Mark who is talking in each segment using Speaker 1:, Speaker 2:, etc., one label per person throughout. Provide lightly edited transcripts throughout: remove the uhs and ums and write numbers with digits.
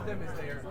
Speaker 1: of them is there.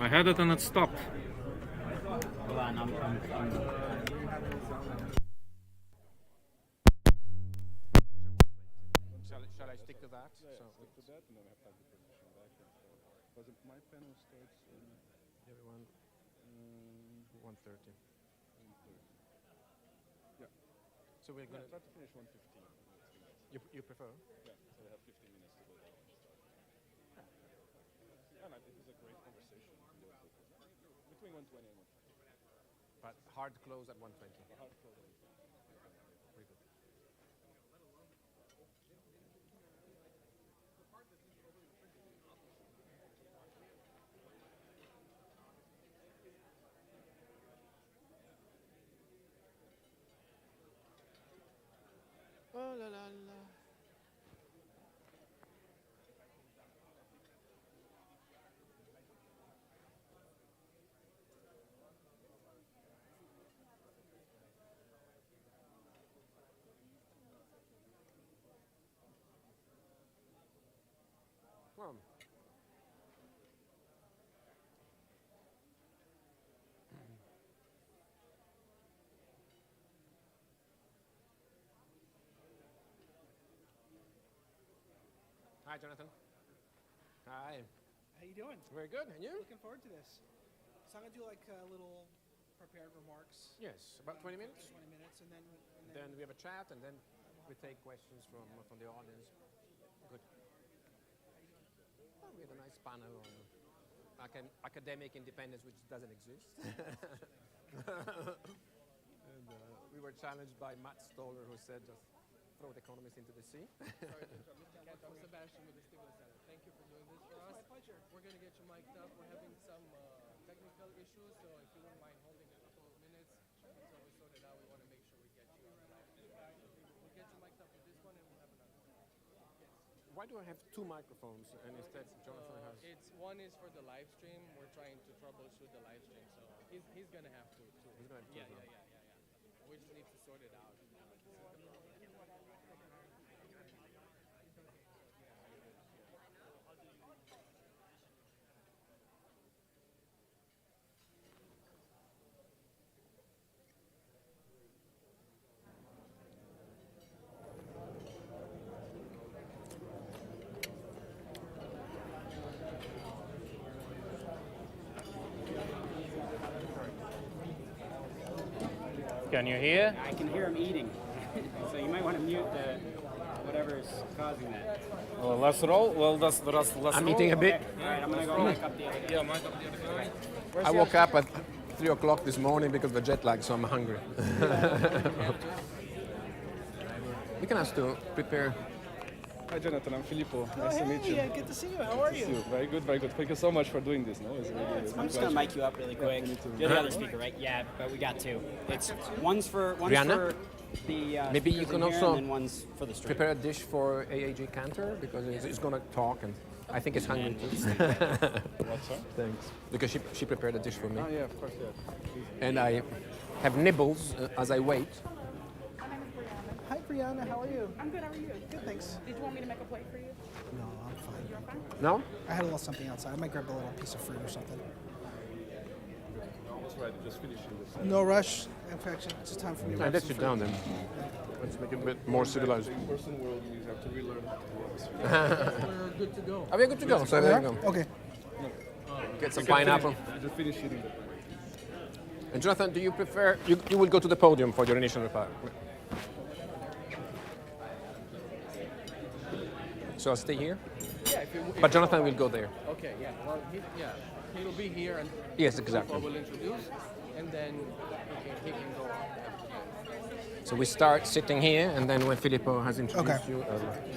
Speaker 2: I had it and it stopped.
Speaker 3: Hold on, I'm
Speaker 1: Shall I stick to that?
Speaker 4: Yeah, stick to that, and then I have to position back. Because my panel starts in
Speaker 1: Everyone, 1:30.
Speaker 4: 1:30. Yeah.
Speaker 1: So we're going to...
Speaker 4: Try to finish 1:15.
Speaker 1: You prefer?
Speaker 4: Yeah, so we have 15 minutes to go down. And I think it's a great conversation. Between 1:20 and 1:30.
Speaker 1: But hard close at 1:20.
Speaker 4: Hard close at 1:20.
Speaker 1: Very good. Oh la la la. Well, hi, Jonathan. Hi.
Speaker 5: How you doing?
Speaker 1: Very good. And you?
Speaker 5: Looking forward to this. So I'm gonna do like little prepared remarks.
Speaker 1: Yes, about 20 minutes.
Speaker 5: 20 minutes, and then
Speaker 1: Then we have a chat, and then we take questions from the audience. Good. Well, we had a nice panel on academic independence, which doesn't exist. And we were challenged by Matt Stoller, who said, just throw the economists into the sea.
Speaker 6: Sorry, Mr. Cantor, Sebastian with the Stigler Center. Thank you for doing this for us.
Speaker 5: my pleasure.
Speaker 6: We're going to get you mic'd up. We're having some technical technical issues, so if you wouldn't mind holding a couple of minutes until we sort it out, we want to make sure we get you on the live stream. We'll get you mic'd up with this one, and we'll have another one.
Speaker 1: Why do I have two microphones and instead Jonathan has?
Speaker 6: One is for the live stream. We're trying to troubleshoot the live stream, so he's gonna have to too.
Speaker 1: He's gonna have to,
Speaker 6: Yeah.
Speaker 1: huh?
Speaker 6: We just need to sort it out.
Speaker 3: Can you hear? I can hear him eating. So you might want to mute the whatever's causing that.
Speaker 2: Well, let's roll. Well, let's
Speaker 1: I'm eating a bit.
Speaker 3: All right, I'm gonna go mic up the other guy.
Speaker 2: Yeah, mic up the other guy.
Speaker 1: I woke up at 3 o'clock this morning because of the jet lag, so I'm hungry. We can ask to prepare.
Speaker 4: Hi, Jonathan. I'm Filippo. Nice to meet you.
Speaker 5: Good to see you. How are
Speaker 4: Nice to see you. Very good, very good. Thank you so much for doing this. No, it's really,
Speaker 3: I'm just gonna mic you up really quick.
Speaker 4: me too.
Speaker 3: You're the other speaker, right? Yeah, but we got two. It's one's for
Speaker 1: Rihanna?
Speaker 3: the
Speaker 1: Maybe you
Speaker 3: speakers
Speaker 1: can
Speaker 3: in here,
Speaker 1: also
Speaker 3: and then one's for the stream.
Speaker 1: Prepare a dish for AAG Cantor because he's going to talk and I think he's hungry too.
Speaker 4: What's up?
Speaker 1: Thanks. Because she prepared a dish for me.
Speaker 4: Oh, yeah, of course, yeah.
Speaker 1: And I have nibbles as I wait.
Speaker 5: Hi, Brianna. How are you?
Speaker 7: I'm good. How are you?
Speaker 5: Good, thanks.
Speaker 7: Did you want me to make a plate for you?
Speaker 5: No, I'm fine.
Speaker 7: You're fine.
Speaker 1: No?
Speaker 5: I had a little something outside. I might grab a little piece of fruit or something.
Speaker 4: Almost ready. Just finishing this.
Speaker 5: No rush. In fact, it's just time for me to
Speaker 1: I
Speaker 5: grab
Speaker 1: let
Speaker 5: some
Speaker 1: you
Speaker 5: fruit.
Speaker 1: down then. Let's make it a bit more civilized.
Speaker 4: In person world, you have to relearn to
Speaker 6: We're good to go.
Speaker 1: Are we good to go? So there you go.
Speaker 5: Okay.
Speaker 1: Get some pineapple.
Speaker 4: just finish eating the
Speaker 1: And Jonathan, do you prefer, you will go to the podium for your initial reply. So I'll stay here?
Speaker 6: Yeah, if you,
Speaker 1: But Jonathan will go there.
Speaker 6: Okay, yeah. Well, he'll be here and
Speaker 1: Yes, exactly.
Speaker 6: we'll introduce, and then he can go on.
Speaker 1: So we start sitting here, and then when Filippo has introduced
Speaker 5: Okay.
Speaker 1: you,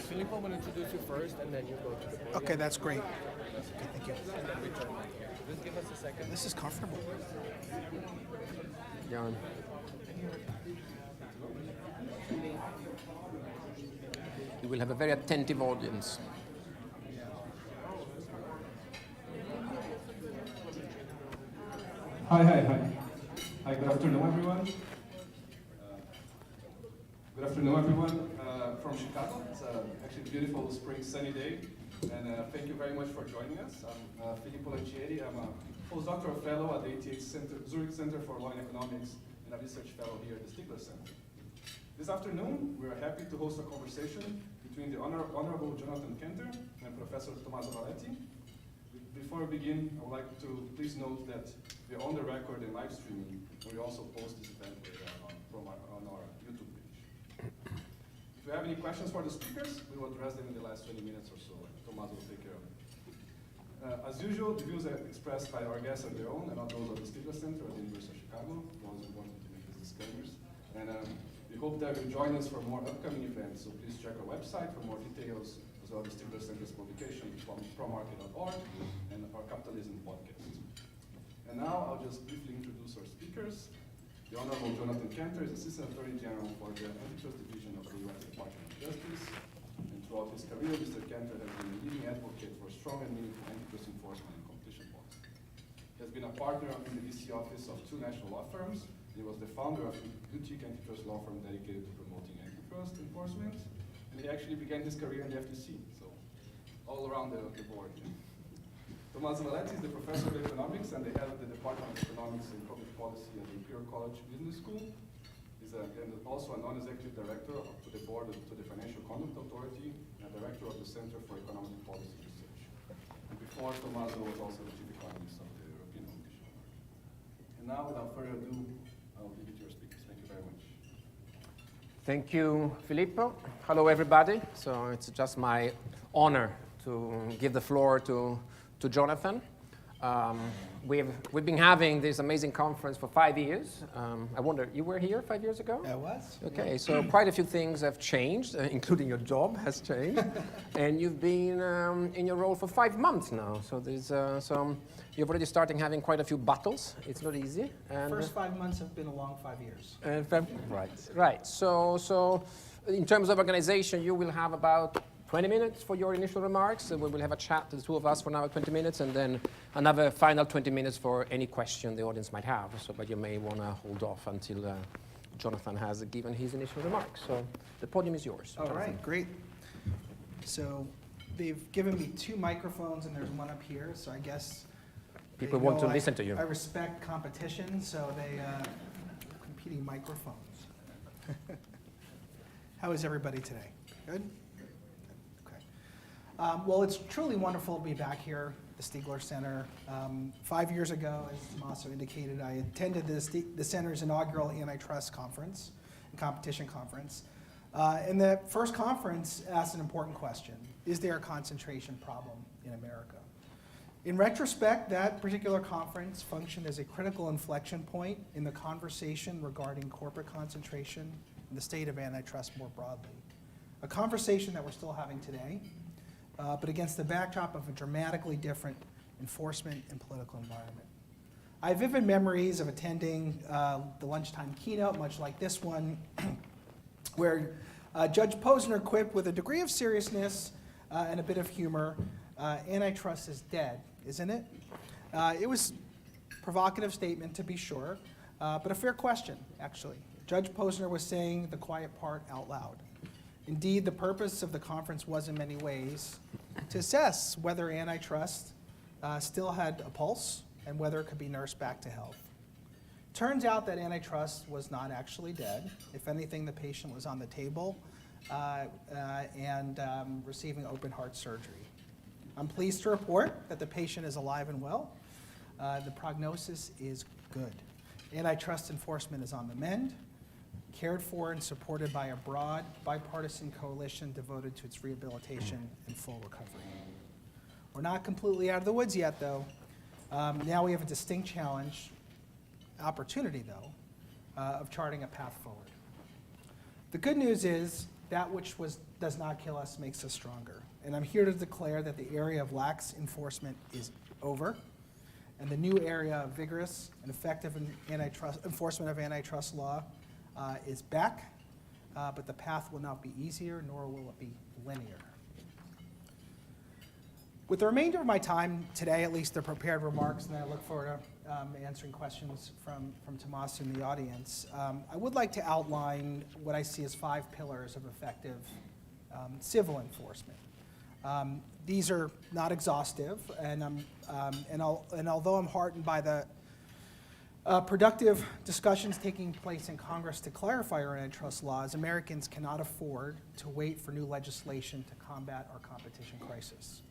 Speaker 6: Filippo will introduce you first, and then you go to the podium.
Speaker 5: Okay, that's great. Okay, thank you.
Speaker 6: Just give us a second.
Speaker 5: This is comfortable.
Speaker 1: yeah. You will have a very attentive audience.
Speaker 8: Hi. Hi, good afternoon, everyone. From Chicago. It's actually a beautiful spring sunny day. And thank you very much for joining us. I'm Filippo Lancieri. I'm a postdoctoral fellow at the Zurich Center for Law and Economics and a research fellow here at the Stigler Center. This afternoon, we are happy to host a conversation between the Honorable Jonathan Cantor and Professor Tommaso Valetti. Before we begin, I would like to please note that we are on the record and live streaming, and we also post this event later on our YouTube page. If you have any questions for the speakers, we will address them in the last 20 minutes or so, and Tommaso will take care of it. As usual, the views are expressed by our guests are their own and not those of the Stigler Center at the University of Chicago. It's always important to make these disclaimers. And we hope that you'll join us for more upcoming events, so please check our website for more details, as well as the Stigler Center's publication, promarket.org, and our Capitalism podcast. And now I'll just briefly introduce our speakers. The Honorable Jonathan Cantor is Assistant Attorney General for the Antitrust Division of the U.S. Department of Justice. And throughout his career, Mr. Cantor has been a leading advocate for strong and meaningful antitrust enforcement and competition policy. He has been a partner in the DC office of 2 national law firms. He was the founder of a boutique antitrust law firm dedicated to promoting antitrust enforcement. And he actually began his career in the FTC, so all around the board. Tommaso Valetti is the professor of economics and the head of the Department of Economics and Public Policy at the Imperial College Business School. He's and also a non-executive director to the board to the Financial Conduct Authority and a director of the Center for Economic Policy Research. And before, Tommaso was also the chief economist of the European Commission. And now, without further ado, I'll give it to your speakers. Thank you very much.
Speaker 1: Thank you, Filippo. Hello, everybody. So it's just my honor to give the floor to Jonathan. We've been having this amazing conference for 5 years. I wonder, you were here 5 years ago?
Speaker 5: I was.
Speaker 1: Okay, so quite a few things have changed, including your job has changed. And you've been in your role for 5 months now. So there's you're already starting having quite a few battles. It's not easy. And
Speaker 5: First 5 months have been a long 5 years.
Speaker 1: right. So in terms of organization, you will have about 20 minutes for your initial remarks. We will have a chat, the two of us, for another 20 minutes, and then another final 20 minutes for any question the audience might have. So, but you may want to hold off until Jonathan has given his initial remarks. So the podium is yours.
Speaker 5: All right, great. So they've given me 2 microphones, and there's one up here. So I guess
Speaker 1: People
Speaker 5: they
Speaker 1: want
Speaker 5: know
Speaker 1: to listen to you.
Speaker 5: I respect competition, so they competing microphones. How is everybody today? Good? Well, it's truly wonderful to be back here at the Stigler Center. 5 years ago, as Tommaso indicated, I attended the center's inaugural antitrust conference, competition conference. And the first conference asked an important question: is there a concentration problem in America? In retrospect, that particular conference functioned as a critical inflection point in the conversation regarding corporate concentration and the state of antitrust more broadly. A conversation that we're still having today, but against the backdrop of a dramatically different enforcement and political environment. I have vivid memories of attending the lunchtime keynote, much like this one, where Judge Posner quipped with a degree of seriousness and a bit of humor, antitrust is dead, isn't it? It was a provocative statement, to be sure, but a fair question, actually. Judge Posner was saying the quiet part out loud. Indeed, the purpose of the conference was in many ways to assess whether antitrust still had a pulse and whether it could be nursed back to health. Turns out that antitrust was not actually dead. If anything, the patient was on the table and receiving open heart surgery. I'm pleased to report that the patient is alive and well. The prognosis is good. Antitrust enforcement is on the mend, cared for and supported by a broad, bipartisan coalition devoted to its rehabilitation and full recovery. We're not completely out of the woods yet, though. Now we have a distinct challenge, opportunity, though, of charting a path forward. The good news is that which does not kill us makes us stronger. And I'm here to declare that the era of lax enforcement is over, and the new area of vigorous and effective enforcement of antitrust law is back, but the path will not be easier, nor will it be linear. With the remainder of my time today, at least the prepared remarks, and I look forward to answering questions from Tommaso in the audience, I would like to outline what I see as 5 pillars of effective civil enforcement. These are not exhaustive, and although I'm heartened by the productive discussions taking place in Congress to clarify our antitrust laws, Americans cannot afford to wait for new legislation to combat our competition crisis.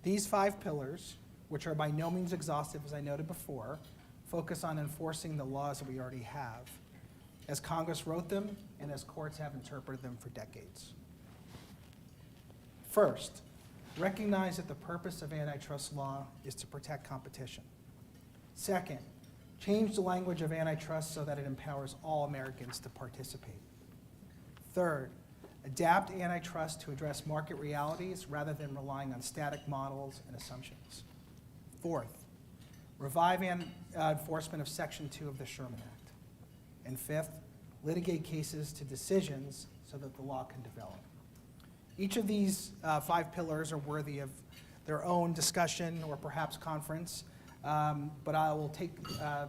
Speaker 5: These 5 pillars, which are by no means exhaustive, as I noted before, focus on enforcing the laws that we already have, as Congress wrote them and as courts have interpreted them for decades. First, recognize that the purpose of antitrust law is to protect competition. Second, change the language of antitrust so that it empowers all Americans to participate. Third, adapt antitrust to address market realities rather than relying on static models and assumptions. Fourth, revive enforcement of Section 2 of the Sherman Act. And fifth, litigate cases to decisions so that the law can develop. Each of these 5 pillars are worthy of their own discussion or perhaps conference. But I will take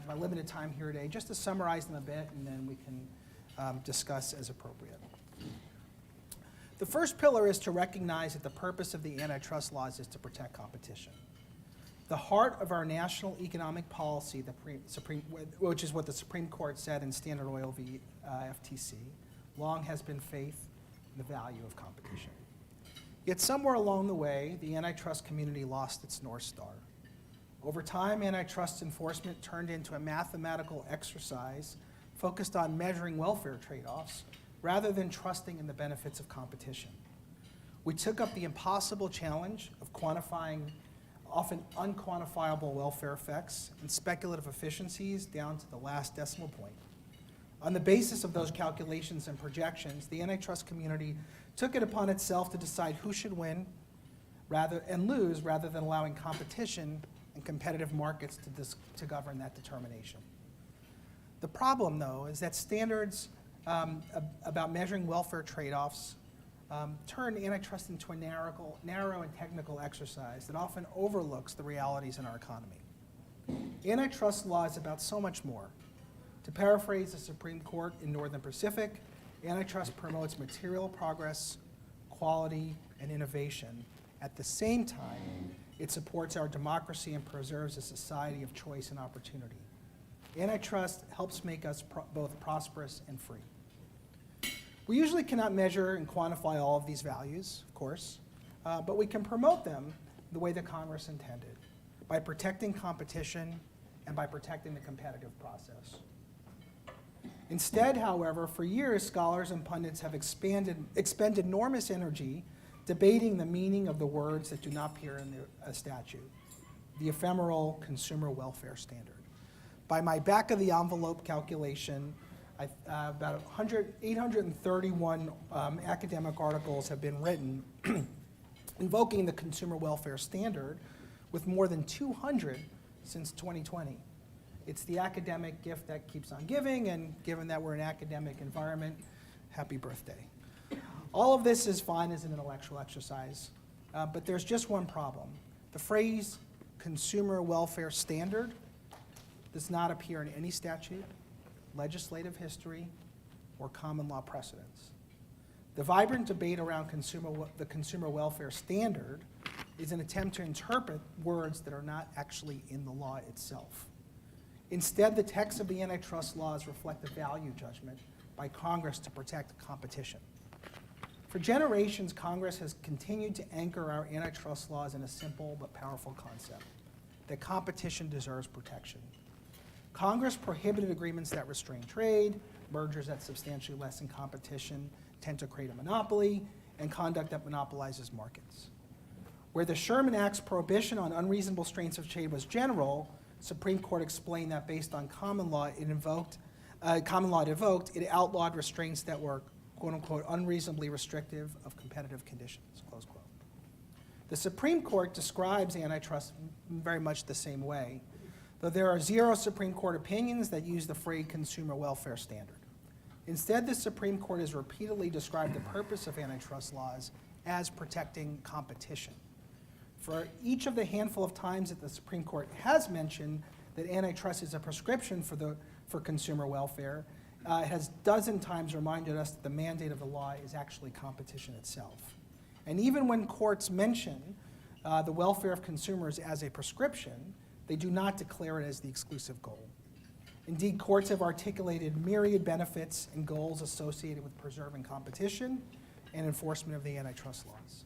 Speaker 5: my limited time here today just to summarize them a bit, and then we can discuss as appropriate. The first pillar is to recognize that the purpose of the antitrust laws is to protect competition. The heart of our national economic policy, which is what the Supreme Court said in Standard Oil v. FTC, long has been faith in the value of competition. Yet somewhere along the way, the antitrust community lost its North Star. Over time, antitrust enforcement turned into a mathematical exercise focused on measuring welfare trade-offs rather than trusting in the benefits of competition. We took up the impossible challenge of quantifying often unquantifiable welfare effects and speculative efficiencies down to the last decimal point. On the basis of those calculations and projections, the antitrust community took it upon itself to decide who should win and lose rather than allowing competition and competitive markets to govern that determination. The problem, though, is that standards about measuring welfare trade-offs turn antitrust into a narrow and technical exercise that often overlooks the realities in our economy. Antitrust law is about so much more. To paraphrase the Supreme Court in Northern Pacific, antitrust promotes material progress, quality, and innovation. At the same time, it supports our democracy and preserves a society of choice and opportunity. Antitrust helps make us both prosperous and free. We usually cannot measure and quantify all of these values, of course, but we can promote them the way that Congress intended, by protecting competition and by protecting the competitive process. Instead, however, for years, scholars and pundits have expended enormous energy debating the meaning of the words that do not appear in a statute, the ephemeral consumer welfare standard. By my back-of-the-envelope calculation, about 831 academic articles have been written invoking the consumer welfare standard, with more than 200 since 2020. It's the academic gift that keeps on giving, and given that we're an academic environment, happy birthday. All of this is fine as an intellectual exercise, but there's just one problem. The phrase consumer welfare standard does not appear in any statute, legislative history, or common law precedents. The vibrant debate around the consumer welfare standard is an attempt to interpret words that are not actually in the law itself. Instead, the text of the antitrust laws reflect the value judgment by Congress to protect competition. For generations, Congress has continued to anchor our antitrust laws in a simple but powerful concept, that competition deserves protection. Congress prohibited agreements that restrain trade, mergers that substantially lessen competition tend to create a monopoly, and conduct that monopolizes markets. Where the Sherman Act's prohibition on unreasonable restraints of trade was general, Supreme Court explained that based on common law it invoked, it outlawed restraints that were, quote unquote, unreasonably restrictive of competitive conditions, close quote. The Supreme Court describes antitrust very much the same way, though there are 0 Supreme Court opinions that use the phrase consumer welfare standard. Instead, the Supreme Court has repeatedly described the purpose of antitrust laws as protecting competition. For each of the handful of times that the Supreme Court has mentioned that antitrust is a prescription for consumer welfare, it has dozen times reminded us that the mandate of the law is actually competition itself. And even when courts mention the welfare of consumers as a prescription, they do not declare it as the exclusive goal. Indeed, courts have articulated myriad benefits and goals associated with preserving competition and enforcement of the antitrust laws.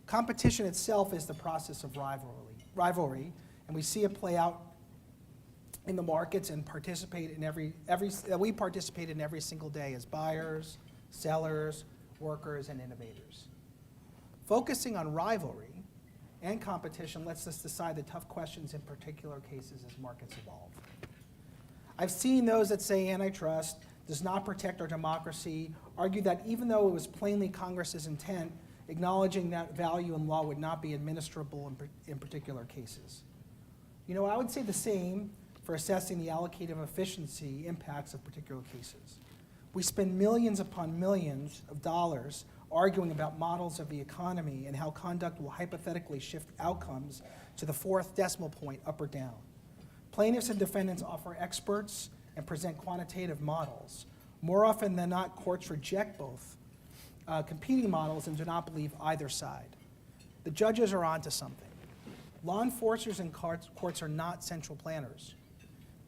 Speaker 5: Competition itself is the process of rivalry, and we see it play out in the markets and we participate in every single day as buyers, sellers, workers, and innovators. Focusing on rivalry and competition lets us decide the tough questions in particular cases as markets evolve. I've seen those that say antitrust does not protect our democracy argue that even though it was plainly Congress's intent, acknowledging that value in law would not be administrable in particular cases. You know, I would say the same for assessing the allocative efficiency impacts of particular cases. We spend millions upon millions of dollars arguing about models of the economy and how conduct will hypothetically shift outcomes to the 4th decimal point up or down. Plaintiffs and defendants offer experts and present quantitative models. More often than not, courts reject both competing models and do not believe either side. The judges are onto something. Law enforcers and courts are not central planners,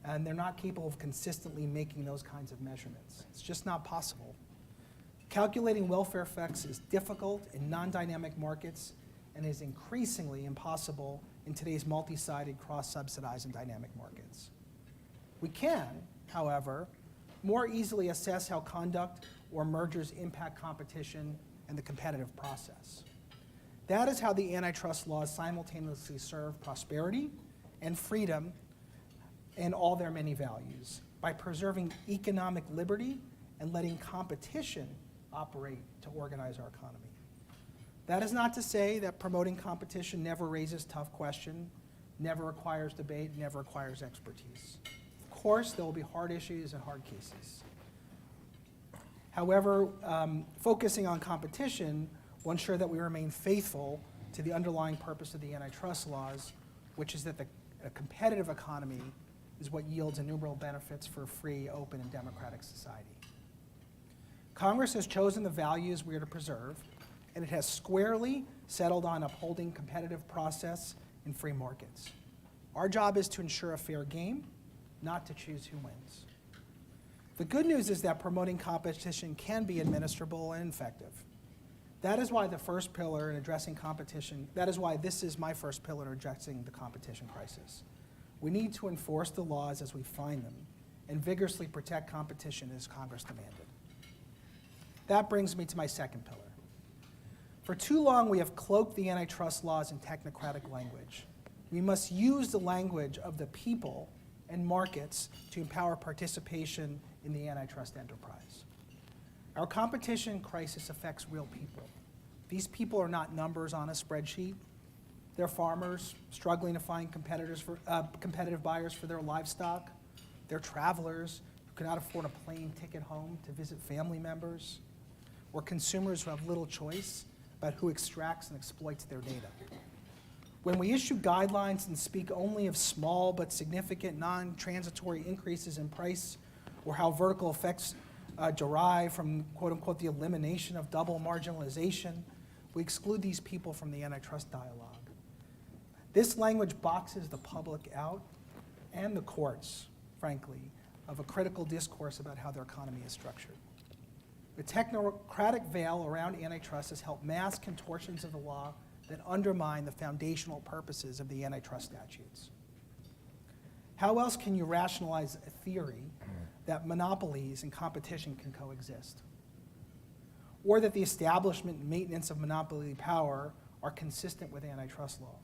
Speaker 5: and they're not capable of consistently making those kinds of measurements. It's just not possible. Calculating welfare effects is difficult in non-dynamic markets and is increasingly impossible in today's multi-sided, cross-subsidized, and dynamic markets. We can, however, more easily assess how conduct or mergers impact competition and the competitive process. That is how the antitrust laws simultaneously serve prosperity and freedom and all their many values, by preserving economic liberty and letting competition operate to organize our economy. That is not to say that promoting competition never raises tough questions, never requires debate, never requires expertise. Of course, there will be hard issues and hard cases. However, focusing on competition will ensure that we remain faithful to the underlying purpose of the antitrust laws, which is that a competitive economy is what yields innumerable benefits for a free, open, and democratic society. Congress has chosen the values we are to preserve, and it has squarely settled on upholding competitive process in free markets. Our job is to ensure a fair game, not to choose who wins. The good news is that promoting competition can be administrable and effective. That is why the first pillar in addressing competition, that is why this is my first pillar in addressing the competition crisis. We need to enforce the laws as we find them and vigorously protect competition as Congress demanded. That brings me to my second pillar. For too long, we have cloaked the antitrust laws in technocratic language. We must use the language of the people and markets to empower participation in the antitrust enterprise. Our competition crisis affects real people. These people are not numbers on a spreadsheet. They're farmers struggling to find competitive buyers for their livestock. They're travelers who cannot afford a plane ticket home to visit family members, or consumers who have little choice about who extracts and exploits their data. When we issue guidelines and speak only of small but significant non-transitory increases in price, or how vertical effects derive from, quote unquote, the elimination of double marginalization, we exclude these people from the antitrust dialogue. This language boxes the public out and the courts, frankly, of a critical discourse about how their economy is structured. The technocratic veil around antitrust has helped mask contortions of the law that undermine the foundational purposes of the antitrust statutes. How else can you rationalize a theory that monopolies and competition can coexist? Or that the establishment and maintenance of monopoly power are consistent with antitrust law?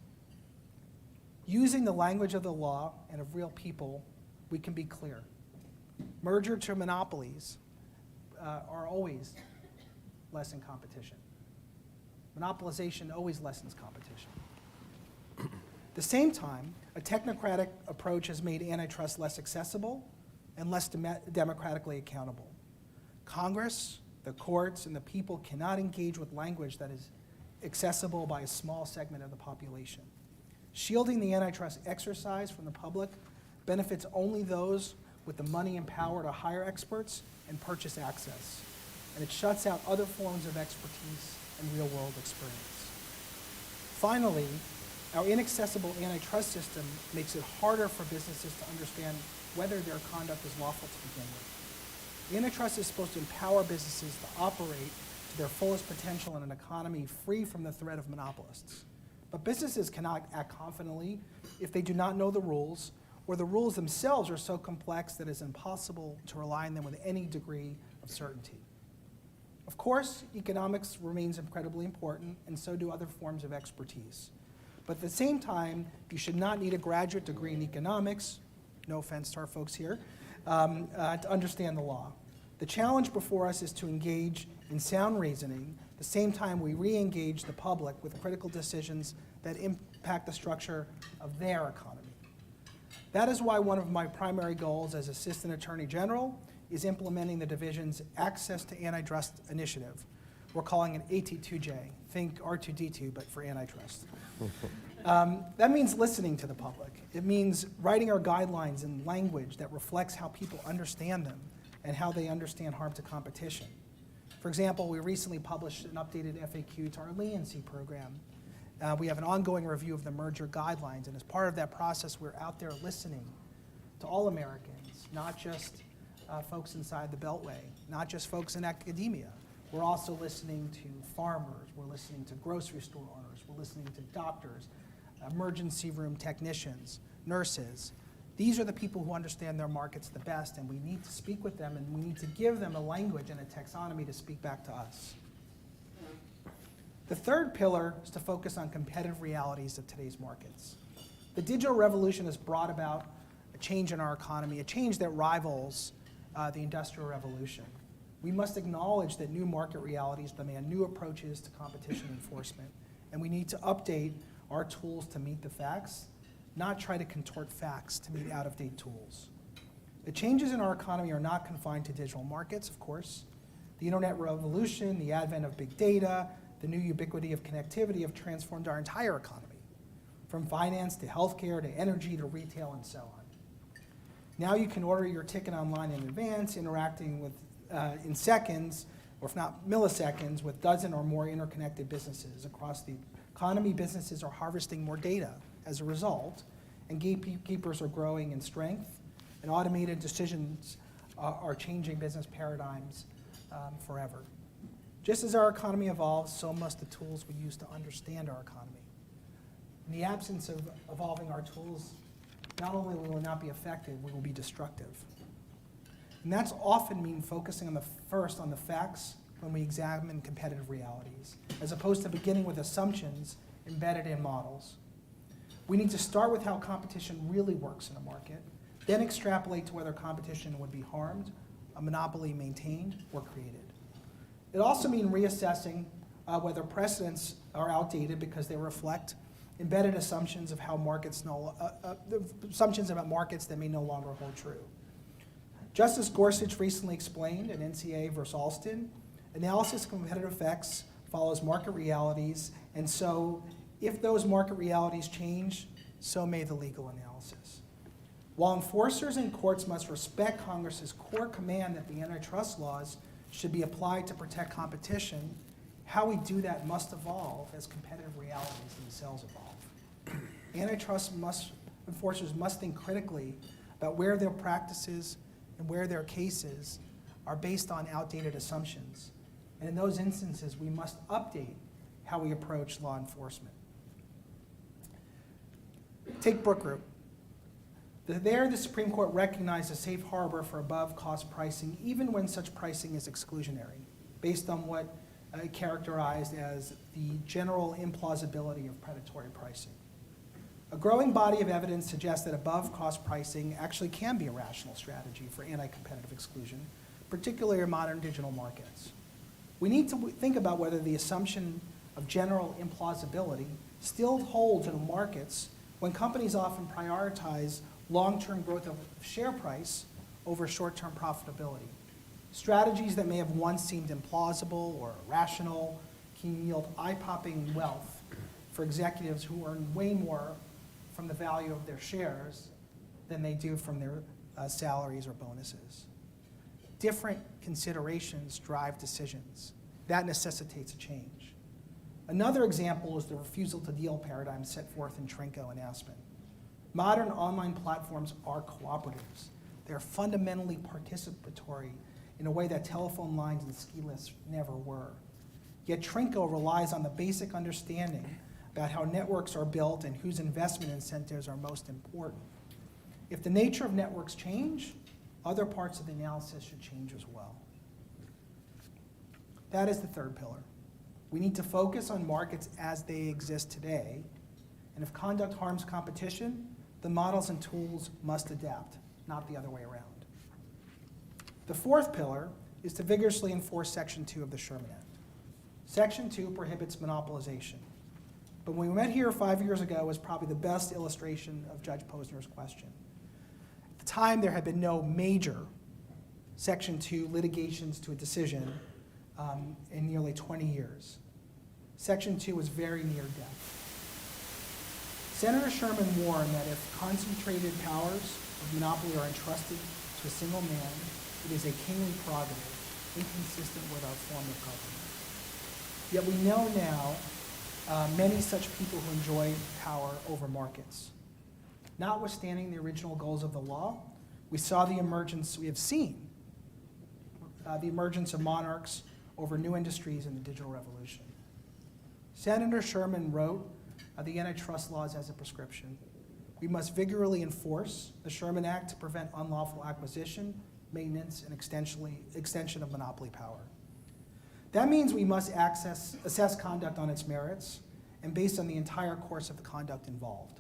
Speaker 5: Using the language of the law and of real people, we can be clear. Merger to monopolies are always lessen competition. Monopolization always lessens competition. At the same time, a technocratic approach has made antitrust less accessible and less democratically accountable. Congress, the courts, and the people cannot engage with language that is accessible by a small segment of the population. Shielding the antitrust exercise from the public benefits only those with the money and power to hire experts and purchase access, and it shuts out other forms of expertise and real-world experience. Finally, our inaccessible antitrust system makes it harder for businesses to understand whether their conduct is lawful to begin with. Antitrust is supposed to empower businesses to operate to their fullest potential in an economy free from the threat of monopolists. But businesses cannot act confidently if they do not know the rules, or the rules themselves are so complex that it's impossible to rely on them with any degree of certainty. Of course, economics remains incredibly important, and so do other forms of expertise. But at the same time, you should not need a graduate degree in economics, no offense to our folks here, to understand the law. The challenge before us is to engage in sound reasoning, at the same time we re-engage the public with critical decisions that impact the structure of their economy. That is why one of my primary goals as Assistant Attorney General is implementing the division's Access to Antitrust initiative. We're calling it AT2J, think R2D2, but for antitrust. That means listening to the public. It means writing our guidelines in language that reflects how people understand them and how they understand harm to competition. For example, we recently published an updated FAQ to our leniency program. We have an ongoing review of the merger guidelines, and as part of that process, we're out there listening to all Americans, not just folks inside the Beltway, not just folks in academia. We're also listening to farmers, we're listening to grocery store owners, we're listening to doctors, emergency room technicians, nurses. These are the people who understand their markets the best, and we need to speak with them, and we need to give them a language and a taxonomy to speak back to us. The third pillar is to focus on competitive realities of today's markets. The digital revolution has brought about a change in our economy, a change that rivals the Industrial Revolution. We must acknowledge that new market realities demand new approaches to competition enforcement, and we need to update our tools to meet the facts, not try to contort facts to meet out-of-date tools. The changes in our economy are not confined to digital markets, of course. The internet revolution, the advent of big data, the new ubiquity of connectivity have transformed our entire economy, from finance to healthcare to energy to retail and so on. Now you can order your ticket online in advance, interacting with in seconds, or if not milliseconds, with dozen or more interconnected businesses across the economy. Businesses are harvesting more data as a result, and gatekeepers are growing in strength, and automated decisions are changing business paradigms forever. Just as our economy evolves, so must the tools we use to understand our economy. In the absence of evolving our tools, not only will we not be effective, we will be destructive. And that's often mean focusing on first on the facts when we examine competitive realities, as opposed to beginning with assumptions embedded in models. We need to start with how competition really works in a market, then extrapolate to whether competition would be harmed, a monopoly maintained, or created. It also means reassessing whether precedents are outdated because they reflect embedded assumptions of how markets assumptions about markets that may no longer hold true. Justice Gorsuch recently explained in NCA versus Alston, analysis of competitive effects follows market realities, and so if those market realities change, so may the legal analysis. While enforcers and courts must respect Congress's core command that the antitrust laws should be applied to protect competition, how we do that must evolve as competitive realities themselves evolve. Antitrust enforcers must think critically about where their practices and where their cases are based on outdated assumptions. And in those instances, we must update how we approach law enforcement. Take Brook Group. There, the Supreme Court recognized a safe harbor for above-cost pricing, even when such pricing is exclusionary, based on what it characterized as the general implausibility of predatory pricing. A growing body of evidence suggests that above-cost pricing actually can be a rational strategy for anti-competitive exclusion, particularly in modern digital markets. We need to think about whether the assumption of general implausibility still holds in markets when companies often prioritize long-term growth of share price over short-term profitability. Strategies that may have once seemed implausible or irrational can yield eye-popping wealth for executives who earn way more from the value of their shares than they do from their salaries or bonuses. Different considerations drive decisions. That necessitates a change. Another example is the refusal to deal paradigm set forth in Trinco and Aspen. Modern online platforms are cooperatives. They're fundamentally participatory in a way that telephone lines and ski lifts never were. Yet Trinco relies on the basic understanding about how networks are built and whose investment incentives are most important. If the nature of networks change, other parts of the analysis should change as well. That is the third pillar. We need to focus on markets as they exist today, and if conduct harms competition, the models and tools must adapt, not the other way around. The fourth pillar is to vigorously enforce Section 2 of the Sherman Act. Section 2 prohibits monopolization. But when we met here 5 years ago, it was probably the best illustration of Judge Posner's question. At the time, there had been no major Section 2 litigations to a decision in nearly 20 years. Section 2 was very near death. Senator Sherman warned that if concentrated powers of monopoly are entrusted to a single man, it is a kingly prerogative, inconsistent with our form of government. Yet we know now many such people who enjoy power over markets. Notwithstanding the original goals of the law, we have seen the emergence of monarchs over new industries in the digital revolution. Senator Sherman wrote the antitrust laws as a prescription. We must vigorously enforce the Sherman Act to prevent unlawful acquisition, maintenance, and extension of monopoly power. That means we must assess conduct on its merits and based on the entire course of the conduct involved.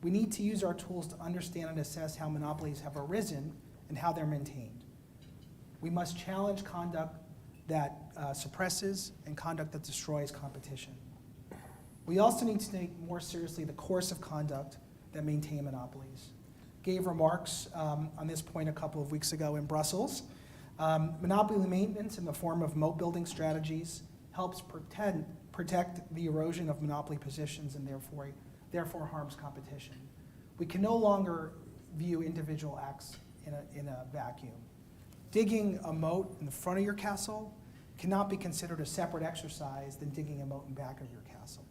Speaker 5: We need to use our tools to understand and assess how monopolies have arisen and how they're maintained. We must challenge conduct that suppresses and conduct that destroys competition. We also need to take more seriously the course of conduct that maintain monopolies. Gave remarks on this point a couple of weeks ago in Brussels. Monopoly maintenance in the form of moat building strategies helps protect the erosion of monopoly positions and therefore harms competition. We can no longer view individual acts in a vacuum. Digging a moat in the front of your castle cannot be considered a separate exercise than digging a moat in back of your castle,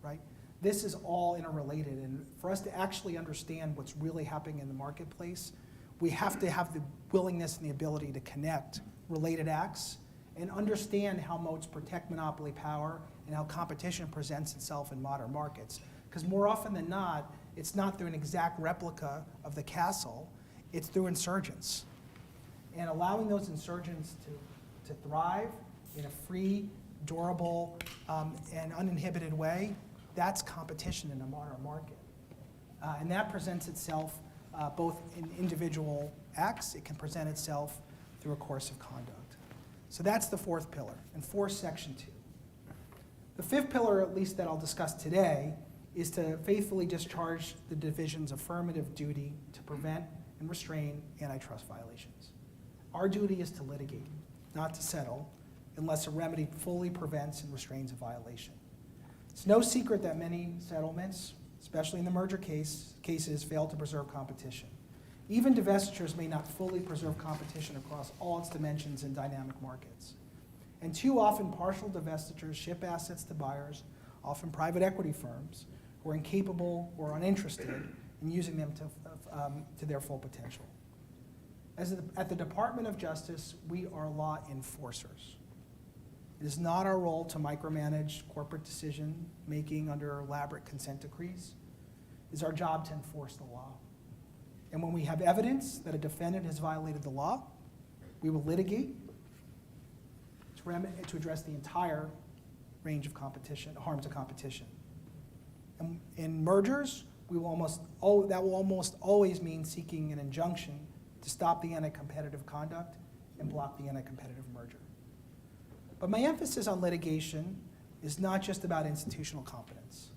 Speaker 5: right? This is all interrelated, and for us to actually understand what's really happening in the marketplace, we have to have the willingness and the ability to connect related acts and understand how moats protect monopoly power and how competition presents itself in modern markets. Because more often than not, it's not through an exact replica of the castle, it's through insurgents. And allowing those insurgents to thrive in a free, durable, and uninhibited way, that's competition in a modern market. And that presents itself both in individual acts, it can present itself through a course of conduct. So that's the fourth pillar, and force section 2. The fifth pillar, at least that I'll discuss today, is to faithfully discharge the division's affirmative duty to prevent and restrain antitrust violations. Our duty is to litigate, not to settle, unless a remedy fully prevents and restrains a violation. It's no secret that many settlements, especially in the merger cases, fail to preserve competition. Even divestitures may not fully preserve competition across all its dimensions in dynamic markets. And too often, partial divestitures ship assets to buyers, often private equity firms, who are incapable or uninterested in using them to their full potential. At the Department of Justice, we are law enforcers. It is not our role to micromanage corporate decision-making under elaborate consent decrees. It is our job to enforce the law. And when we have evidence that a defendant has violated the law, we will litigate to address the entire range of competition, harm to competition. And in mergers, that will almost always mean seeking an injunction to stop the anti-competitive conduct and block the anti-competitive merger. But my emphasis on litigation is not just about institutional competence.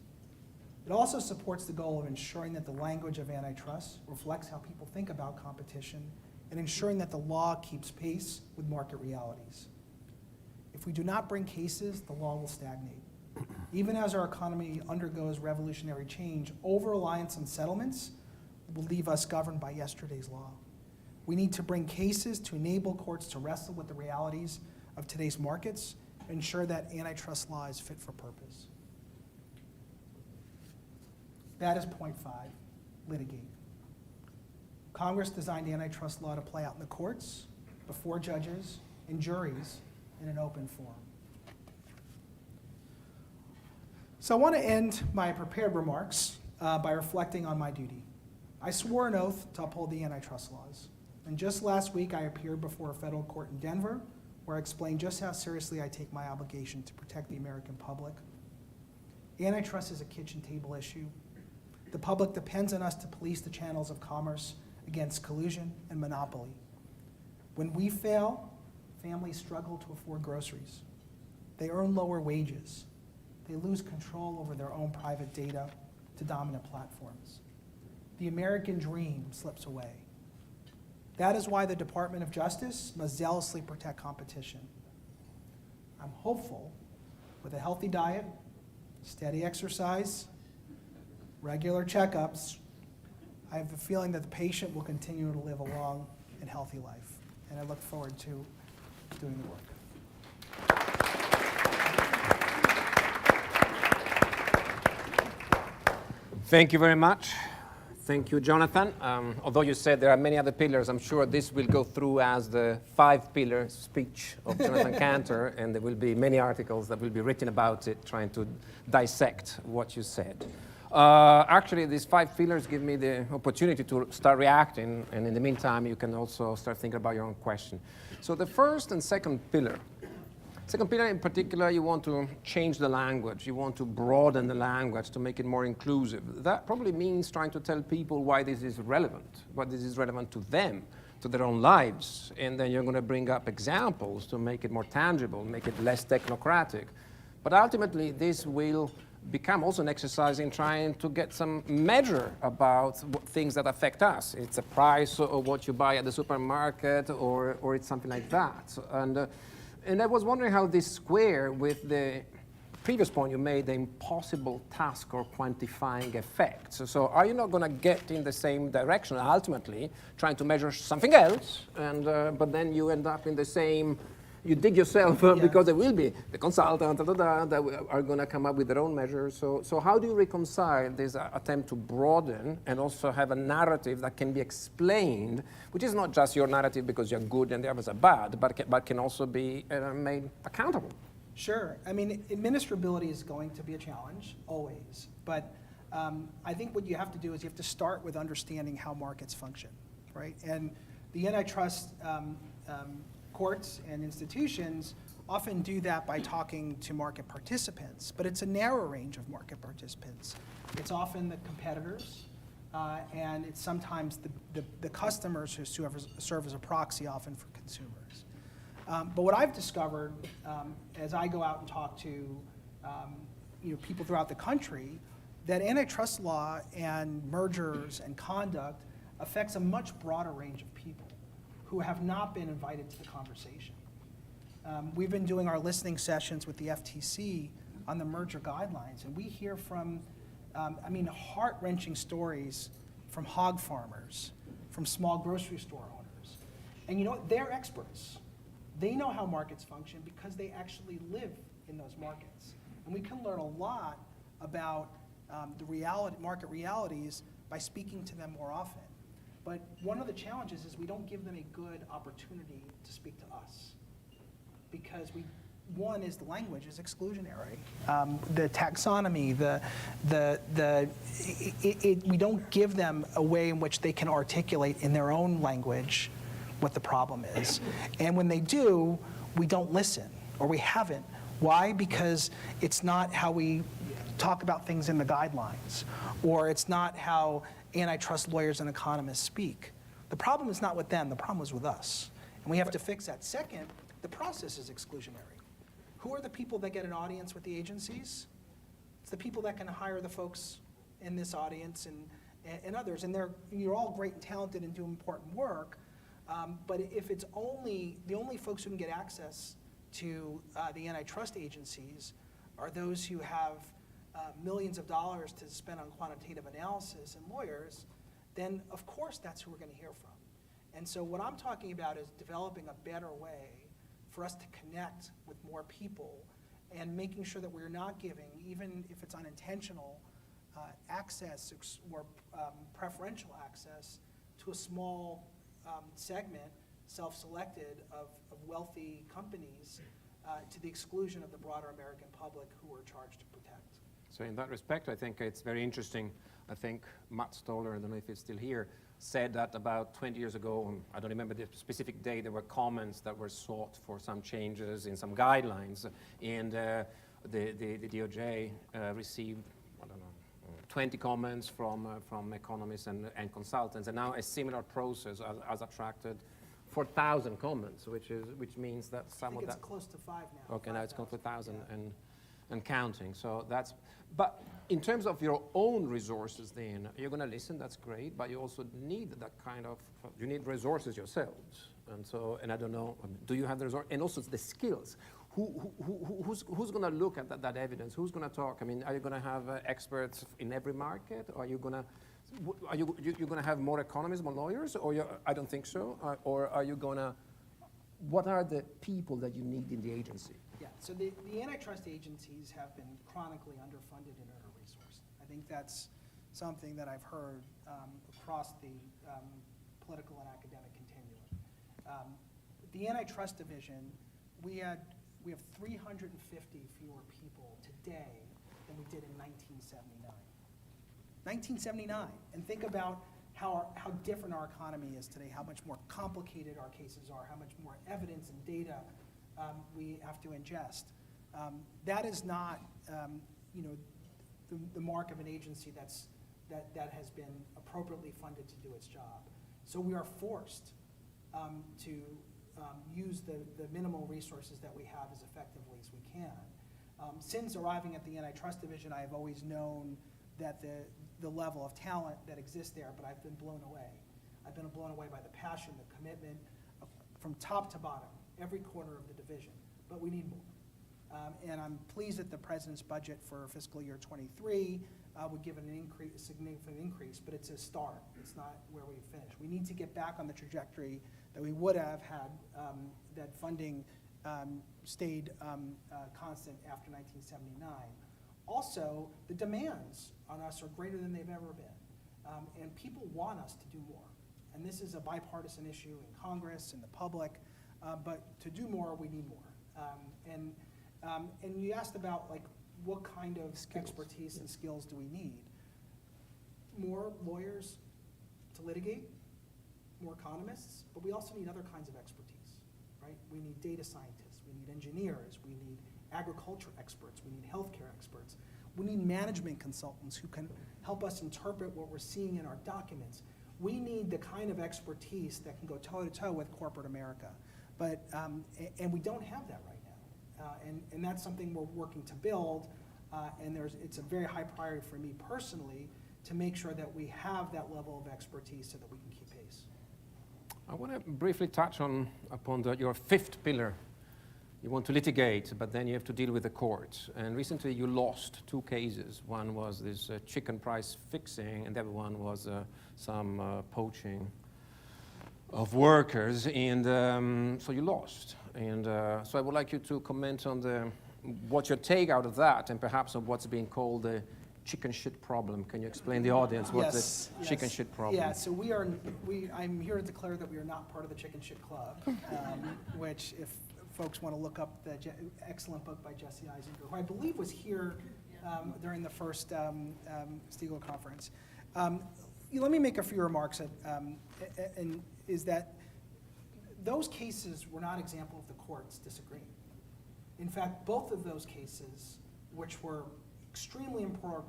Speaker 5: It also supports the goal of ensuring that the language of antitrust reflects how people think about competition and ensuring that the law keeps pace with market realities. If we do not bring cases, the law will stagnate. Even as our economy undergoes revolutionary change, over-reliance on settlements will leave us governed by yesterday's law. We need to bring cases to enable courts to wrestle with the realities of today's markets and ensure that antitrust law is fit for purpose. That is point 5, litigate. Congress designed antitrust law to play out in the courts, before judges, and juries in an open forum. So I want to end my prepared remarks by reflecting on my duty. I swore an oath to uphold the antitrust laws. And just last week, I appeared before a federal court in Denver, where I explained just how seriously I take my obligation to protect the American public. Antitrust is a kitchen table issue. The public depends on us to police the channels of commerce against collusion and monopoly. When we fail, families struggle to afford groceries. They earn lower wages. They lose control over their own private data to dominant platforms. The American dream slips away. That is why the Department of Justice must zealously protect competition. I'm hopeful with a healthy diet, steady exercise, regular checkups, I have the feeling that the patient will continue to live a long and healthy life. And I look forward to doing the work.
Speaker 1: Thank you very much. Thank you, Jonathan. Although you said there are many other pillars, I'm sure this will go through as the 5-pillar speech of Jonathan Cantor, and there will be many articles that will be written about it, trying to dissect what you said. Actually, these 5 pillars give me the opportunity to start reacting, and in the meantime, you can also start thinking about your own question. So the first and second pillar Second pillar in particular, you want to change the language. You want to broaden the language to make it more inclusive. That probably means trying to tell people why this is relevant, why this is relevant to them, to their own lives. And then you're going to bring up examples to make it more tangible, make it less technocratic. But ultimately, this will become also an exercise in trying to get some measure about things that affect us. It's a price of what you buy at the supermarket, or it's something like that. And I was wondering how this square with the previous point you made, the impossible task of quantifying effects. So are you not going to get in the same direction, ultimately, trying to measure something else, and but then you end up in the same, you dig yourself because there will be the consultant that are going to come up with their own measures. So how do you reconcile this attempt to broaden and also have a narrative that can be explained, which is not just your narrative because you're good and the others are bad, but can also be made accountable?
Speaker 5: Sure. I mean, administrability is going to be a challenge, always. But I think what you have to do is you have to start with understanding how markets function, right? And the antitrust courts and institutions often do that by talking to market participants, but it's a narrow range of market participants. It's often the competitors, and it's sometimes the customers who serve as a proxy often for consumers. But what I've discovered as I go out and talk to people throughout the country, that antitrust law and mergers and conduct affects a much broader range of people who have not been invited to the conversation. We've been doing our listening sessions with the FTC on the merger guidelines, and we hear from, heart-wrenching stories from hog farmers, from small grocery store owners. And you know what? They're experts. They know how markets function because they actually live in those markets. And we can learn a lot about the market realities by speaking to them more often. But one of the challenges is we don't give them a good opportunity to speak to us, because one is the language is exclusionary. The taxonomy, we don't give them a way in which they can articulate in their own language what the problem is. And when they do, we don't listen, or we haven't. Why? Because it's not how we talk about things in the guidelines, or it's not how antitrust lawyers and economists speak. The problem is not with them, the problem is with us. And we have to fix that. Second, the process is exclusionary. Who are the people that get an audience with the agencies? It's the people that can hire the folks in this audience and others. And you're all great and talented and do important work, but if it's the only folks who can get access to the antitrust agencies are those who have millions of dollars to spend on quantitative analysis and lawyers, then of course that's who we're going to hear from. And so what I'm talking about is developing a better way for us to connect with more people and making sure that we're not giving, even if it's unintentional, access or preferential access to a small segment, self-selected, of wealthy companies to the exclusion of the broader American public who are charged to protect.
Speaker 1: So in that respect, I think it's very interesting. I think Matt Stoller, I don't know if he's still here, said that about 20 years ago, I don't remember the specific day, there were comments that were sought for some changes in some guidelines, and the DOJ received, 20 comments from economists and consultants, and now a similar process has attracted 4,000 comments, which means that some of that.
Speaker 5: I think it's close to 5 now.
Speaker 1: Okay, now it's close to 1,000 and counting. So that's. But in terms of your own resources, then you're going to listen. That's great, but you also need that kind of. You need resources yourselves, and I don't know. Do you have the resources and also the skills? Who's going to look at that evidence? Who's going to talk? I mean, are you going to have experts in every market? Or are you going to? Are you going to have more economists, more lawyers? Or I don't think so. Or are you going to? What are the people that you need in the agency?
Speaker 5: Yeah, so the antitrust agencies have been chronically underfunded and under-resourced. I think that's something that I've heard across the political and academic continuum. The antitrust division, we have 350 fewer people today than we did in 1979. 1979, and think about how different our economy is today, how much more complicated our cases are, how much more evidence and data we have to ingest. That is not, you know, the mark of an agency that has been appropriately funded to do its job. So we are forced to use the minimal resources that we have as effectively as we can. Since arriving at the Antitrust Division, I have always known that the level of talent that exists there, but I've been blown away. I've been blown away by the passion, the commitment, from top to bottom, every corner of the division, but we need more. And I'm pleased that the President's budget for fiscal year 23 would give it a significant increase, but it's a start. It's not where we finish. We need to get back on the trajectory that we would have had that funding stayed constant after 1979. Also, the demands on us are greater than they've ever been, and people want us to do more. And this is a bipartisan issue in Congress, in the public, but to do more, we need more. And you asked about like what kind of expertise and skills do we need? More lawyers to litigate, more economists, but we also need other kinds of expertise, right? We need data scientists, we need engineers, we need agriculture experts, we need healthcare experts. We need management consultants who can help us interpret what we're seeing in our documents. We need the kind of expertise that can go toe-to-toe with corporate America. But, and we don't have that right now. And that's something we're working to build, and it's a very high priority for me personally to make sure that we have that level of expertise so that we can keep pace.
Speaker 1: I want to briefly touch upon your fifth pillar. You want to litigate, but then you have to deal with the courts. And recently you lost two cases. One was this chicken price fixing, and the other one was some poaching of workers. And so you lost. And so I would like you to comment on what's your take out of that, and perhaps on what's being called the chicken shit problem. Can you explain to the audience what the chicken shit problem?
Speaker 5: Yeah, so I'm here to declare that we are not part of the Chicken Shit Club, which if folks want to look up the excellent book by Jesse Eisinger, who I believe was here during the first Stigler conference. Let me make a few remarks, and is that those cases were not example of the courts disagreeing. In fact, both of those cases, which were extremely important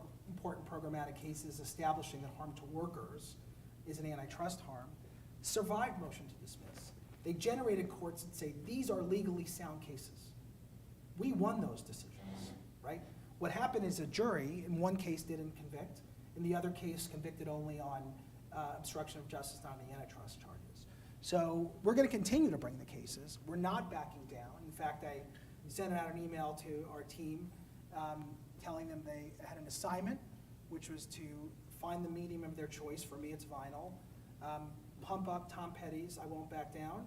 Speaker 5: programmatic cases establishing that harm to workers is an antitrust harm, survived motion to dismiss. They generated courts that say, these are legally sound cases. We won those decisions, right? What happened is a jury, in one case, didn't convict, in the other case, convicted only on obstruction of justice, not on the antitrust charges. So we're going to continue to bring the cases. We're not backing down. In fact, I sent out an email to our team telling them they had an assignment, which was to find the medium of their choice. For me, it's vinyl. Pump up Tom Petty's I Won't Back Down,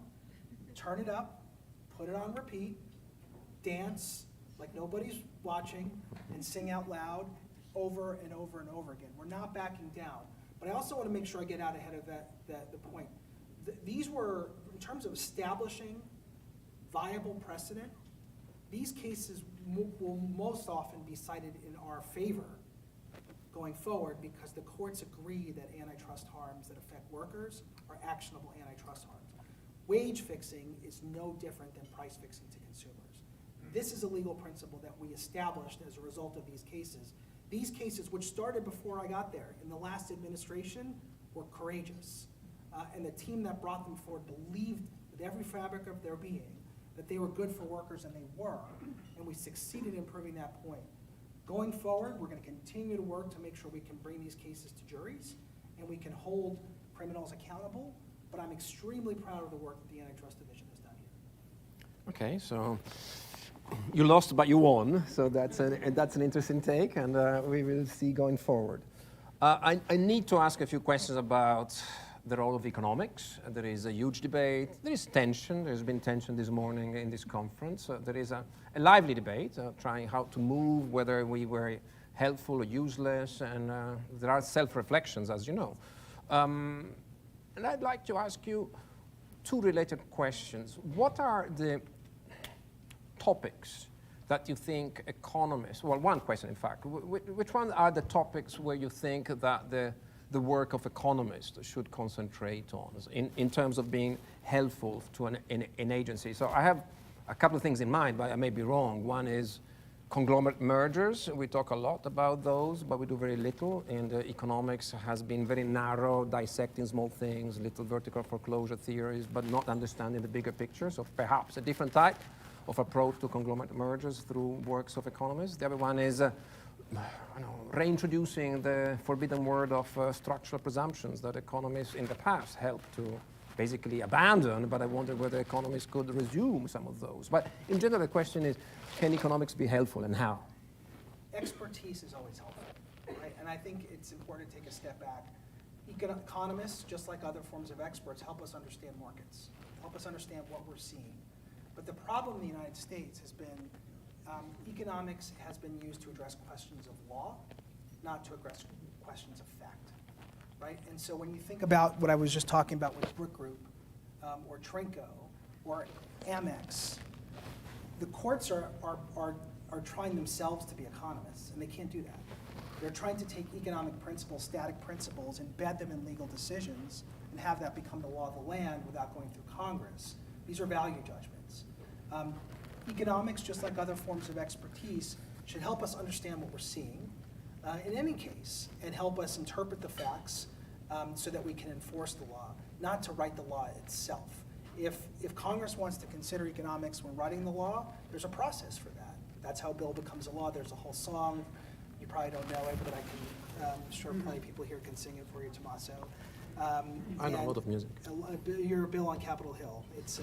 Speaker 5: turn it up, put it on repeat, dance like nobody's watching, and sing out loud over and over and over again. We're not backing down. But I also want to make sure I get out ahead of the point. These were, in terms of establishing viable precedent, these cases will most often be cited in our favor going forward because the courts agree that antitrust harms that affect workers are actionable antitrust harms. Wage fixing is no different than price fixing to consumers. This is a legal principle that we established as a result of these cases. These cases, which started before I got there in the last administration, were courageous. And the team that brought them forward believed with every fabric of their being that they were good for workers, and they were. And we succeeded in proving that point. Going forward, we're going to continue to work to make sure we can bring these cases to juries and we can hold criminals accountable. But I'm extremely proud of the work that the Antitrust Division has done here.
Speaker 1: Okay, so you lost, but you won. So that's an interesting take, and we will see going forward. I need to ask a few questions about the role of economics. There is a huge debate. There is tension. There's been tension this morning in this conference. There is a lively debate trying how to move, whether we were helpful or useless, and there are self-reflections, as you know. And I'd like to ask you two related questions. What are the topics that you think economists, well, one question in fact, which one are the topics where you think that the work of economists should concentrate on in terms of being helpful to an agency? So I a couple of things in mind, but I may be wrong. One is conglomerate mergers. We talk a lot about those, but we do very little. And economics has been very narrow, dissecting small things, little vertical foreclosure theories, but not understanding the bigger picture. So perhaps a different type of approach to conglomerate mergers through works of economists. The other one is reintroducing the forbidden word of structural presumptions that economists in the past helped to basically abandon, but I wonder whether economists could resume some of those. But in general, the question is, can economics be helpful and how?
Speaker 5: Expertise is always helpful, right? And I think it's important to take a step back. Economists, just like other forms of experts, help us understand markets, help us understand what we're seeing. But the problem in the United States has been economics has been used to address questions of law, not to address questions of fact, right? And so when you think about what I was just talking about with Brook Group, or Trinco, or Amex, the courts are trying themselves to be economists, and they can't do that. They're trying to take economic principles, static principles, embed them in legal decisions, and have that become the law of the land without going through Congress. These are value judgments. Economics, just like other forms of expertise, should help us understand what we're seeing in any case, and help us interpret the facts so that we can enforce the law, not to write the law itself. If Congress wants to consider economics when writing the law, there's a process for that. That's how a bill becomes a law. There's a whole song. You probably don't know it, but I'm sure plenty of people here can sing it for you, Tommaso.
Speaker 1: I know a lot of music.
Speaker 5: Your bill on Capitol Hill. It's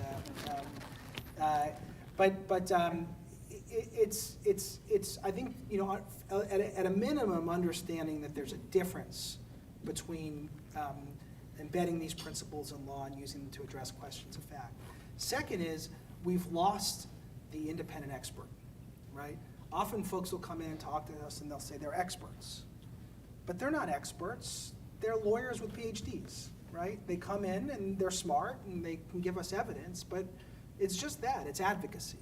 Speaker 5: it's I think, you know, at a minimum, understanding that there's a difference between embedding these principles in law and using them to address questions of fact. Second is, we've lost the independent expert, right? Often folks will come in and talk to us and they'll say they're experts, but they're not experts. They're lawyers with PhDs, right? They come in and they're smart and they can give us evidence, but it's just that, it's advocacy,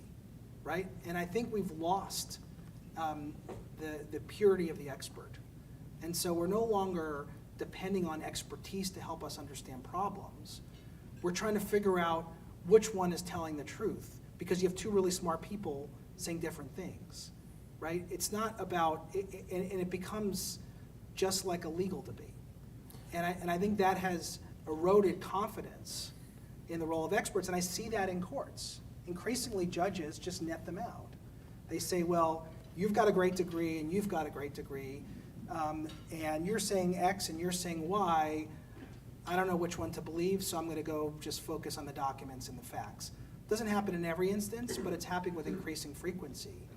Speaker 5: right? And I think we've lost the purity of the expert. And so we're no longer depending on expertise to help us understand problems. We're trying to figure out which one is telling the truth, because you have two really smart people saying different things, right? It's not about, and it becomes just like a legal debate. And I think that has eroded confidence in the role of experts, and I see that in courts. Increasingly, judges just net them out. They say, well, you've got a great degree and you've got a great degree, and you're saying X and you're saying Y. I don't know which one to believe, so I'm going to go just focus on the documents and the facts. It doesn't happen in every instance, but it's happening with increasing frequency.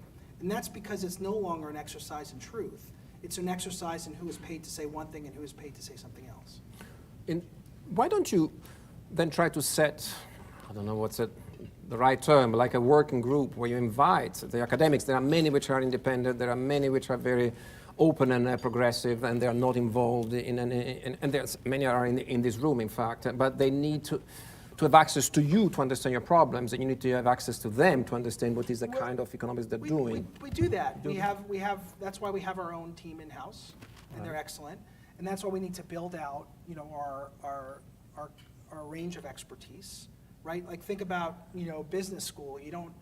Speaker 5: And that's because it's no longer an exercise in truth. It's an exercise in who is paid to say one thing and who is paid to say something else.
Speaker 1: And why don't you then try to set, I don't know what's the right term, like a working group where you invite the academics. There are many which are independent, there are many which are very open and progressive, and they are not involved in any, and there's many are in this room, in fact, but they need to have access to you to understand your problems, and you need to have access to them to understand what is the kind of economics they're doing.
Speaker 5: We do that. We have. That's why we have our own team in house, and they're excellent. And that's why we need to build out, you know, our range of expertise, right? Like think about, you know, business school. You don't,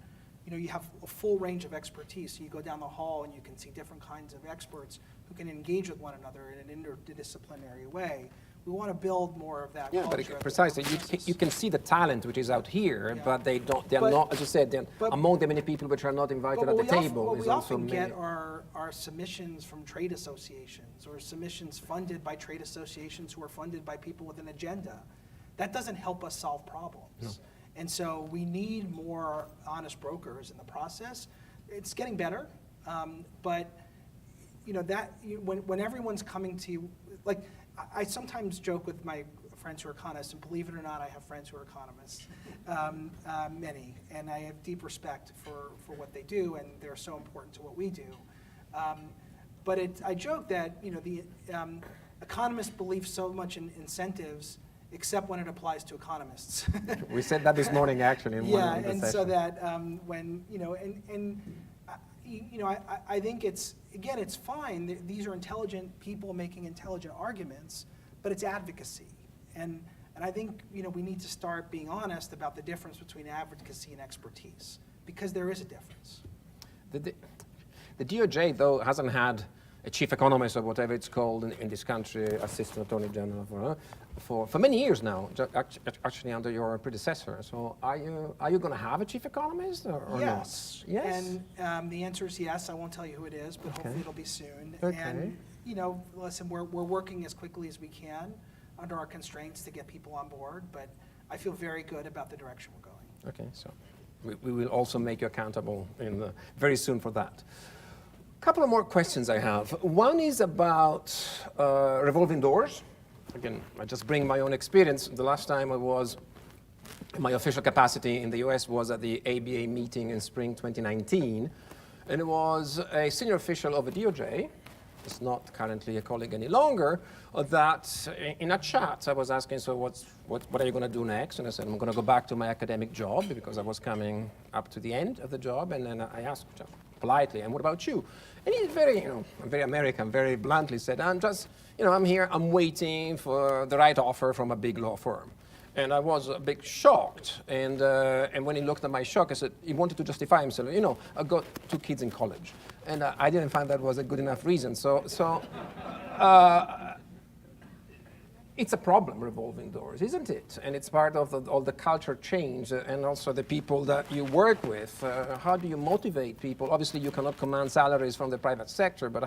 Speaker 5: you know, you have a full range of expertise. So you go down the hall and you can see different kinds of experts who can engage with one another in an interdisciplinary way. We want to build more of that culture.
Speaker 1: But precisely, you can see the talent which is out here,
Speaker 5: Yeah.
Speaker 1: but they're not, as you said, among the many people which are not invited at the table.
Speaker 5: What we often get are submissions from trade associations or submissions funded by trade associations who are funded by people with an agenda. That doesn't help us solve problems. No. And so we need more honest brokers in the process. It's getting better, but you know that when everyone's coming to you, like I sometimes joke with my friends who are economists, and believe it or not, I have friends who are economists, many, and I have deep respect for what they do, and they're so important to what we do. But I joke that, you know, the economists believe so much in incentives, except when it applies to economists.
Speaker 1: We said that this morning, actually, in one of the
Speaker 5: and
Speaker 1: sessions.
Speaker 5: so that when, you know, you know, I think it's, again, it's fine. These are intelligent people making intelligent arguments, but it's advocacy. And I think, you know, we need to start being honest about the difference between advocacy and expertise. because there is a difference.
Speaker 1: The DOJ, though, hasn't had a chief economist or whatever it's called in this country, assistant attorney general, for many years now, actually under your predecessor. So are you going to have a chief economist or
Speaker 5: Yes.
Speaker 1: not? Yes.
Speaker 5: And the answer is yes. I won't tell you who it is, but hopefully it'll be soon.
Speaker 1: Okay.
Speaker 5: And listen, we're working as quickly as we can under our constraints to get people on board, but I feel very good about the direction we're going.
Speaker 1: Okay, so we will also make you accountable very soon for that. A couple of more questions I have. One is about revolving doors. Again, I just bring my own experience. The last time I was, my official capacity in the US was at the ABA meeting in spring 2019, and it was a senior official of the DOJ, it's not currently a colleague any longer, that in a chat I was asking, so what are you going to do next? And I said, I'm going to go back to my academic job because I was coming up to the end of the job, and then I asked politely, and what about you? And he's very American, very bluntly said, I'm just, I'm here, I'm waiting for the right offer from a big law firm. And I was a bit shocked. And when he looked at my shock, I said, he wanted to justify himself. I've got 2 kids in college. And I didn't find that was a good enough reason. So it's a problem, revolving doors, isn't it? And it's part of all the culture change and also the people that you work with. How do you motivate people? Obviously, you cannot command salaries from the private sector, but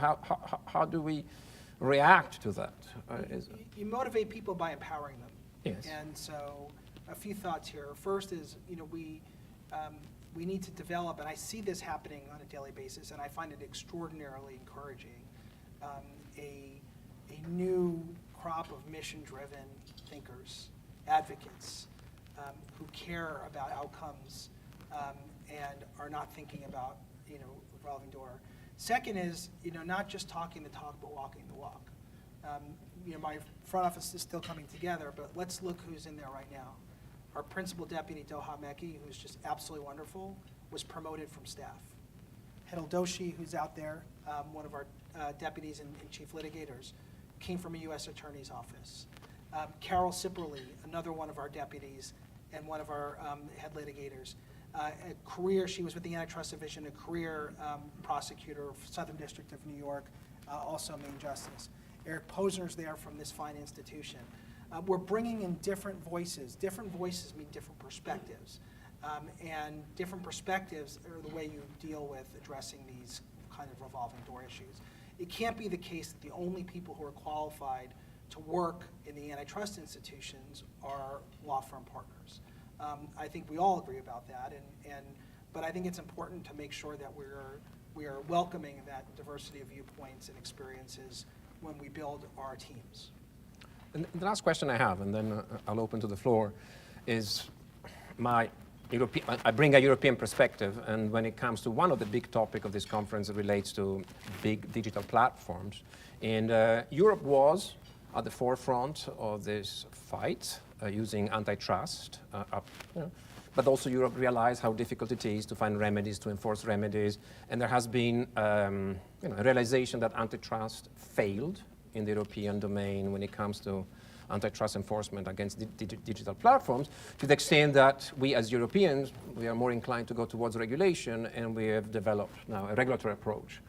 Speaker 1: how do we react to that?
Speaker 5: You motivate people by empowering them.
Speaker 1: Yes.
Speaker 5: And so a few thoughts here. First is, we need to develop, and I see this happening on a daily basis, and I find it extraordinarily encouraging, a new crop of mission-driven thinkers, advocates, who care about outcomes and are not thinking about, revolving door. Second is, not just talking the talk, but walking the walk. My front office is still coming together, but let's look who's in there right now. Our principal deputy, Doha Meki, who's just absolutely wonderful, was promoted from staff. Hedel Doshi, who's out there, one of our deputies and chief litigators, came from a U.S. Attorney's Office. Carol Sipperly, another one of our deputies and one of our head litigators. She was with the Antitrust Division, a career prosecutor, Southern District of New York, also Main Justice. Eric Posner's there from this fine institution. We're bringing in different voices. Different voices mean different perspectives. And different perspectives are the way you deal with addressing these kind of revolving door issues. It can't be the case that the only people who are qualified to work in the antitrust institutions are law firm partners. I think we all agree about that, but I think it's important to make sure that we are welcoming that diversity of viewpoints and experiences when we build our teams.
Speaker 1: And the last question I have, and then I'll open to the floor, is I bring a European perspective, and when it comes to one of the big topics of this conference, it relates to big digital platforms. And Europe was at the forefront of this fight using antitrust, but also Europe realized how difficult it is to find remedies, to enforce remedies, and there has been a realization that antitrust failed in the European domain when it comes to antitrust enforcement against digital platforms, to the extent that we as Europeans, we are more inclined to go towards regulation, and we have developed now a regulatory approach.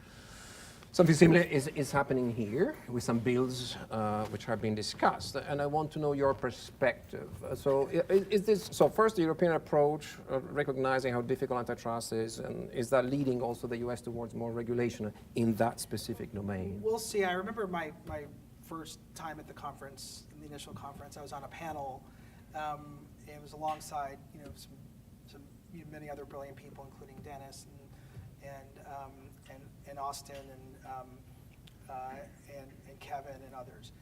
Speaker 1: Something similar is happening here with some bills which are being discussed, and I want to know your perspective. So first the European approach, recognizing how difficult antitrust is, and is that leading also the US towards more regulation in that specific domain?
Speaker 5: We'll see. I remember my first time at the conference, in the initial conference, I was on a panel, and it was alongside many other brilliant people, including Dennis and Austin and Kevin and others.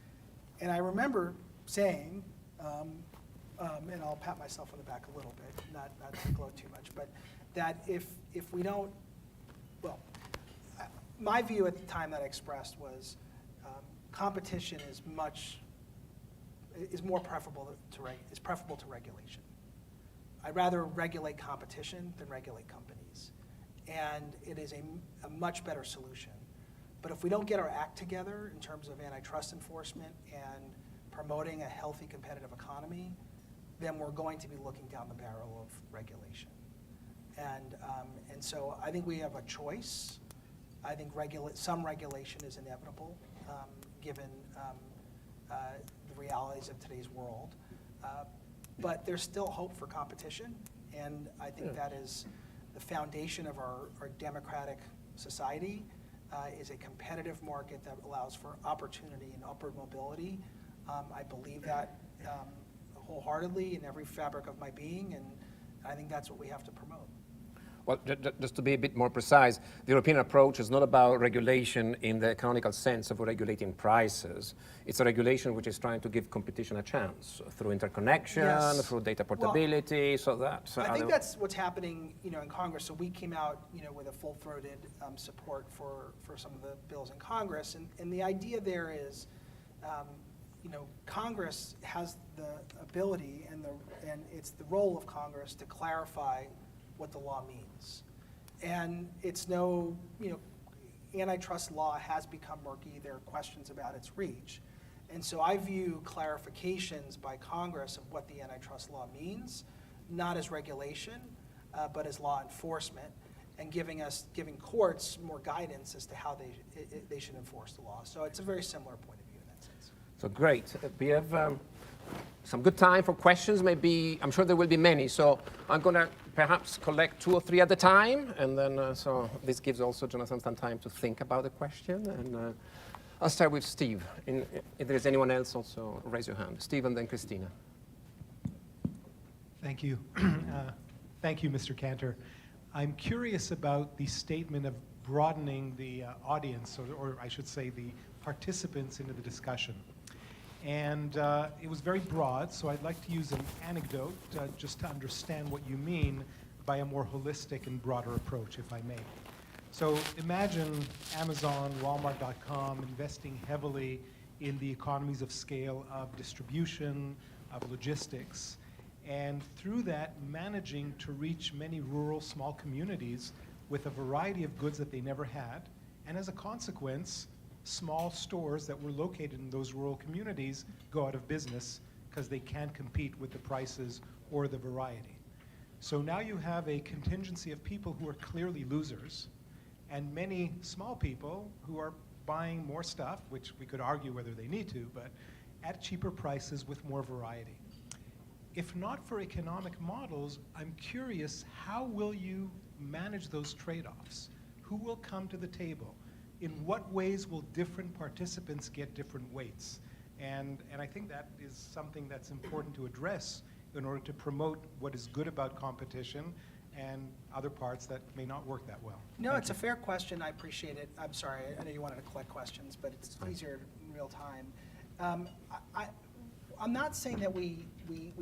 Speaker 5: And I remember saying, and I'll pat myself on the back a little bit, not to gloat too much, but that if we don't, my view at the time that I expressed was competition is more preferable to regulation. I'd rather regulate competition than regulate companies. And it is a much better solution. But if we don't get our act together in terms of antitrust enforcement and promoting a healthy competitive economy, then we're going to be looking down the barrel of regulation. And so I think we have a choice. I think some regulation is inevitable, given the realities of today's world. But there's still hope for competition, and I think that is the foundation of our democratic society, is a competitive market that allows for opportunity and upward mobility. I believe that wholeheartedly in every fabric of my being, and I think that's what we have to promote.
Speaker 1: Well, just to be a bit more precise, the European approach is not about regulation in the canonical sense of regulating prices. It's a regulation which is trying to give competition a chance through interconnection,
Speaker 5: Yes.
Speaker 1: through data portability,
Speaker 5: I think that's what's happening, in Congress. So we came out, with a full-throated support for some of the bills in Congress, and the idea there is, Congress has the ability and it's the role of Congress to clarify what the law means. And it's antitrust law has become murky. There are questions about its reach. And so I view clarifications by Congress of what the antitrust law means, not as regulation, but as law enforcement, and giving courts more guidance as to how they should enforce the law. So it's a very similar point of view in that sense.
Speaker 1: So great. We have some good time for questions. Maybe, I'm sure there will be many. So I'm going to perhaps collect 2 or 3 at a time. And then, so this gives also Jonathan some time to think about the question. And I'll start with Steve. If there's anyone else, also raise your hand. Steve and then Christina.
Speaker 7: Thank you. Thank you, Mr. Cantor. I'm curious about the statement of broadening the audience, or I should say the participants into the discussion. And it was very broad, so I'd like to use an anecdote just to understand what you mean by a more holistic and broader approach, if I may. So imagine Amazon, Walmart.com investing heavily in the economies of scale of distribution, of logistics, and through that managing to reach many rural small communities with a variety of goods that they never had, and as a consequence, small stores that were located in those rural communities go out of business because they can't compete with the prices or the variety. So now you have a contingency of people who are clearly losers, and many small people who are buying more stuff, which we could argue whether they need to, but at cheaper prices with more variety. If not for economic models, I'm curious, how will you manage those trade-offs? Who will come to the table? In what ways will different participants get different weights? And I think that is something that's important to address in order to promote what is good about competition and other parts that may not work that well.
Speaker 5: No, it's a fair question. I appreciate it. I'm sorry. I know you wanted to collect questions, but it's easier in real time. I'm not saying that we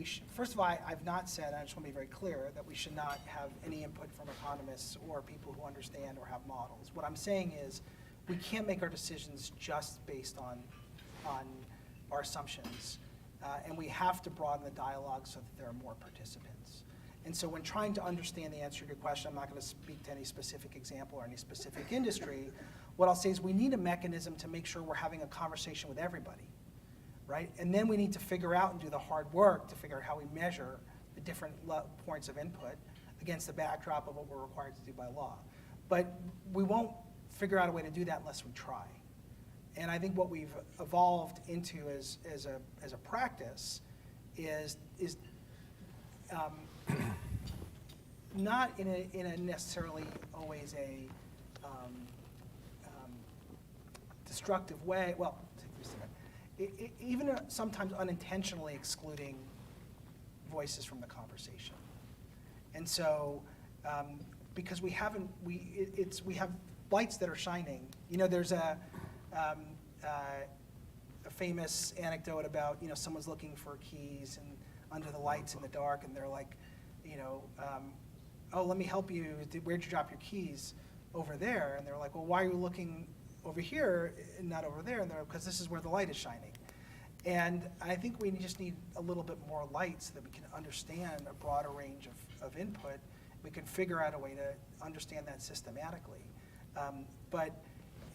Speaker 5: should, first of all, I've not said, I just want to be very clear, that we should not have any input from economists or people who understand or have models. What I'm saying is we can't make our decisions just based on our assumptions, and we have to broaden the dialogue so that there are more participants. And so when trying to understand the answer to your question, I'm not going to speak to any specific example or any specific industry. What I'll say is we need a mechanism to make sure we're having a conversation with everybody, right? And then we need to figure out and do the hard work to figure out how we measure the different points of input against the backdrop of what we're required to do by law. But we won't figure out a way to do that unless we try. And I think what we've evolved into as a practice is not in a necessarily always a destructive way. Well, even sometimes unintentionally excluding voices from the conversation. And so, because we have lights that are shining. You know, there's a famous anecdote about, someone's looking for keys and under the lights in the dark, and they're like, oh, let me help you. Where'd you drop your keys? Over there. And they're like, well, why are you looking over here and not over there? And they're, because this is where the light is shining. And I think we just need a little bit more light so that we can understand a broader range of input. We can figure out a way to understand that systematically. But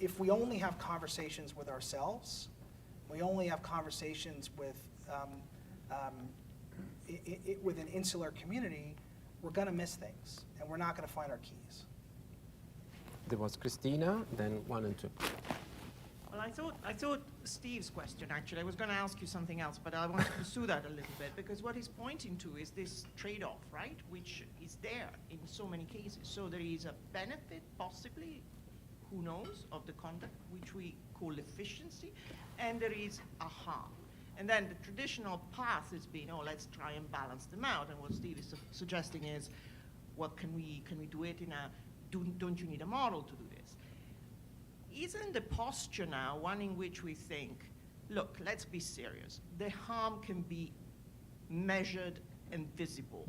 Speaker 5: if we only have conversations with ourselves, we only have conversations with an insular community, we're going to miss things, and we're not going to find our keys.
Speaker 1: There was Christina, then 1 and 2.
Speaker 9: Well, I thought Steve's question, actually, I was going to ask you something else, but I want to pursue that a little bit, because what he's pointing to is this trade-off, right, which is there in so many cases. So there is a benefit, possibly, who knows, of the conduct, which we call efficiency, and there is a harm. And then the traditional path has been, oh, let's try and balance them out. And what Steve is suggesting is, well, can we do it in a, don't you need a model to do this? Isn't the posture now one in which we think, look, let's be serious. The harm can be measured and visible.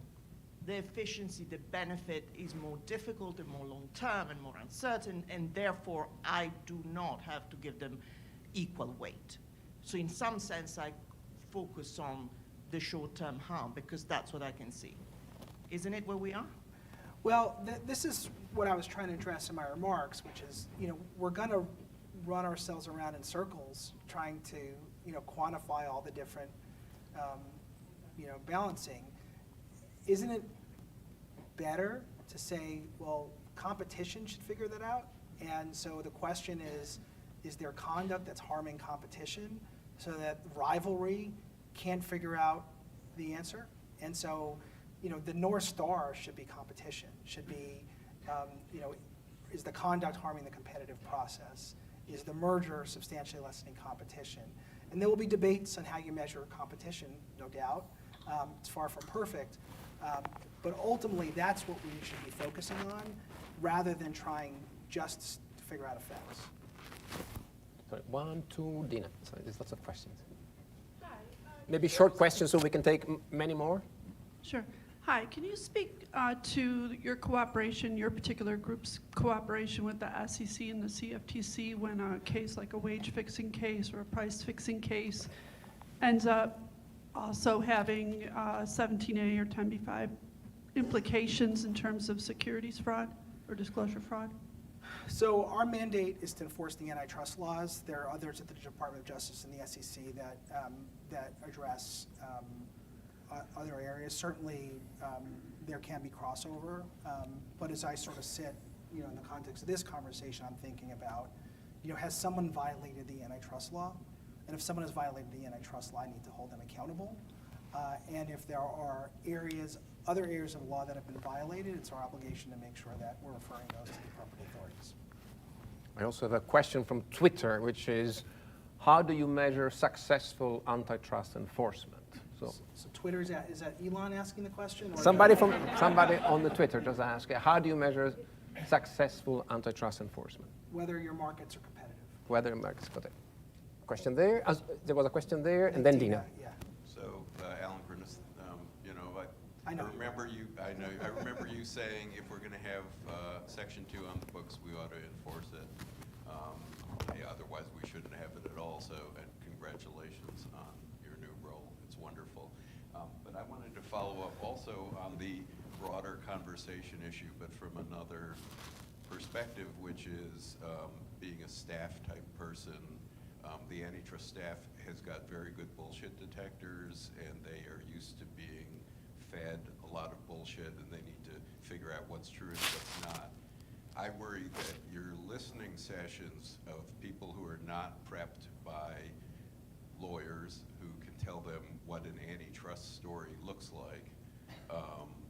Speaker 9: The efficiency, the benefit is more difficult and more long-term and more uncertain, and therefore I do not have to give them equal weight. So in some sense, I focus on the short-term harm because that's what I can see. Isn't it where we are?
Speaker 5: Well, this is what I was trying to address in my remarks, which is, we're going to run ourselves around in circles trying to, quantify all the different, balancing. Isn't it better to say, well, competition should figure that out? And so the question is there conduct that's harming competition so that rivalry can't figure out the answer? And so, the North Star should be competition, should be, is the conduct harming the competitive process? Is the merger substantially lessening competition? And there will be debates on how you measure competition, no doubt. It's far from perfect. But ultimately, that's what we should be focusing on rather than trying just to figure out effects.
Speaker 1: Sorry, 1, 2, Dina. Sorry, there's lots of questions. Hi. Maybe short questions so we can take many more.
Speaker 10: Sure. Hi, can you speak to your cooperation, your particular group's cooperation with the SEC and the CFTC when a case like a wage-fixing case or a price-fixing case ends up also having 17A or 10B5 implications in terms of securities fraud or disclosure fraud?
Speaker 5: So our mandate is to enforce the antitrust laws. There are others at the Department of Justice and the SEC that address other areas. Certainly, there can be crossover, but as I sort of sit, in the context of this conversation, I'm thinking about, has someone violated the antitrust law? And if someone has violated the antitrust law, I need to hold them accountable. And if there are other areas of the law that have been violated, it's our obligation to make sure that we're referring those to the appropriate authorities.
Speaker 1: I also have a question from Twitter, which is, how do you measure successful antitrust enforcement?
Speaker 5: So Twitter, is that Elon asking the question? Or
Speaker 1: somebody on the Twitter just asked, how do you measure successful antitrust enforcement?
Speaker 5: Whether your markets are competitive.
Speaker 1: Whether your markets are competitive. Question there. There was a question there, and then Dina.
Speaker 5: Yeah.
Speaker 11: So, Alan Curtis,
Speaker 5: I
Speaker 11: remember you saying if we're going to have Section 2 on the books, we ought to enforce it. Otherwise, we shouldn't have it at all. So, and congratulations on your new role. It's wonderful. But I wanted to follow up also on the broader conversation issue, but from another perspective, which is being a staff-type person. The antitrust staff has got very good bullshit detectors, and they are used to being fed a lot of bullshit, and they need to figure out what's true and what's not. I worry that your listening sessions of people who are not prepped by lawyers who can tell them what an antitrust story looks like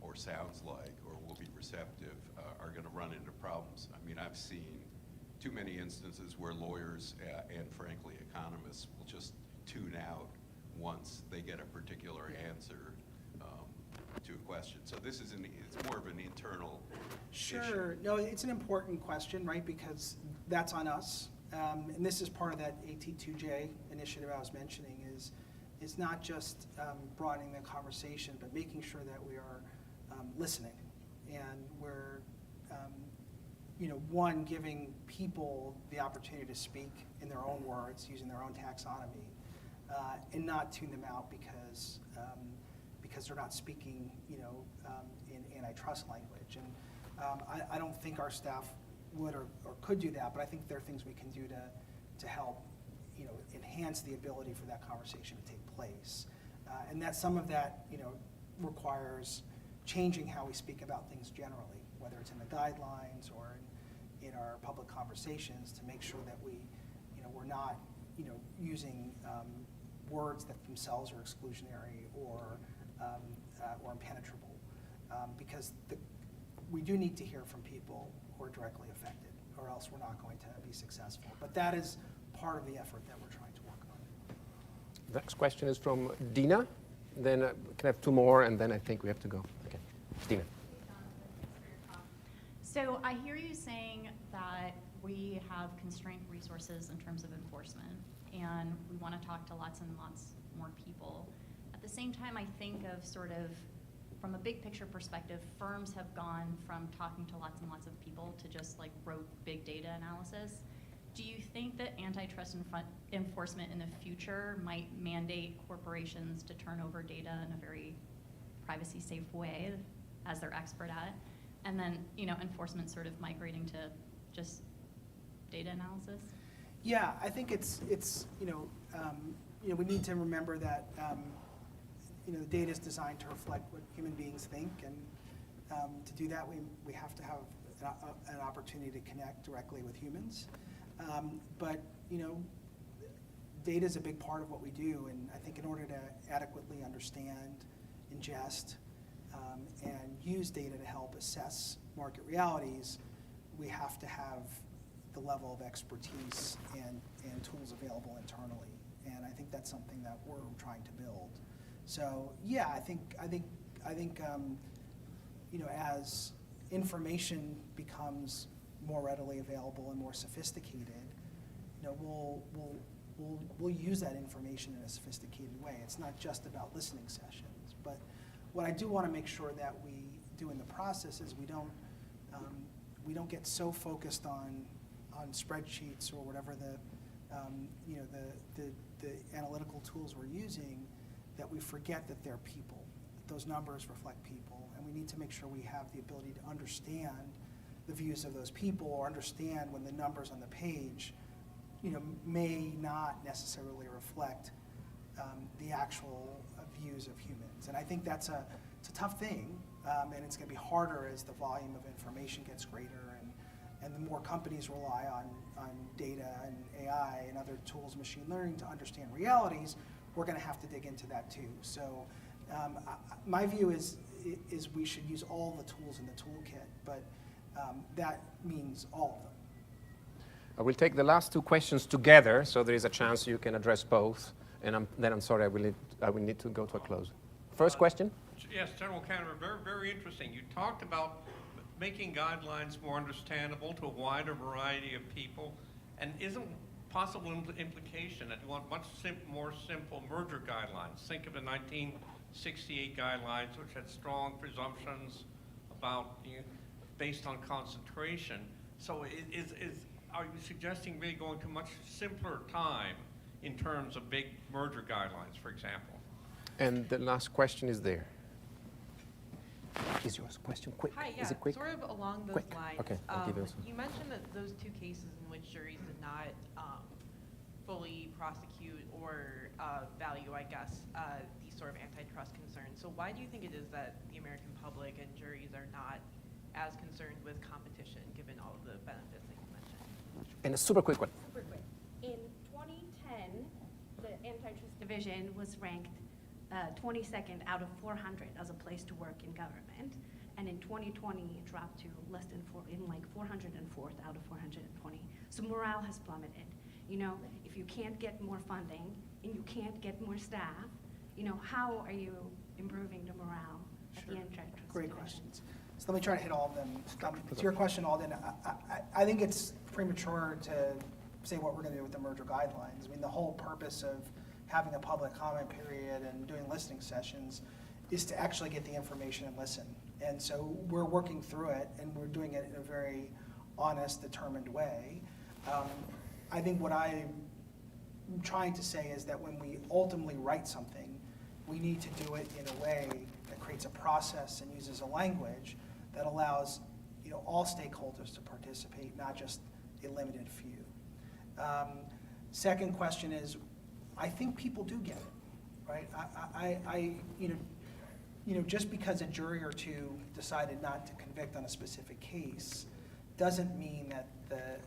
Speaker 11: or sounds like or will be receptive are going to run into problems. I mean, I've seen too many instances where lawyers and frankly economists will just tune out once they get a particular answer to a question. So this is it's more of an internal
Speaker 5: Sure.
Speaker 11: issue.
Speaker 5: No, it's an important question, right? Because that's on us. And this is part of that AT2J initiative I was mentioning is it's not just broadening the conversation, but making sure that we are listening. And we're, one, giving people the opportunity to speak in their own words, using their own taxonomy, and not tune them out because they're not speaking, in antitrust language. And I don't think our staff would or could do that, but I think there are things we can do to help, enhance the ability for that conversation to take place. And that some of that, requires changing how we speak about things generally, whether it's in the guidelines or in our public conversations, to make sure that we're not using words that themselves are exclusionary or impenetrable, because we do need to hear from people who are directly affected, or else we're not going to be successful. But that is part of the effort that we're trying to work on.
Speaker 1: The next question is from Dina. Then can I have two more, and then I think we have to go. Okay, Dina.
Speaker 12: So I hear you saying that we have constrained resources in terms of enforcement, and we want to talk to lots and lots more people. At the same time, I think of sort of, from a big picture perspective, firms have gone from talking to lots and lots of people to just like rote big data analysis. Do you think that antitrust enforcement in the future might mandate corporations to turn over data in a very privacy safe way, as they're expert at, and then enforcement sort of migrating to just data analysis?
Speaker 5: Yeah, I think it's we need to remember that the data is designed to reflect what human beings think, and to do that we have to have an opportunity to connect directly with humans. But data is a big part of what we do, and I think in order to adequately understand, ingest, and use data to help assess market realities, we have to have the level of expertise and tools available internally. And I think that's something that we're trying to build. So yeah, I think as information becomes more readily available and more sophisticated, we'll use that information in a sophisticated way. It's not just about listening sessions, but what I do want to make sure that we do in the process is we don't get so focused on spreadsheets or whatever the analytical tools we're using, that we forget that they're people, that those numbers reflect people, and we need to make sure we have the ability to understand the views of those people, or understand when the numbers on the page may not necessarily reflect the actual views of humans. And I think it's a tough thing, and it's going to be harder as the volume of information gets greater, and the more companies rely on data and AI and other tools, machine learning, to understand realities. We're going to have to dig into that too. So my view is we should use all the tools in the toolkit, but that means all of them.
Speaker 1: I will take the last two questions together, so there is a chance you can address both. And then I'm sorry, I will need to go to a close. First question?
Speaker 13: Yes, General Cantor, very, very interesting. You talked about making guidelines more understandable to a wider variety of people, and isn't possible implication that you want much more simple merger guidelines? Think of the 1968 guidelines, which had strong presumptions about based on concentration. So are you suggesting really going to much simpler time in terms of big merger guidelines, for example?
Speaker 1: And the last question is there. Is your question quick?
Speaker 14: Hi, yeah,
Speaker 1: Is it quick?
Speaker 14: sort of along those lines.
Speaker 1: Okay, I'll give you this one.
Speaker 14: You mentioned that those two cases in which juries did not fully prosecute or value, I guess, these sort of antitrust concerns. So why do you think it is that the American public and juries are not as concerned with competition, given all of the benefits that you mentioned?
Speaker 1: And a super quick one.
Speaker 15: Super quick. In 2010, the Antitrust Division was ranked 22nd out of 400 as a place to work in government. And in 2020, it dropped to less than 404th out of 420. So morale has plummeted. If you can't get more funding and you can't get more staff, how are you improving the morale at the Antitrust
Speaker 5: Great
Speaker 15: Division?
Speaker 5: questions. So let me try to hit all of them. To your question, Alden, I think it's premature to say what we're going to do with the merger guidelines. I mean, the whole purpose of having a public comment period and doing listening sessions is to actually get the information and listen. And so we're working through it, and we're doing it in a very honest, determined way. I think what I'm trying to say is that when we ultimately write something, we need to do it in a way that creates a process and uses a language that allows all stakeholders to participate, not just a limited few. Second question is, I think people do get it, right? just because a jury or two decided not to convict on a specific case doesn't mean that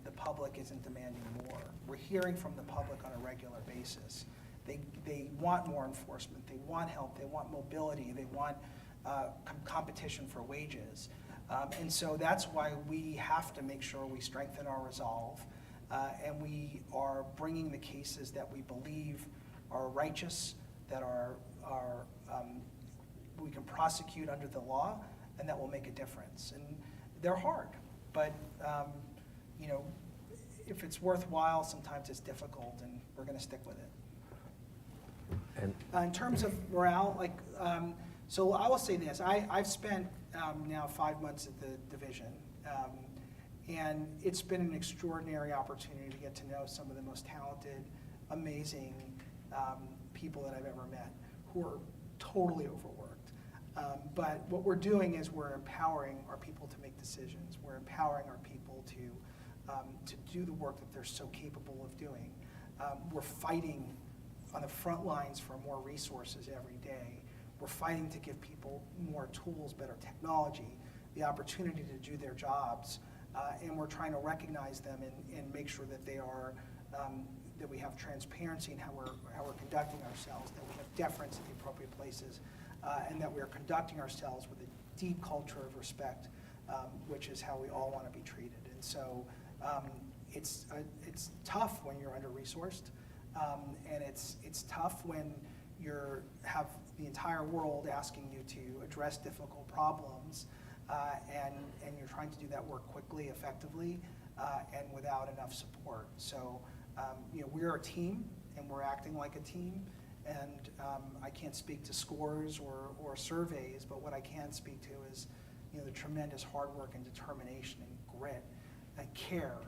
Speaker 5: the public isn't demanding more. We're hearing from the public on a regular basis. They want more enforcement, they want help, they want mobility, they want competition for wages. And so that's why we have to make sure we strengthen our resolve, and we are bringing the cases that we believe are righteous, that we can prosecute under the law, and that will make a difference. And they're hard, but if it's worthwhile, sometimes it's difficult, and we're going to stick with it.
Speaker 1: And
Speaker 5: in terms of morale, so I will say this: I've spent now 5 months at the division, and it's been an extraordinary opportunity to get to know some of the most talented, amazing people that I've ever met, who are totally overworked. But what we're doing is we're empowering our people to make decisions. We're empowering our people to do the work that they're so capable of doing. We're fighting on the front lines for more resources every day. We're fighting to give people more tools, better technology, the opportunity to do their jobs, and we're trying to recognize them and make sure that they are that we have transparency in how we're conducting ourselves, that we have deference at the appropriate places, and that we are conducting ourselves with a deep culture of respect, which is how we all want to be treated. And so it's tough when you're under-resourced, and it's tough when you have the entire world asking you to address difficult problems, and you're trying to do that work quickly, effectively, and without enough support. So we're a team, and we're acting like a team, and I can't speak to scores or surveys, but what I can speak to is the tremendous hard work and determination and grit and care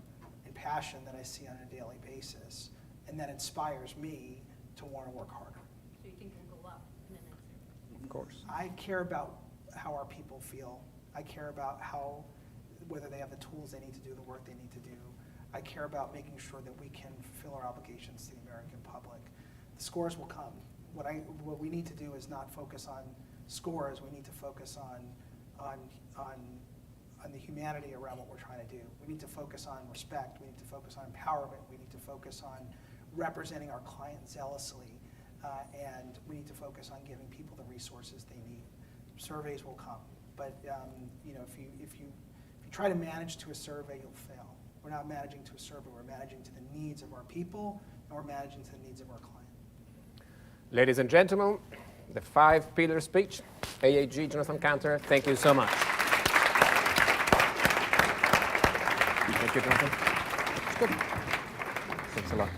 Speaker 5: and passion that I see on a daily basis, and that inspires me to want to work harder.
Speaker 15: So you think we'll go up in the next year?
Speaker 1: of course.
Speaker 5: I care about how our people feel. I care about whether they have the tools they need to do the work they need to do. I care about making sure that we can fulfill our obligations to the American public. The scores will come. What we need to do is not focus on scores. We need to focus on the humanity around what we're trying to do. We need to focus on respect. We need to focus on empowerment. We need to focus on representing our client zealously, and we need to focus on giving people the resources they need. Surveys will come, but if you try to manage to a survey, you'll fail. We're not managing to a survey. We're managing to the needs of our people, and we're managing to the needs of our client.
Speaker 1: Ladies and gentlemen, the 5-pillar speech, AAG Jonathan Cantor, thank you so much. Thank you, Jonathan. It's good. Thanks a lot.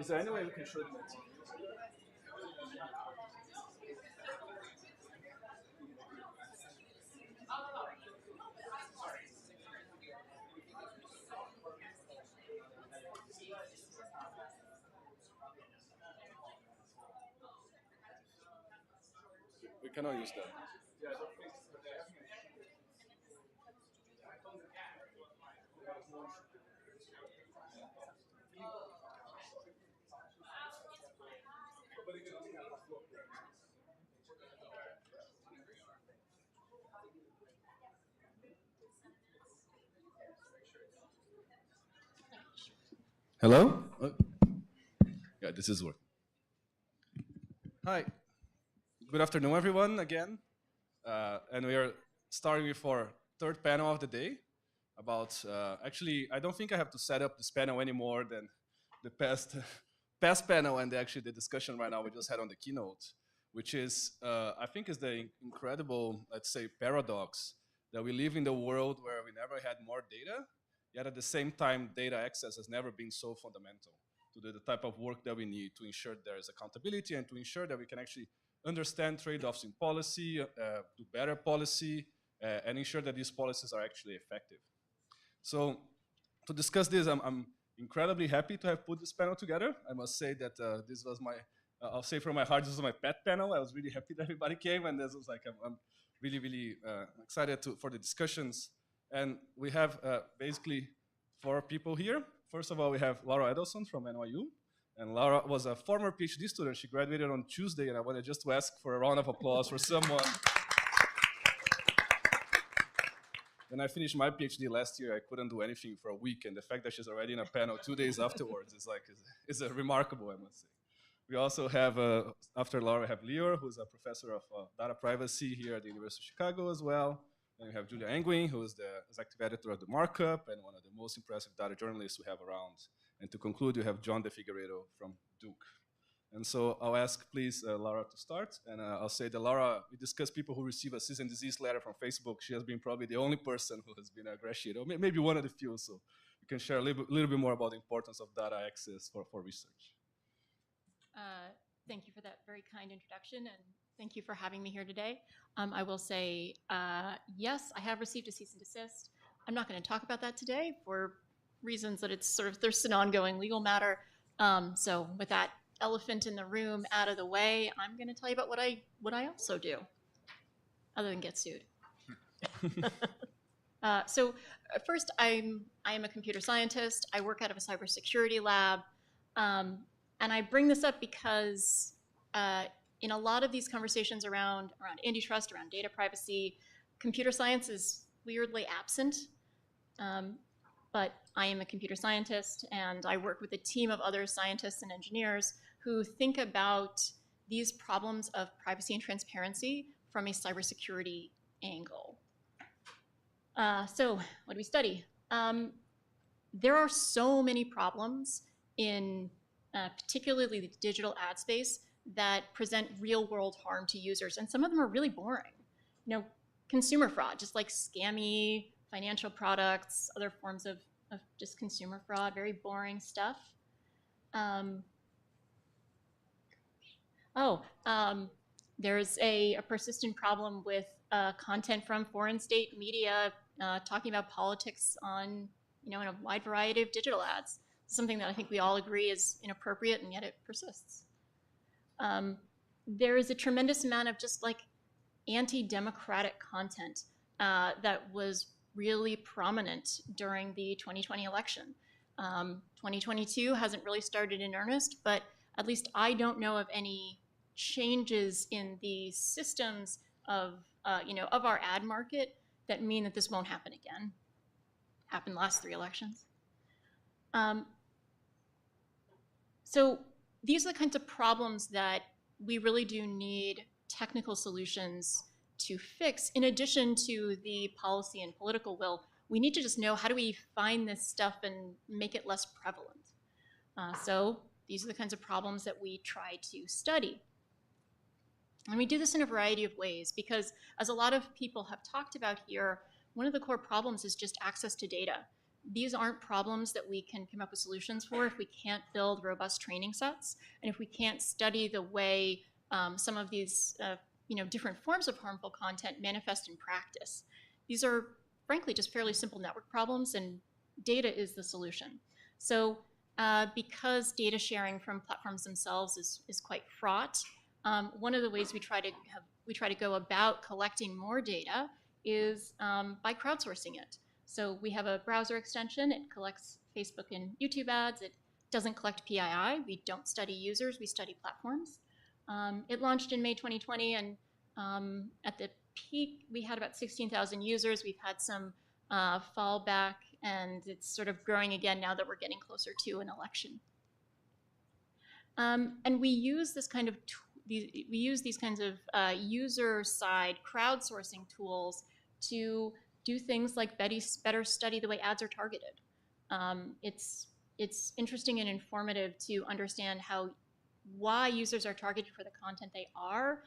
Speaker 8: Is there any way we can show them? We cannot use that. Hello? Yeah, this is work. Hi. Good afternoon, everyone, again. And we are starting with our third panel of the day about, actually, I don't think I have to set up this panel any more than the past panel and actually the discussion right now we just had on the keynote, which is, I think is the incredible, let's say, paradox that we live in the world where we never had more data, yet at the same time, data access has never been so fundamental to the type of work that we need to ensure there is accountability and to ensure that we can actually understand trade-offs in policy, do better policy, and ensure that these policies are actually effective. So to discuss this, I'm incredibly happy to have put this panel together. I must say that this was my, I'll say from my heart, this was my pet panel. I was really happy that everybody came, and this was like, I'm really, really excited for the discussions. And we have basically 4 people here. First of all, we have Lara Edelson from NYU. And Lara was a former PhD student. She graduated on Tuesday, and I wanted just to ask for a round of applause for someone. When I finished my PhD last year, I couldn't do anything for a week, and the fact that she's already in a panel 2 days afterwards is remarkable, I must say. We also have, after Lara, we have Lior, who's a professor of data privacy here at the University of Chicago as well. And we have Julia Engwin, who is the executive editor of The Markup and one of the most impressive data journalists we have around. And to conclude, you have John De Figueiredo from Duke. And so I'll ask, please, Lara to start. And I'll say that Lara, we discussed people who receive a cease and desist letter from Facebook. She has been probably the only person who has been ingratiated, or maybe one of the few. So you can share a little bit more about the importance of data access for research.
Speaker 16: Thank you for that very kind introduction, and thank you for having me here today. I will say, yes, I have received a cease and desist. I'm not going to talk about that today for reasons that it's sort of, there's an ongoing legal matter. So with that elephant in the room out of the way, I'm going to tell you about what I also do, other than get sued. So first, I am a computer scientist. I work out of a cybersecurity lab. And I bring this up because in a lot of these conversations around antitrust, around data privacy, computer science is weirdly absent. But I am a computer scientist, and I work with a team of other scientists and engineers who think about these problems of privacy and transparency from a cybersecurity angle. So what do we study? There are so many problems in particularly the digital ad space that present real world harm to users. And some of them are really boring. You know, consumer fraud, just like scammy financial products, other forms of just consumer fraud, very boring stuff. There's a persistent problem with content from foreign state media talking about politics on, in a wide variety of digital ads. Something that I think we all agree is inappropriate, and yet it persists. There is a tremendous amount of just like anti-democratic content that was really prominent during the 2020 election. 2022 hasn't really started in earnest, but at least I don't know of any changes in the systems of our ad market that mean that this won't happen again. Happened last 3 elections. So these are the kinds of problems that we really do need technical solutions to fix. In addition to the policy and political will, we need to just know, how do we find this stuff and make it less prevalent? So these are the kinds of problems that we try to study. And we do this in a variety of ways because, as a lot of people have talked about here, one of the core problems is just access to data. these aren't problems that we can come up with solutions for if we can't build robust training sets, and if we can't study the way some of these different forms of harmful content manifest in practice. These are, frankly, just fairly simple network problems, and data is the solution. So because data sharing from platforms themselves is quite fraught, one of the ways we try to go about collecting more data is by crowdsourcing it. So we have a browser extension. It collects Facebook and YouTube ads. It doesn't collect PII. We don't study users. We study platforms. It launched in May 2020, and at the peak, we had about 16,000 users. We've had some fallback, and it's sort of growing again now that we're getting closer to an election. And we use this kind of these kinds of user-side crowdsourcing tools to do things like better study the way ads are targeted. It's interesting and informative to understand why users are targeted for the content they are.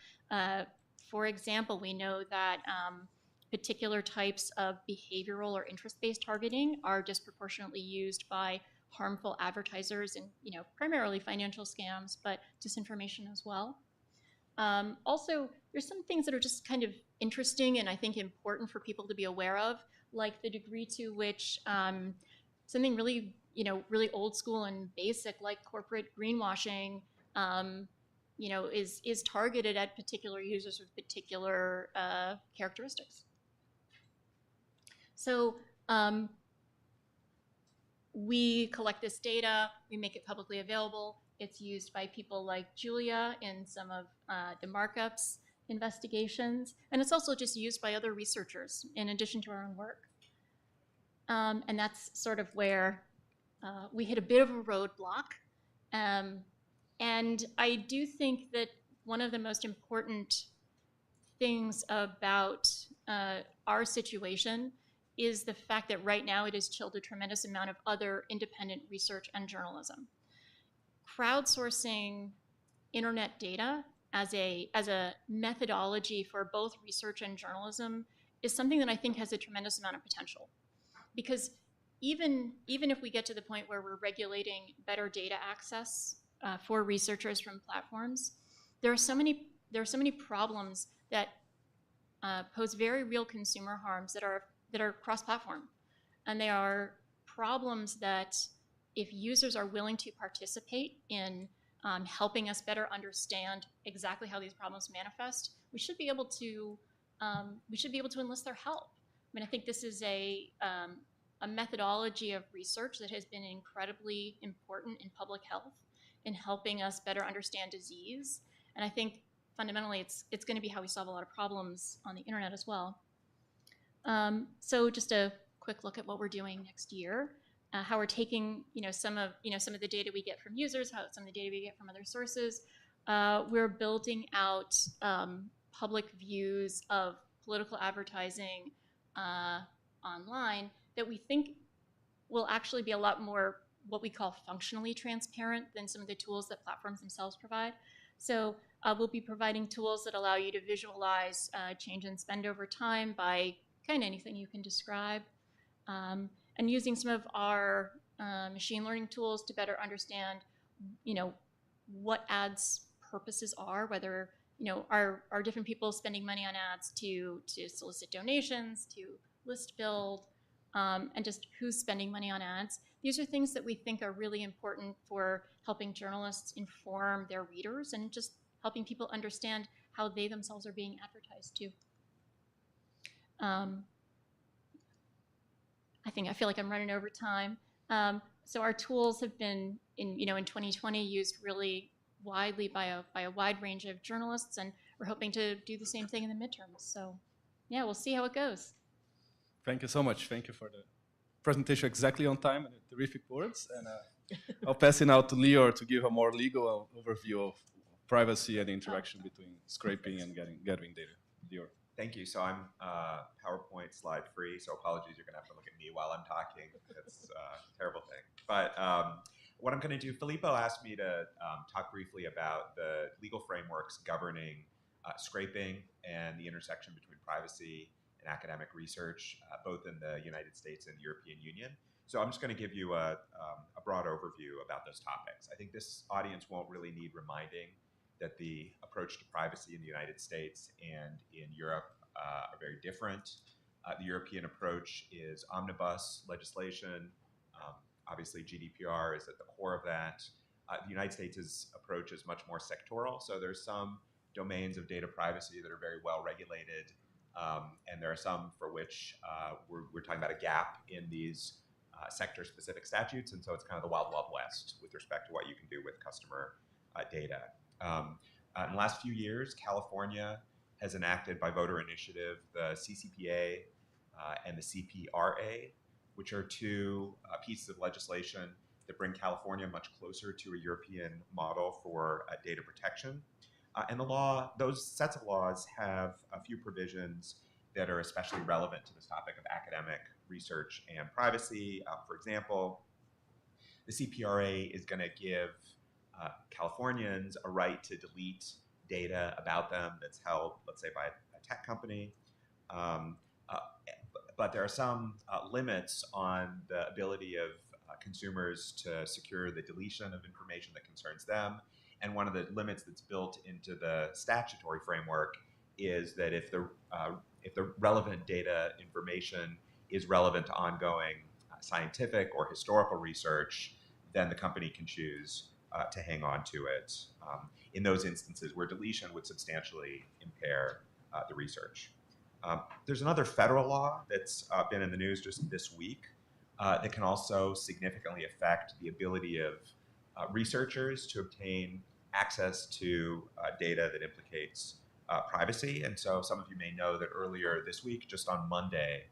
Speaker 16: For example, we know that particular types of behavioral or interest-based targeting are disproportionately used by harmful advertisers and primarily financial scams, but disinformation as well. Also, there's some things that are just kind of interesting and I think important for people to be aware of, like the degree to which something really, really old school and basic, like corporate greenwashing, is targeted at particular users with particular characteristics. So we collect this data, we make it publicly available. It's used by people like Julia in some of the markups investigations, and it's also just used by other researchers in addition to our own work. And that's sort of where we hit a bit of a roadblock. And I do think that one of the most important things about our situation is the fact that right now it has chilled a tremendous amount of other independent research and journalism. Crowdsourcing internet data as a methodology for both research and journalism is something that I think has a tremendous amount of potential. Because even if we get to the point where we're regulating better data access for researchers from platforms, there are so many problems that pose very real consumer harms that are cross-platform, and they are problems that if users are willing to participate in helping us better understand exactly how these problems manifest, we should be able to enlist their help. I mean, I think this is a methodology of research that has been incredibly important in public health, in helping us better understand disease. And I think fundamentally it's going to be how we solve a lot of problems on the internet as well. So just a quick look at what we're doing next year, how we're taking some of the data we get from users, some of the data we get from other sources. We're building out public views of political advertising online that we think will actually be a lot more what we call functionally transparent than some of the tools that platforms themselves provide. So we'll be providing tools that allow you to visualize change in spend over time by kind of anything you can describe, and using some of our machine learning tools to better understand, what ads purposes are, whether are different people spending money on ads to solicit donations, to list build, and just who's spending money on ads. These are things that we think are really important for helping journalists inform their readers and just helping people understand how they themselves are being advertised to. I feel like I'm running over time. So our tools have been in 2020 used really widely by a wide range of journalists, and we're hoping to do the same thing in the midterms. So yeah, we'll see how it goes.
Speaker 8: Thank you so much. Thank you for the presentation exactly on time and the terrific words. And I'll pass it now to Lior to give a more legal overview of privacy and interaction between scraping and gathering data. Lior.
Speaker 17: Thank you. So I'm PowerPoint slide free, so apologies, you're gonna have to look at me while I'm talking. It's a terrible thing. But what I'm gonna do, Filippo asked me to talk briefly about the legal frameworks governing scraping and the intersection between privacy and academic research, both in the United States and the European Union. So I'm just going to give you a broad overview about those topics. I think this audience won't really need reminding that the approach to privacy in the United States and in Europe are very different. The European approach is omnibus legislation. Obviously, GDPR is at the core of that. The United States' approach is much more sectoral. So there's some domains of data privacy that are very well regulated, and there are some for which we're talking about a gap in these sector-specific statutes, and so it's kind of the wild, wild west with respect to what you can do with customer data. In the last few years, California has enacted by voter initiative the CCPA and the CPRA, which are two pieces of legislation that bring California much closer to a European model for data protection. And those sets of laws have a few provisions that are especially relevant to this topic of academic research and privacy. For example, the CPRA is going to give Californians a right to delete data about them that's held, let's say, by a tech company. But there are some limits on the ability of consumers to secure the deletion of information that concerns them. And one of the limits that's built into the statutory framework is that if the relevant data information is relevant to ongoing scientific or historical research, then the company can choose to hang on to it in those instances where deletion would substantially impair the research. There's another federal law that's been in the news just this week that can also significantly affect the ability of researchers to obtain access to data that implicates privacy. And so some of you may know that earlier this week, just on Monday,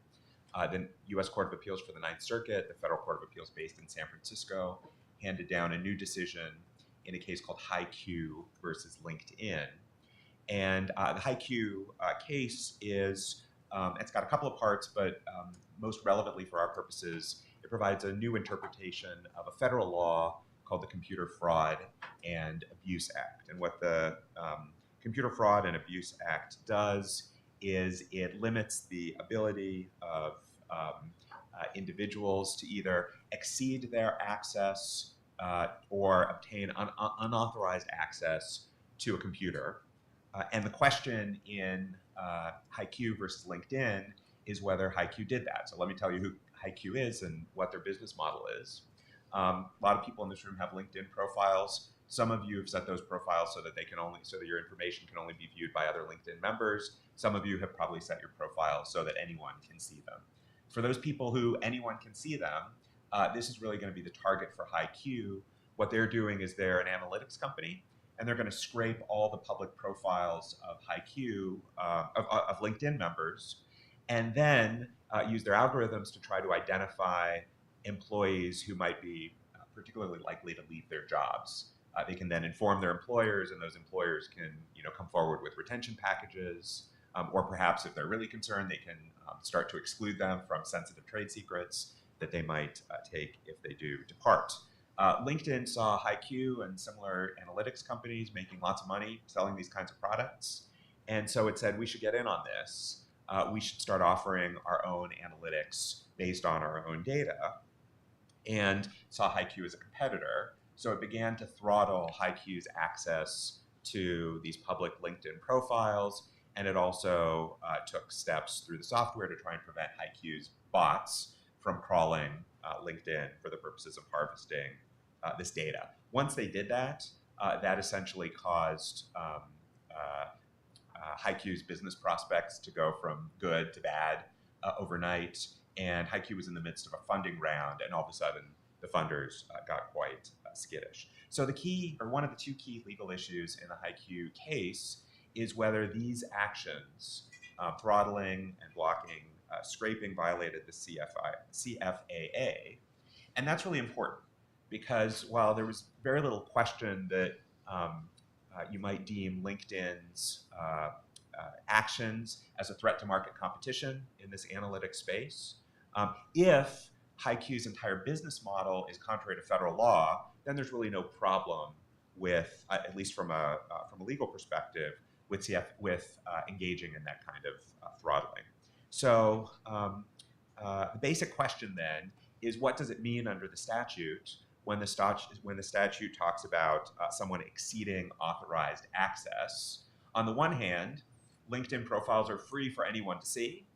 Speaker 17: the U.S. Court of Appeals for the Ninth Circuit, the federal court of appeals based in San Francisco, handed down a new decision in a case called HiQ versus LinkedIn. And the HiQ case is, it's got a couple of parts, but most relevantly for our purposes, it provides a new interpretation of a federal law called the Computer Fraud and Abuse Act. And what the Computer Fraud and Abuse Act does is it limits the ability of individuals to either exceed their access or obtain unauthorized access to a computer. And the question in HiQ versus LinkedIn is whether HiQ did that. So let me tell you who HiQ is and what their business model is. A lot of people in this room have LinkedIn profiles. Some of you have set those profiles so that so that your information can only be viewed by other LinkedIn members. Some of you have probably set your profile so that anyone can see them. For those people who anyone can see them, this is really going to be the target for HiQ. What they're doing is they're an analytics company, and they're going to scrape all the public profiles of HiQ, of LinkedIn members, and then use their algorithms to try to identify employees who might be particularly likely to leave their jobs. They can then inform their employers, and those employers can come forward with retention packages, or perhaps if they're really concerned, they can start to exclude them from sensitive trade secrets that they might take if they do depart. LinkedIn saw HiQ and similar analytics companies making lots of money selling these kinds of products. And so it said, we should get in on this. We should start offering our own analytics based on our own data, and saw HiQ as a competitor. So it began to throttle HiQ's access to these public LinkedIn profiles, and it also took steps through the software to try and prevent HiQ's bots from crawling LinkedIn for the purposes of harvesting this data. Once they did that, that essentially caused HiQ's business prospects to go from good to bad overnight, and HiQ was in the midst of a funding round, and all of a sudden the funders got quite skittish. So the key, or one of the two key legal issues in the HiQ case, is whether these actions, throttling and blocking, scraping, violated the CFAA. And that's really important, because while there was very little question that you might deem LinkedIn's actions as a threat to market competition in this analytics space, if HiQ's entire business model is contrary to federal law, then there's really no problem with, at least from a legal perspective, with engaging in that kind of throttling. So the basic question then is what does it mean under the statute when the statute talks about someone exceeding authorized access. On the one hand, LinkedIn profiles are free for anyone to see.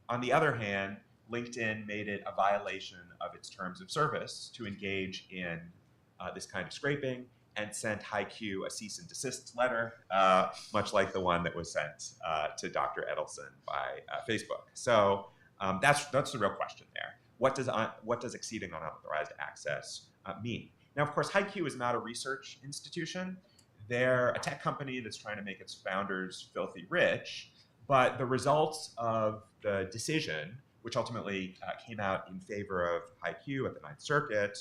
Speaker 17: On the other hand, LinkedIn made it a violation of its terms of service to engage in this kind of scraping and sent HiQ a cease and desist letter, much like the one that was sent to Dr. Edelson by Facebook. So that's the real question there. What does exceeding unauthorized access mean? Now, of course, HiQ is not a research institution. They're a tech company that's trying to make its founders filthy rich, but the results of the decision, which ultimately came out in favor of HiQ at the Ninth Circuit,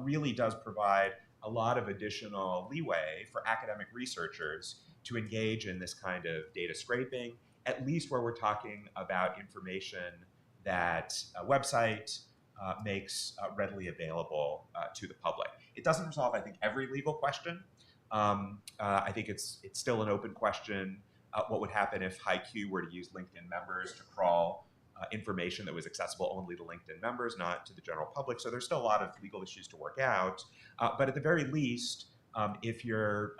Speaker 17: really does provide a lot of additional leeway for academic researchers to engage in this kind of data scraping, at least where we're talking about information that a website makes readily available to the public. It doesn't resolve, I think, every legal question. I think it's still an open question. What would happen if HiQ were to use LinkedIn members to crawl information that was accessible only to LinkedIn members, not to the general public? So there's still a lot of legal issues to work out. But at the very least, if you're,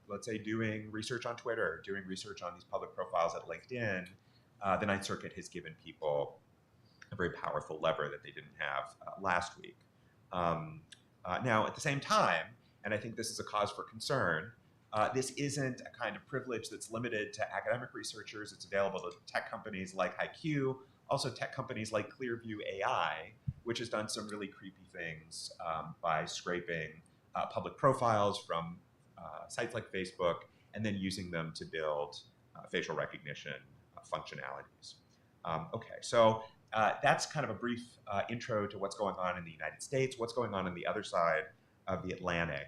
Speaker 17: let's say, doing research on Twitter, doing research on these public profiles at LinkedIn, the Ninth Circuit has given people a very powerful lever that they didn't have last week. Now, at the same time, and I think this is a cause for concern, this isn't a kind of privilege that's limited to academic researchers. It's available to tech companies like HiQ, also tech companies like Clearview AI, which has done some really creepy things by scraping public profiles from sites like Facebook and then using them to build facial recognition functionalities. Okay, so that's kind of a brief intro to what's going on in the United States, what's going on the other side of the Atlantic.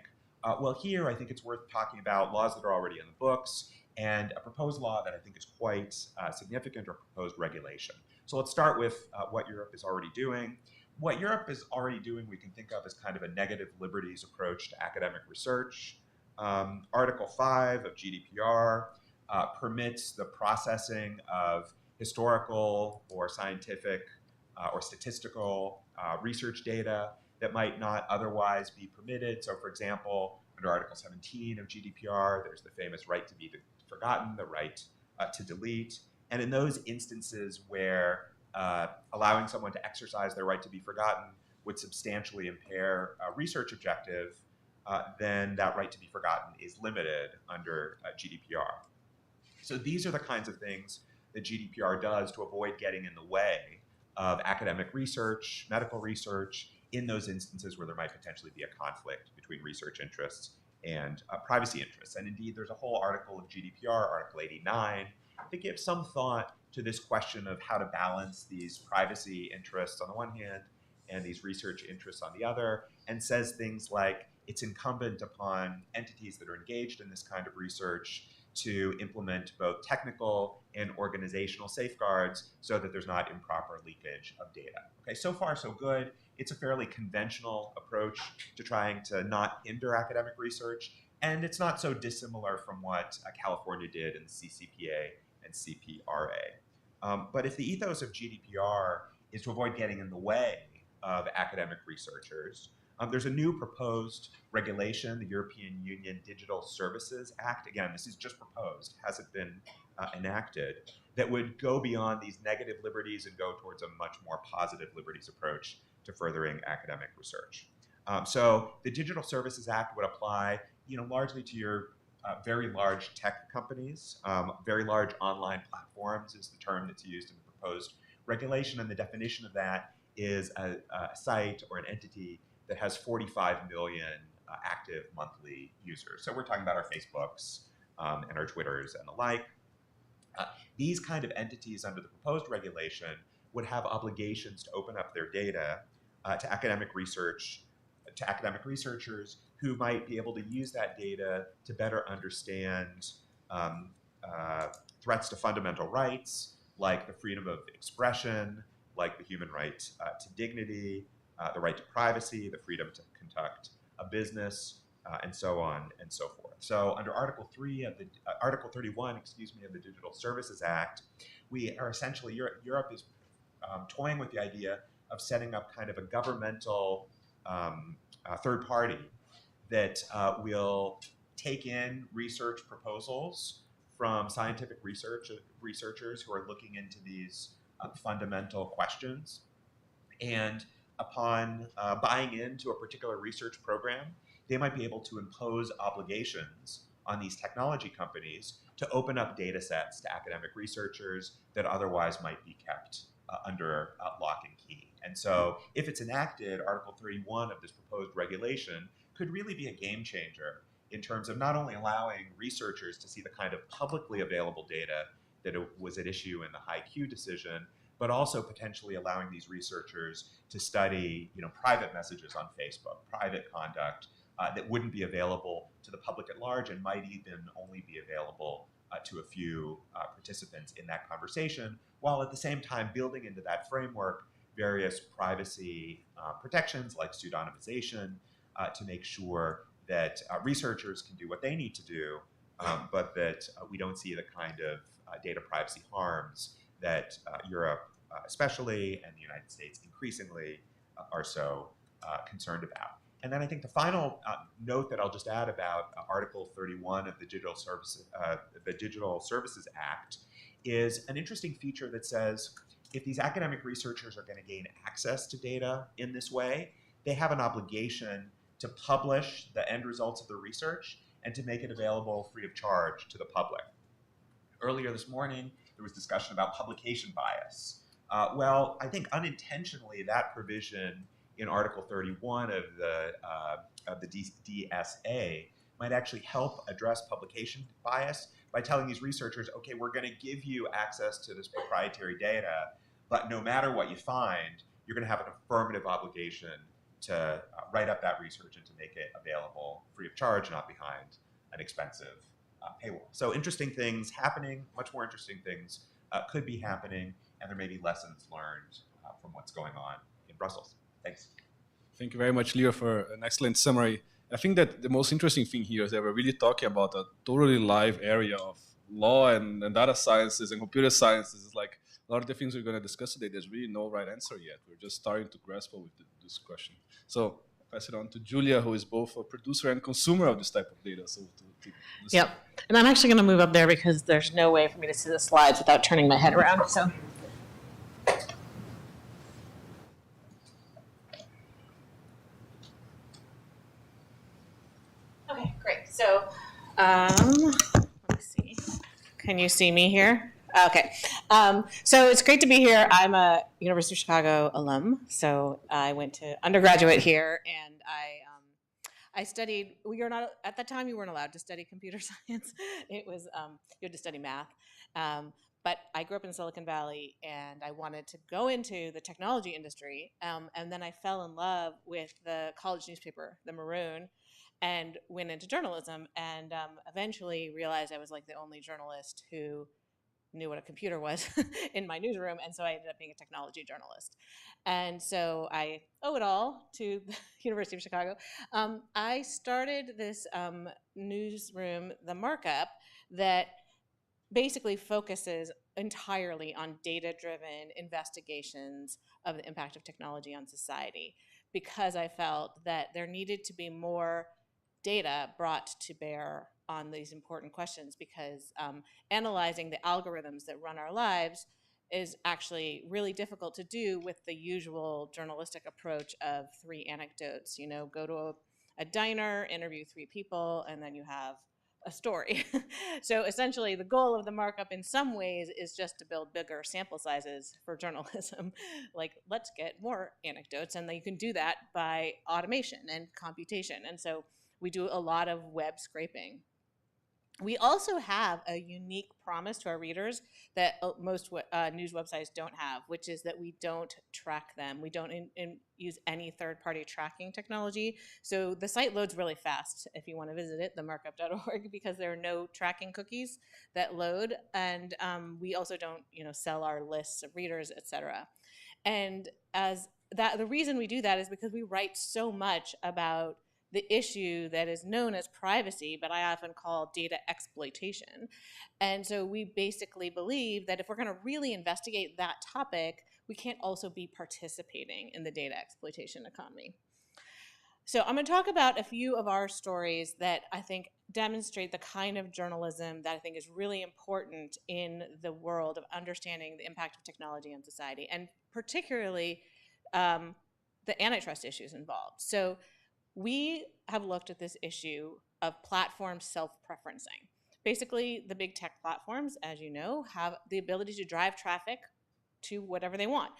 Speaker 17: Well, here I think it's worth talking about laws that are already in the books and a proposed law that I think is quite significant, or proposed regulation. So let's start with what Europe is already doing. What Europe is already doing we can think of as kind of a negative liberties approach to academic research. Article 5 of GDPR permits the processing of historical or scientific or statistical research data that might not otherwise be permitted. So for example, under Article 17 of GDPR, there's the famous right to be forgotten, the right to delete. And in those instances where allowing someone to exercise their right to be forgotten would substantially impair a research objective, then that right to be forgotten is limited under GDPR. So these are the kinds of things that GDPR does to avoid getting in the way of academic research, medical research, in those instances where there might potentially be a conflict between research interests and privacy interests. And indeed, there's a whole article of GDPR, Article 89, that gives some thought to this question of how to balance these privacy interests on the one hand and these research interests on the other, and says things like it's incumbent upon entities that are engaged in this kind of research to implement both technical and organizational safeguards so that there's not improper leakage of data. Okay, so far so good. It's a fairly conventional approach to trying to not hinder academic research, and it's not so dissimilar from what California did in the CCPA and CPRA. But if the ethos of GDPR is to avoid getting in the way of academic researchers, there's a new proposed regulation, the European Union Digital Services Act. Again, this is just proposed, hasn't been enacted, that would go beyond these negative liberties and go towards a much more positive liberties approach to furthering academic research. So the Digital Services Act would apply, largely to your very large tech companies. Very large online platforms is the term that's used in the proposed regulation, and the definition of that is a site or an entity that has 45 million active monthly users. So we're talking about our Facebooks and our Twitters and the like. These kind of entities under the proposed regulation would have obligations to open up their data to academic research, to academic researchers who might be able to use that data to better understand threats to fundamental rights, like the freedom of expression, like the human right to dignity, the right to privacy, the freedom to conduct a business, and so on and so forth. So under Article 31, of the Digital Services Act, we are essentially, Europe is toying with the idea of setting up kind of a governmental third party that will take in research proposals from scientific researchers who are looking into these fundamental questions. And upon buying into a particular research program, they might be able to impose obligations on these technology companies to open up data sets to academic researchers that otherwise might be kept under lock and key. And so if it's enacted, Article 31 of this proposed regulation could really be a game changer in terms of not only allowing researchers to see the kind of publicly available data that was at issue in the HiQ decision, but also potentially allowing these researchers to study, private messages on Facebook, private conduct that wouldn't be available to the public at large and might even only be available to a few participants in that conversation, while at the same time building into that framework various privacy protections like pseudonymization to make sure that researchers can do what they need to do, but that we don't see the kind of data privacy harms that Europe especially and the United States increasingly are so concerned about. And then I think the final note that I'll just add about Article 31 of the Digital Services Act is an interesting feature that says if these academic researchers are going to gain access to data in this way, they have an obligation to publish the end results of the research and to make it available free of charge to the public. Earlier this morning, there was discussion about publication bias. Well, I think unintentionally that provision in Article 31 of the DSA might actually help address publication bias by telling these researchers, okay, we're going to give you access to this proprietary data, but no matter what you find, you're going to have an affirmative obligation to write up that research and to make it available free of charge, not behind an expensive paywall. So interesting things happening, much more interesting things could be happening, and there may be lessons learned from what's going on in Brussels. Thanks.
Speaker 4: Thank you very much, Leo, for an excellent summary. I think that the most interesting thing here is that we're really talking about a totally live area of law and data sciences and computer sciences. It's like a lot of the things we're going to discuss today, there's really no right answer yet. We're just starting to grasp with this question. So I pass it on to Julia, who is both a producer and consumer of this type of data. So
Speaker 18: Yep. And I'm actually going to move up there because there's no way for me to see the slides without turning my head around. So. Okay, great. So let me see. Can you see me here? Okay. So it's great to be here. I'm a University of Chicago alum. So I went to undergraduate here, and I studied. At the time you weren't allowed to study computer science. It was you had to study math. But I grew up in Silicon Valley, and I wanted to go into the technology industry. And then I fell in love with the college newspaper, the Maroon, and went into journalism. And eventually realized I was like the only journalist who knew what a computer was in my newsroom, and so I ended up being a technology journalist. And so I owe it all to the University of Chicago. I started this newsroom, The Markup, that basically focuses entirely on data-driven investigations of the impact of technology on society, because I felt that there needed to be more data brought to bear on these important questions, because analyzing the algorithms that run our lives is actually really difficult to do with the usual journalistic approach of 3 anecdotes. Go to a diner, interview 3 people, and then you have a story. So essentially the goal of the markup in some ways is just to build bigger sample sizes for journalism. Like, let's get more anecdotes, and you can do that by automation and computation. And so we do a lot of web scraping. We also have a unique promise to our readers that most news websites don't have, which is that we don't track them. We don't use any third-party tracking technology. So the site loads really fast if you want to visit it, themarkup.org, because there are no tracking cookies that load. And we also don't, sell our lists of readers, et cetera. And the reason we do that is because we write so much about the issue that is known as privacy, but I often call data exploitation. And so we basically believe that if we're going to really investigate that topic, we can't also be participating in the data exploitation economy. So I'm going to talk about a few of our stories that I think demonstrate the kind of journalism that I think is really important in the world of understanding the impact of technology on society, and particularly the antitrust issues involved. So we have looked at this issue of platform self-preferencing. Basically, the big tech platforms, as you know, have the ability to drive traffic to whatever they want.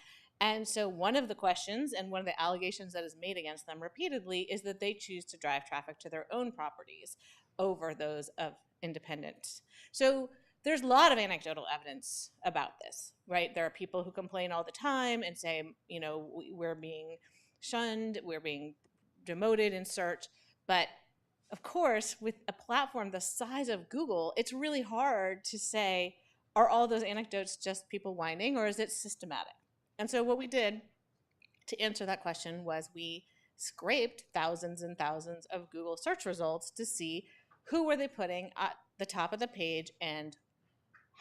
Speaker 18: And so one of the questions and one of the allegations that is made against them repeatedly is that they choose to drive traffic to their own properties over those of independents. So there's a lot of anecdotal evidence about this, right? There are people who complain all the time and say, you know, we're being shunned, we're being demoted in search. But of course, with a platform the size of Google, it's really hard to say, are all those anecdotes just people whining, or is it systematic? And so what we did to answer that question was we scraped thousands and thousands of Google search results to see who were they putting at the top of the page and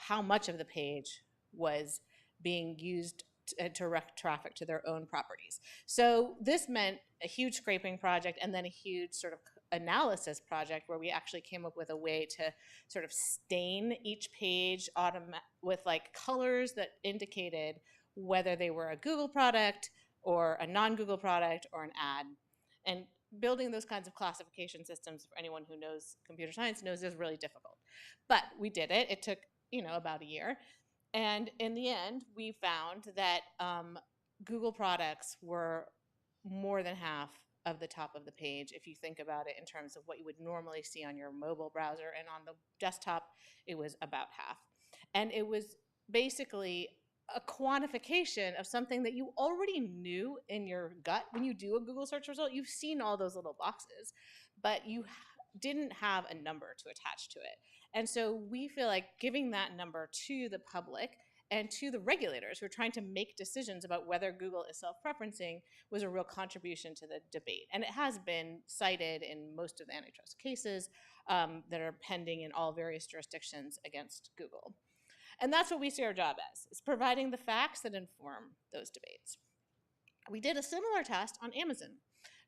Speaker 18: how much of the page was being used to direct traffic to their own properties. So this meant a huge scraping project and then a huge sort of analysis project where we actually came up with a way to sort of stain each page with like colors that indicated whether they were a Google product or a non-Google product or an ad. And building those kinds of classification systems, for anyone who knows computer science knows, is really difficult. But we did it. It took, you know, about a year. And in the end, we found that Google products were more than half of the top of the page if you think about it in terms of what you would normally see on your mobile browser. And on the desktop, it was about half. And it was basically a quantification of something that you already knew in your gut. When you do a Google search result, you've seen all those little boxes, but you didn't have a number to attach to it. And so we feel like giving that number to the public and to the regulators who are trying to make decisions about whether Google is self-preferencing was a real contribution to the debate. And it has been cited in most of the antitrust cases that are pending in all various jurisdictions against Google. And that's what we see our job as, is providing the facts that inform those debates. We did a similar test on Amazon.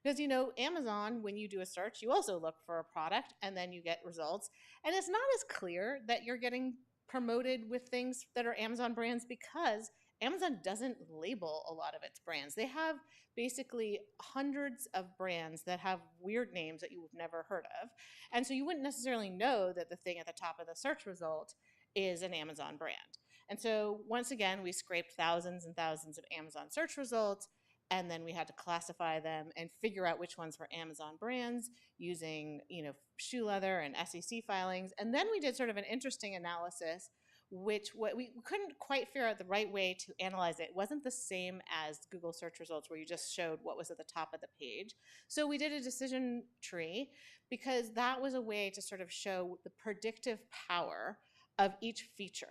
Speaker 18: Because, you know, Amazon, when you do a search, you also look for a product and then you get results. And it's not as clear that you're getting promoted with things that are Amazon brands because Amazon doesn't label a lot of its brands. They have basically hundreds of brands that have weird names that you've never heard of. And so you wouldn't necessarily know that the thing at the top of the search result is an Amazon brand. And so once again, we scraped thousands and thousands of Amazon search results, and then we had to classify them and figure out which ones were Amazon brands using, you know, shoe leather and SEC filings. And then we did sort of an interesting analysis, which we couldn't quite figure out the right way to analyze it. It wasn't the same as Google search results where you just showed what was at the top of the page. So we did a decision tree because that was a way to sort of show the predictive power of each feature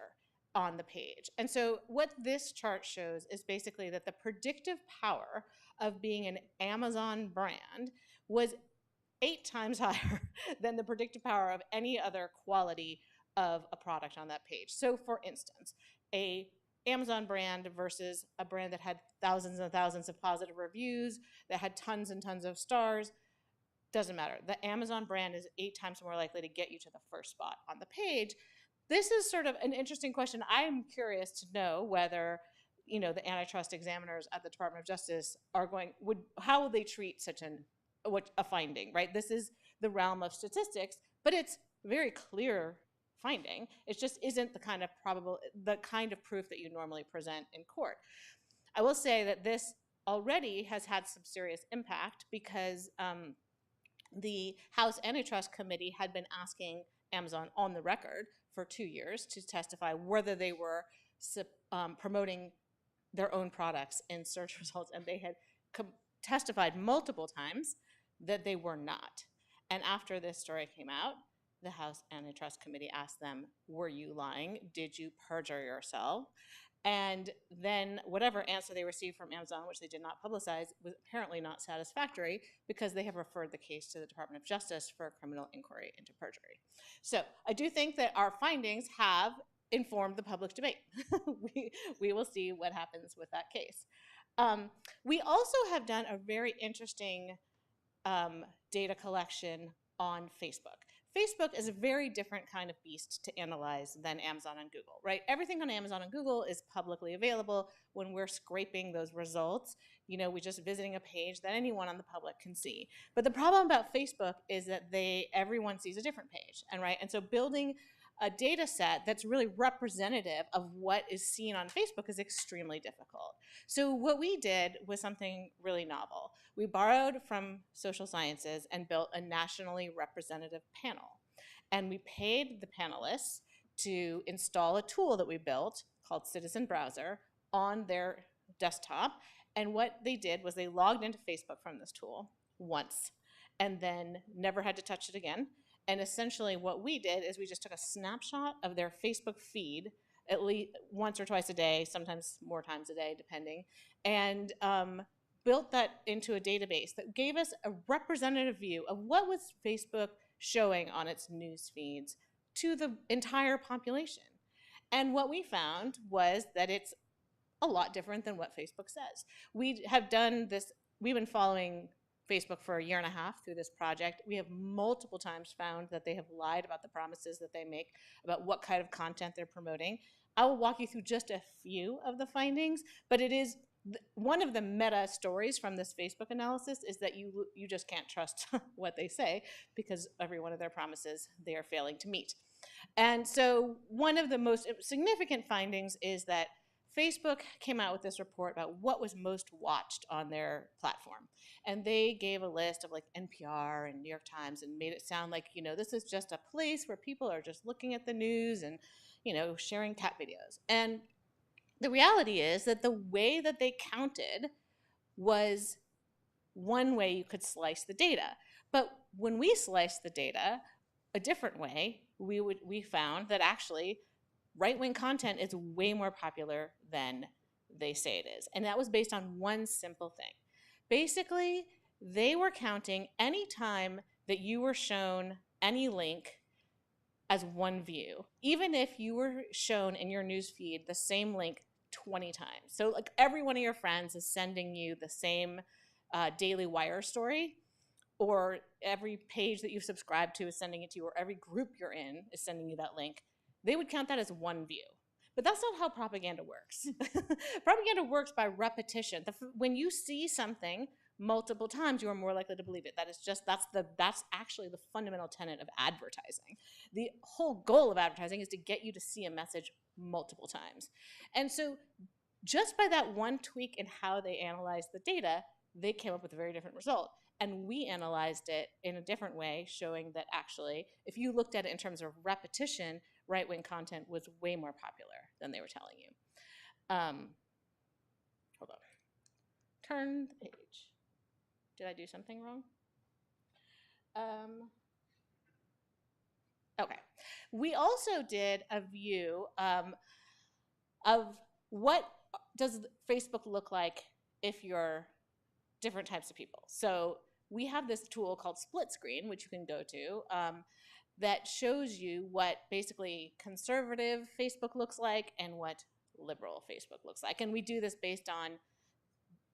Speaker 18: on the page. And so what this chart shows is basically that the predictive power of being an Amazon brand was 8 times higher than the predictive power of any other quality of a product on that page. So for instance, a Amazon brand versus a brand that had thousands and thousands of positive reviews, that had tons and tons of stars, doesn't matter. The Amazon brand is 8 times more likely to get you to the first spot on the page. This is sort of an interesting question. I'm curious to know whether, you know, the antitrust examiners at the Department of Justice are how will they treat such a finding, right? This is the realm of statistics, but it's very clear finding. It just isn't the kind of proof that you normally present in court. I will say that this already has had some serious impact because the House Antitrust Committee had been asking Amazon on the record for 2 years to testify whether they were promoting their own products in search results, and they had testified multiple times that they were not. And after this story came out, the House Antitrust Committee asked them, were you lying? Did you perjure yourself? And then whatever answer they received from Amazon, which they did not publicize, was apparently not satisfactory because they have referred the case to the Department of Justice for a criminal inquiry into perjury. So I do think that our findings have informed the public debate. we will see what happens with that case. We also have done a very interesting data collection on Facebook. Facebook is a very different kind of beast to analyze than Amazon and Google, right? Everything on Amazon and Google is publicly available. When we're scraping those results, we're just visiting a page that anyone on the public can see. But the problem about Facebook is that everyone sees a different page, and so building a data set that's really representative of what is seen on Facebook is extremely difficult. So what we did was something really novel. We borrowed from social sciences and built a nationally representative panel. And we paid the panelists to install a tool that we built called Citizen Browser on their desktop. And what they did was they logged into Facebook from this tool once and then never had to touch it again. And essentially what we did is we just took a snapshot of their Facebook feed at least once or twice a day, sometimes more times a day, depending, and built that into a database that gave us a representative view of what was Facebook showing on its news feeds to the entire population. And what we found was that it's a lot different than what Facebook says. We have done this, we've been following Facebook for a year and a half through this project. We have multiple times found that they have lied about the promises that they make about what kind of content they're promoting. I will walk you through just a few of the findings, but it is one of the meta stories from this Facebook analysis is that you just can't trust what they say because every one of their promises they are failing to meet. And so one of the most significant findings is that Facebook came out with this report about what was most watched on their platform. And they gave a list of like NPR and New York Times and made it sound like, this is just a place where people are just looking at the news and, sharing cat videos. And the reality is that the way that they counted was one way you could slice the data. But when we sliced the data a different way, we found that actually right-wing content is way more popular than they say it is. And that was based on one simple thing. Basically, they were counting any time that you were shown any link as one view, even if you were shown in your news feed the same link 20 times. So like every one of your friends is sending you the same Daily Wire story, or every page that you subscribe to is sending it to you, or every group you're in is sending you that link. They would count that as one view. But that's not how propaganda works. Propaganda works by repetition. When you see something multiple times, you are more likely to believe it. That's actually the fundamental tenet of advertising. The whole goal of advertising is to get you to see a message multiple times. And so just by that one tweak in how they analyzed the data, they came up with a very different result. And we analyzed it in a different way, showing that actually, if you looked at it in terms of repetition, right-wing content was way more popular than they were telling you. Hold on. Turn the page. Did I do something wrong? Okay. We also did a view of what does Facebook look like if you're different types of people. So we have this tool called Split Screen, which you can go to, that shows you what basically conservative Facebook looks like and what liberal Facebook looks like. And we do this based on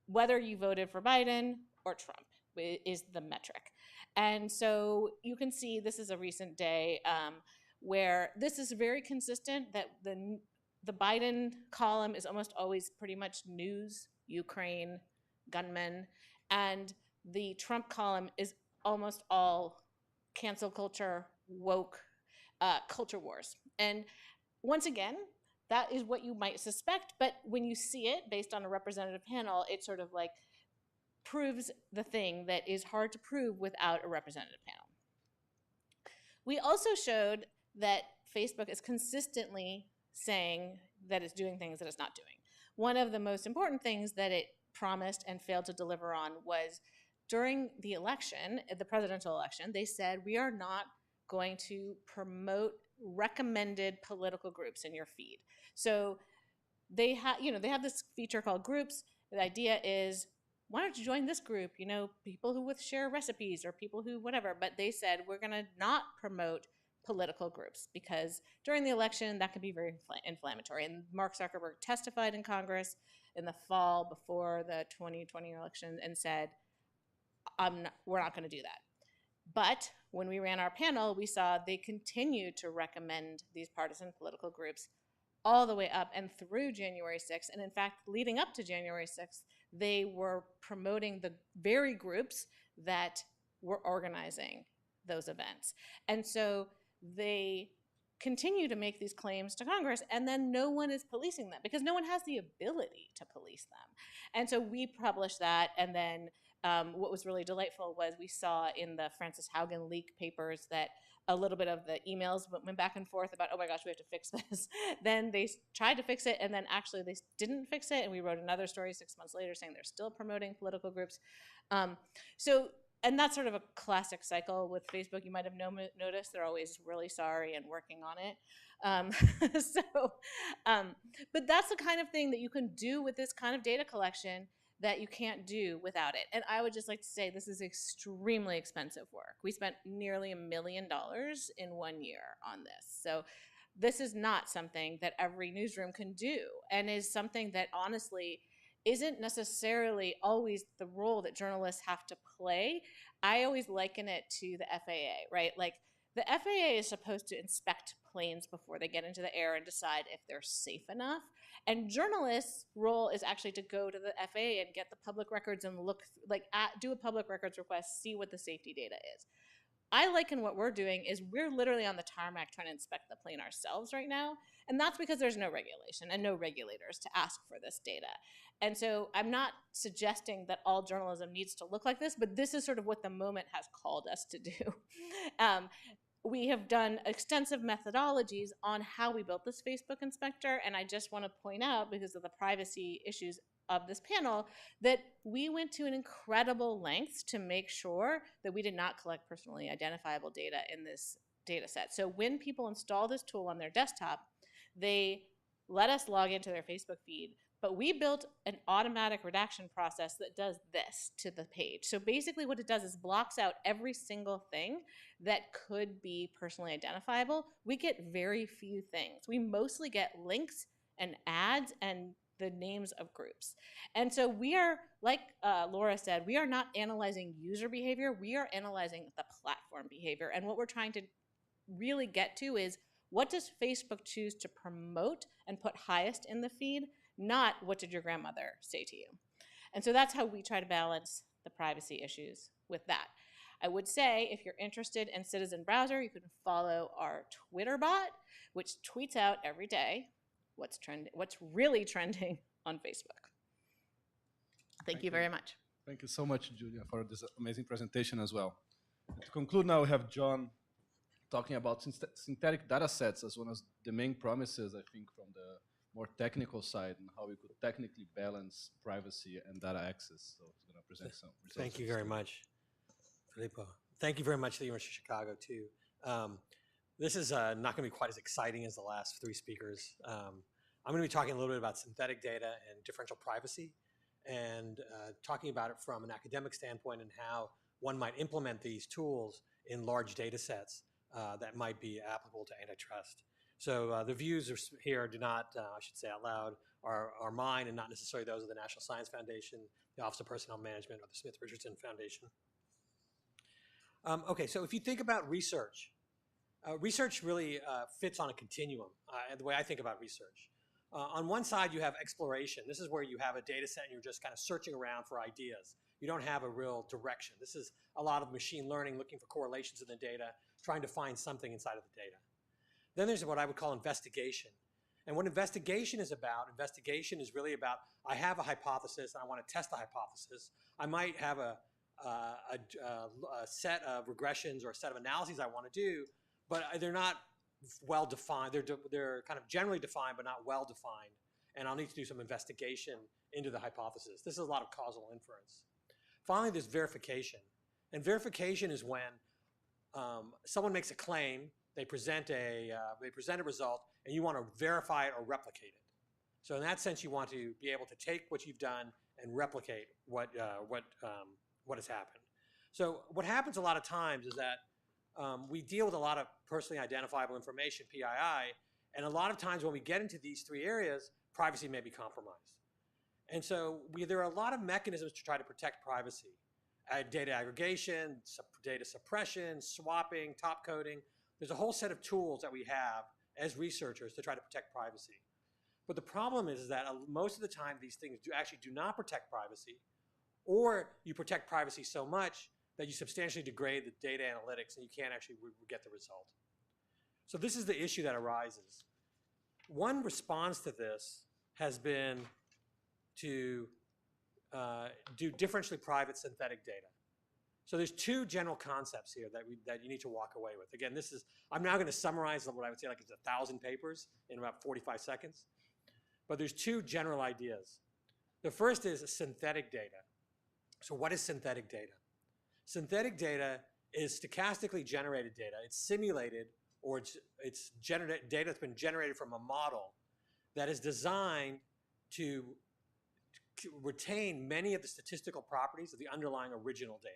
Speaker 18: whether you voted for Biden or Trump is the metric. And so you can see this is a recent day where this is very consistent, that the Biden column is almost always pretty much news, Ukraine, gunmen, and the Trump column is almost all cancel culture, woke, culture wars. And once again, that is what you might suspect, but when you see it based on a representative panel, it sort of like proves the thing that is hard to prove without a representative panel. We also showed that Facebook is consistently saying that it's doing things that it's not doing. One of the most important things that it promised and failed to deliver on was during the election, the presidential election, they said, we are not going to promote recommended political groups in your feed. So they have this feature called groups. The idea is, why don't you join this group? People who with share recipes or people who whatever. But they said, we're going to not promote political groups because during the election, that can be very inflammatory. And Mark Zuckerberg testified in Congress in the fall before the 2020 election and said, we're not going to do that. But when we ran our panel, we saw they continued to recommend these partisan political groups all the way up and through January 6th. And in fact, leading up to January 6th, they were promoting the very groups that were organizing those events. And so they continue to make these claims to Congress, and then no one is policing them because no one has the ability to police them. And so we published that, and then what was really delightful was we saw in the Frances Haugen leak papers that a little bit of the emails went back and forth about, oh my gosh, we have to fix this. Then they tried to fix it, and then actually they didn't fix it, and we wrote another story 6 months later saying they're still promoting political groups. And that's sort of a classic cycle with Facebook. You might have noticed they're always really sorry and working on it. But that's the kind of thing that you can do with this kind of data collection that you can't do without it. And I would just like to say this is extremely expensive work. We spent nearly $1 million in 1 year on this. So this is not something that every newsroom can do, and is something that honestly isn't necessarily always the role that journalists have to play. I always liken it to the FAA, right? Like the FAA is supposed to inspect planes before they get into the air and decide if they're safe enough. And journalists' role is actually to go to the FAA and get the public records and do a public records request, see what the safety data is. I liken what we're doing is we're literally on the tarmac trying to inspect the plane ourselves right now. And that's because there's no regulation and no regulators to ask for this data. And so I'm not suggesting that all journalism needs to look like this, but this is sort of what the moment has called us to do. We have done extensive methodologies on how we built this Facebook inspector. And I just want to point out, because of the privacy issues of this panel, that we went to an incredible lengths to make sure that we did not collect personally identifiable data in this data set. So when people install this tool on their desktop, they let us log into their Facebook feed, but we built an automatic redaction process that does this to the page. So basically what it does is blocks out every single thing that could be personally identifiable. We get very few things. We mostly get links and ads and the names of groups. And so we are, like Laura said, we are not analyzing user behavior, we are analyzing the platform behavior. And what we're trying to really get to is, what does Facebook choose to promote and put highest in the feed, not what did your grandmother say to you. And so that's how we try to balance the privacy issues with that. I would say if you're interested in Citizen Browser, you can follow our Twitter bot, which tweets out every day what's really trending on Facebook. Thank you very much.
Speaker 4: Thank you so much, Julia, for this amazing presentation as well. And to conclude now, we have John talking about synthetic data sets as one of the main promises, I think, from the more technical side, and how we could technically balance privacy and data access. So he's going to present some results.
Speaker 19: Thank you very much, Filippo. Thank you very much to the University of Chicago, too. This is not going to be quite as exciting as the last three speakers. I'm going to be talking a little bit about synthetic data and differential privacy, and talking about it from an academic standpoint and how one might implement these tools in large data sets that might be applicable to antitrust. So the views here do not, I should say out loud, are mine and not necessarily those of the National Science Foundation, the Office of Personnel Management, or the Smith Richardson Foundation. Okay, so if you think about research, research really fits on a continuum, the way I think about research. On one side, you have exploration. This is where you have a data set and you're just kind of searching around for ideas. You don't have a real direction. This is a lot of machine learning, looking for correlations in the data, trying to find something inside of the data. Then there's what I would call investigation. And what investigation is really about, I have a hypothesis and I want to test the hypothesis. I might have a set of regressions or a set of analyses I want to do, but they're not well defined. They're kind of generally defined, but not well defined. And I'll need to do some investigation into the hypothesis. This is a lot of causal inference. Finally, there's verification. And verification is when someone makes a claim, they present a result, and you want to verify it or replicate it. So in that sense, you want to be able to take what you've done and replicate what has happened. So what happens a lot of times is that we deal with a lot of personally identifiable information, PII, and a lot of times when we get into these three areas, privacy may be compromised. And so there are a lot of mechanisms to try to protect privacy. Data aggregation, data suppression, swapping, top coding. There's a whole set of tools that we have as researchers to try to protect privacy. But the problem is that most of the time these things actually do not protect privacy, or you protect privacy so much that you substantially degrade the data analytics and you can't actually get the result. So this is the issue that arises. One response to this has been to do differentially private synthetic data. So there's two general concepts here that you need to walk away with. Again, I'm now going to summarize what I would say like it's 1,000 papers in about 45 seconds. But there's two general ideas. The first is synthetic data. So what is synthetic data? Synthetic data is stochastically generated data. It's simulated, or it's data that's been generated from a model that is designed to retain many of the statistical properties of the underlying original data.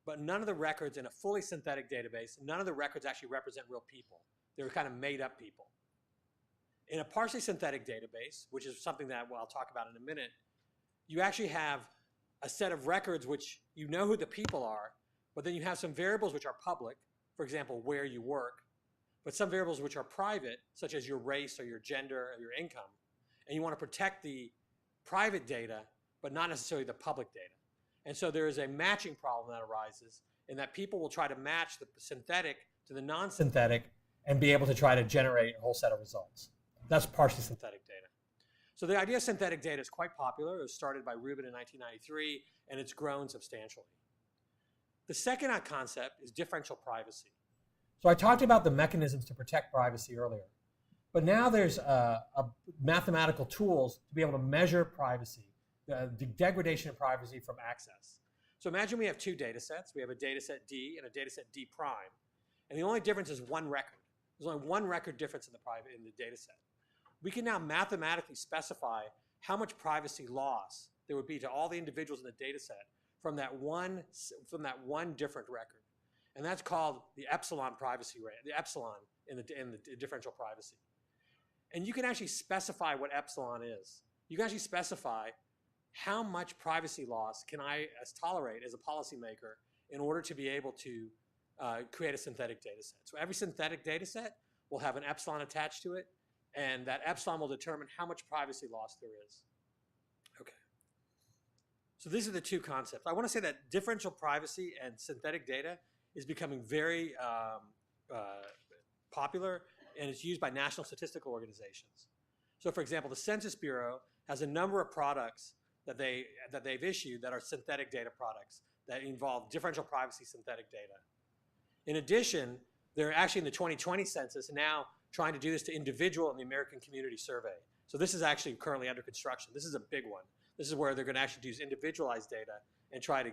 Speaker 19: But none of the records in a fully synthetic database, none of the records actually represent real people. They're kind of made up people. In a partially synthetic database, which is something that I'll talk about in a minute, you actually have a set of records which you know who the people are, but then you have some variables which are public, for example, where you work, but some variables which are private, such as your race or your gender or your income. And you want to protect the private data, but not necessarily the public data. And so there is a matching problem that arises in that people will try to match the synthetic to the non-synthetic and be able to try to generate a whole set of results. That's partially synthetic data. So the idea of synthetic data is quite popular. It was started by Rubin in 1993, and it's grown substantially. The second concept is differential privacy. So I talked about the mechanisms to protect privacy earlier, but now there's mathematical tools to be able to measure privacy, the degradation of privacy from access. So imagine we have two data sets. We have a data set D and a data set D prime, and the only difference is one record. There's only one record difference in the data set. We can now mathematically specify how much privacy loss there would be to all the individuals in the data set from that one different record. And that's called the epsilon privacy rate, the epsilon in the differential privacy. And you can actually specify what epsilon is. You can actually specify how much privacy loss can I tolerate as a policymaker in order to be able to create a synthetic data set. So every synthetic data set will have an epsilon attached to it, and that epsilon will determine how much privacy loss there is. Okay. So these are the two concepts. I want to say that differential privacy and synthetic data is becoming very popular, and it's used by national statistical organizations. So for example, the Census Bureau has a number of products that they've issued that are synthetic data products that involve differential privacy synthetic data. In addition, they're actually in the 2020 census now trying to do this to individual in the American Community Survey. So this is actually currently under construction. This is a big one. This is where they're going to actually use individualized data and try to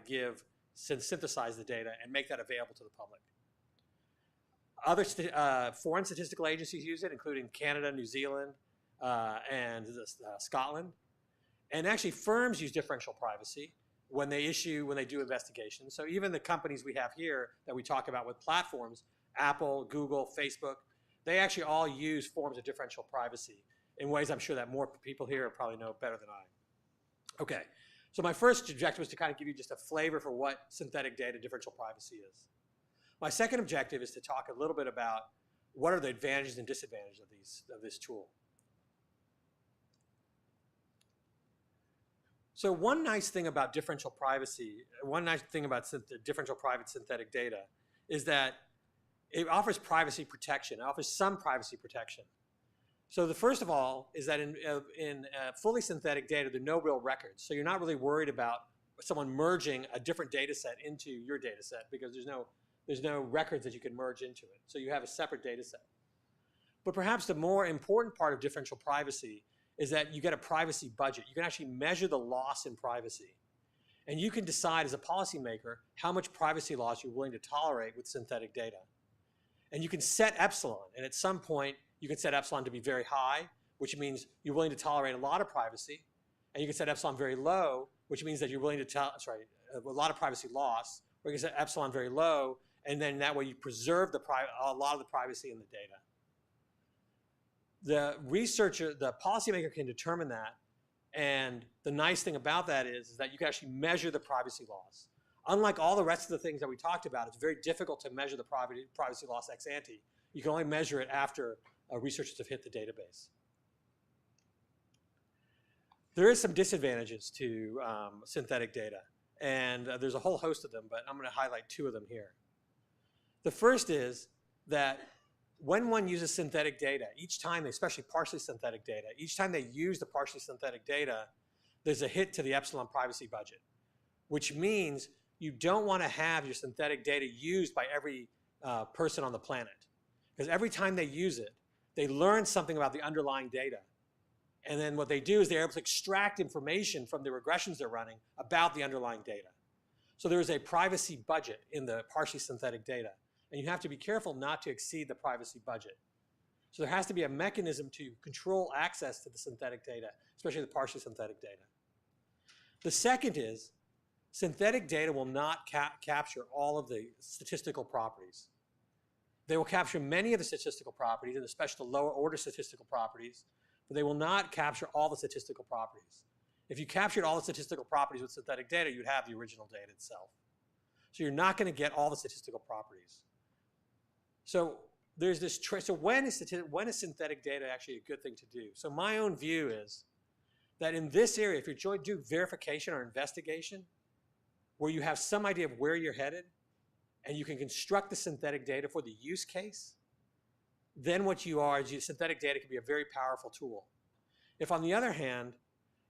Speaker 19: synthesize the data and make that available to the public. Other foreign statistical agencies use it, including Canada, New Zealand, and Scotland. And actually firms use differential privacy when they do investigations. So even the companies we have here that we talk about with platforms, Apple, Google, Facebook, they actually all use forms of differential privacy in ways I'm sure that more people here probably know better than I. Okay, so my first objective was to kind of give you just a flavor for what synthetic data differential privacy is. My second objective is to talk a little bit about what are the advantages and disadvantages of this tool. So one nice thing about differential privacy, one nice thing about differential private synthetic data is that it offers privacy protection. It offers some privacy protection. So the first of all is that in fully synthetic data, there are no real records. So you're not really worried about someone merging a different data set into your data set because there's no records that you can merge into it. So you have a separate data set. But perhaps the more important part of differential privacy is that you get a privacy budget. You can actually measure the loss in privacy. And you can decide as a policymaker how much privacy loss you're willing to tolerate with synthetic data. And you can set epsilon. And at some point, you can set epsilon to be very high, which means you're willing to tolerate a lot of privacy. And you can set epsilon very low, which means that you're willing to a lot of privacy loss, or you can set epsilon very low, and then that way you preserve a lot of the privacy in the data. The researcher, the policymaker can determine that, and the nice thing about that is that you can actually measure the privacy loss. Unlike all the rest of the things that we talked about, it's very difficult to measure the privacy loss ex ante. You can only measure it after researchers have hit the database. There is some disadvantages to synthetic data, and there's a whole host of them, but I'm going to highlight 2 of them here. The first is that when one uses synthetic data, each time, especially partially synthetic data, each time they use the partially synthetic data, there's a hit to the epsilon privacy budget, which means you don't want to have your synthetic data used by every person on the planet. Because every time they use it, they learn something about the underlying data. And then what they do is they're able to extract information from the regressions they're running about the underlying data. So there is a privacy budget in the partially synthetic data. And you have to be careful not to exceed the privacy budget. So there has to be a mechanism to control access to the synthetic data, especially the partially synthetic data. The second is synthetic data will not capture all of the statistical properties. They will capture many of the statistical properties, and especially the lower order statistical properties, but they will not capture all the statistical properties. If you captured all the statistical properties with synthetic data, you'd have the original data itself. So you're not going to get all the statistical properties. So there's this so when is synthetic data actually a good thing to do? So my own view is that in this area, if you're going to do verification or investigation, where you have some idea of where you're headed, and you can construct the synthetic data for the use case, then what you are is synthetic data can be a very powerful tool. If on the other hand,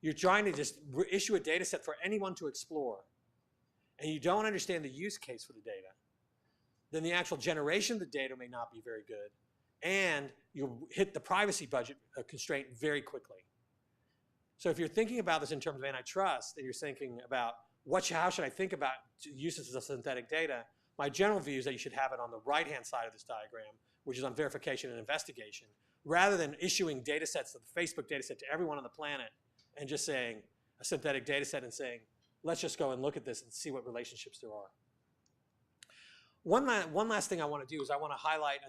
Speaker 19: you're trying to just issue a data set for anyone to explore, and you don't understand the use case for the data, then the actual generation of the data may not be very good, and you'll hit the privacy budget constraint very quickly. So if you're thinking about this in terms of antitrust, and you're thinking about how should I think about uses of synthetic data, my general view is that you should have it on the right-hand side of this diagram, which is on verification and investigation, rather than issuing data sets, the Facebook data set to everyone on the planet, and just saying a synthetic data set and saying, let's just go and look at this and see what relationships there are. One last thing I want to do is I want to highlight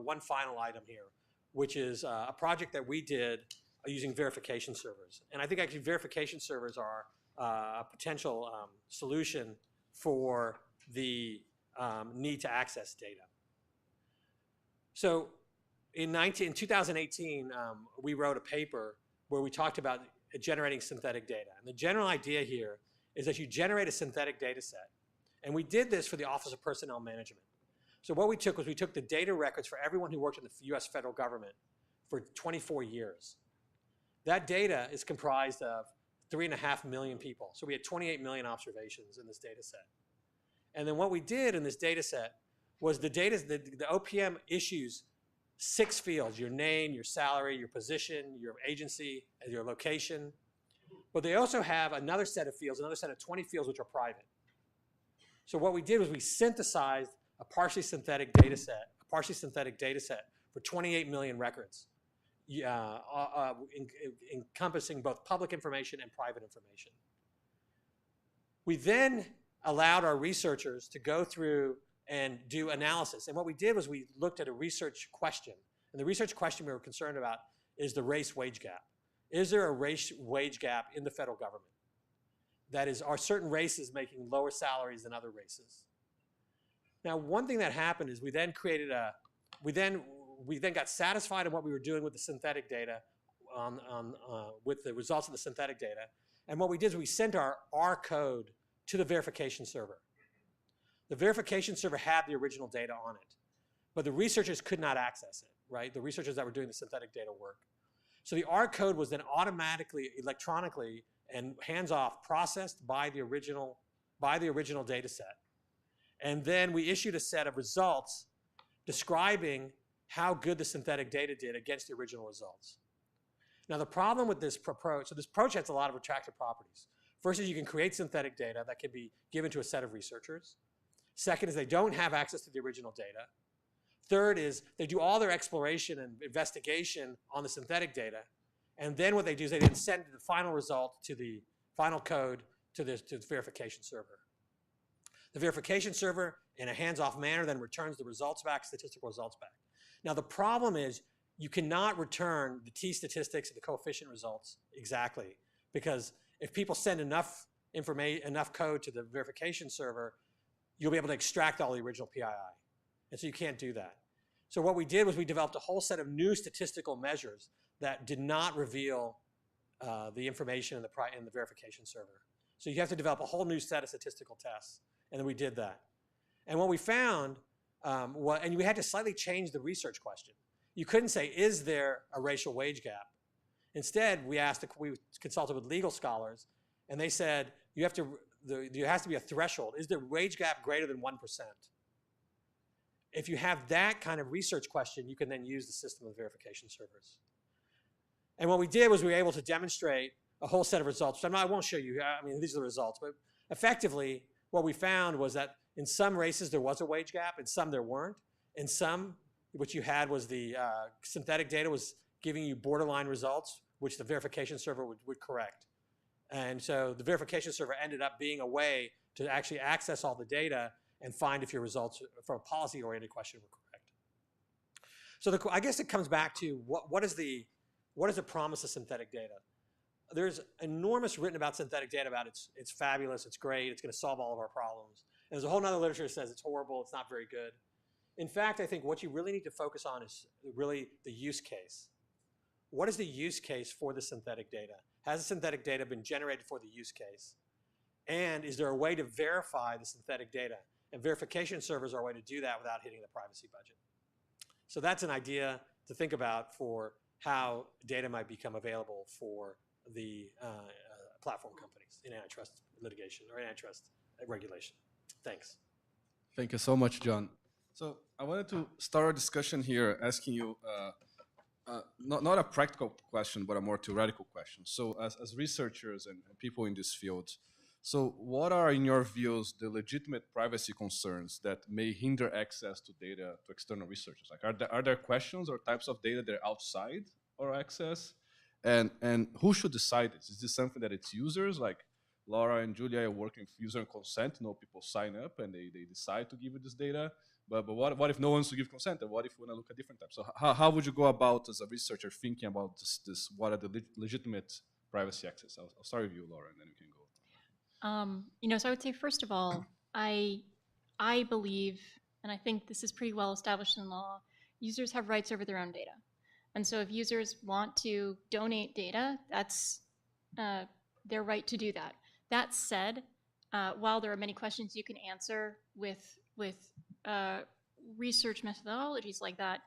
Speaker 19: one final item here, which is a project that we did using verification servers. And I think actually verification servers are a potential solution for the need to access data. So in 2018, we wrote a paper where we talked about generating synthetic data. And the general idea here is that you generate a synthetic data set. And we did this for the Office of Personnel Management. So what we took was we took the data records for everyone who worked in the US federal government for 24 years. That data is comprised of 3.5 million people. So we had 28 million observations in this data set. And then what we did in this data set was the OPM issues 6 fields: your name, your salary, your position, your agency, and your location. But they also have another set of fields, another set of 20 fields which are private. So what we did was we synthesized a partially synthetic data set for 28 million records, encompassing both public information and private information. We then allowed our researchers to go through and do analysis. And what we did was we looked at a research question. And the research question we were concerned about is the race wage gap. Is there a race wage gap in the federal government? That is, are certain races making lower salaries than other races? Now, one thing that happened is we then got satisfied in what we were doing with the synthetic data, with the results of the synthetic data. And what we did is we sent our code to the verification server. The verification server had the original data on it, but the researchers could not access it, right? The researchers that were doing the synthetic data work. So the R code was then automatically, electronically, and hands-off processed by the original data set. And then we issued a set of results describing how good the synthetic data did against the original results. Now the problem with this approach, so this approach has a lot of attractive properties. First is you can create synthetic data that can be given to a set of researchers. Second is they don't have access to the original data. Third is they do all their exploration and investigation on the synthetic data. And then what they do is they then send the final result to the final code to the verification server. The verification server, in a hands-off manner, then returns the results back, statistical results back. Now, the problem is you cannot return the t-statistics and the coefficient results exactly, because if people send enough code to the verification server, you'll be able to extract all the original PII. And so you can't do that. So what we did was we developed a whole set of new statistical measures that did not reveal the information in the verification server. So you have to develop a whole new set of statistical tests. And then we did that. And what we found, and we had to slightly change the research question. You couldn't say, is there a racial wage gap? Instead, we consulted with legal scholars, and they said, there has to be a threshold. Is the wage gap greater than 1%? If you have that kind of research question, you can then use the system of verification servers. And what we did was we were able to demonstrate a whole set of results. I won't show you, these are the results, but effectively, what we found was that in some races there was a wage gap, in some there weren't. In some, what you had was the synthetic data was giving you borderline results, which the verification server would correct. And so the verification server ended up being a way to actually access all the data and find if your results for a policy-oriented question were correct. So I guess it comes back to what is the promise of synthetic data? There's enormous written about synthetic data about it's fabulous, it's great, it's going to solve all of our problems. And there's a whole nother literature that says it's horrible, it's not very good. In fact, I think what you really need to focus on is really the use case. What is the use case for the synthetic data? Has the synthetic data been generated for the use case? And is there a way to verify the synthetic data? And verification servers are a way to do that without hitting the privacy budget. So that's an idea to think about for how data might become available for the platform companies in antitrust litigation or antitrust regulation. Thanks.
Speaker 4: Thank you so much, John. So I wanted to start a discussion here asking you not a practical question, but a more theoretical question. So as researchers and people in this field, so what are, in your views, the legitimate privacy concerns that may hinder access to data to external researchers? Like, are there questions or types of data that are outside our access? And who should decide this? Is this something that it's users, like Lara and Julia are working with user consent? People sign up and they decide to give you this data. But what if no one wants to give consent? And what if we want to look at different types? So how would you go about, as a researcher, thinking about this what are the legitimate privacy access? I'll start with you, Lara, and then we can go.
Speaker 16: So I would say, first of all, I believe, and I think this is pretty well established in law, users have rights over their own data. And so if users want to donate data, that's their right to do that. That said, while there are many questions you can answer with research methodologies like that,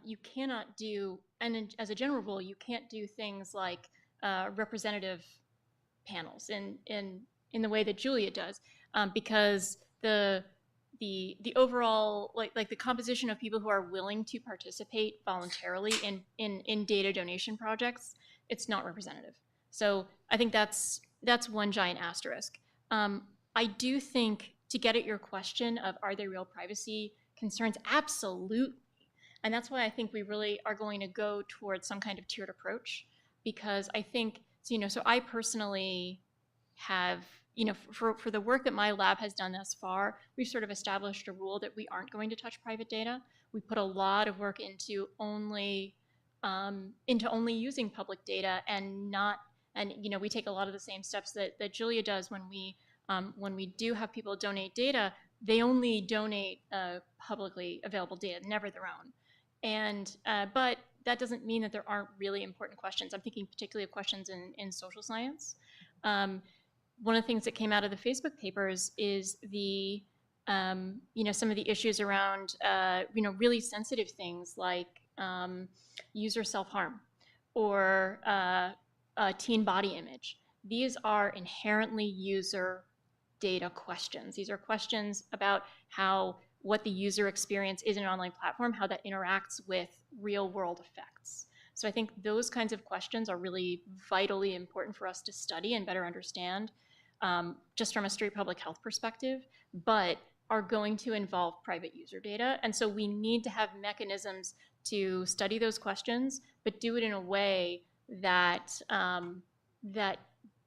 Speaker 16: you cannot do, and as a general rule, you can't do things like representative panels in the way that Julia does, because the overall, like the composition of people who are willing to participate voluntarily in data donation projects, it's not representative. So I think that's one giant asterisk. I do think, to get at your question of are there real privacy concerns, absolutely. And that's why I think we really are going to go towards some kind of tiered approach, because I think, so I personally have, for the work that my lab has done thus far, we've sort of established a rule that we aren't going to touch private data. We put a lot of work into only using public data and we take a lot of the same steps that Julia does when we do have people donate data. They only donate publicly available data, never their own. And but that doesn't mean that there aren't really important questions. I'm thinking particularly of questions in social science. One of the things that came out of the Facebook papers is some of the issues around really sensitive things like user self-harm or teen body image. These are inherently user data questions. These are questions about what the user experience is in an online platform, how that interacts with real world effects. So I think those kinds of questions are really vitally important for us to study and better understand, just from a straight public health perspective. But are going to involve private user data. And so we need to have mechanisms to study those questions, but do it in a way that, that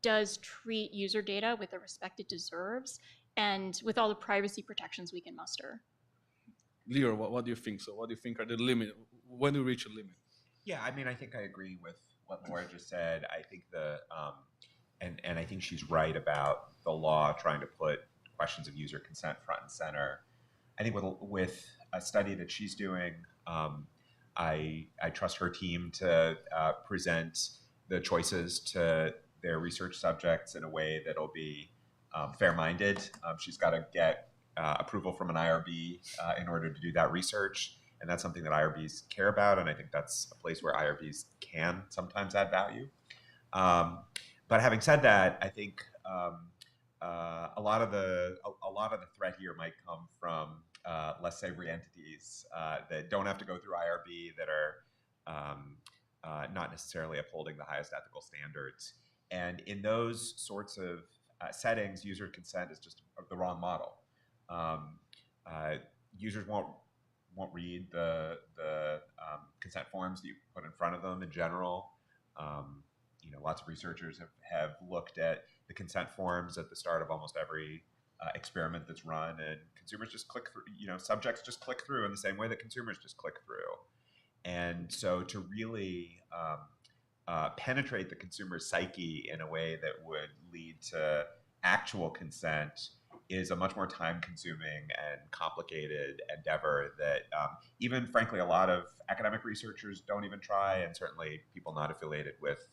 Speaker 16: does treat user data with the respect it deserves and with all the privacy protections we can muster.
Speaker 4: Leo, what do you think? So what do you think are the limit? When do you reach a limit?
Speaker 17: Yeah, I mean, I think I agree with what Laura just said. I think and I think she's right about the law trying to put questions of user consent front and center. I think with a study that she's doing, I trust her team to present the choices to their research subjects in a way that'll be fair-minded. She's got to get approval from an IRB in order to do that research. And that's something that IRBs care about. And I think that's a place where IRBs can sometimes add value. But having said that, I think a lot of the threat here might come from less savory entities that don't have to go through IRB, that are not necessarily upholding the highest ethical standards. And in those sorts of settings, user consent is just the wrong model. Users won't read the consent forms that you put in front of them in general. Lots of researchers have looked at the consent forms at the start of almost every experiment that's run, and consumers just click through, subjects just click through in the same way that consumers just click through. And so to really penetrate the consumer psyche in a way that would lead to actual consent is a much more time-consuming and complicated endeavor that even, frankly, a lot of academic researchers don't even try, and certainly people not affiliated with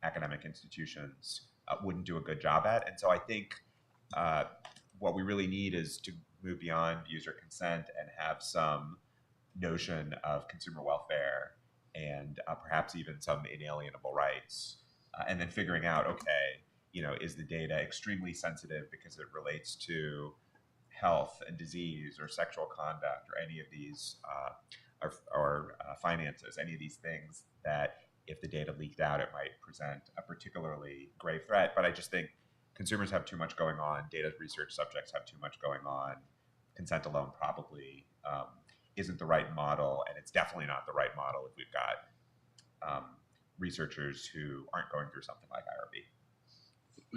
Speaker 17: academic institutions wouldn't do a good job at. And so I think what we really need is to move beyond user consent and have some notion of consumer welfare and perhaps even some inalienable rights, and then figuring out, okay, is the data extremely sensitive because it relates to health and disease or sexual conduct or any of these, or finances, any of these things that if the data leaked out, it might present a particularly grave threat. But I just think consumers have too much going on. Data research subjects have too much going on. Consent alone probably isn't the right model, and it's definitely not the right model if we've got researchers who aren't going through something like IRB.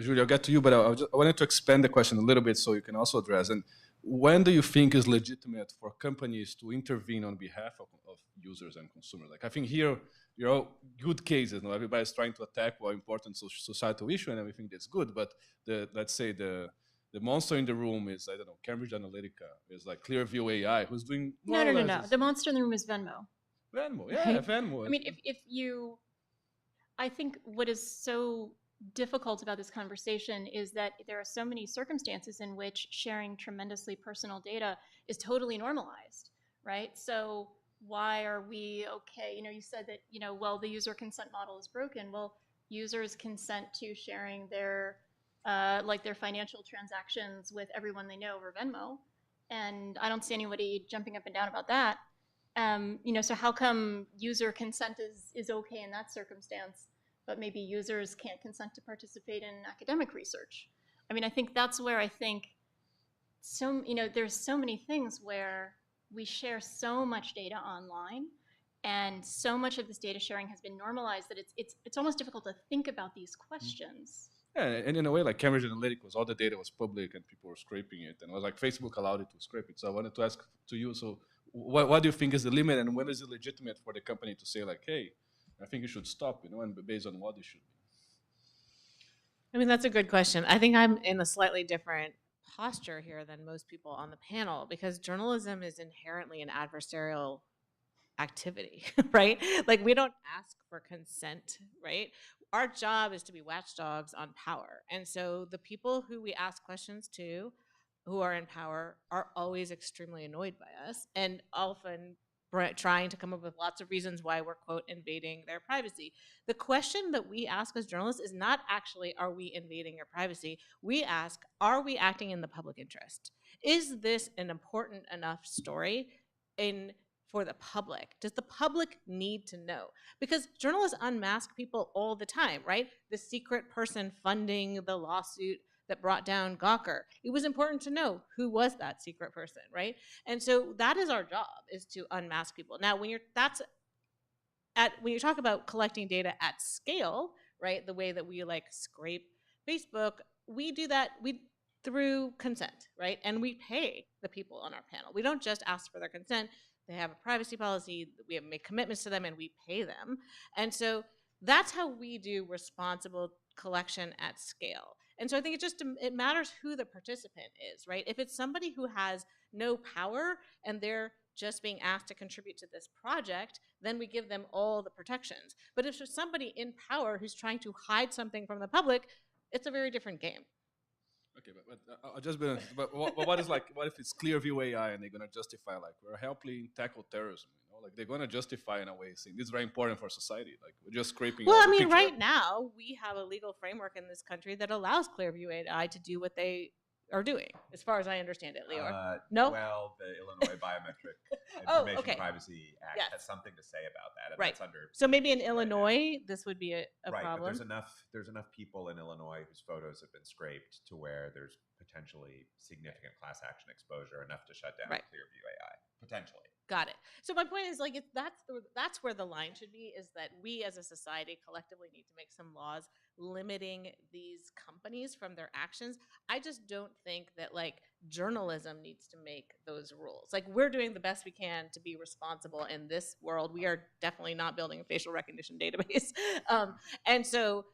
Speaker 4: Julie, I'll get to you, but I wanted to expand the question a little bit so you can also address. And when do you think is legitimate for companies to intervene on behalf of users and consumers? Like, I think here, all good cases. Everybody's trying to attack what important societal issue, and everything that's good. But let's say the monster in the room is, I don't know, Cambridge Analytica, is like Clearview AI, who's doing more or less.
Speaker 16: The monster in the room is Venmo.
Speaker 4: Venmo, yeah, right? Venmo.
Speaker 16: I mean, I think what is so difficult about this conversation is that there are so many circumstances in which sharing tremendously personal data is totally normalized, right? So why are we okay? You said that, well, the user consent model is broken. Well, users consent to sharing their their financial transactions with everyone they know over Venmo, and I don't see anybody jumping up and down about that. So how come user consent is okay in that circumstance, but maybe users can't consent to participate in academic research? I mean, I think that's where I think there's so many things where we share so much data online, and so much of this data sharing has been normalized that it's almost difficult to think about these questions.
Speaker 4: Yeah, and in a way, like Cambridge Analytica, all the data was public and people were scraping it, and it was like Facebook allowed it to scrape it. So I wanted to ask to you, so what do you think is the limit, and when is it legitimate for the company to say, like, hey, I think you should stop, and based on what it should be?
Speaker 18: I mean, that's a good question. I think I'm in a slightly different posture here than most people on the panel, because journalism is inherently an adversarial activity, right? Like, we don't ask for consent, right? Our job is to be watchdogs on power. And so the people who we ask questions to, who are in power, are always extremely annoyed by us and often trying to come up with lots of reasons why we're, quote, invading their privacy. The question that we ask as journalists is not actually, are we invading your privacy? We ask, are we acting in the public interest? Is this an important enough story for the public? Does the public need to know? Because journalists unmask people all the time, right? The secret person funding the lawsuit that brought down Gawker. It was important to know who was that secret person, right? And so that is our job, is to unmask people. Now, when you talk about collecting data at scale, right, the way that we like scrape Facebook, we do that through consent, right? And we pay the people on our panel. We don't just ask for their consent. They have a privacy policy. We have made commitments to them, and we pay them. And so that's how we do responsible collection at scale. And so I think it matters who the participant is, right? If it's somebody who has no power and they're just being asked to contribute to this project, then we give them all the protections. But if there's somebody in power who's trying to hide something from the public, it's a very different game.
Speaker 4: Okay, but I'll just be honest. But what if it's Clearview AI and they're gonna justify like we're helping tackle terrorism? You know, like they're gonna justify in a way saying this is very important for society. Like we're just scraping.
Speaker 18: Well,
Speaker 4: out
Speaker 18: I
Speaker 4: the
Speaker 18: mean,
Speaker 4: picture.
Speaker 18: right now we have a legal framework in this country that allows Clearview AI to do what they are doing, as far as I understand it, Leo. No?
Speaker 17: Well, the Illinois Biometric
Speaker 18: Oh,
Speaker 17: Information
Speaker 18: okay.
Speaker 17: Privacy Act
Speaker 18: Yes.
Speaker 17: has something to say about that, and
Speaker 18: Right.
Speaker 17: that's under.
Speaker 18: So maybe in Illinois, this would be a
Speaker 17: Right,
Speaker 18: problem.
Speaker 17: but there's enough people in Illinois whose photos have been scraped to where there's potentially significant class action exposure, enough to shut down
Speaker 18: Right.
Speaker 17: Clearview AI, potentially.
Speaker 18: Got it. So my point is, like, that's where the line should be, is that we as a society collectively need to make some laws limiting these companies from their actions. I just don't think that, like, journalism needs to make those rules. Like, we're doing the best we can to be responsible in this world. We are definitely not building a facial recognition database. And so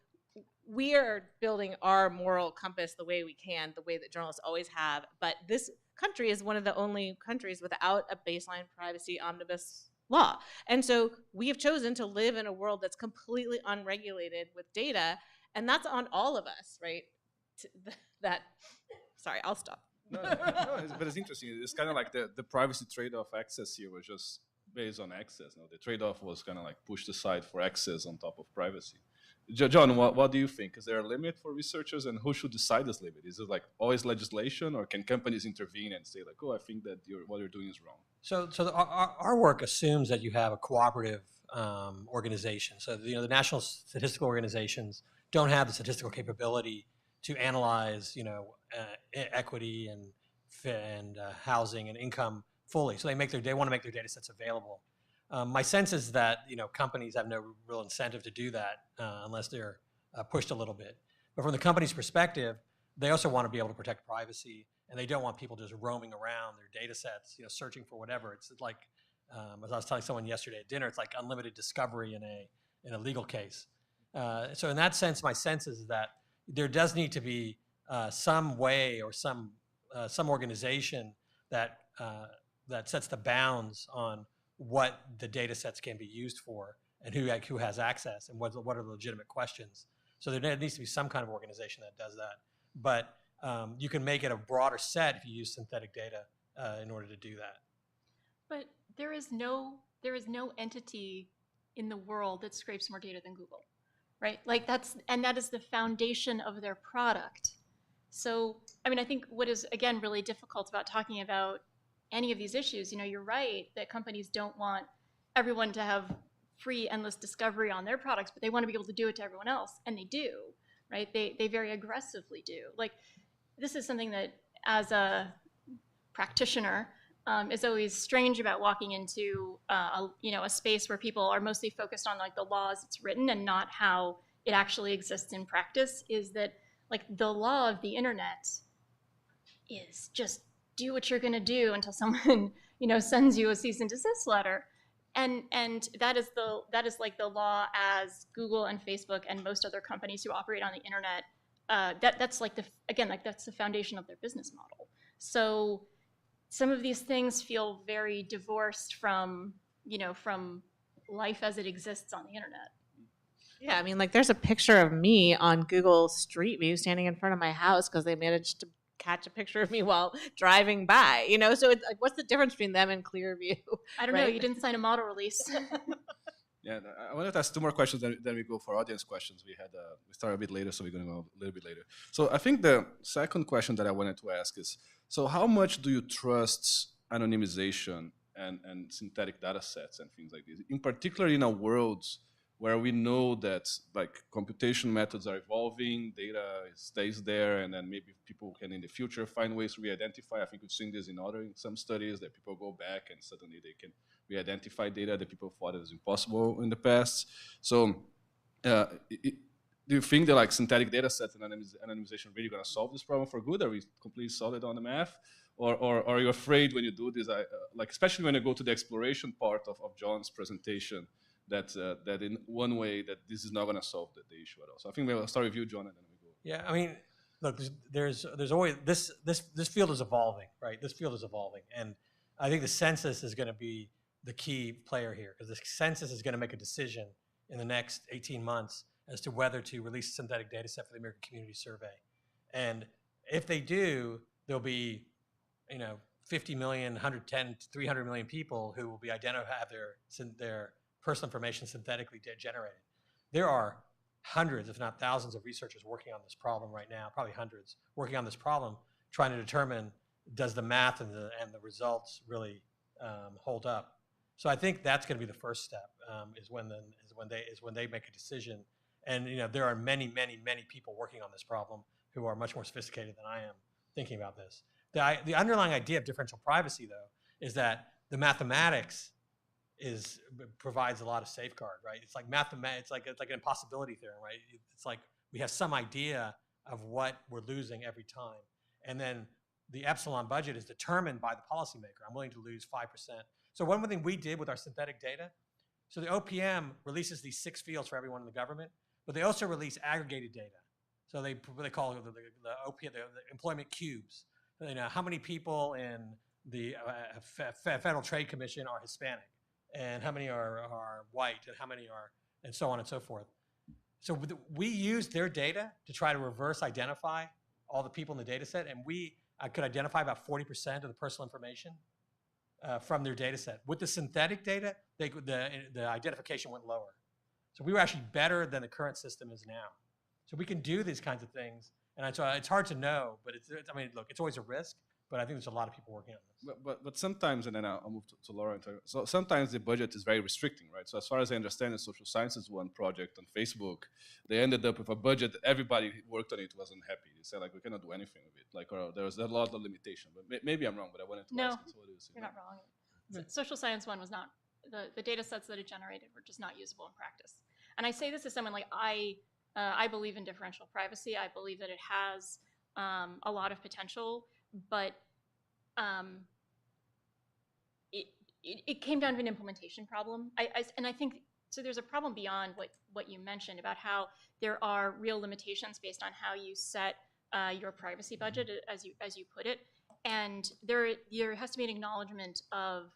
Speaker 18: we are building our moral compass the way we can, the way that journalists always have. But this country is one of the only countries without a baseline privacy omnibus law. And so we have chosen to live in a world that's completely unregulated with data, and that's on all of us, right? Sorry, I'll stop.
Speaker 4: No, but it's interesting. It's kind of like the privacy trade-off access here was just based on access. No, the trade-off was kind of like pushed aside for access on top of privacy. John, what do you think? Is there a limit for researchers, and who should decide this limit? Is it like always legislation, or can companies intervene and say like, oh, I think that what you're doing is wrong?
Speaker 19: So our work assumes that you have a cooperative organization. So the national statistical organizations don't have the statistical capability to analyze equity and housing and income fully. So they want to make their data sets available. My sense is that companies have no real incentive to do that unless they're pushed a little bit. But from the company's perspective, they also want to be able to protect privacy, and they don't want people just roaming around their data sets, searching for whatever. It's like, as I was telling someone yesterday at dinner, it's like unlimited discovery in a legal case. So in that sense, my sense is that there does need to be some way or some organization that sets the bounds on what the data sets can be used for and who has access and what are the legitimate questions. So there needs to be some kind of organization that does that. But you can make it a broader set if you use synthetic data in order to do that.
Speaker 16: But there is no entity in the world that scrapes more data than Google, right? Like that is the foundation of their product. So, I mean, I think what is, again, really difficult about talking about any of these issues, you're right that companies don't want everyone to have free, endless discovery on their products, but they want to be able to do it to everyone else, and they do, right? They very aggressively do. Like, this is something that, as a practitioner, is always strange about walking into a space where people are mostly focused on like the laws it's written and not how it actually exists in practice. Is that like the law of the internet is just do what you're going to do until someone sends you a cease and desist letter, and that is like the law as Google and Facebook and most other companies who operate on the internet. That's like that's the foundation of their business model. So some of these things feel very divorced from life as it exists on the internet.
Speaker 18: Yeah, I mean, like, there's a picture of me on Google Street View standing in front of my house because they managed to catch a picture of me while driving by, so it's like, what's the difference between them and Clearview?
Speaker 16: I don't know, you didn't sign a model release.
Speaker 4: Yeah, I wanted to ask two more questions, then we go for audience questions. We started a bit later, so we're going to go a little bit later. So I think the second question that I wanted to ask is, so how much do you trust anonymization and synthetic data sets and things like this, in particular in a world where we know that like computation methods are evolving, data stays there, and then maybe people can in the future find ways to re-identify. I think we've seen this in some studies that people go back and suddenly they can re-identify data that people thought it was impossible in the past. So do you think that like synthetic data sets and anonymization really going to solve this problem for good? Are we completely solid on the math? Or are you afraid when you do this, like especially when you go to the exploration part of John's presentation, that in one way that this is not going to solve the issue at all? So I think we'll start with you, John, and then we go.
Speaker 19: Yeah, I mean, look, there's always this field is evolving, right? This field is evolving, and I think the census is going to be the key player here, because the census is going to make a decision in the next 18 months as to whether to release a synthetic data set for the American Community Survey. And if they do, there'll be 50 million, 110 to 300 million people who will be have their personal information synthetically generated. There are hundreds, if not thousands, of researchers working on this problem right now, probably hundreds, working on this problem, trying to determine does the math and the results really hold up. So I think that's going to be the first step, is when they make a decision. And there are many people working on this problem who are much more sophisticated than I am thinking about this. The underlying idea of differential privacy, though, is that the mathematics provides a lot of safeguard, right? It's like it's like an impossibility theorem, right? It's like we have some idea of what we're losing every time, and then the epsilon budget is determined by the policymaker. I'm willing to lose 5%. So one thing we did with our synthetic data, so the OPM releases these 6 fields for everyone in the government, but they also release aggregated data. So they call it the OPM, the employment cubes. How many people in the Federal Trade Commission are Hispanic, and how many are white, and how many are, and so on and so forth. So we used their data to try to reverse identify all the people in the data set, and I could identify about 40% of the personal information from their data set. With the synthetic data, the identification went lower. So we were actually better than the current system is now. So we can do these kinds of things, and so it's hard to know, but look, it's always a risk, but I think there's a lot of people working on this.
Speaker 4: But sometimes, and then I'll move to Lara. So sometimes the budget is very restricting, right? So as far as I understand, the social sciences one project on Facebook, they ended up with a budget. Everybody who worked on it wasn't happy. They said, like, we cannot do anything with it. Or there was a lot of limitation. But maybe I'm wrong, but I wanted to ask you. So what do you see?
Speaker 16: You're not wrong. The social science one was not, the data sets that it generated were just not usable in practice. And I say this as someone I believe in differential privacy. I believe that it has a lot of potential, but it came down to an implementation problem. And I think, so there's a problem beyond what you mentioned about how there are real limitations based on how you set your privacy budget, as you put it. And there has to be an acknowledgement of,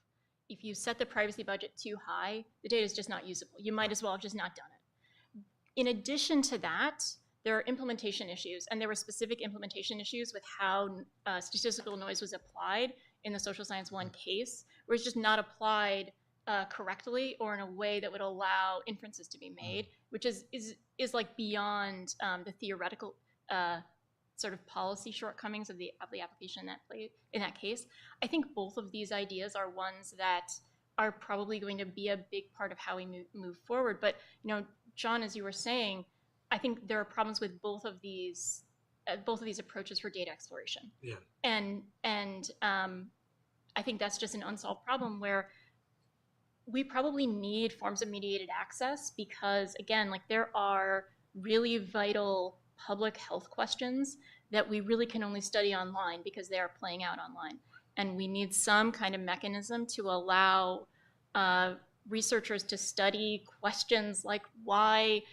Speaker 16: if you set the privacy budget too high, the data is just not usable. You might as well have just not done it. In addition to that, there are implementation issues, and there were specific implementation issues with how statistical noise was applied in the social science 1 case, where it's just not applied correctly or in a way that would allow inferences to be made, which is like beyond the theoretical sort of policy shortcomings of the application in that case. I think both of these ideas are ones that are probably going to be a big part of how we move forward. But John, as you were saying, I think there are problems with both of these approaches for data exploration.
Speaker 19: Yeah.
Speaker 16: And I think that's just an unsolved problem where we probably need forms of mediated access because, again, like there are really vital public health questions that we really can only study online because they are playing out online. And we need some kind of mechanism to allow researchers to study questions like why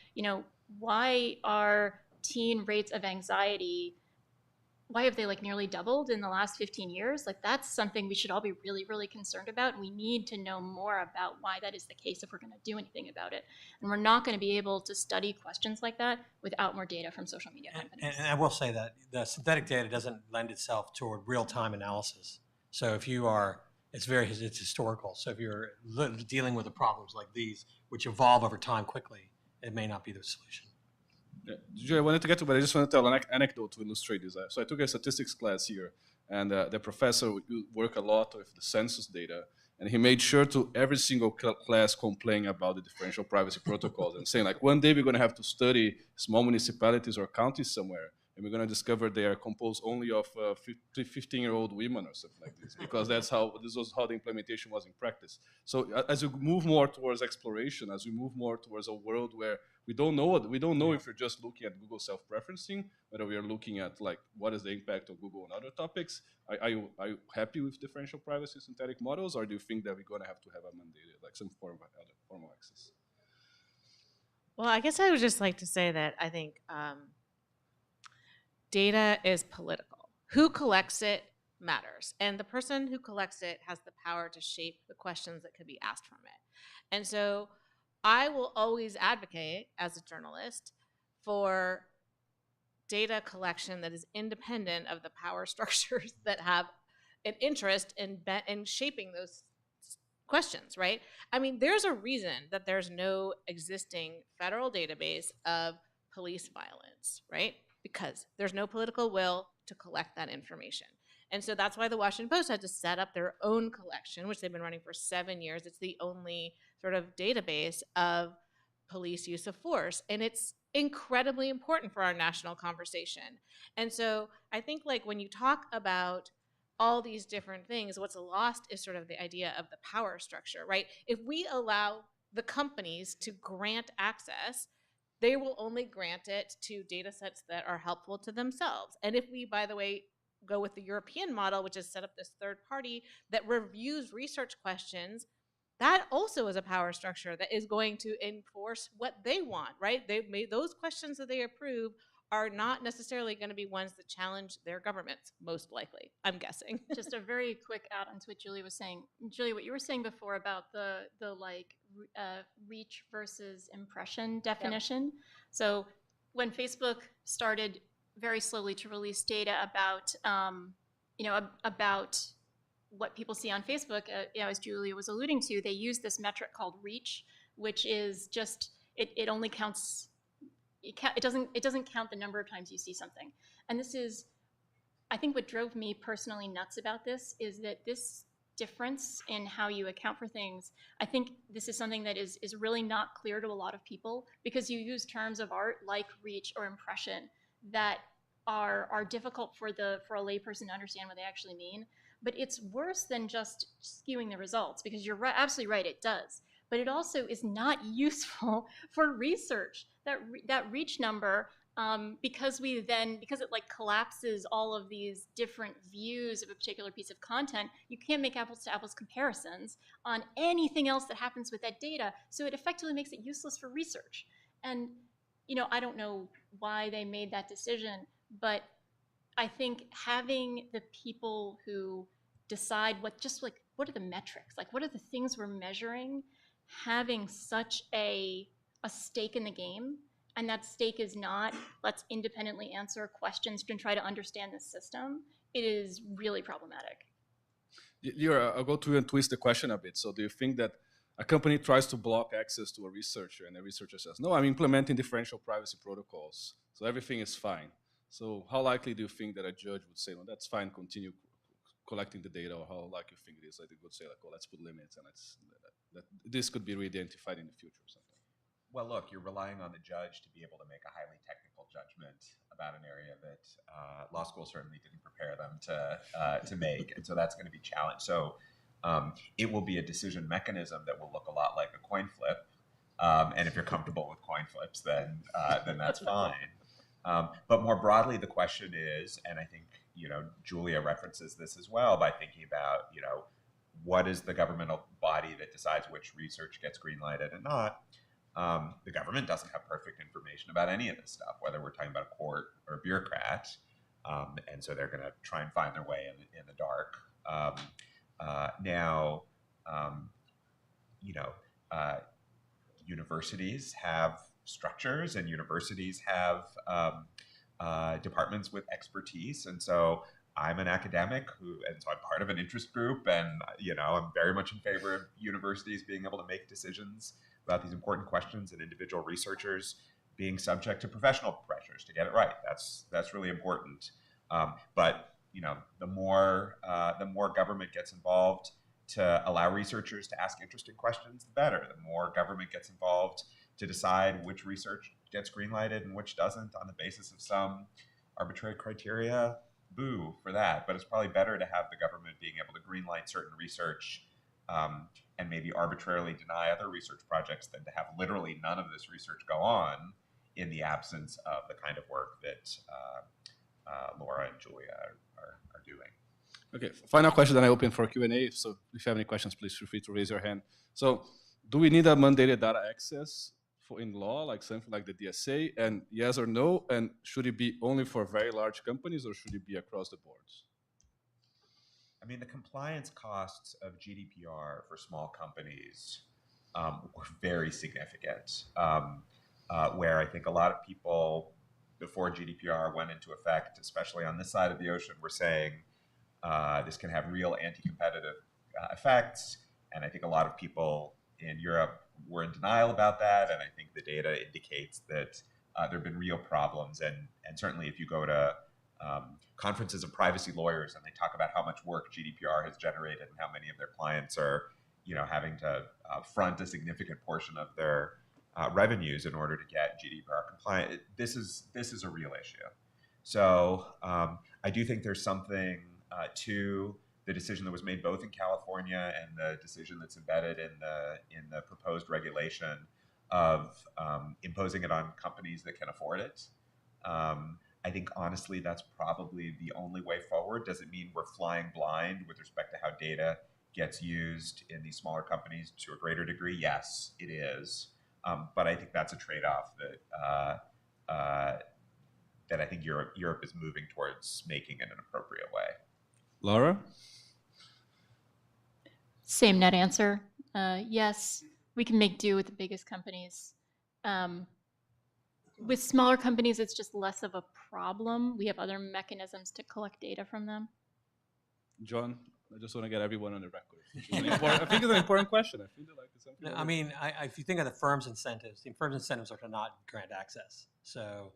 Speaker 16: are teen rates of anxiety, why have they like nearly doubled in the last 15 years? Like that's something we should all be really, really concerned about. And we need to know more about why that is the case if we're going to do anything about it. And we're not going to be able to study questions like that without more data from social media companies.
Speaker 19: And I will say that the synthetic data doesn't lend itself toward real-time analysis. So if you are, it's historical. So if you're dealing with the problems like these, which evolve over time quickly, it may not be the solution.
Speaker 4: Yeah. I wanted to get to, but I just want to tell an anecdote to illustrate this. So I took a statistics class here, and the professor would work a lot with the census data, And he made sure to every single class complain about the differential privacy protocols and saying like, one day we're going to have to study small municipalities or counties somewhere, and we're going to discover they are composed only of 15-year-old women or something like this, because this was how the implementation was in practice. So as we move more towards exploration, as we move more towards a world where we don't know if we're just looking at Google self-preferencing, whether we are looking at like what is the impact of Google on other topics. Are you happy with differential privacy synthetic models, or do you think that we're going to have a mandated, like some form of other formal access?
Speaker 18: Well, I guess I would just like to say that I think data is political. Who collects it matters. And the person who collects it has the power to shape the questions that could be asked from it. And so I will always advocate as a journalist for data collection that is independent of the power structures that have an interest in shaping those questions, right? I mean, there's a reason that there's no existing federal database of police violence, right? Because there's no political will to collect that information. And so that's why the Washington Post had to set up their own collection, which they've been running for 7 years. It's the only sort of database of police use of force. And it's incredibly important for our national conversation. And so I think like when you talk about all these different things, what's lost is sort of the idea of the power structure, right? If we allow the companies to grant access, they will only grant it to data sets that are helpful to themselves. And if we, by the way, go with the European model, which is set up this third party that reviews research questions, that also is a power structure that is going to enforce what they want, right? They've made those questions that they approve are not necessarily going to be ones that challenge their governments, most likely, I'm guessing.
Speaker 16: Just a very quick add on to what Julie was saying. Julie, what you were saying before about the reach versus impression definition. Yep. So when Facebook started very slowly to release data about, about what people see on Facebook, as Julia was alluding to, they use this metric called reach, which is just, it only counts, it doesn't count the number of times you see something. And this is, I think what drove me personally nuts about this is that this difference in how you account for things, I think this is something that is really not clear to a lot of people, because you use terms of art like reach or impression that are difficult for a layperson to understand what they actually mean. But it's worse than just skewing the results, because you're absolutely right, it does. But it also is not useful for research. That reach number, because it like collapses all of these different views of a particular piece of content, you can't make apples to apples comparisons on anything else that happens with that data. So it effectively makes it useless for research. And I don't know why they made that decision, but I think having the people who decide what are the metrics, like what are the things we're measuring, having such a stake in the game, and that stake is not let's independently answer questions and try to understand the system, it is really problematic.
Speaker 4: I'll go through and twist the question a bit. So do you think that a company tries to block access to a researcher, and the researcher says, no, I'm implementing differential privacy protocols, so everything is fine. So how likely do you think that a judge would say, no, that's fine, continue collecting the data, or how likely you think it is that they would say, like, oh, let's put limits, and that this could be re-identified in the future or something?
Speaker 17: Well, look, you're relying on the judge to be able to make a highly technical judgment about an area that law school certainly didn't prepare them to make, and so that's going to be challenged. So it will be a decision mechanism that will look a lot like a coin flip, and if you're comfortable with coin flips, then that's fine. But more broadly, the question is, and I think Julia references this as well by thinking about what is the governmental body that decides which research gets green-lighted and not. The government doesn't have perfect information about any of this stuff, whether we're talking about a court or a bureaucrat, and so they're going to try and find their way in the dark. Universities have structures, and universities have departments with expertise, and so I'm an academic and so I'm part of an interest group, and I'm very much in favor of universities being able to make decisions about these important questions, and individual researchers being subject to professional pressures to get it right. That's really important. But the more government gets involved, to allow researchers to ask interesting questions, the better. The more government gets involved to decide which research gets greenlighted and which doesn't on the basis of some arbitrary criteria, boo for that. But it's probably better to have the government being able to greenlight certain research and maybe arbitrarily deny other research projects than to have literally none of this research go on in the absence of the kind of work that Laura and Julia are doing.
Speaker 4: Okay, final question, then I open for Q&A. So if you have any questions, please feel free to raise your hand. So do we need a mandated data access in law, like something like the DSA? And yes or no? And should it be only for very large companies or should it be across the boards?
Speaker 17: I mean, the compliance costs of GDPR for small companies were very significant, where I think a lot of people before GDPR went into effect, especially on this side of the ocean, were saying this can have real anti-competitive effects. And I think a lot of people in Europe were in denial about that. And I think the data indicates that there have been real problems. And certainly if you go to conferences of privacy lawyers and they talk about how much work GDPR has generated and how many of their clients are having to front a significant portion of their revenues in order to get GDPR compliant, this is a real issue. So I do think there's something to the decision that was made both in California and the decision that's embedded in the proposed regulation of imposing it on companies that can afford it. I think honestly that's probably the only way forward. Does it mean we're flying blind with respect to how data gets used in these smaller companies to a greater degree? Yes, it is. But I think that's a trade-off that I think Europe is moving towards making in an appropriate way.
Speaker 4: Lara?
Speaker 16: Same net answer. Yes, we can make do with the biggest companies. With smaller companies, it's just less of a problem. We have other mechanisms to collect data from them.
Speaker 4: John, I just want to get everyone on the record. I think it's an important question. I feel like it's something.
Speaker 19: No, I mean, if you think of the firm's incentives, the firm's incentives are to not grant access. So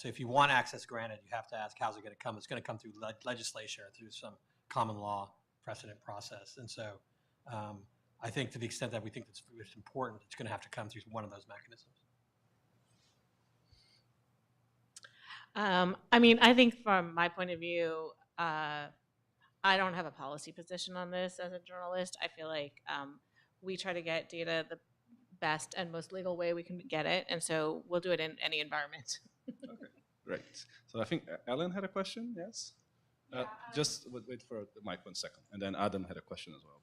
Speaker 19: if you want access granted, you have to ask how's it going to come. It's going to come through legislation or through some common law precedent process. And so I think to the extent that we think it's important, it's going to have to come through one of those mechanisms.
Speaker 18: I mean, I think from my point of view, I don't have a policy position on this as a journalist. I feel like we try to get data the best and most legal way we can get it, and so we'll do it in any environment.
Speaker 4: Okay, great. So I think Ellen had a question, yes? Just wait for the mic 1 second, and then Adam had a question as well.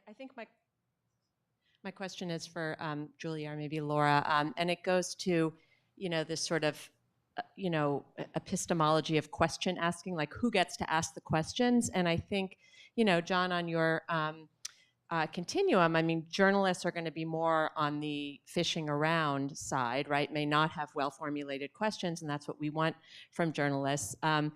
Speaker 20: I think my question is for Julia or maybe Laura, and it goes to, this sort of, epistemology of question asking, like who gets to ask the questions. And I think, John, on your continuum, I mean, journalists are going to be more on the fishing around side, right? May not have well-formulated questions, and that's what we want from journalists. And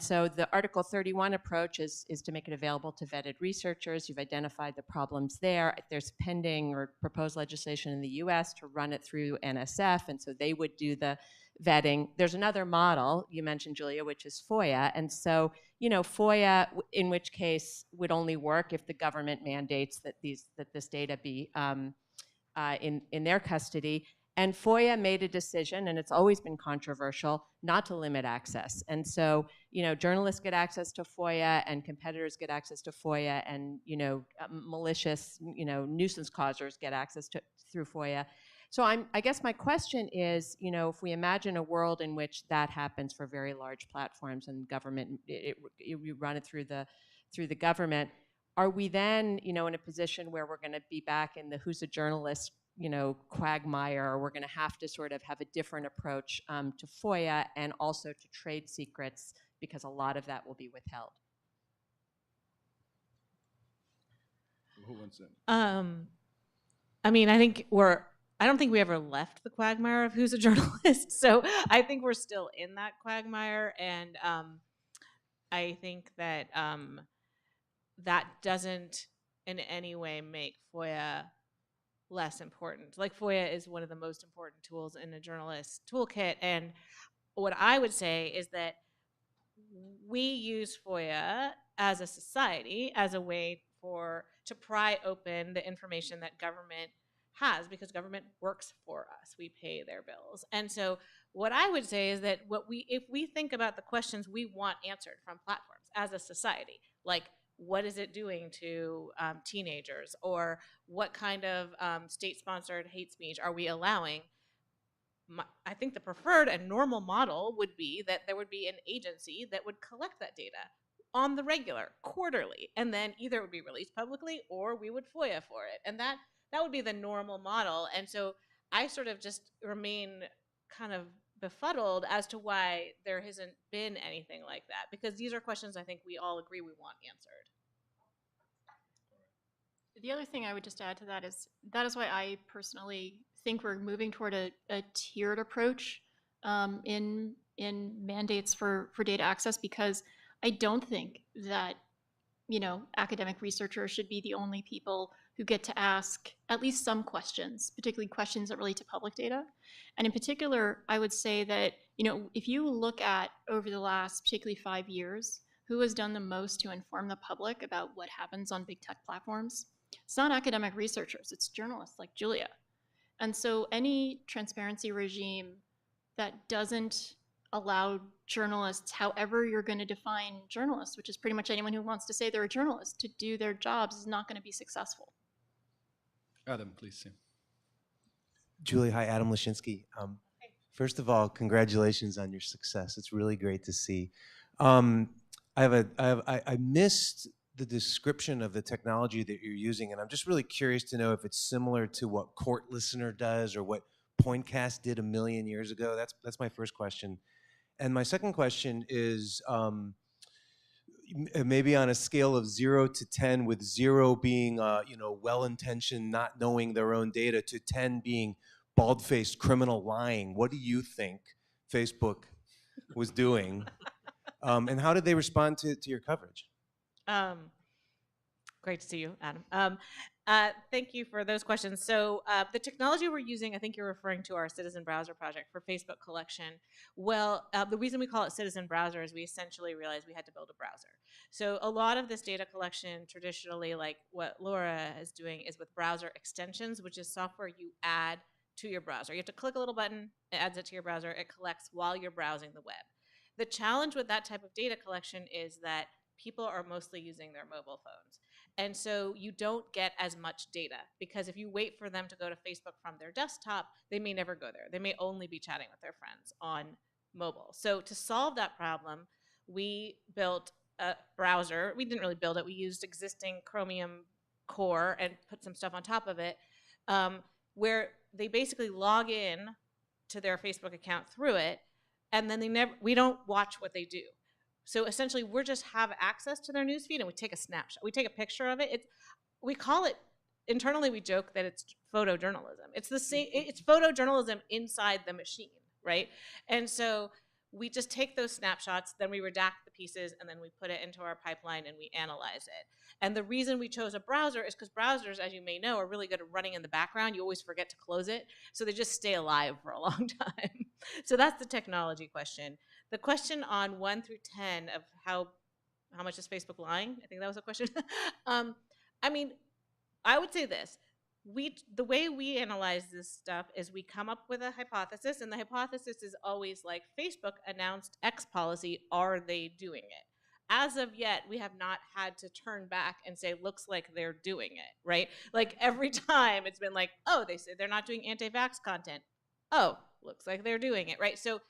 Speaker 20: so the Article 31 approach is to make it available to vetted researchers. You've identified the problems there. There's pending or proposed legislation in the US to run it through NSF, and so they would do the vetting. There's another model, you mentioned, Julia, which is FOIA. And so, FOIA, in which case, would only work if the government mandates that this data be in their custody. And FOIA made a decision, and it's always been controversial, not to limit access. And so, journalists get access to FOIA, and competitors get access to FOIA, and malicious, nuisance causers get access through FOIA. So I guess my question is, if we imagine a world in which that happens for very large platforms and government, you run it through the government, are we then, in a position where we're going to be back in the who's a journalist, quagmire, or we're going to have to sort of have a different approach to FOIA and also to trade secrets, because a lot of that will be withheld?
Speaker 4: Who wants it?
Speaker 18: I mean, I don't think we ever left the quagmire of who's a journalist. So I think we're still in that quagmire. And I think that that doesn't in any way make FOIA less important. Like, FOIA is one of the most important tools in a journalist's toolkit. And
Speaker 21: what I would say is that we use FOIA as a society as a way to pry open the information that government has, because government works for us. We pay their bills. And so what I would say is that if we think about the questions we want answered from platforms as a society, like what is it doing to teenagers, or what kind of state-sponsored hate speech are we allowing? I think the preferred and normal model would be that there would be an agency that would collect that data on the regular, quarterly, and then either it would be released publicly or we would FOIA for it. And that would be the normal model. And so I sort of just remain kind of befuddled as to why there hasn't been anything like that, because these are questions I think we all agree we want answered.
Speaker 16: The other thing I would just add to that is why I personally think we're moving toward a tiered approach in mandates for data access, because I don't think that academic researchers should be the only people who get to ask at least some questions, particularly questions that relate to public data. And in particular, I would say that if you look at over the last particularly 5 years, who has done the most to inform the public about what happens on big tech platforms, it's not academic researchers, it's journalists like Julia. And so any transparency regime that doesn't allow journalists, however you're going to define journalists, which is pretty much anyone who wants to say they're a journalist, to do their jobs, is not going to be successful.
Speaker 4: Adam, please. Yeah.
Speaker 22: Julie, hi, Adam Lashinsky. First of all, congratulations on your success. It's really great to see. I missed the description of the technology that you're using, and I'm just really curious to know if it's similar to what Court Listener does or what Pointcast did 1 million years ago. That's my first question. And my second question is, maybe on a scale of 0 to 10, with 0 being well-intentioned, not knowing their own data, to 10 being bald-faced criminal lying, what do you think Facebook was doing? And how did they respond to your coverage?
Speaker 21: Great to see you, Adam. Thank you for those questions. So the technology we're using, I think you're referring to our Citizen Browser project for Facebook collection. Well, the reason we call it Citizen Browser is we essentially realized we had to build a browser. So a lot of this data collection traditionally, like what Laura is doing, is with browser extensions, which is software you add to your browser. You have to click a little button, it adds it to your browser, it collects while you're browsing the web. The challenge with that type of data collection is that people are mostly using their mobile phones. And so you don't get as much data, because if you wait for them to go to Facebook from their desktop, they may never go there. They may only be chatting with their friends on mobile. So to solve that problem, we built a browser. We didn't really build it. We used existing Chromium core and put some stuff on top of it, where they basically log in to their Facebook account through it, and then we don't watch what they do. So essentially, we just have access to their newsfeed, and we take a snapshot. We take a picture of it. We call it, internally we joke that it's photojournalism. It's the same. It's photojournalism inside the machine, right? And so we just take those snapshots, then we redact the pieces, and then we put it into our pipeline and we analyze it. And the reason we chose a browser is because browsers, as you may know, are really good at running in the background. You always forget to close it, so they just stay alive for a long time. So that's the technology question. The question on 1 through 10 of how much is Facebook lying? I think that was a question. I mean, I would say this. The way we analyze this stuff is we come up with a hypothesis, and the hypothesis is always like, Facebook announced X policy, are they doing it? As of yet, we have not had to turn back and say, looks like they're doing it, right? Like every time it's been like, oh, they said they're not doing anti-vax content. Oh, looks like they're doing it, right? So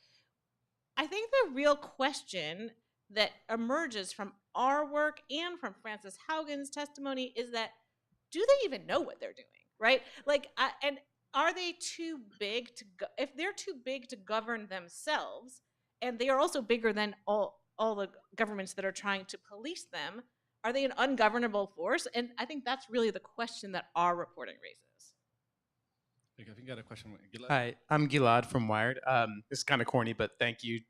Speaker 21: I think the real question that emerges from our work and from Frances Haugen's testimony is that, do they even know what they're doing, right? Like, and are they too big to if they're too big to govern themselves, and they are also bigger than all the governments that are trying to police them, are they an ungovernable force? And I think that's really the question that our reporting raises.
Speaker 4: I think I got a question. Gilad?
Speaker 23: Hi, I'm Gilad from Wired. This is kind of corny, but thank you.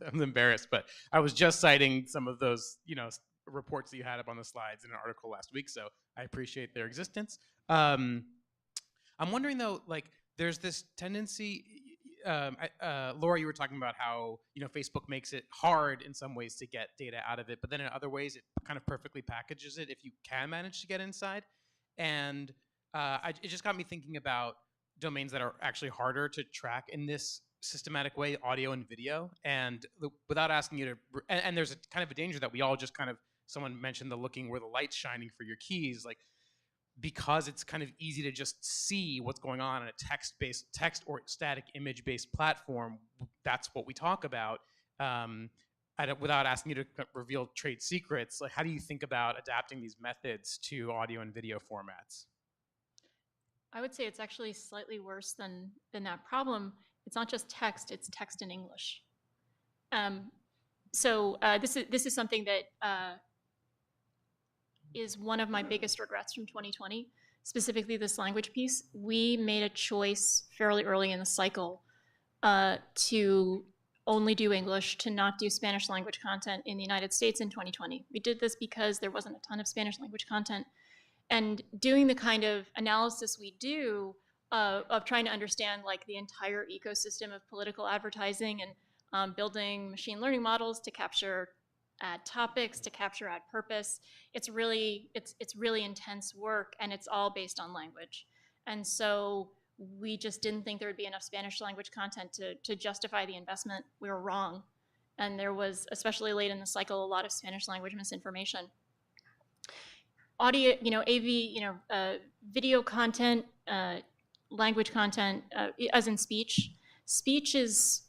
Speaker 23: I'm embarrassed, but I was just citing some of those, reports that you had up on the slides in an article last week, so I appreciate their existence. I'm wondering though, like, there's this tendency, Laura, you were talking about how Facebook makes it hard in some ways to get data out of it, but then in other ways it kind of perfectly packages it if you can manage to get inside. And it just got me thinking about domains that are actually harder to track in this systematic way, audio and video. And without asking you to, and there's a kind of a danger that we all just kind of, someone mentioned the looking where the light's shining for your keys, like, because it's kind of easy to just see what's going on in a text or static image-based platform. That's what we talk about. Without asking you to reveal trade secrets, like, how do you think about adapting these methods to audio and video formats?
Speaker 16: I would say it's actually slightly worse than that problem. It's not just text; it's text in English. This is something that is one of my biggest regrets from 2020, specifically this language piece. We made a choice fairly early in the cycle to only do English, to not do Spanish language content in the United States in 2020. We did this because there wasn't a ton of Spanish language content. And doing the kind of analysis we do of trying to understand like the entire ecosystem of political advertising and building machine learning models to capture ad topics, to capture ad purpose. It's really intense work, and it's all based on language. And so we just didn't think there would be enough Spanish language content to justify the investment. We were wrong. And there was, especially late in the cycle, a lot of Spanish language misinformation. Audio, AV, video content, language content, as in speech. Speech is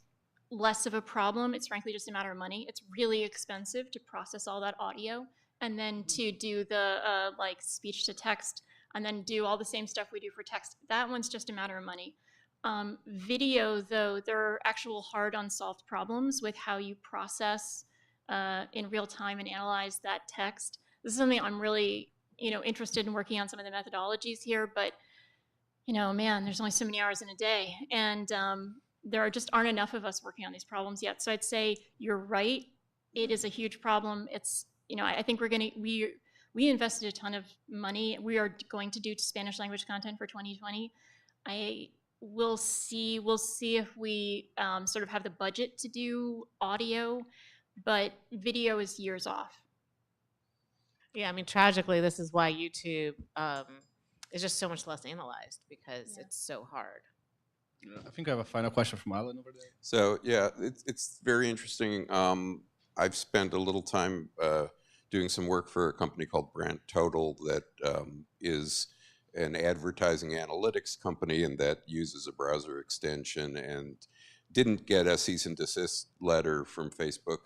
Speaker 16: less of a problem. It's frankly just a matter of money. It's really expensive to process all that audio and then to do the like speech to text and then do all the same stuff we do for text. That one's just a matter of money. Video, though, there are actual hard unsolved problems with how you process in real time and analyze that text. This is something I'm really, interested in working on some of the methodologies here, but man, there's only so many hours in a day. And there just aren't enough of us working on these problems yet. So I'd say you're right. It is a huge problem. It's, I think we invested a ton of money. We are going to do Spanish language content for 2020. We'll see if we sort of have the budget to do audio, but video is years off.
Speaker 21: Yeah, I mean, tragically, this is why YouTube is just so much less analyzed because it's so hard.
Speaker 4: I think I have a final question from Alan over there.
Speaker 11: So yeah, it's very interesting. I've spent a little time doing some work for a company called Brand Total that is an advertising analytics company and that uses a browser extension and didn't get a cease and desist letter from Facebook,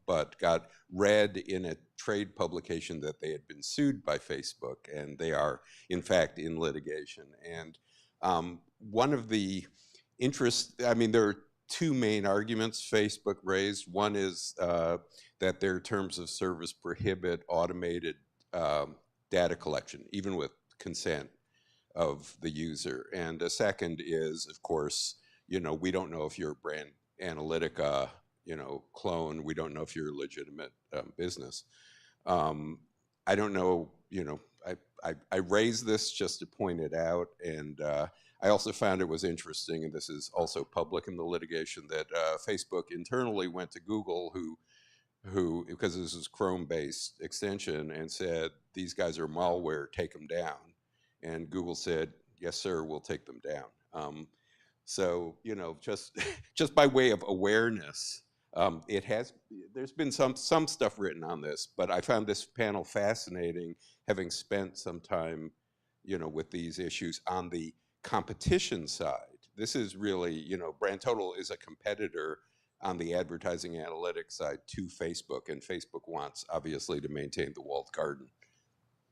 Speaker 11: but got read in a trade publication that they had been sued by Facebook, and they are in fact in litigation. And one of the there are two main arguments Facebook raised. One is that their terms of service prohibit automated data collection, even with consent of the user. And a second is, of course, we don't know if you're a Brand Analytica, clone. We don't know if you're a legitimate business. I don't know, I raised this just to point it out, and I also found it was interesting, and this is also public in the litigation, that Facebook internally went to Google, who because this is Chrome-based extension, and said, these guys are malware, take them down. And Google said, yes, sir, we'll take them down. So, just by way of awareness, there's been some stuff written on this, but I found this panel fascinating, having spent some time, with these issues on the competition side. This is really, Brand Total is a competitor on the advertising analytics side to Facebook, and Facebook wants, obviously, to maintain the walled garden.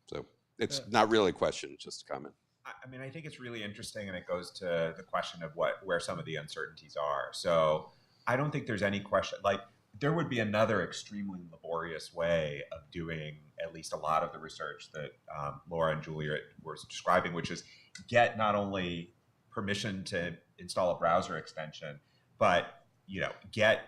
Speaker 11: So it's not really a question, just a comment.
Speaker 17: I mean, I think it's really interesting, and it goes to the question of where some of the uncertainties are. So I don't think there's any question, there would be another extremely laborious way of doing at least a lot of the research that Laura and Julia were describing, which is get not only permission to install a browser extension, but get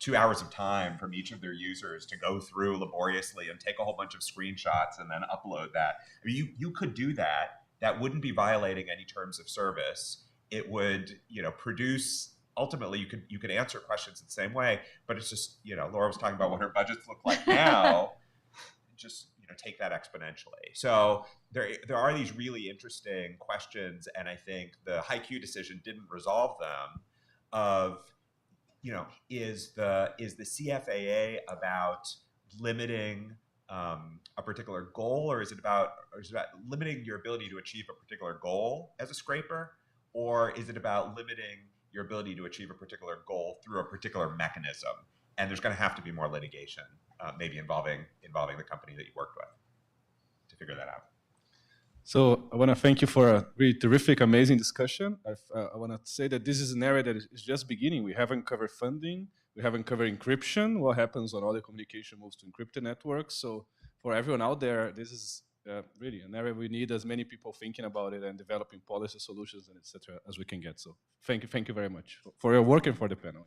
Speaker 17: 2 hours of time from each of their users to go through laboriously and take a whole bunch of screenshots and then upload that. I mean, you could do that. That wouldn't be violating any terms of service. It would, produce ultimately you could answer questions in the same way, but it's just, Laura was talking about what her budgets look like now. Just take that exponentially. So there are these really interesting questions, and I think the HiQ decision didn't resolve them. Of is the CFAA about limiting a particular goal, or is it about limiting your ability to achieve a particular goal as a scraper, or is it about limiting your ability to achieve a particular goal through a particular mechanism? And there's going to have to be more litigation, maybe involving the company that you worked with, to figure that out.
Speaker 4: So I want to thank you for a really terrific, amazing discussion. I want to say that this is an area that is just beginning. We haven't covered funding. We haven't covered encryption, what happens when all the communication moves to encrypted networks. So for everyone out there, this is really an area we need as many people thinking about it and developing policy solutions and et cetera as we can get. So thank you very much for your work and for the panel.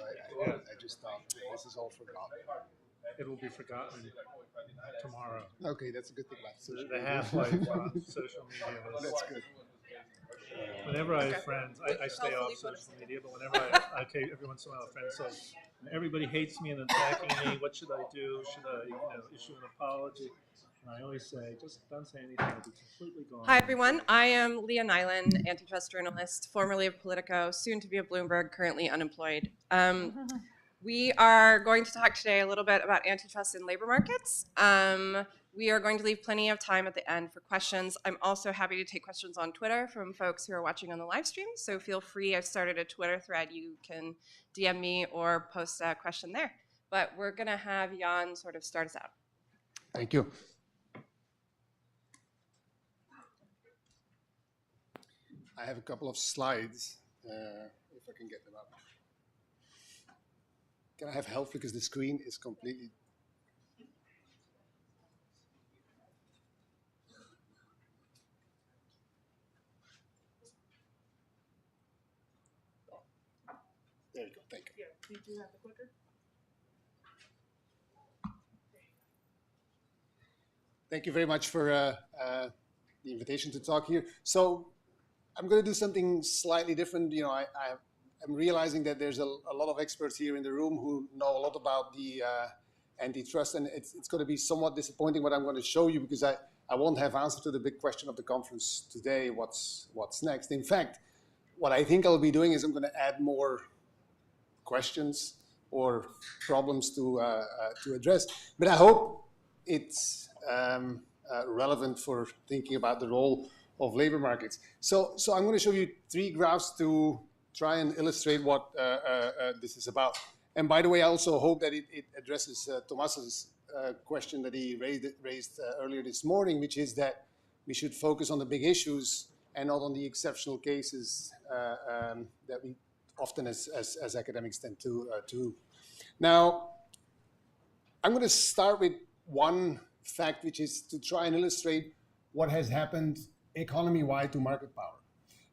Speaker 2: I just thought this is all forgotten.
Speaker 3: It will be forgotten tomorrow.
Speaker 2: Okay, that's a good thing about social
Speaker 3: The
Speaker 2: media.
Speaker 3: half-life on social media is...
Speaker 2: That's good.
Speaker 3: Whenever I have friends, I stay off social media, but whenever every once in a while a friend says, everybody hates me and attacking me, what should I do? Should I issue an apology? And I always say, just don't say anything, it'll be completely gone.
Speaker 6: Hi, everyone. I am Leah Nyland, antitrust journalist, formerly of Politico, soon to be of Bloomberg, currently unemployed. We are going to talk today a little bit about antitrust in labor markets. We are going to leave plenty of time at the end for questions. I'm also happy to take questions on Twitter from folks who are watching on the live stream, so feel free. I've started a Twitter thread. You can DM me or post a question there. But we're going to have Jan sort of start us out.
Speaker 2: Thank you. I have a couple of slides, if I can get them up. Can I have help because the screen is completely... There you go, thank you.
Speaker 6: Yeah, you do have the clicker?
Speaker 2: Thank you very much for the invitation to talk here. So I'm going to do something slightly different. You know, I'm realizing that there's a lot of experts here in the room who know a lot about the antitrust, and it's going to be somewhat disappointing what I'm going to show you because I won't have answer to the big question of the conference today, what's next. In fact, what I think I'll be doing is I'm going to add more questions or problems to address. But I hope it's relevant for thinking about the role of labor markets. So I'm going to show you 3 graphs to try and illustrate what this is about. And by the way, I also hope that it addresses Thomas's question that he raised earlier this morning, which is that we should focus on the big issues and not on the exceptional cases that we often as academics tend to. Now, I'm going to start with one fact, which is to try and illustrate what has happened economy-wide to market power.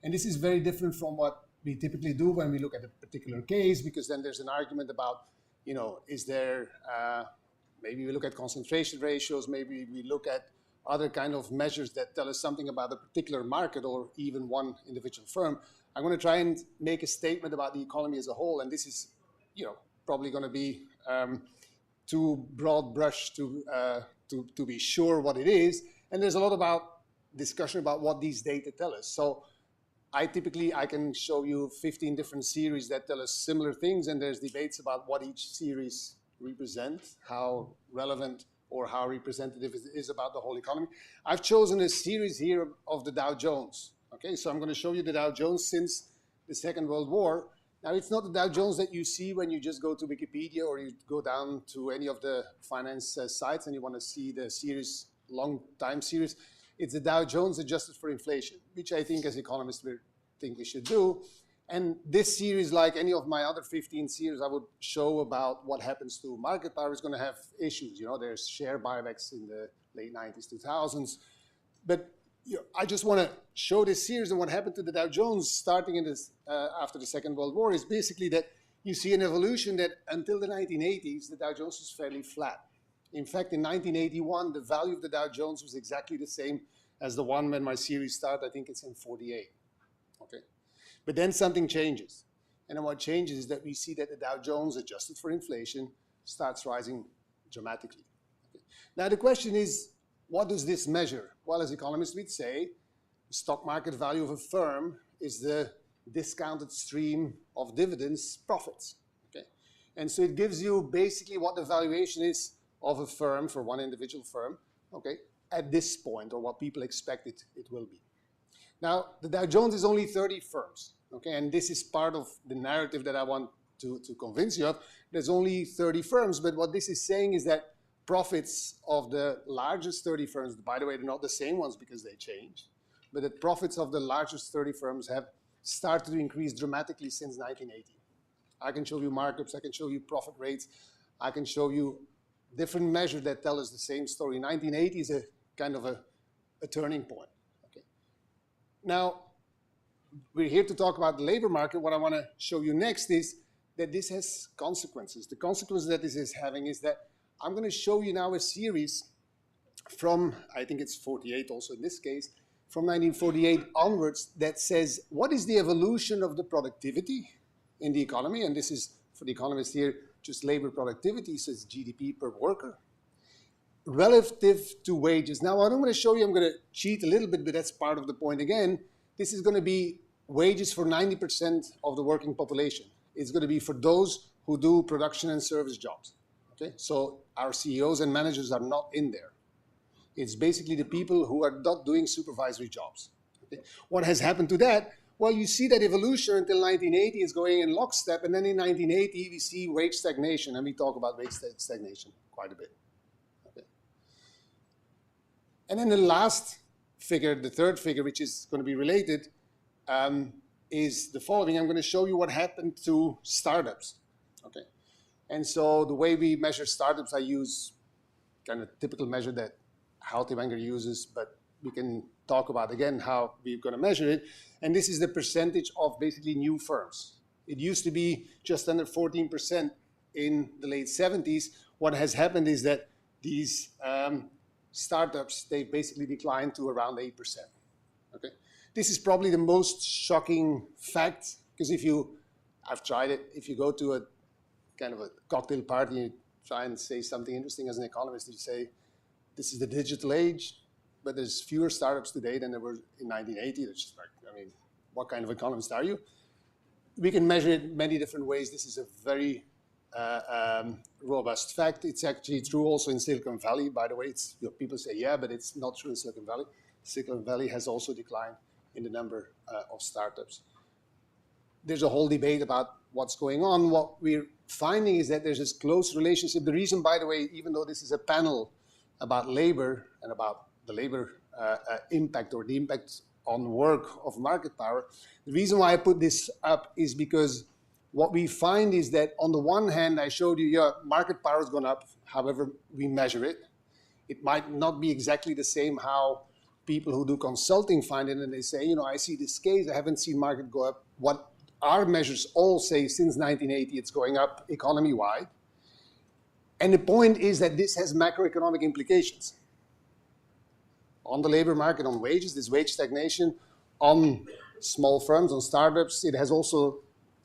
Speaker 2: And this is very different from what we typically do when we look at a particular case, because then there's an argument about, you know, is there, maybe we look at concentration ratios, maybe we look at other kind of measures that tell us something about a particular market or even one individual firm. I'm going to try and make a statement about the economy as a whole, and this is, you know, probably going to be too broad brush to be sure what it is. And there's a lot about discussion about what these data tell us. So I can show you 15 different series that tell us similar things, and there's debates about what each series represents, how relevant or how representative it is about the whole economy. I've chosen a series here of the Dow Jones. Okay, so I'm going to show you the Dow Jones since the Second World War. Now, it's not the Dow Jones that you see when you just go to Wikipedia or you go down to any of the finance sites and you want to see the series, long time series. It's the Dow Jones adjusted for inflation, which I think as economists we think we should do. And this series, like any of my other 15 series, I would show about what happens to market power is going to have issues. You know, there's share buybacks in the late 90s, 2000s. But you know, I just want to show this series, and what happened to the Dow Jones starting in this, after the Second World War is basically that you see an evolution that until the 1980s, the Dow Jones was fairly flat. In fact, in 1981, the value of the Dow Jones was exactly the same as the one when my series started. I think it's in 48. Okay, but then something changes. And then what changes is that we see that the Dow Jones, adjusted for inflation, starts rising dramatically. Okay. Now, the question is, what does this measure? Well, as economists, we'd say the stock market value of a firm is the discounted stream of dividends profits. Okay? And so it gives you basically what the valuation is of a firm for one individual firm, okay, at this point, or what people expect it will be. Now, the Dow Jones is only 30 firms, okay, and this is part of the narrative that I want to convince you of. There's only 30 firms, but what this is saying is that profits of the largest 30 firms, by the way, they're not the same ones because they change, but the profits of the largest 30 firms have started to increase dramatically since 1980. I can show you markups, I can show you profit rates, I can show you different measures that tell us the same story. 1980 is a kind of a turning point. Okay. Now, we're here to talk about the labor market. What I want to show you next is that this has consequences. The consequences that this is having is that I'm going to show you now a series from, I think it's 48 also in this case, from 1948 onwards that says what is the evolution of the productivity in the economy, and this is, for the economists here, just labor productivity, so it's GDP per worker, relative to wages. Now, what I'm going to show you, I'm going to cheat a little bit, but that's part of the point again. This is going to be wages for 90% of the working population. It's going to be for those who do production and service jobs. Okay? So our CEOs and managers are not in there. It's basically the people who are not doing supervisory jobs. Okay? What has happened to that? Well, you see that evolution until 1980 is going in lockstep, and then in 1980 we see wage stagnation, and we talk about wage stagnation quite a bit. Okay? And then the last figure, the third figure, which is going to be related, is the following. I'm going to show you what happened to startups. Okay? And so the way we measure startups, I use kind of typical measure that Haltiwanger uses, but we can talk about again how we're going to measure it. And this is the percentage of basically new firms. It used to be just under 14% in the late 70s. What has happened is that these startups, they basically declined to around 8%. Okay? This is probably the most shocking fact, because I've tried it, if you go to a kind of a cocktail party, you try and say something interesting as an economist, you say, this is the digital age, but there's fewer startups today than there were in 1980. It's just like, I mean, what kind of economist are you? We can measure it many different ways. This is a very robust fact. It's actually true also in Silicon Valley. By the way, it's, people say, yeah, but it's not true in Silicon Valley. Silicon Valley has also declined in the number of startups. There's a whole debate about what's going on. What we're finding is that there's this close relationship. The reason, by the way, even though this is a panel about labor and about the labor impact or the impact on work of market power, the reason why I put this up is because what we find is that on the one hand, I showed you, yeah, market power has gone up, however we measure it. It might not be exactly the same how people who do consulting find it, and they say, you know, I see this case, I haven't seen market go up. What our measures all say since 1980, it's going up economy-wide. And the point is that this has macroeconomic implications on the labor market, on wages, this wage stagnation, on small firms, on startups. It has also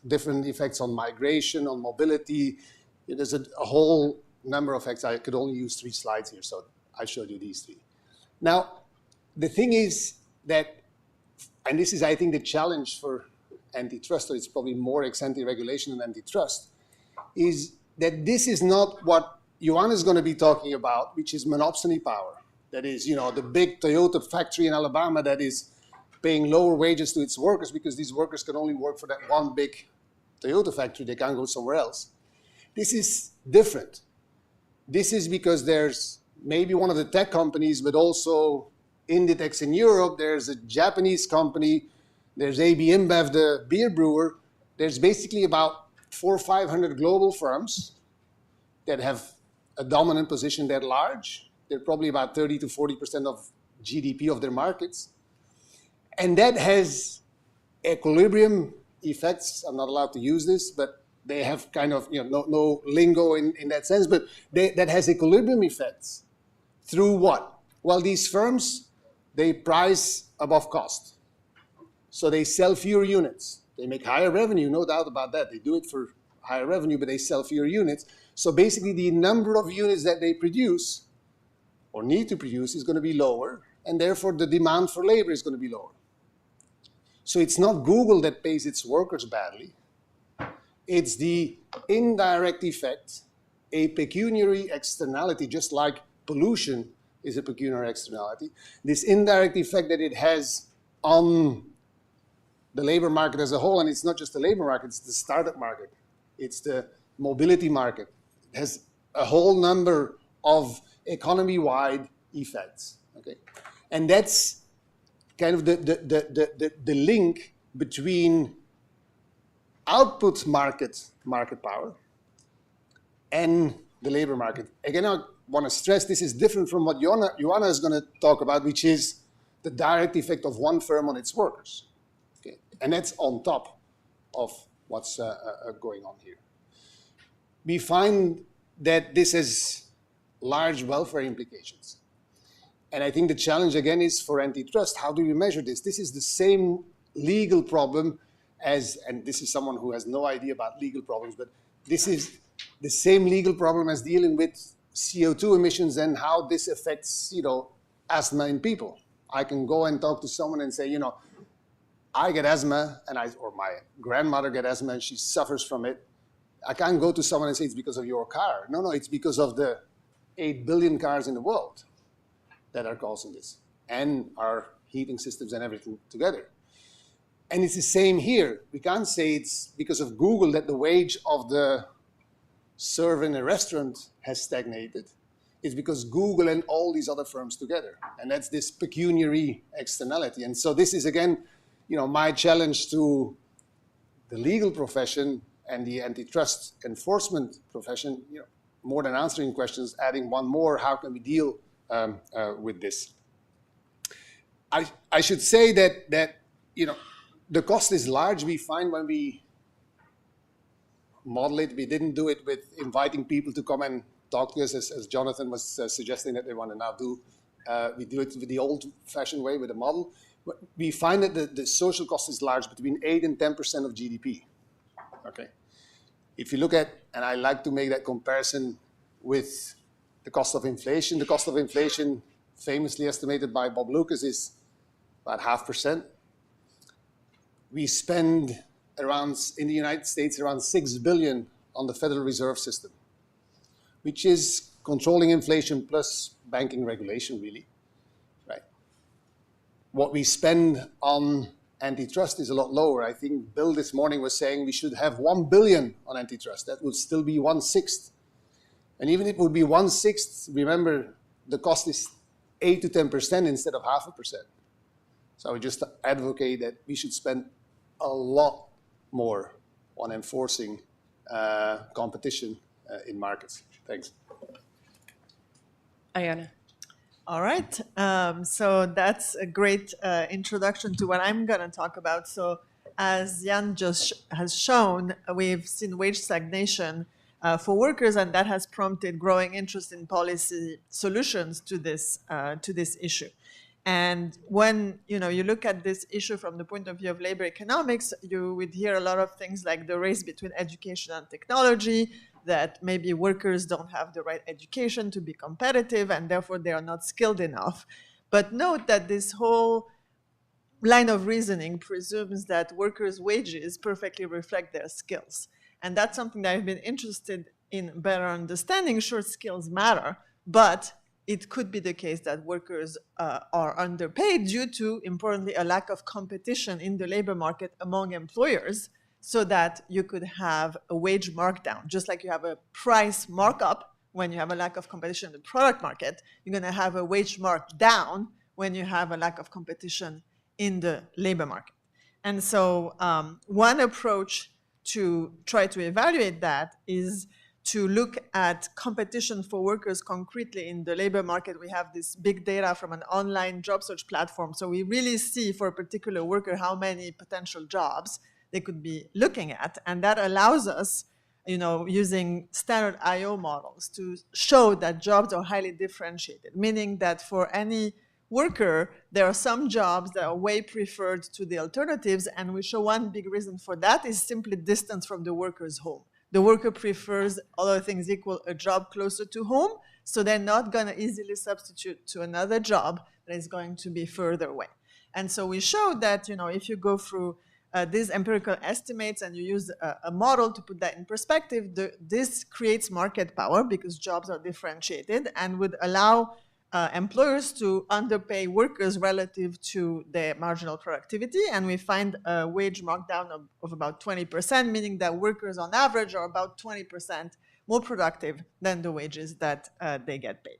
Speaker 2: different effects on migration, on mobility. There's a whole number of effects. I could only use 3 slides here, so I showed you these 3. Now, the thing is that, and this is, I think, the challenge for antitrust, or it's probably more ex-ante regulation than antitrust, is that this is not what Johan is going to be talking about, which is monopsony power. That is, you know, the big Toyota factory in Alabama that is paying lower wages to its workers because these workers can only work for that one big Toyota factory. They can't go somewhere else. This is different. This is because there's maybe one of the tech companies, but also Inditex in Europe. There's a Japanese company. There's AB InBev, the beer brewer. There's basically about 400 or 500 global firms that have a dominant position. They're large. They're probably about 30 to 40% of GDP of their markets. And that has equilibrium effects. I'm not allowed to use this, but they have kind of, you know, no lingo in that sense, but that has equilibrium effects. Through what? Well, these firms, they price above cost. So they sell fewer units. They make higher revenue, no doubt about that. They do it for higher revenue, but they sell fewer units. So basically the number of units that they produce or need to produce is going to be lower, and therefore the demand for labor is going to be lower. So it's not Google that pays its workers badly. It's the indirect effect, a pecuniary externality, just like pollution is a pecuniary externality. This indirect effect that it has on the labor market as a whole, and it's not just the labor market, it's the startup market, it's the mobility market. It has a whole number of economy-wide effects. Okay, and that's kind of the link between output market power and the labor market. Again, I want to stress this is different from what Joanna is going to talk about, which is the direct effect of one firm on its workers. Okay, and that's on top of what's going on here. We find that this has large welfare implications. And I think the challenge again is for antitrust. How do we measure this? This is the same legal problem as, and this is someone who has no idea about legal problems, but this is the same legal problem as dealing with CO2 emissions and how this affects, asthma in people. I can go and talk to someone and say, I get asthma, or my grandmother get asthma and she suffers from it. I can't go to someone and say it's because of your car. No, it's because of the 8 billion cars in the world that are causing this, and our heating systems and everything together. And it's the same here. We can't say it's because of Google that the wage of the server in a restaurant has stagnated. It's because Google and all these other firms together. And that's this pecuniary externality. And so this is, again, my challenge to the legal profession and the antitrust enforcement profession, more than answering questions, adding one more, how can we deal with this? I should say that the cost is large. We find when we model it, we didn't do it with inviting people to come and talk to us, as Jonathan was suggesting that they want to now do. We do it with the old-fashioned way, with a model. We find that the social cost is large, between 8 and 10% of GDP. Okay. If you look at, and I like to make that comparison with the cost of inflation. The cost of inflation, famously estimated by Bob Lucas, is about 0.5%. We spend in the United States, around $6 billion on the Federal Reserve System, which is controlling inflation plus banking regulation, really, right? What we spend on antitrust is a lot lower. I think Bill this morning was saying we should have $1 billion on antitrust. That would still be 1/6. And even if it would be 1/6, remember, the cost is 8 to 10% instead of 0.5%. So I would just advocate that we should spend a lot more on enforcing competition in markets. Thanks.
Speaker 6: Ayana.
Speaker 7: All right. So that's a great introduction to what I'm going to talk about. So as Jan just has shown, we've seen wage stagnation for workers, and that has prompted growing interest in policy solutions to this issue. And when you look at this issue from the point of view of labor economics, you would hear a lot of things like the race between education and technology, that maybe workers don't have the right education to be competitive and therefore they are not skilled enough. But note that this whole line of reasoning presumes that workers' wages perfectly reflect their skills. And that's something that I've been interested in better understanding. Sure, skills matter, but it could be the case that workers are underpaid due to, importantly, a lack of competition in the labor market among employers, so that you could have a wage markdown. Just like you have a price markup when you have a lack of competition in the product market, you're going to have a wage markdown when you have a lack of competition in the labor market. And so one approach to try to evaluate that is to look at competition for workers concretely in the labor market. We have this big data from an online job search platform. So we really see for a particular worker how many potential jobs they could be looking at. And that allows us, using standard IO models to show that jobs are highly differentiated, meaning that for any worker, there are some jobs that are way preferred to the alternatives. And we show one big reason for that is simply distance from the worker's home. The worker prefers, other things equal, a job closer to home, so they're not going to easily substitute to another job that is going to be further away. And so we showed that, if you go through these empirical estimates and you use a model to put that in perspective, this creates market power because jobs are differentiated and would allow employers to underpay workers relative to their marginal productivity. And we find a wage markdown of about 20%, meaning that workers on average are about 20% more productive than the wages that they get paid.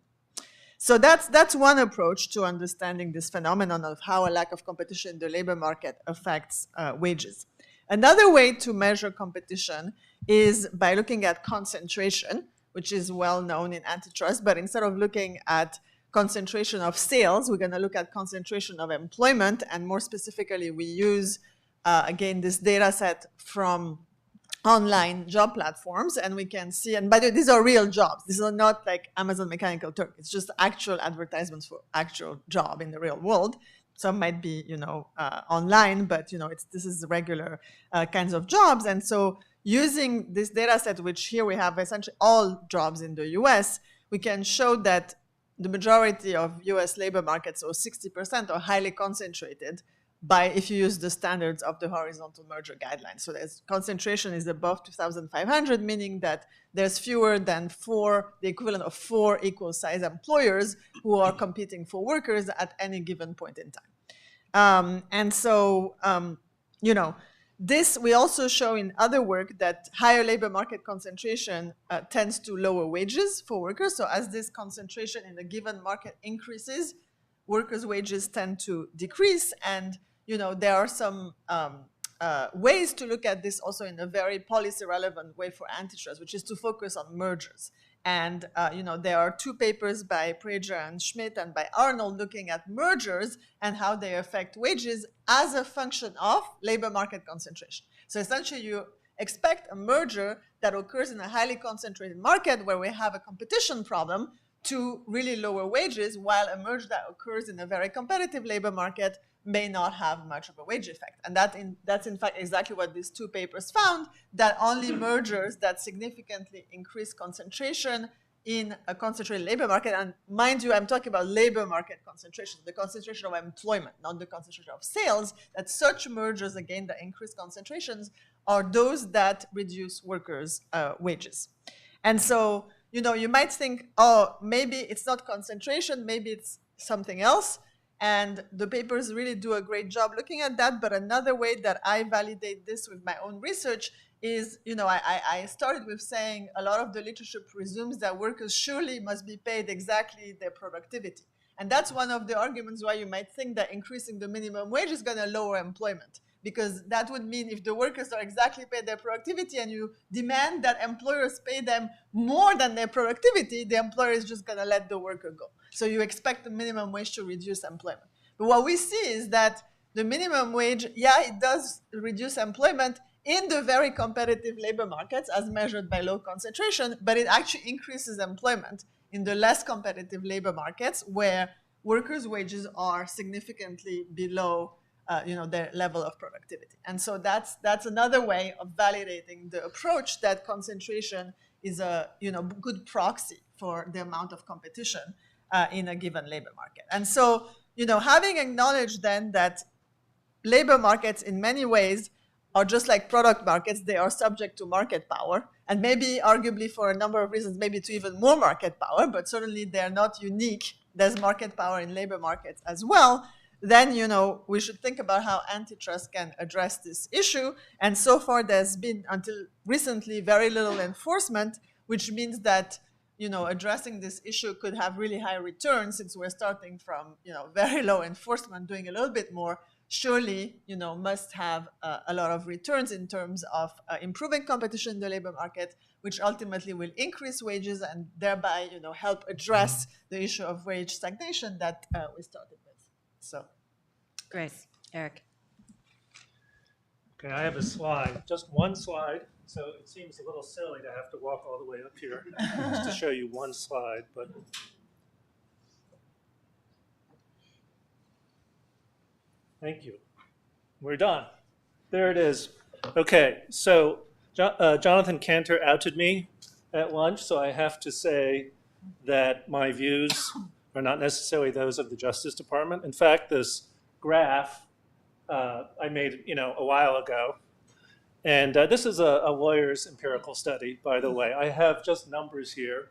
Speaker 7: So that's one approach to understanding this phenomenon of how a lack of competition in the labor market affects wages. Another way to measure competition is by looking at concentration, which is well known in antitrust, but instead of looking at concentration of sales, we're going to look at concentration of employment, and more specifically, we use, again, this data set from online job platforms, and we can see, and by the way, these are real jobs. These are not like Amazon Mechanical Turk. It's just actual advertisements for actual job in the real world. Some might be, online, but, this is the regular kinds of jobs. And so using this data set, which here we have essentially all jobs in the US, we can show that the majority of US labor markets, or 60%, are highly concentrated if you use the standards of the horizontal merger guidelines. So there's concentration is above 2,500, meaning that there's fewer than the equivalent of 4 equal size employers who are competing for workers at any given point in time. This we also show in other work that higher labor market concentration tends to lower wages for workers. So as this concentration in a given market increases, workers' wages tend to decrease. And there are some ways to look at this also in a very policy-relevant way for antitrust, which is to focus on mergers. And there are 2 papers by Prager and Schmidt and by Arnold looking at mergers and how they affect wages as a function of labor market concentration. So essentially, you expect a merger that occurs in a highly concentrated market where we have a competition problem to really lower wages, while a merger that occurs in a very competitive labor market may not have much of a wage effect. And that's in fact exactly what these 2 papers found, that only mergers that significantly increase concentration in a concentrated labor market, and mind you, I'm talking about labor market concentration, the concentration of employment, not the concentration of sales, that such mergers, again, that increase concentrations, are those that reduce workers' wages. And so, you might think, oh, maybe it's not concentration, maybe it's something else. And the papers really do a great job looking at that. But another way that I validate this with my own research is, I started with saying a lot of the literature presumes that workers surely must be paid exactly their productivity. And that's one of the arguments why you might think that increasing the minimum wage is going to lower employment. Because that would mean if the workers are exactly paid their productivity and you demand that employers pay them more than their productivity, the employer is just going to let the worker go. So you expect the minimum wage to reduce employment. But what we see is that the minimum wage, it does reduce employment in the very competitive labor markets as measured by low concentration, but it actually increases employment in the less competitive labor markets where workers' wages are significantly below their level of productivity. And so that's another way of validating the approach that concentration is a good proxy for the amount of competition in a given labor market. And so, having acknowledged then that labor markets in many ways are just like product markets, they are subject to market power, and maybe arguably for a number of reasons, maybe to even more market power, but certainly they're not unique. There's market power in labor markets as well. Then, we should think about how antitrust can address this issue. And so far, there's been, until recently, very little enforcement, which means that, addressing this issue could have really high returns since we're starting from, very low enforcement, doing a little bit more, surely, must have a lot of returns in terms of improving competition in the labor market, which ultimately will increase wages and thereby, help address the issue of wage stagnation that we started with. So,
Speaker 20: great, Eric.
Speaker 3: Okay, I have a slide, just one slide. So it seems a little silly to have to walk all the way up here just to show you one slide, but thank you. We're done. There it is. Okay, so Jonathan Cantor outed me at lunch, so I have to say that my views are not necessarily those of the Justice Department. In fact, this graph I made a while ago, and this is a lawyer's empirical study, by the way. I have just numbers here,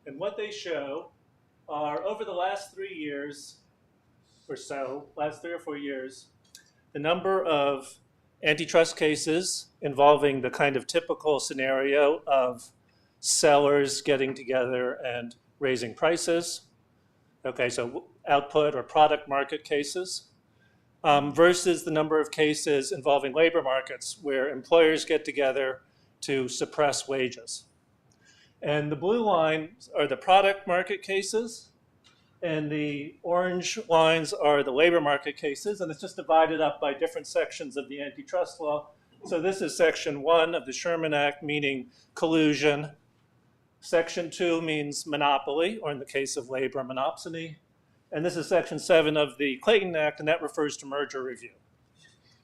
Speaker 3: and what they show are over the last 3 years or so, last 3 or 4 years, the number of antitrust cases involving the kind of typical scenario of sellers getting together and raising prices. Okay, so output or product market cases, versus the number of cases involving labor markets where employers get together to suppress wages. And the blue lines are the product market cases, and the orange lines are the labor market cases, and it's just divided up by different sections of the antitrust law. So this is Section 1 of the Sherman Act, meaning collusion. Section 2 means monopoly, or in the case of labor, monopsony. And this is Section 7 of the Clayton Act, and that refers to merger review.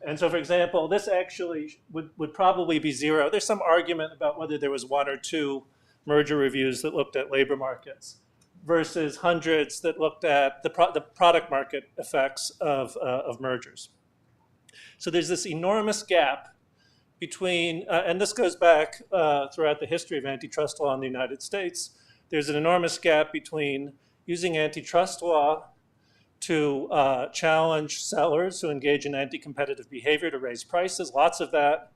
Speaker 3: And so, for example, this actually would probably be 0. There's some argument about whether there was 1 or 2 merger reviews that looked at labor markets versus hundreds that looked at the product market effects of mergers. So there's this enormous gap between, and this goes back throughout the history of antitrust law in the United States, there's an enormous gap between using antitrust law to challenge sellers who engage in anti-competitive behavior to raise prices, lots of that,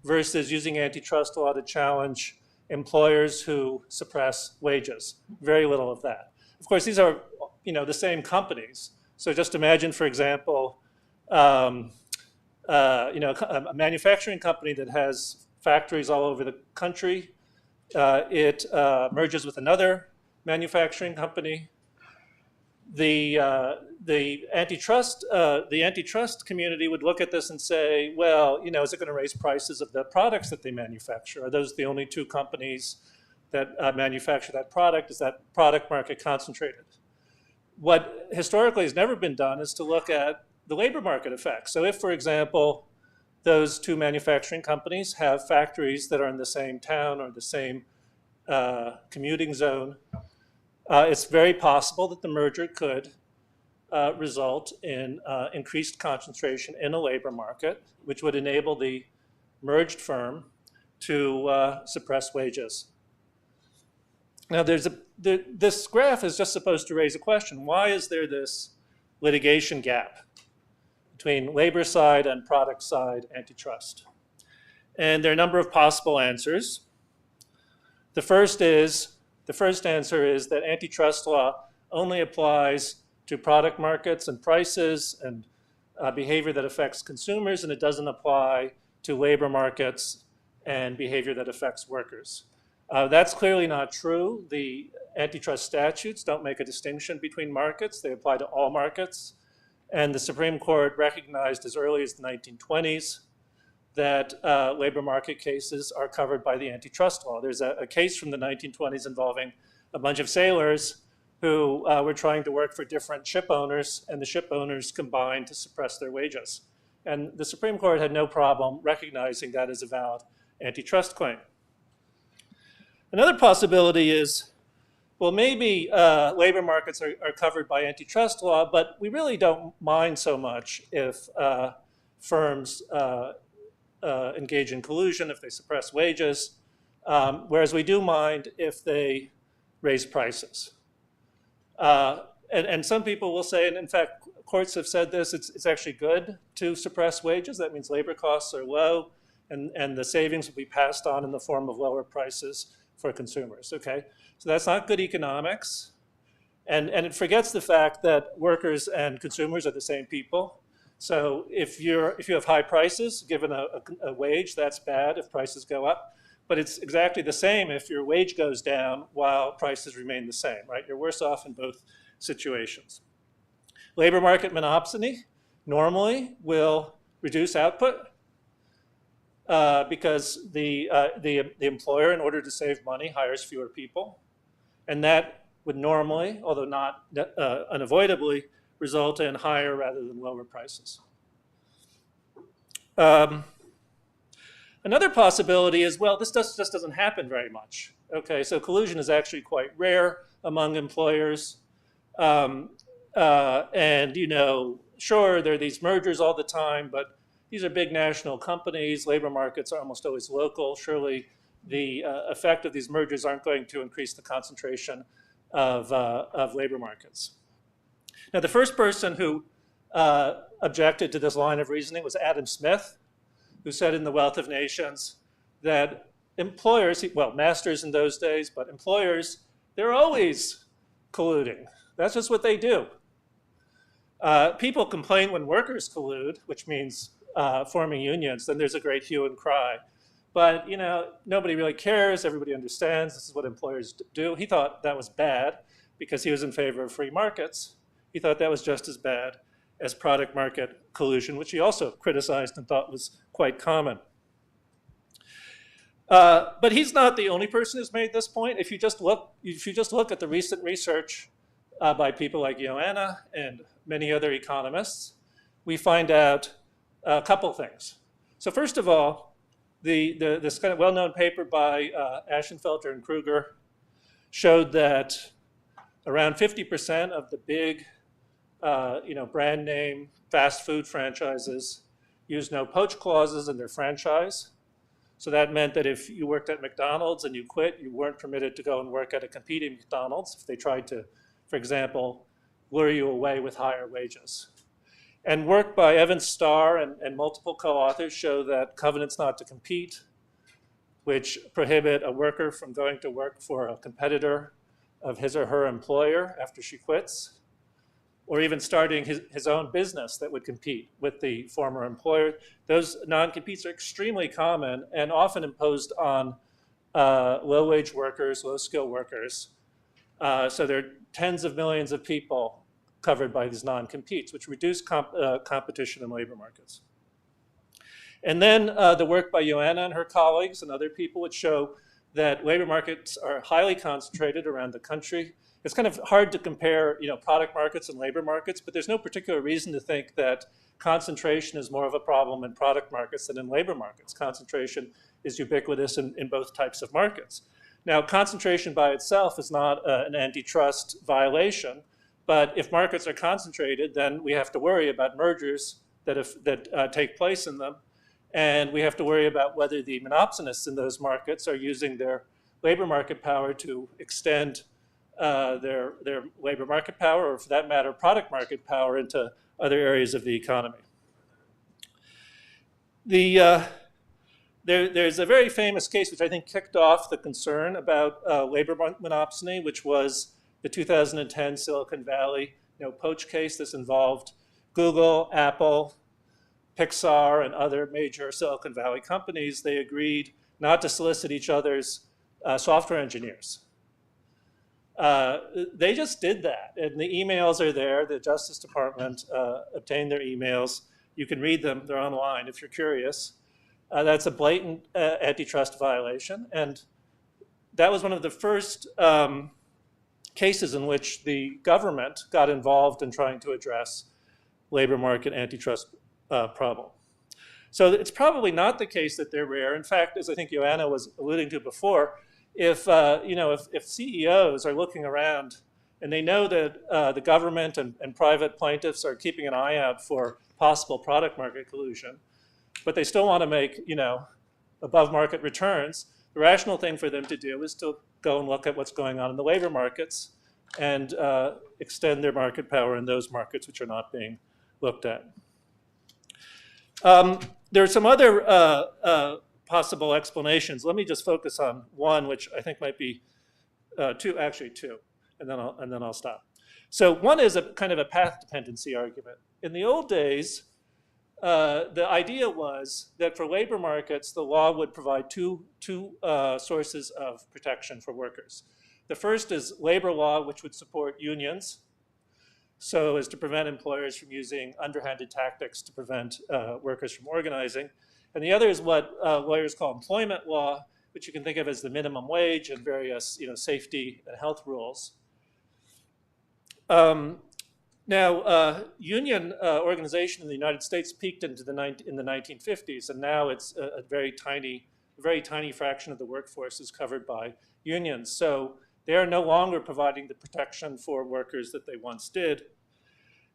Speaker 3: versus using antitrust law to challenge employers who suppress wages, very little of that. Of course, these are the same companies. So just imagine, for example, a manufacturing company that has factories all over the country. It merges with another manufacturing company. The antitrust community would look at this and say, well, is it going to raise prices of the products that they manufacture? Are those the only 2 companies that manufacture that product? Is that product market concentrated? What historically has never been done is to look at the labor market effects. So if, for example, those 2 manufacturing companies have factories that are in the same town or the same commuting zone, it's very possible that the merger could result in increased concentration in a labor market, which would enable the merged firm to suppress wages. Now, this graph is just supposed to raise a question. Why is there this litigation gap between labor side and product side antitrust? And there are a number of possible answers. The first answer is that antitrust law only applies to product markets and prices and behavior that affects consumers, and it doesn't apply to labor markets and behavior that affects workers. That's clearly not true. The antitrust statutes don't make a distinction between markets. They apply to all markets. And the Supreme Court recognized as early as the 1920s that labor market cases are covered by the antitrust law. There's a case from the 1920s involving a bunch of sailors who were trying to work for different ship owners, and the ship owners combined to suppress their wages. And the Supreme Court had no problem recognizing that as a valid antitrust claim. Another possibility is, well, maybe labor markets are covered by antitrust law, but we really don't mind so much if firms engage in collusion, if they suppress wages, whereas we do mind if they raise prices. And some people will say, and in fact, courts have said this, it's actually good to suppress wages. That means labor costs are low, and the savings will be passed on in the form of lower prices for consumers, okay? So that's not good economics. And it forgets the fact that workers and consumers are the same people. So if you have high prices, given a wage, that's bad if prices go up. But it's exactly the same if your wage goes down while prices remain the same, right? You're worse off in both situations. Labor market monopsony normally will reduce output because the employer, in order to save money, hires fewer people. And that would normally, although not unavoidably, result in higher rather than lower prices. Another possibility is, well, this just doesn't happen very much. Okay, so collusion is actually quite rare among employers. And, sure, there are these mergers all the time, but these are big national companies. Labor markets are almost always local. Surely the effect of these mergers aren't going to increase the concentration of labor markets. Now, the first person who objected to this line of reasoning was Adam Smith, who said in The Wealth of Nations that employers, well, masters in those days, but employers, they're always colluding. That's just what they do. People complain when workers collude, which means forming unions, then there's a great hue and cry. But nobody really cares. Everybody understands this is what employers do. He thought that was bad because he was in favor of free markets. He thought that was just as bad as product market collusion, which he also criticized and thought was quite common. But he's not the only person who's made this point. If you just look at the recent research by people like Joanna and many other economists, we find out a couple things. So first of all, this kind of well-known paper by Ashenfelter and Kruger showed that around 50% of the big, brand name fast food franchises use no poach clauses in their franchise. So that meant that if you worked at McDonald's and you quit, you weren't permitted to go and work at a competing McDonald's if they tried to, for example, lure you away with higher wages. And work by Evan Starr and multiple co-authors show that covenants not to compete, which prohibit a worker from going to work for a competitor of his or her employer after she quits, or even starting his own business that would compete with the former employer. Those non-competes are extremely common and often imposed on low-wage workers, low-skill workers. So there are tens of millions of people covered by these non-competes, which reduce competition in labor markets. And then the work by Joanna and her colleagues and other people would show that labor markets are highly concentrated around the country. It's kind of hard to compare, product markets and labor markets, but there's no particular reason to think that concentration is more of a problem in product markets than in labor markets. Concentration is ubiquitous in both types of markets. Now, concentration by itself is not an antitrust violation, but if markets are concentrated, then we have to worry about mergers that take place in them, and we have to worry about whether the monopsonists in those markets are using their labor market power to extend their labor market power, or for that matter, product market power into other areas of the economy. There's a very famous case which I think kicked off the concern about labor monopsony, which was the 2010 Silicon Valley poach case. This involved Google, Apple, Pixar, and other major Silicon Valley companies. They agreed not to solicit each other's software engineers. They just did that, and the emails are there. The Justice Department obtained their emails. You can read them. They're online if you're curious. That's a blatant antitrust violation, and that was one of the first cases in which the government got involved in trying to address labor market antitrust problem. So it's probably not the case that they're rare. In fact, as I think Joanna was alluding to before, if CEOs are looking around and they know that the government and private plaintiffs are keeping an eye out for possible product market collusion, but they still want to make above market returns, the rational thing for them to do is to go and look at what's going on in the labor markets and extend their market power in those markets which are not being looked at. There are some other possible explanations. Let me just focus on one, which I think might be two, and then I'll stop. So one is a kind of a path dependency argument. In the old days, the idea was that for labor markets, the law would provide two sources of protection for workers. The first is labor law, which would support unions, so as to prevent employers from using underhanded tactics to prevent workers from organizing. And the other is what lawyers call employment law, which you can think of as the minimum wage and various safety and health rules. Now, union organization in the United States peaked in the 1950s, and now it's a very tiny fraction of the workforce is covered by unions. So they are no longer providing the protection for workers that they once did.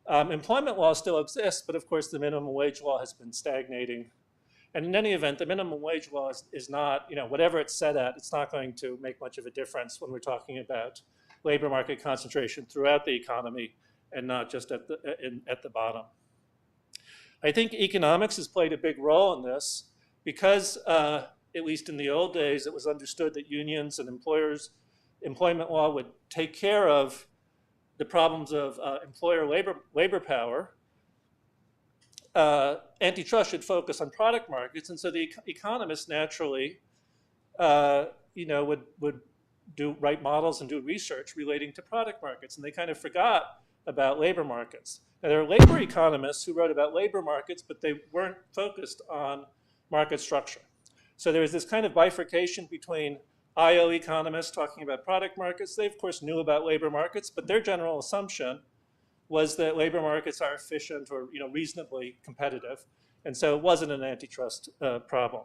Speaker 3: Employment law still exists, but of course the minimum wage law has been stagnating. And in any event, the minimum wage law is not, whatever it's set at, it's not going to make much of a difference when we're talking about labor market concentration throughout the economy and not just at the bottom. I think economics has played a big role in this because, at least in the old days, it was understood that unions and employment law would take care of the problems of employer labor power. Antitrust should focus on product markets, and so the economists naturally, would write models and do research relating to product markets, and they kind of forgot about labor markets. Now, there are labor economists who wrote about labor markets, but they weren't focused on market structure. So there was this kind of bifurcation between IO economists talking about product markets. They, of course, knew about labor markets, but their general assumption was that labor markets are efficient or reasonably competitive. And so it wasn't an antitrust problem.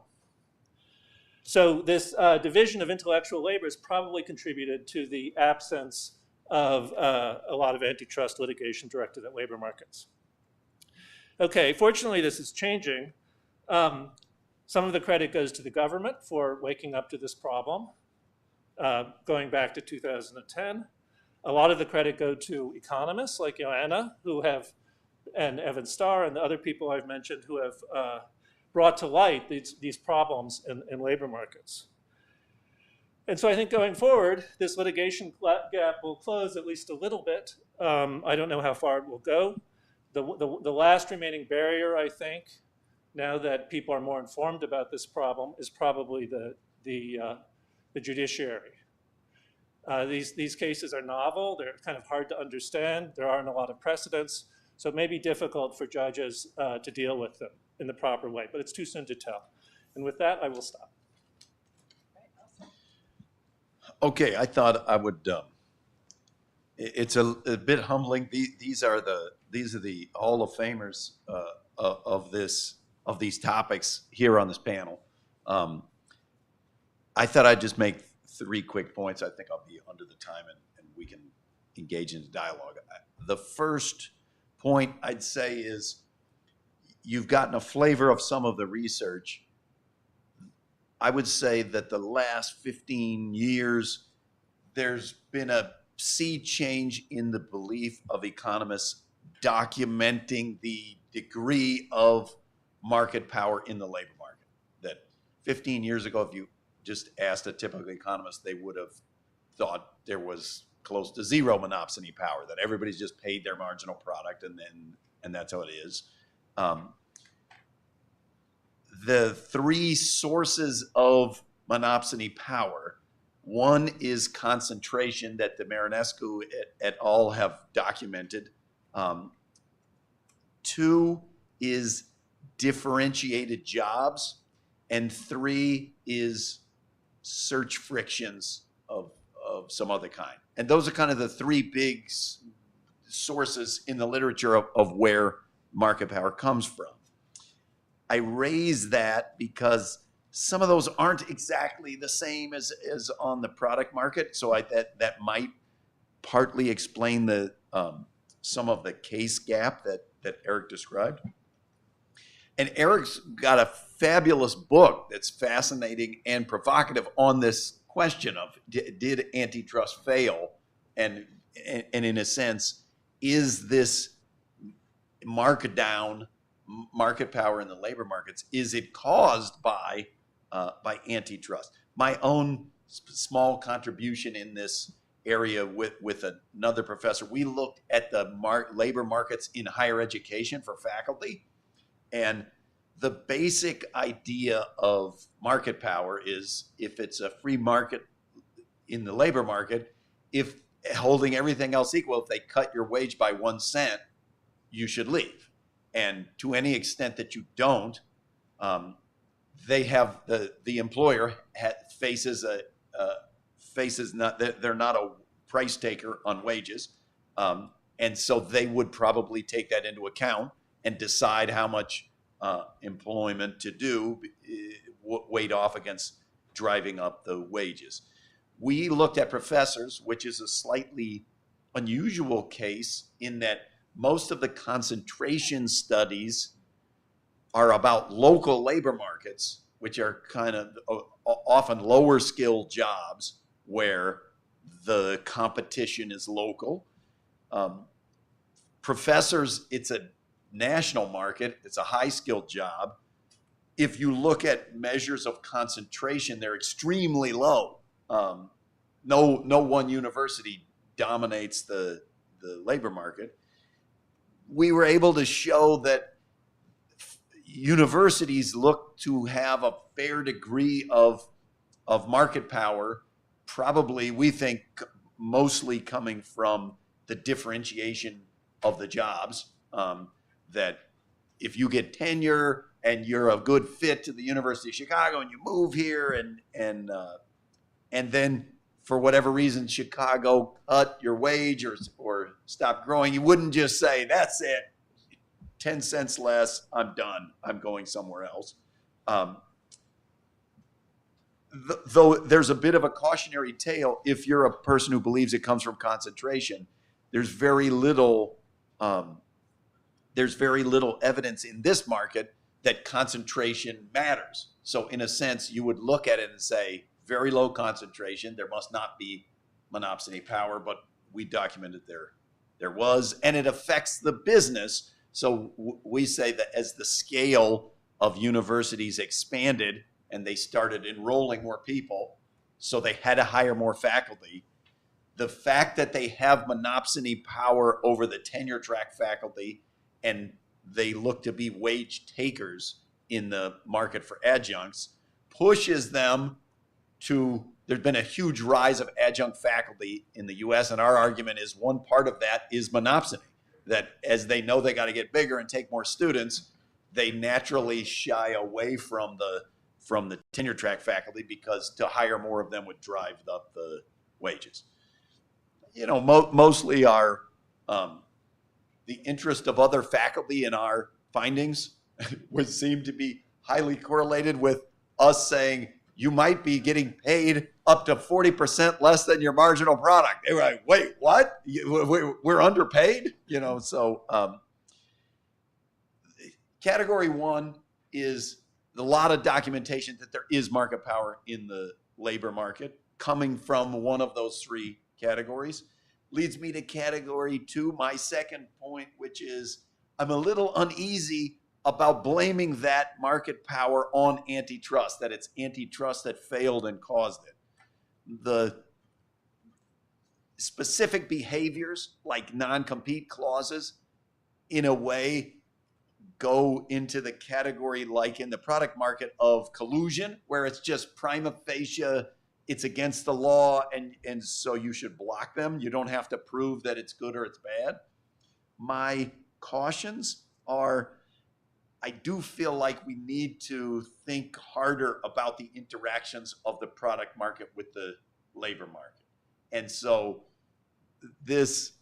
Speaker 3: So this division of intellectual labor has probably contributed to the absence of a lot of antitrust litigation directed at labor markets. Okay, fortunately this is changing. Some of the credit goes to the government for waking up to this problem, going back to 2010. A lot of the credit go to economists like Joanna, and Evan Starr and the other people I've mentioned who have brought to light these problems in labor markets. And so I think going forward, this litigation gap will close at least a little bit. I don't know how far it will go. The last remaining barrier, I think, now that people are more informed about this problem, is probably the judiciary. These cases are novel. They're kind of hard to understand. There aren't a lot of precedents. So it may be difficult for judges to deal with them in the proper way, but it's too soon to tell. And with that, I will stop.
Speaker 9: Okay, I thought I would. It's a bit humbling. These are the Hall of Famers of these topics here on this panel. I thought I'd just make 3 quick points. I think I'll be under the time, and we can engage in dialogue. The first point I'd say is you've gotten a flavor of some of the research. I would say that the last 15 years, there's been a sea change in the belief of economists documenting the degree of market power in the labor market. That 15 years ago, if you just asked a typical economist, they would have thought there was close to zero monopsony power, that everybody's just paid their marginal product and that's how it is. The 3 sources of monopsony power, one is concentration that the Marinescu et al. Have documented. 2 is differentiated jobs, and 3 is search frictions of some other kind. And those are kind of the 3 big sources in the literature of where market power comes from. I raise that because some of those aren't exactly the same as on the product market, so that might partly explain some of the case gap that Eric described. And Eric's got a fabulous book that's fascinating and provocative on this question of did antitrust fail, and in a sense, is this market power in the labor markets, is it caused by antitrust? My own small contribution in this area with another professor, we looked at the labor markets in higher education for faculty, and the basic idea of market power is if it's a free market in the labor market, if holding everything else equal, if they cut your wage by 1 cent, you should leave. And to any extent that you don't, they have the employer faces they're not a price taker on wages, and so they would probably take that into account and decide how much employment to do, weighed off against driving up the wages. We looked at professors, which is a slightly unusual case in that most of the concentration studies are about local labor markets, which are kind of often lower skilled jobs where the competition is local. Professors, it's a national market. It's a high skilled job. If you look at measures of concentration, they're extremely low. No one university dominates the labor market. We were able to show that universities look to have a fair degree of market power, probably, we think, mostly coming from the differentiation of the jobs, that if you get tenure and you're a good fit to the University of Chicago, and you move here, and then for whatever reason Chicago cut your wage or stopped growing, you wouldn't just say, that's it, 10 cents less, I'm done, I'm going somewhere else. Though there's a bit of a cautionary tale if you're a person who believes it comes from concentration. There's very little evidence in this market that concentration matters. So in a sense, you would look at it and say, very low concentration, there must not be monopsony power, but we documented there was, and it affects the business. So we say that as the scale of universities expanded and they started enrolling more people, so they had to hire more faculty, the fact that they have monopsony power over the tenure track faculty and they look to be wage takers in the market for adjuncts pushes them to, there's been a huge rise of adjunct faculty in the US, and our argument is one part of that is monopsony, that as they know they got to get bigger and take more students, they naturally shy away from the tenure track faculty because to hire more of them would drive up the wages. You know, mostly our the interest of other faculty in our findings would seem to be highly correlated with us saying you might be getting paid up to 40% less than your marginal product. They were like, wait, what? We're underpaid? You know, so category one is a lot of documentation that there is market power in the labor market coming from one of those three categories. Leads me to category two, my second point, which is I'm a little uneasy about blaming that market power on antitrust, that it's antitrust that failed and caused it. The specific behaviors like non-compete clauses, in a way, go into the category like in the product market of collusion, where it's just prima facie, it's against the law, and so you should block them. You don't have to prove that it's good or it's bad. My cautions are, I do feel like we need to think harder about the interactions of the product market with the labor market. And so this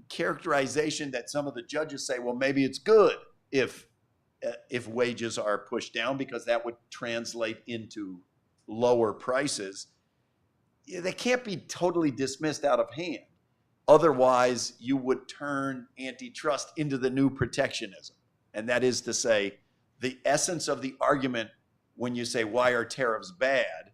Speaker 9: characterization that some of the judges say, well, maybe it's good if wages are pushed down because that would translate into lower prices, they can't be totally dismissed out of hand. Otherwise, you would turn antitrust into the new protectionism. And that is to say, the essence of the argument when you say, why are tariffs bad,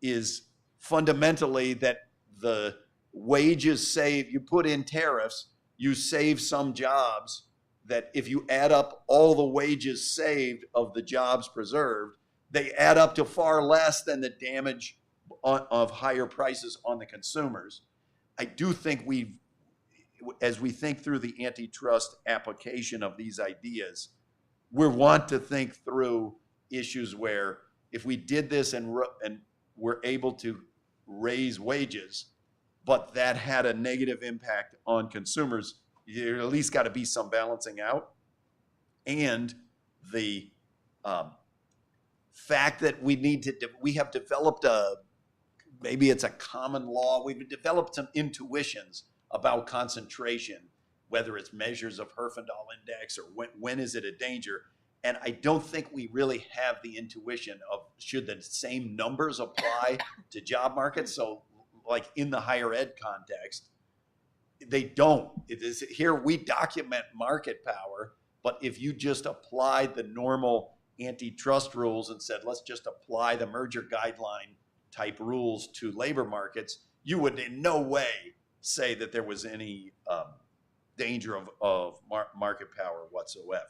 Speaker 9: is fundamentally that the wages save, you put in tariffs, you save some jobs, that if you add up all the wages saved of the jobs preserved, they add up to far less than the damage of higher prices on the consumers. I do think as we think through the antitrust application of these ideas, we want to think through issues where if we did this and we're able to raise wages, but that had a negative impact on consumers, there at least got to be some balancing out. And the fact that we have developed maybe it's a common law, we've developed some intuitions about concentration, whether it's measures of Herfindahl index or when is it a danger. And I don't think we really have the intuition of should the same numbers apply to job markets. So like in the higher ed context, they don't. It is, here we document market power, but if you just applied the normal antitrust rules and said, let's just apply the merger guideline type rules to labor markets, you would in no way say that there was any danger of market power whatsoever.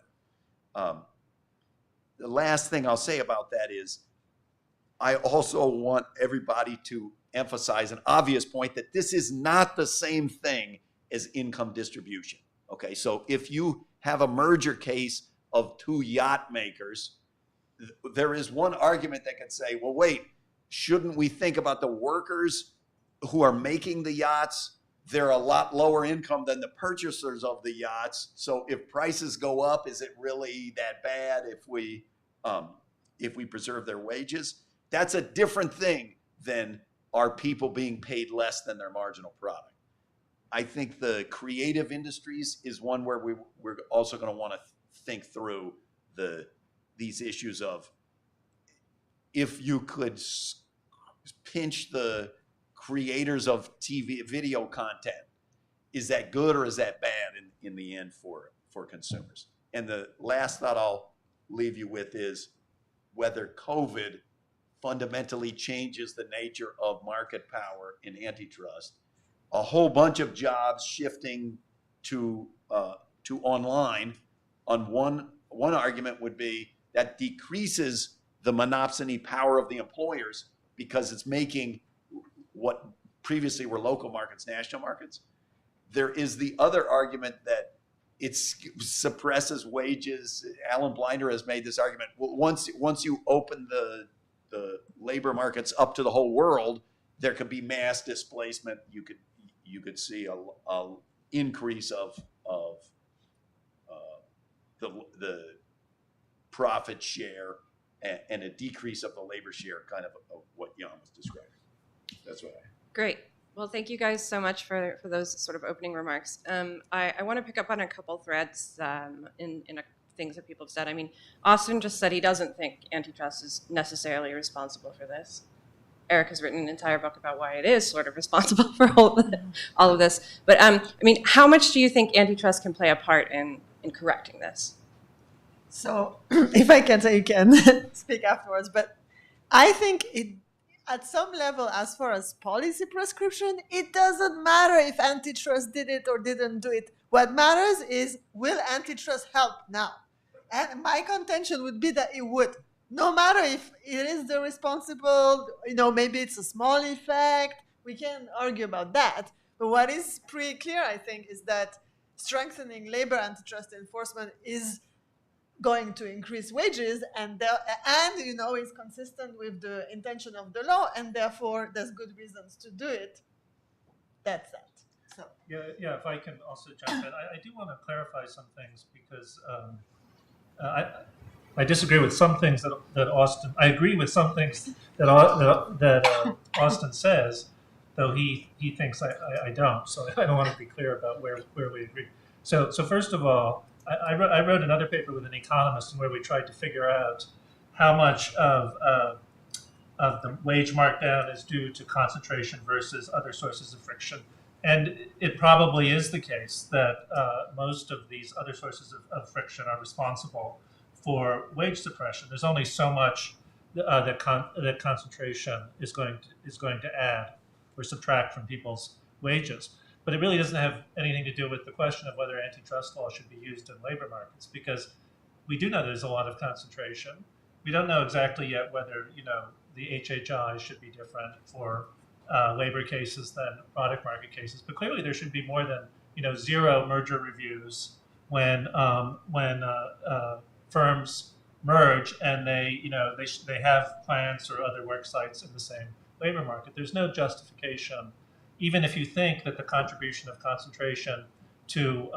Speaker 9: The last thing I'll say about that is I also want everybody to emphasize an obvious point that this is not the same thing as income distribution. Okay, so if you have a merger case of two yacht makers, there is one argument that could say, well, wait, shouldn't we think about the workers who are making the yachts they're a lot lower income than the purchasers of the yachts. So if prices go up, is it really that bad if we preserve their wages? That's a different thing than are people being paid less than their marginal product. I think the creative industries is one where we're also going to want to think through these issues of, if you could pinch the creators of TV video content, is that good or is that bad in the end for consumers? And the last thought I'll leave you with is whether COVID fundamentally changes the nature of market power in antitrust. A whole bunch of jobs shifting to online. On one argument would be that decreases the monopsony power of the employers because it's making what previously were local markets national markets. There is the other argument that it suppresses wages. Alan Blinder has made this argument. Once you open the labor markets up to the whole world, there could be mass displacement. You could see a increase of the profit share and a decrease of the labor share, kind of what Jan was describing. That's what I.
Speaker 6: Great. Well, thank you guys so much for those sort of opening remarks. I want to pick up on a couple threads in things that people have said. I mean, Austin just said he doesn't think antitrust is necessarily responsible for this. Eric has written an entire book about why it is sort of responsible for all of this. But I mean, how much do you think antitrust can play a part in correcting this?
Speaker 7: So if I can say, you can speak afterwards, but I think at some level, as far as policy prescription, it doesn't matter if antitrust did it or didn't do it. What matters is, will antitrust help now? And my contention would be that it would. No matter if it is the responsible, maybe it's a small effect, we can argue about that. But what is pretty clear, I think, is that strengthening labor antitrust enforcement is going to increase wages and is consistent with the intention of the law, and therefore there's good reasons to do it. That's that. So.
Speaker 3: Yeah. If I can also jump in, I do want to clarify some things because I disagree with some things that Austin. I agree with some things that Austin says, though he thinks I don't. So I don't want to be clear about where we agree. So first of all, I wrote another paper with an economist where we tried to figure out how much of the wage markdown is due to concentration versus other sources of friction. And it probably is the case that most of these other sources of friction are responsible for wage suppression. There's only so much that concentration is going to add or subtract from people's wages. But it really doesn't have anything to do with the question of whether antitrust law should be used in labor markets, because we do know there's a lot of concentration. We don't know exactly yet whether the HHI should be different for labor cases than product market cases. But clearly there should be more than 0 merger reviews when firms merge and they have plants or other work sites in the same labor market. There's no justification, even if you think that the contribution of concentration to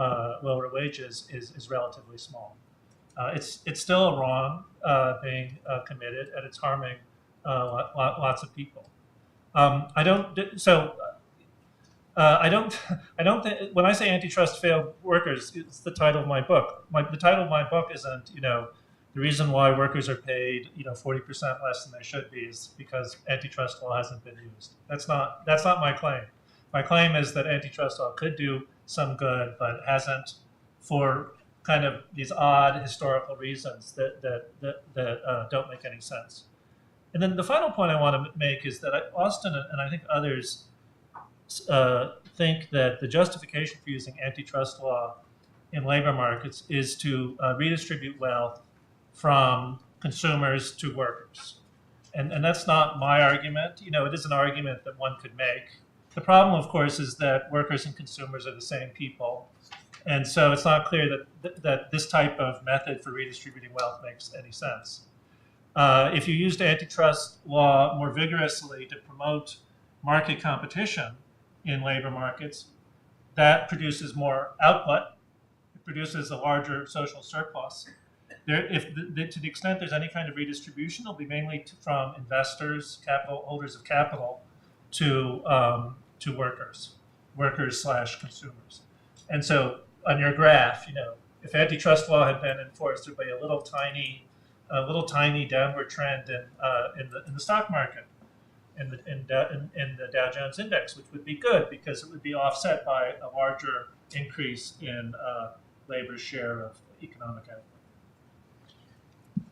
Speaker 3: lower wages is relatively small. It's still wrong being committed, and it's harming lots of people. I don't think, when I say antitrust failed workers, it's the title of my book. The title of my book isn't, the reason why workers are paid, 40% less than they should be is because antitrust law hasn't been used. That's not my claim. My claim is that antitrust law could do some good, but hasn't, for kind of these odd historical reasons that don't make any sense. And then the final point I want to make is that Austin and I think others think that the justification for using antitrust law in labor markets is to redistribute wealth from consumers to workers. And that's not my argument. It is an argument that one could make. The problem, of course, is that workers and consumers are the same people. And so it's not clear that this type of method for redistributing wealth makes any sense. If you used antitrust law more vigorously to promote market competition in labor markets, that produces more output. It produces a larger social surplus. To the extent there's any kind of redistribution, it'll be mainly from investors, capital holders of capital, to workers/consumers. And so on your graph, if antitrust law had been enforced, there'd be a little tiny downward trend in the stock market, in the Dow Jones Index, which would be good because it would be offset by a larger increase in labor's share of economic output.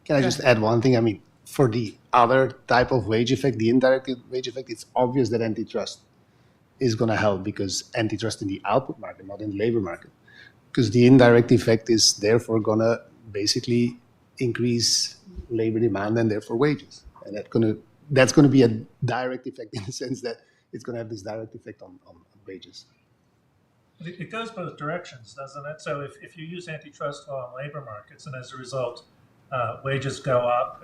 Speaker 2: Can I just add one thing? I mean, for the other type of wage effect, the indirect wage effect, it's obvious that antitrust is going to help, because antitrust in the output market, not in the labor market, because the indirect effect is therefore going to basically increase labor demand and therefore wages. And that's going to be a direct effect, in the sense that it's going to have this direct effect on wages.
Speaker 3: It goes both directions, doesn't it? So if you use antitrust law in labor markets, and as a result, wages go up,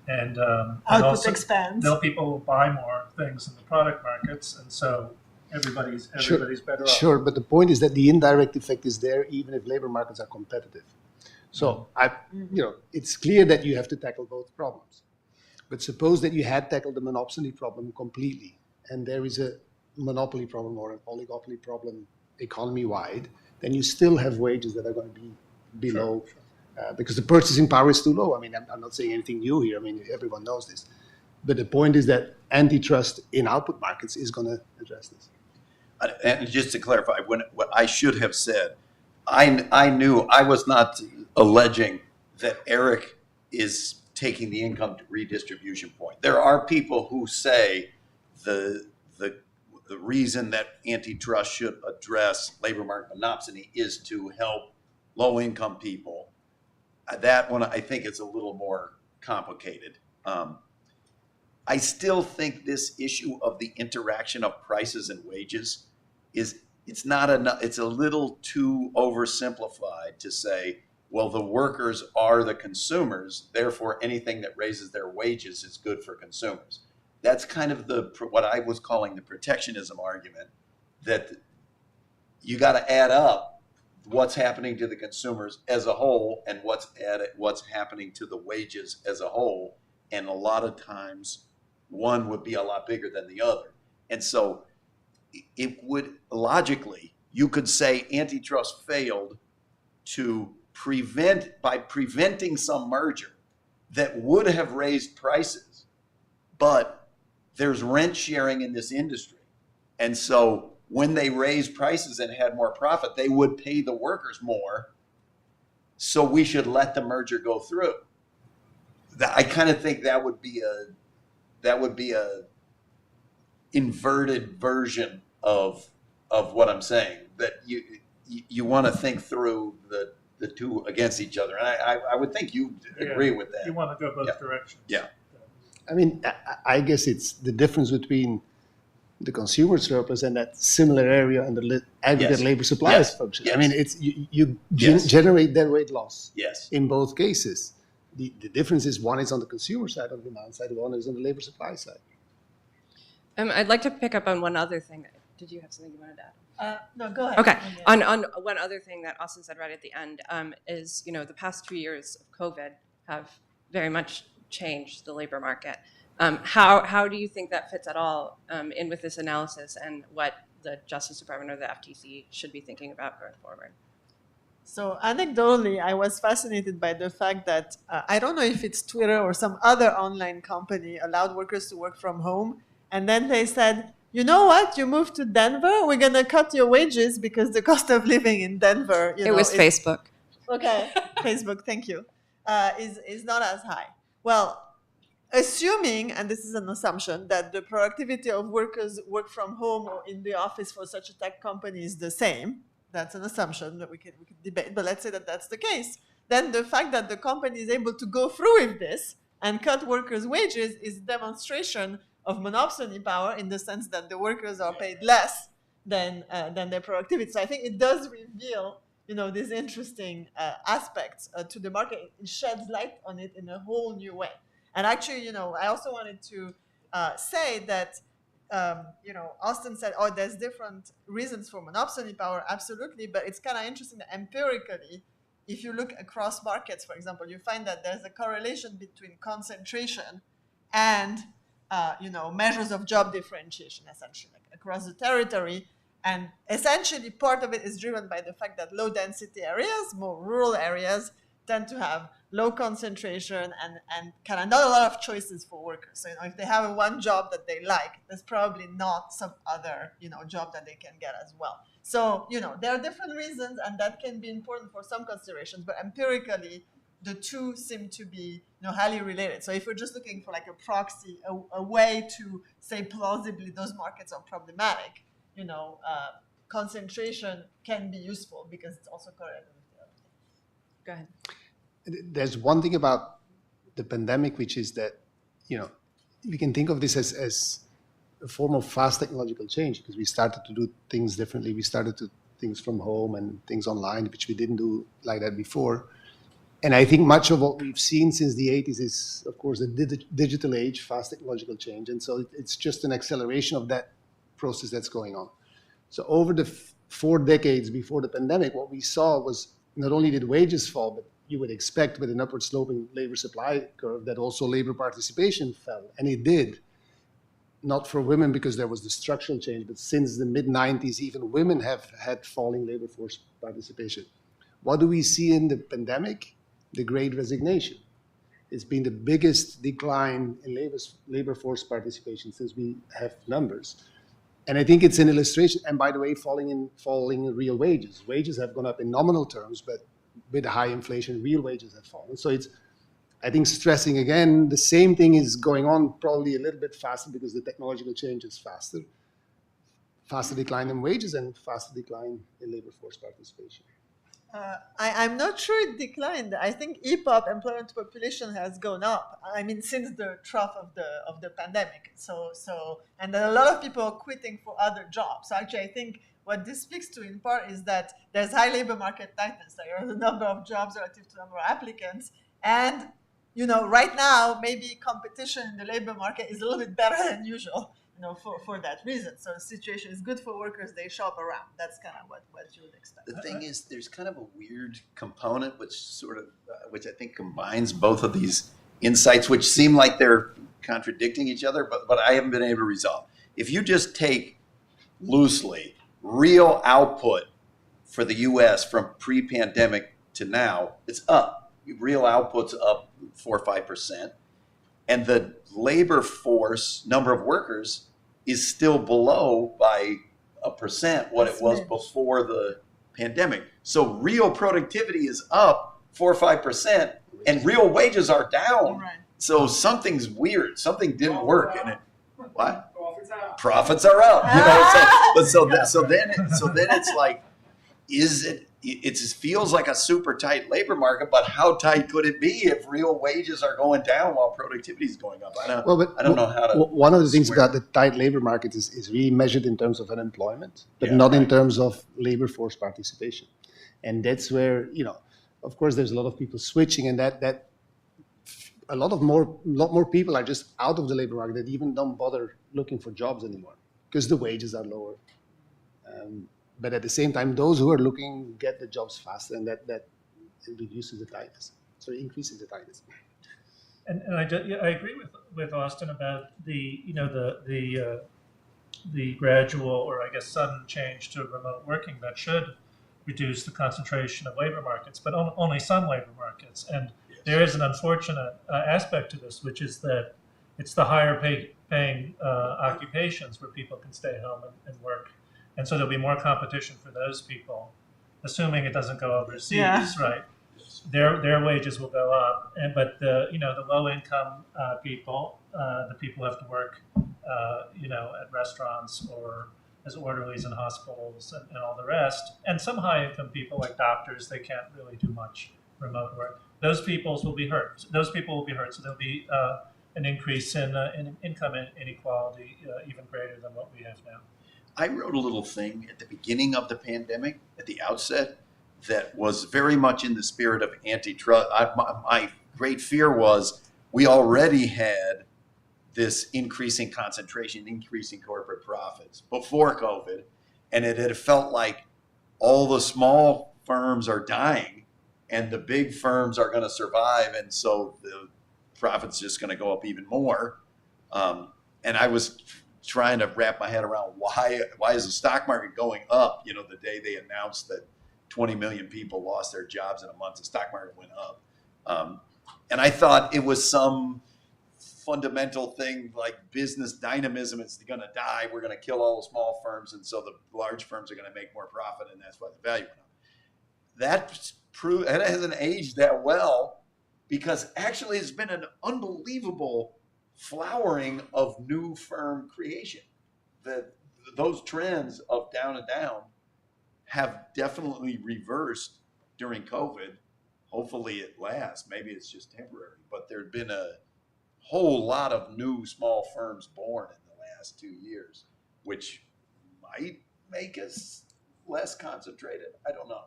Speaker 3: and
Speaker 7: output
Speaker 3: also
Speaker 7: expands,
Speaker 3: people will buy more things in the product markets, and so everybody's better off.
Speaker 2: Sure, but the point is that the indirect effect is there even if labor markets are competitive. So it's clear that you have to tackle both problems. But suppose that you had tackled the monopsony problem completely, and there is a monopoly problem or an oligopoly problem economy-wide, then you still have wages that are going to be below, because the purchasing power is too low. I mean, I'm not saying anything new here. I mean, everyone knows this. But the point is that antitrust in output markets is going to address this.
Speaker 9: And just to clarify, what I should have said, I knew I was not alleging that Eric is taking the income redistribution point. There are people who say the reason that antitrust should address labor market monopsony is to help low-income people. That one, I think, is a little more complicated. I still think this issue of the interaction of prices and wages it's not enough. It's a little too oversimplified to say, well, the workers are the consumers, therefore anything that raises their wages is good for consumers. That's kind of what I was calling the protectionism argument, that you got to add up what's happening to the consumers as a whole and what's happening to the wages as a whole. And a lot of times one would be a lot bigger than the other. And so it would logically, you could say antitrust failed by preventing some merger that would have raised prices, but there's rent sharing in this industry. And so when they raised prices and had more profit, they would pay the workers more. So we should let the merger go through. I kind of think that would be a inverted version of what I'm saying, that you want to think through the two against each other. And I would think you agree with that.
Speaker 3: You want to go both directions.
Speaker 9: Yeah.
Speaker 2: I mean, I guess it's the difference between the consumer surplus and that similar area and the aggregate labor supplies function.
Speaker 9: Yes.
Speaker 2: I mean, it's you generate that rate loss.
Speaker 9: Yes.
Speaker 2: In both cases. The difference is one is on the consumer side, on the demand side, one is on the labor supply side.
Speaker 6: I'd like to pick up on one other thing. Did you have something you wanted to add?
Speaker 7: No, go ahead.
Speaker 6: Okay. On one other thing that Austin said right at the end is, the past 2 years of COVID have very much changed the labor market. How do you think that fits at all in with this analysis and what the Justice Department or the FTC should be thinking about going forward?
Speaker 7: So anecdotally, I was fascinated by the fact that I don't know if it's Twitter or some other online company allowed workers to work from home. And then they said, you know what, you moved to Denver, we're going to cut your wages because the cost of living in Denver,
Speaker 6: it was Facebook.
Speaker 7: Okay, Facebook, thank you, is not as high. Well, assuming, and this is an assumption, that the productivity of workers work from home or in the office for such a tech company is the same, that's an assumption that we could debate, but let's say that that's the case, then the fact that the company is able to go through with this and cut workers' wages is a demonstration of monopsony power, in the sense that the workers are paid less than their productivity. So I think it does reveal, these interesting aspects to the market. It sheds light on it in a whole new way. And actually, I also wanted to say that Austin said, oh, there's different reasons for monopsony power. Absolutely. But it's kind of interesting that empirically, if you look across markets, for example, you find that there's a correlation between concentration and, measures of job differentiation, essentially, like across the territory. And essentially, part of it is driven by the fact that low density areas, more rural areas, tend to have low concentration and kind of not a lot of choices for workers. So, if they have one job that they like, there's probably not some other, job that they can get as well. So, there are different reasons, and that can be important for some considerations, but empirically, the two seem to be, highly related. So if we're just looking for like a proxy, a way to say plausibly those markets are problematic, concentration can be useful because it's also correlated with the other thing. Go ahead.
Speaker 2: There's one thing about the pandemic, which is that, we can think of this as a form of fast technological change because we started to do things differently. We started to do things from home and things online, which we didn't do like that before. And I think much of what we've seen since the 80s is, of course, the digital age, fast technological change. And so it's just an acceleration of that process that's going on. So over the 4 decades before the pandemic, what we saw was not only did wages fall, but you would expect with an upward sloping labor supply curve that also labor participation fell. And it did. Not for women because there was the structural change, but since the mid-90s, even women have had falling labor force participation. What do we see in the pandemic? The Great Resignation. It's been the biggest decline in labor force participation since we have numbers. And I think it's an illustration, and by the way, falling in real wages. Wages have gone up in nominal terms, but with the high inflation, real wages have fallen. So it's, I think, stressing again, the same thing is going on probably a little bit faster because the technological change is faster. Faster decline in wages and faster decline in labor force participation.
Speaker 7: I'm not sure it declined. I think EPOP, employment population, has gone up. I mean, since the trough of the pandemic. And then a lot of people are quitting for other jobs. So actually, I think what this speaks to in part is that there's high labor market tightness. There's a number of jobs relative to the number of applicants. And, right now, maybe competition in the labor market is a little bit better than usual. For that reason. So the situation is good for workers, they shop around. That's kind of what you would expect.
Speaker 9: The thing is, there's kind of a weird component which I think combines both of these insights, which seem like they're contradicting each other, but I haven't been able to resolve. If you just take loosely real output for the US from pre-pandemic to now, it's up. Real output's up 4 or 5%. And the labor force number of workers is still below by 1% what it was before the pandemic. So real productivity is up 4 or 5%, and real wages are down.
Speaker 7: Right.
Speaker 9: So something's weird. Something didn't work in it. What? Profits are up. So then it's like, is it? It just feels like a super tight labor market, but how tight could it be if real wages are going down while productivity is going up? I don't know how to.
Speaker 2: One of the things about the tight labor market is really measured in terms of unemployment, but not in terms of labor force participation. And that's where, of course, there's a lot of people switching, and that a lot more people are just out of the labor market that even don't bother looking for jobs anymore because the wages are lower. But at the same time, those who are looking get the jobs faster, and that reduces the tightness. So it increases the tightness.
Speaker 3: And I agree with Austin about the gradual or I guess sudden change to remote working that should reduce the concentration of labor markets, but only some labor markets. And there is an unfortunate aspect to this, which is that it's the higher paying occupations where people can stay home and work. And so there'll be more competition for those people, assuming it doesn't go overseas, right? Their wages will go up, but the low income people, the people who have to work, at restaurants or as orderlies in hospitals and all the rest, and some high income people like doctors, they can't really do much remote work. Those people will be hurt. So there'll be an increase in income inequality even greater than what we have now.
Speaker 9: I wrote a little thing at the beginning of the pandemic, at the outset, that was very much in the spirit of antitrust. My great fear was we already had this increasing concentration, increasing corporate profits before COVID, and it had felt like all the small firms are dying and the big firms are going to survive, and so the profit's just going to go up even more. And I was trying to wrap my head around why is the stock market going up? You know, the day they announced that 20 million people lost their jobs in a month, the stock market went up. And I thought it was some fundamental thing like business dynamism is going to die. We're going to kill all the small firms, and so the large firms are going to make more profit, and that's why the value went up. That hasn't aged that well, because actually it's been an unbelievable flowering of new firm creation. Those trends of down and down have definitely reversed during COVID. Hopefully it lasts. Maybe it's just temporary, but there'd been a whole lot of new small firms born in the last 2 years, which might make us less concentrated. I don't know.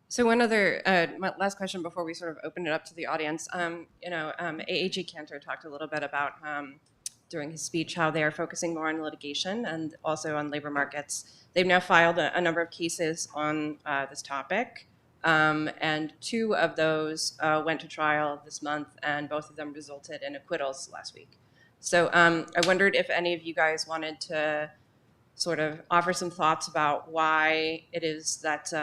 Speaker 6: So one other, my last question before we sort of open it up to the audience. AAG Cantor talked a little bit about, during his speech, how they are focusing more on litigation and also on labor markets. They've now filed a number of cases on this topic, and 2 of those went to trial this month, and both of them resulted in acquittals last week. So I wondered if any of you guys wanted to sort of offer some thoughts about why it is that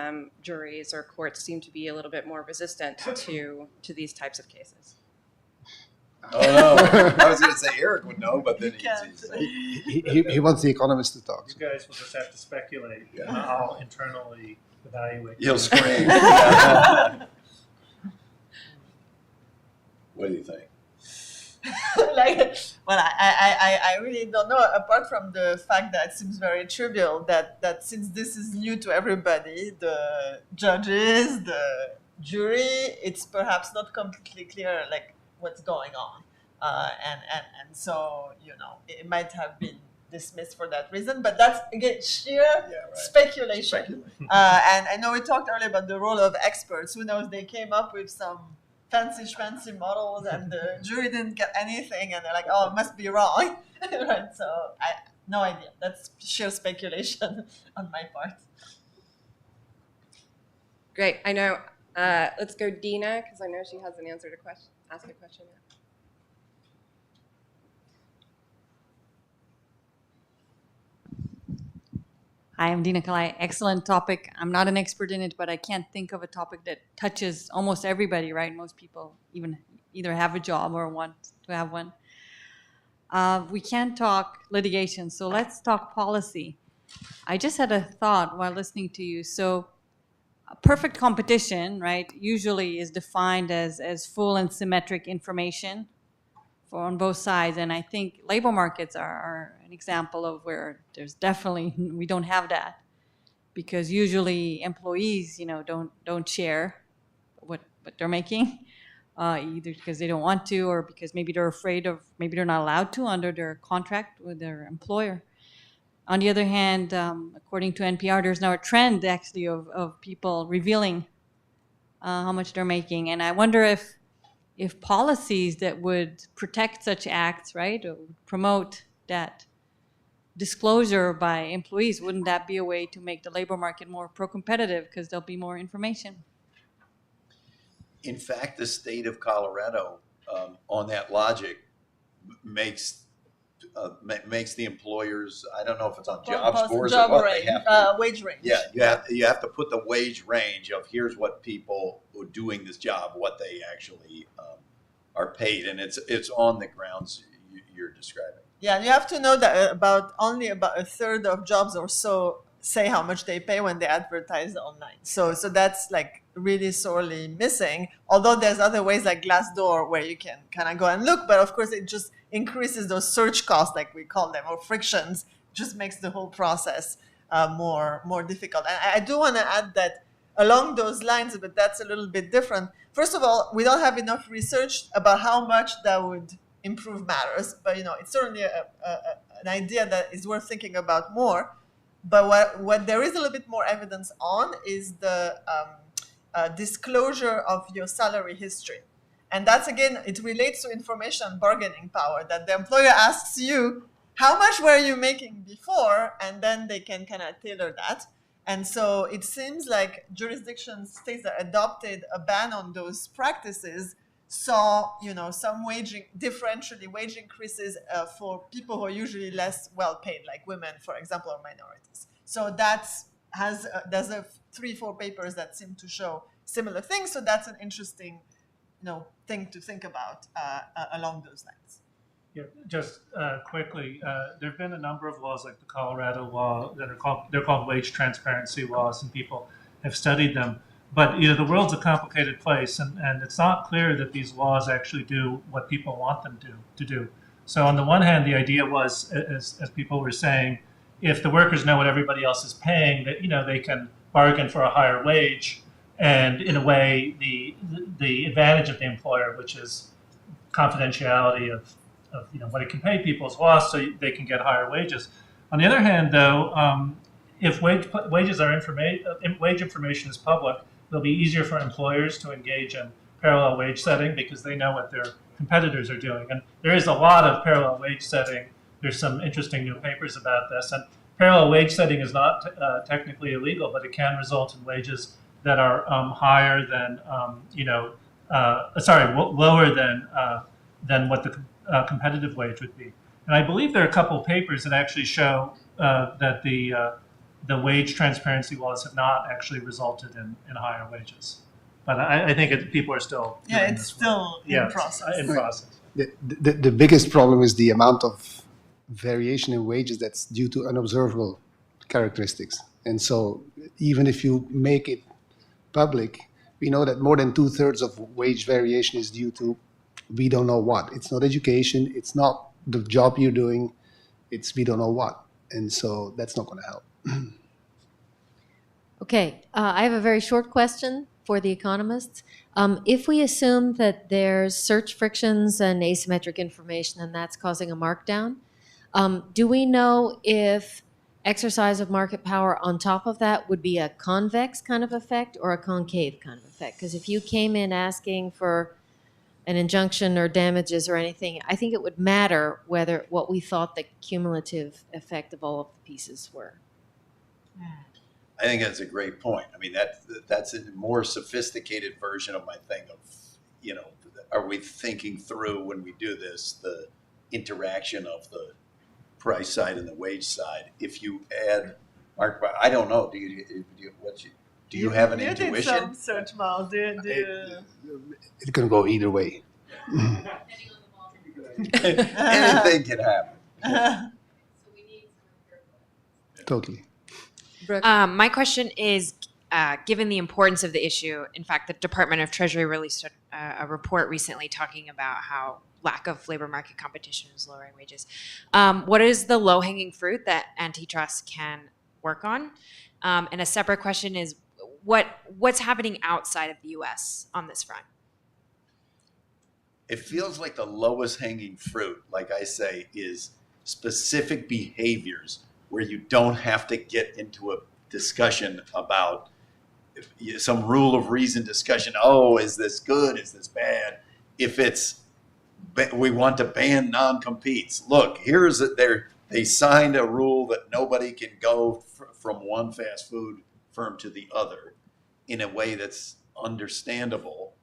Speaker 6: juries or courts seem to be a little bit more resistant to these types of cases.
Speaker 9: Oh no, I was going to say Eric would know, but then
Speaker 2: he wants the economist to talk.
Speaker 3: You guys will just have to speculate. Yeah. I'll internally evaluate.
Speaker 9: You'll scream. What do you think?
Speaker 7: I really don't know, apart from the fact that it seems very trivial that since this is new to everybody, the judges, the jury, it's perhaps not completely clear like what's going on. And so, it might have been dismissed for that reason, but that's again sheer speculation. And I know we talked earlier about the role of experts. Who knows, they came up with some fancy models and the jury didn't get anything and they're like, oh, it must be wrong. Right? So no idea. That's sheer speculation on my part.
Speaker 6: Great. I know. Let's go Dina, because I know she hasn't answered a question. Ask a question yet.
Speaker 10: Hi, I'm Dina Kalai. Excellent topic. I'm not an expert in it, but I can't think of a topic that touches almost everybody, right? Most people even either have a job or want to have one. We can't talk litigation, so let's talk policy. I just had a thought while listening to you. So perfect competition, right, usually is defined as full and symmetric information on both sides, and I think labor markets are an example of where there's definitely, we don't have that, because usually employees, don't share what they're making, either because they don't want to or because maybe they're afraid of, maybe they're not allowed to under their contract with their employer. On the other hand, according to NPR, there's now a trend actually of people revealing how much they're making, and I wonder if policies that would protect such acts, right, or promote that disclosure by employees, wouldn't that be a way to make the labor market more pro-competitive because there'll be more information?
Speaker 9: In fact, the state of Colorado, on that logic, makes the employers, I don't know if it's on job scores or what,
Speaker 7: range,
Speaker 9: they have to,
Speaker 7: wage range.
Speaker 9: Yeah, you have to put the wage range of here's what people who are doing this job, what they actually are paid, and it's on the grounds you're describing.
Speaker 7: Yeah, you have to know that only about a third of jobs or so say how much they pay when they advertise online. So that's like really sorely missing. Although there's other ways like Glassdoor where you can kind of go and look, but of course it just increases those search costs, like we call them, or frictions. Just makes the whole process more difficult. And I do want to add that along those lines, but that's a little bit different. First of all, we don't have enough research about how much that would improve matters, but it's certainly an idea that is worth thinking about more. But what there is a little bit more evidence on is the disclosure of your salary history. And that's, again, it relates to information bargaining power, that the employer asks you, how much were you making before? And then they can kind of tailor that. And so it seems like jurisdictions, states that adopted a ban on those practices saw, some differentially wage increases for people who are usually less well paid, like women, for example, or minorities. So there's 3-4 papers that seem to show similar things. So that's an interesting, thing to think about along those lines.
Speaker 3: Yeah, just quickly, there have been a number of laws like the Colorado law that they're called wage transparency laws, and people have studied them. But the world's a complicated place, and it's not clear that these laws actually do what people want them to do. So on the one hand, the idea was, as people were saying, if the workers know what everybody else is paying, that they can bargain for a higher wage, and in a way, the advantage of the employer, which is confidentiality of what it can pay people, is lost, so they can get higher wages. On the other hand, though, if wage information is public, it'll be easier for employers to engage in parallel wage setting because they know what their competitors are doing. And there is a lot of parallel wage setting. There's some interesting new papers about this. And parallel wage setting is not technically illegal, but it can result in wages that are higher than, lower than what the competitive wage would be. And I believe there are a couple of papers that actually show that the wage transparency laws have not actually resulted in higher wages. But I think people are still
Speaker 7: it's still in process.
Speaker 3: In process.
Speaker 2: The biggest problem is the amount of variation in wages that's due to unobservable characteristics. And so even if you make it public, we know that more than 2/3 of wage variation is due to we don't know what. It's not education. It's not the job you're doing. It's we don't know what. And so that's not going to help.
Speaker 12: Okay, I have a very short question for the economists. If we assume that there's search frictions and asymmetric information and that's causing a markdown, do we know if exercise of market power on top of that would be a convex kind of effect or a concave kind of effect? Because if you came in asking for an injunction or damages or anything, I think it would matter what we thought the cumulative effect of all of the pieces were.
Speaker 9: I think that's a great point. I mean, that's a more sophisticated version of my thing of, are we thinking through when we do this, the interaction of the price side and the wage side? If you add, Mark, I don't know. Do you have an intuition?
Speaker 7: You did some search, Miles.
Speaker 2: It can go either way.
Speaker 9: Anything can happen.
Speaker 2: Totally.
Speaker 13: My question is, given the importance of the issue, in fact, the Department of Treasury released a report recently talking about how lack of labor market competition is lowering wages. What is the low-hanging fruit that antitrust can work on? And a separate question is, what's happening outside of the U.S. on this front?
Speaker 9: It feels like the lowest hanging fruit, like I say, is specific behaviors where you don't have to get into a discussion about some rule of reason discussion. Oh, is this good? Is this bad? If it's, we want to ban non-competes. Look, here's it. They signed a rule that nobody can go from one fast food firm to the other in a way that's understandable.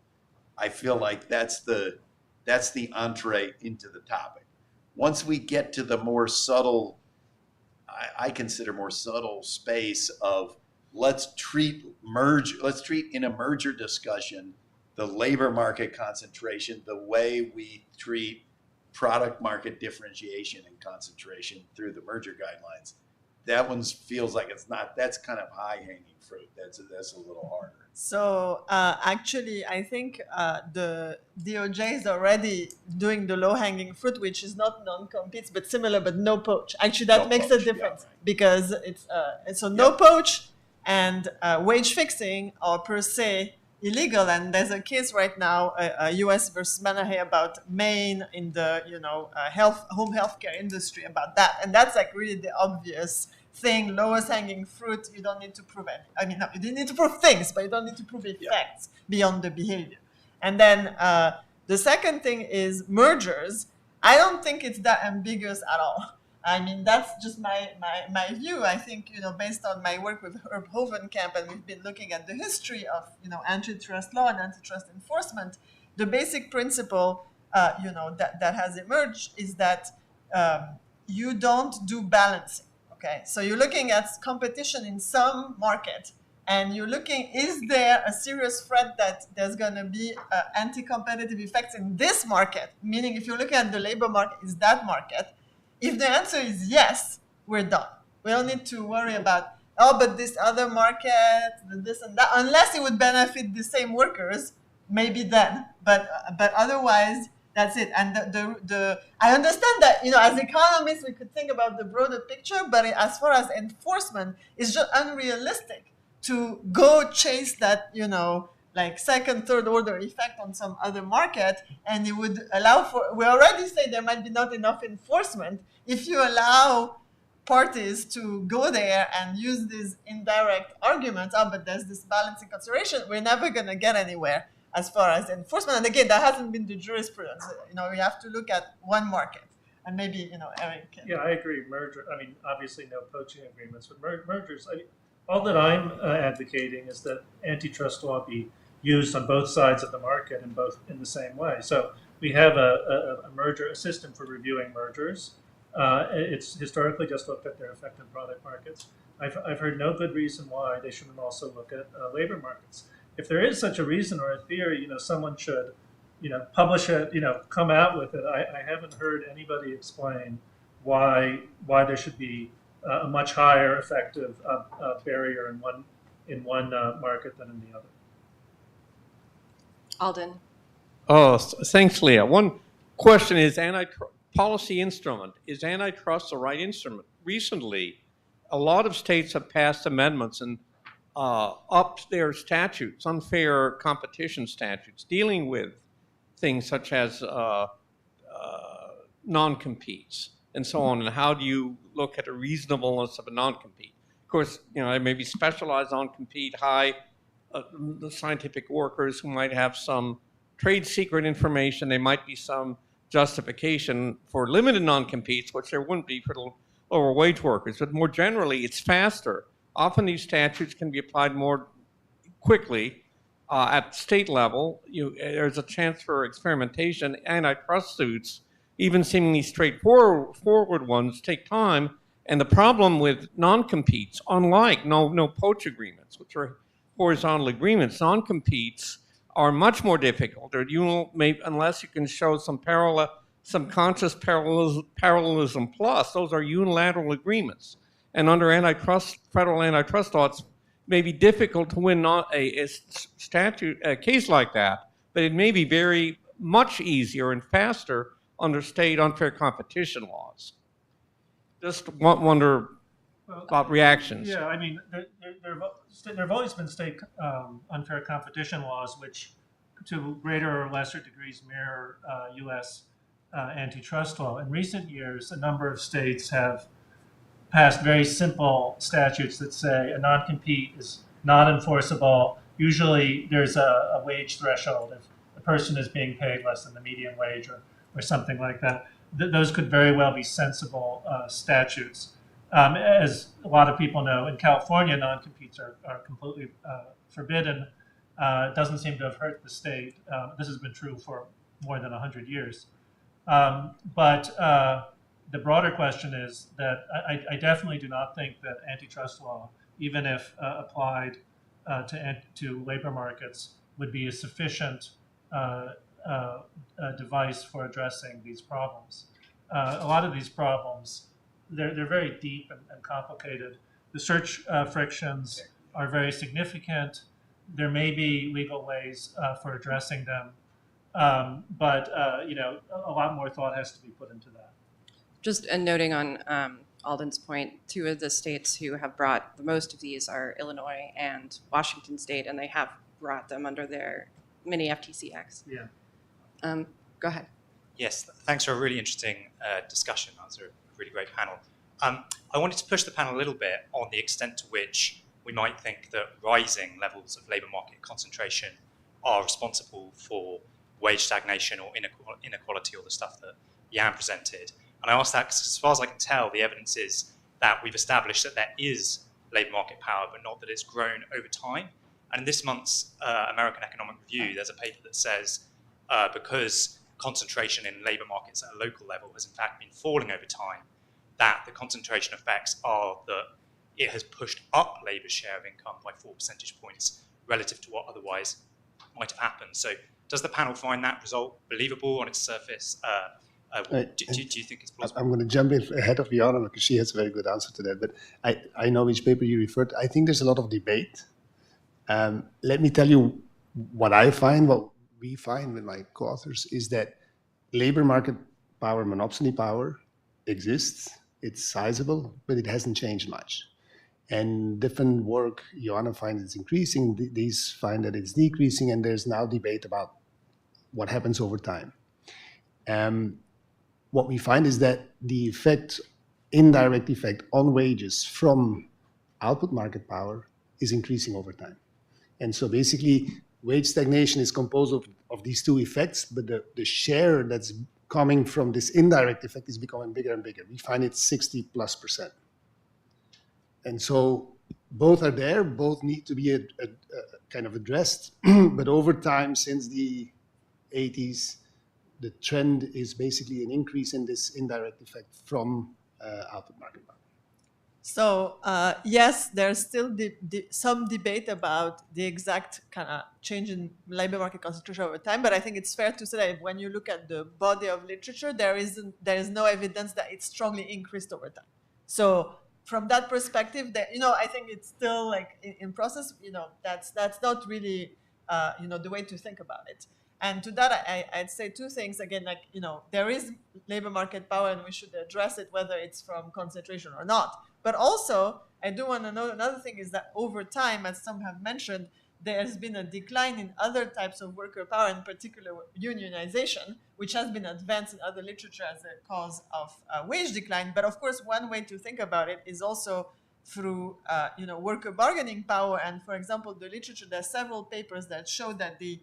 Speaker 9: I feel like that's the entree into the topic. Once we get to the more subtle, I consider more subtle space of let's treat in a merger discussion the labor market concentration the way we treat product market differentiation and concentration through the merger guidelines. That one feels like it's not, that's kind of high hanging fruit. That's a little harder.
Speaker 7: So actually, I think the DOJ is already doing the low-hanging fruit, which is not non-competes, but similar, but no poach. Actually, that makes a difference because it's so no poach and wage fixing are per se illegal. And there's a case right now, U.S. versus Manahay about Maine in the home healthcare industry about that, and that's like really the obvious thing, lowest hanging fruit. You don't need to prove it. I mean, no, you need to prove things, but you don't need to prove effects beyond the behavior. And then The second thing is mergers. I don't think it's that ambiguous at all. I mean, that's just my view. I think, based on my work with Herb Hovenkamp, and we've been looking at the history of, antitrust law and antitrust enforcement, the basic principle, that has emerged is that you don't do balancing, okay? So you're looking at competition in some market, and you're looking, is there a serious threat that there's going to be anti-competitive effects in this market? Meaning, if you're looking at the labor market, is that market? If the answer is yes, we're done. We don't need to worry about, but this other market, this and that, unless it would benefit the same workers, maybe then. But otherwise, that's it. And I understand that, as economists, we could think about the broader picture, but as far as enforcement, it's just unrealistic to go chase that, like second, third order effect on some other market, and it would allow for, we already say there might be not enough enforcement. If you allow parties to go there and use these indirect arguments, but there's this balancing consideration, we're never going to get anywhere as far as enforcement. And again, that hasn't been the jurisprudence. We have to look at one market. And maybe, Eric can.
Speaker 3: Yeah, I agree. Obviously no poaching agreements, but mergers, all that I'm advocating is that antitrust law be used on both sides of the market and both in the same way. So we have a system for reviewing mergers. It's historically just looked at their effective product markets. I've heard no good reason why they shouldn't also look at labor markets. If there is such a reason or a theory, someone should, publish it, come out with it. I haven't heard anybody explain why there should be a much higher effective barrier in one market than in the other.
Speaker 6: Alden.
Speaker 5: Oh, thanks, Leah. One question is policy instrument. Is antitrust the right instrument? Recently, a lot of states have passed amendments and upped their statutes, unfair competition statutes, dealing with things such as non-competes and so on. And how do you look at the reasonableness of a non-compete? Of course, there may be specialized non-compete, high scientific workers who might have some trade secret information. There might be some justification for limited non-competes, which there wouldn't be for the lower wage workers. But more generally, it's faster. Often these statutes can be applied more quickly at state level. There's a chance for experimentation. Antitrust suits, even seemingly straightforward ones, take time. And the problem with non-competes, unlike no poach agreements, which are horizontal agreements, non-competes are much more difficult. Unless you can show some conscious parallelism plus, those are unilateral agreements. And under federal antitrust law, it's may be difficult to win a case like that, but it may be very much easier and faster under state unfair competition laws. Just wonder about reactions.
Speaker 3: Yeah, I mean, there have always been state unfair competition laws, which to greater or lesser degrees mirror U.S. Antitrust law. In recent years, a number of states have passed very simple statutes that say a non-compete is not enforceable. Usually there's a wage threshold. If a person is being paid less than the median wage or something like that, those could very well be sensible statutes. As a lot of people know, in California, non-competes are completely forbidden. It doesn't seem to have hurt the state. This has been true for more than 100 years. But the broader question is that I definitely do not think that antitrust law, even if applied to labor markets, would be a sufficient device for addressing these problems. A lot of these problems, they're very deep and complicated. The search frictions are very significant. There may be legal ways for addressing them, but a lot more thought has to be put into that.
Speaker 6: Just noting on Alden's point, two of the states who have brought the most of these are Illinois and Washington State, and they have brought them under their mini FTC acts.
Speaker 3: Yeah.
Speaker 6: Go ahead.
Speaker 14: Yes, thanks for a really interesting discussion. That was a really great panel. I wanted to push the panel a little bit on the extent to which we might think that rising levels of labour market concentration are responsible for wage stagnation or inequality, or the stuff that Jan presented. And I asked that because, as far as I can tell, the evidence is that we've established that there is labour market power, but not that it's grown over time. And in this month's American Economic Review, there's a paper that says because concentration in labour markets at a local level has in fact been falling over time, that the concentration effects are that it has pushed up labour's share of income by 4 percentage points relative to what otherwise might have happened. So does the panel find that result believable on its surface? Do you think it's plausible?
Speaker 2: I'm going to jump in ahead of Jana because she has a very good answer to that. But I know which paper you referred to. I think there's a lot of debate. Let me tell you what we find with my co-authors is that labor market power, monopoly power exists. It's sizable, but it hasn't changed much. And different work, Joanna finds it's increasing, these find that it's decreasing, and there's now debate about what happens over time. What we find is that the effect, indirect effect on wages from output market power is increasing over time. And so basically, wage stagnation is composed of these two effects, but the share that's coming from this indirect effect is becoming bigger and bigger. We find it 60+%. And so both are there, both need to be kind of addressed. But over time, since the 80s, the trend is basically an increase in this indirect effect from output market power.
Speaker 7: So yes, there's still some debate about the exact kind of change in labor market concentration over time, but I think it's fair to say that when you look at the body of literature, there is no evidence that it's strongly increased over time. So from that perspective, that I think it's still like in process. That's not really the way to think about it. And to that, I'd say two things. Again, there is labor market power, and we should address it, whether it's from concentration or not. But also, I do want to know another thing is that over time, as some have mentioned, there has been a decline in other types of worker power, in particular unionization, which has been advanced in other literature as a cause of wage decline. But of course, one way to think about it is also through worker bargaining power. And for example, the literature, there are several papers that show that the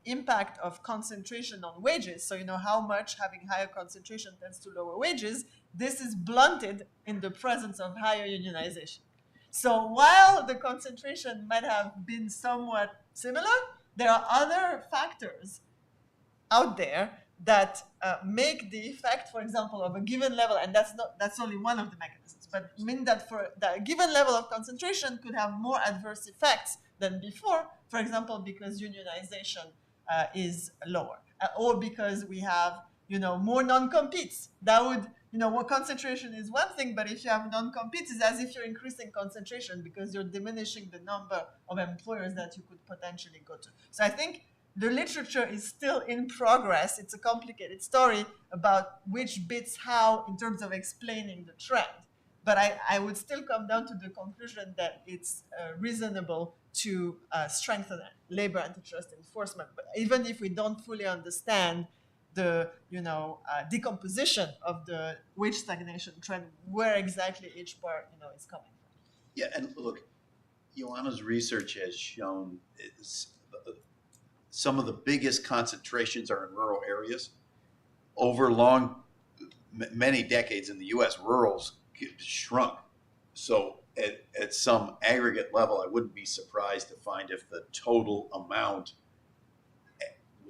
Speaker 7: impact of concentration on wages, so how much having higher concentration tends to lower wages, this is blunted in the presence of higher unionization. So while the concentration might have been somewhat similar, there are other factors out there that make the effect, for example, of a given level, and that's only one of the mechanisms, but mean that for that given level of concentration could have more adverse effects than before, for example, because unionization is lower, or because we have more non-competes. That would what concentration is one thing, but if you have non-competes, it's as if you're increasing concentration because you're diminishing the number of employers that you could potentially go to. So I think the literature is still in progress. It's a complicated story about which bits how in terms of explaining the trend. But I would still come down to the conclusion that it's reasonable to strengthen labor antitrust enforcement. But even if we don't fully understand the decomposition of the wage stagnation trend, where exactly each part is coming from.
Speaker 9: Yeah, and look, Joanna's research has shown some of the biggest concentrations are in rural areas. Over many decades in the U.S., rurals shrunk. So at some aggregate level, I wouldn't be surprised to find if the total amount,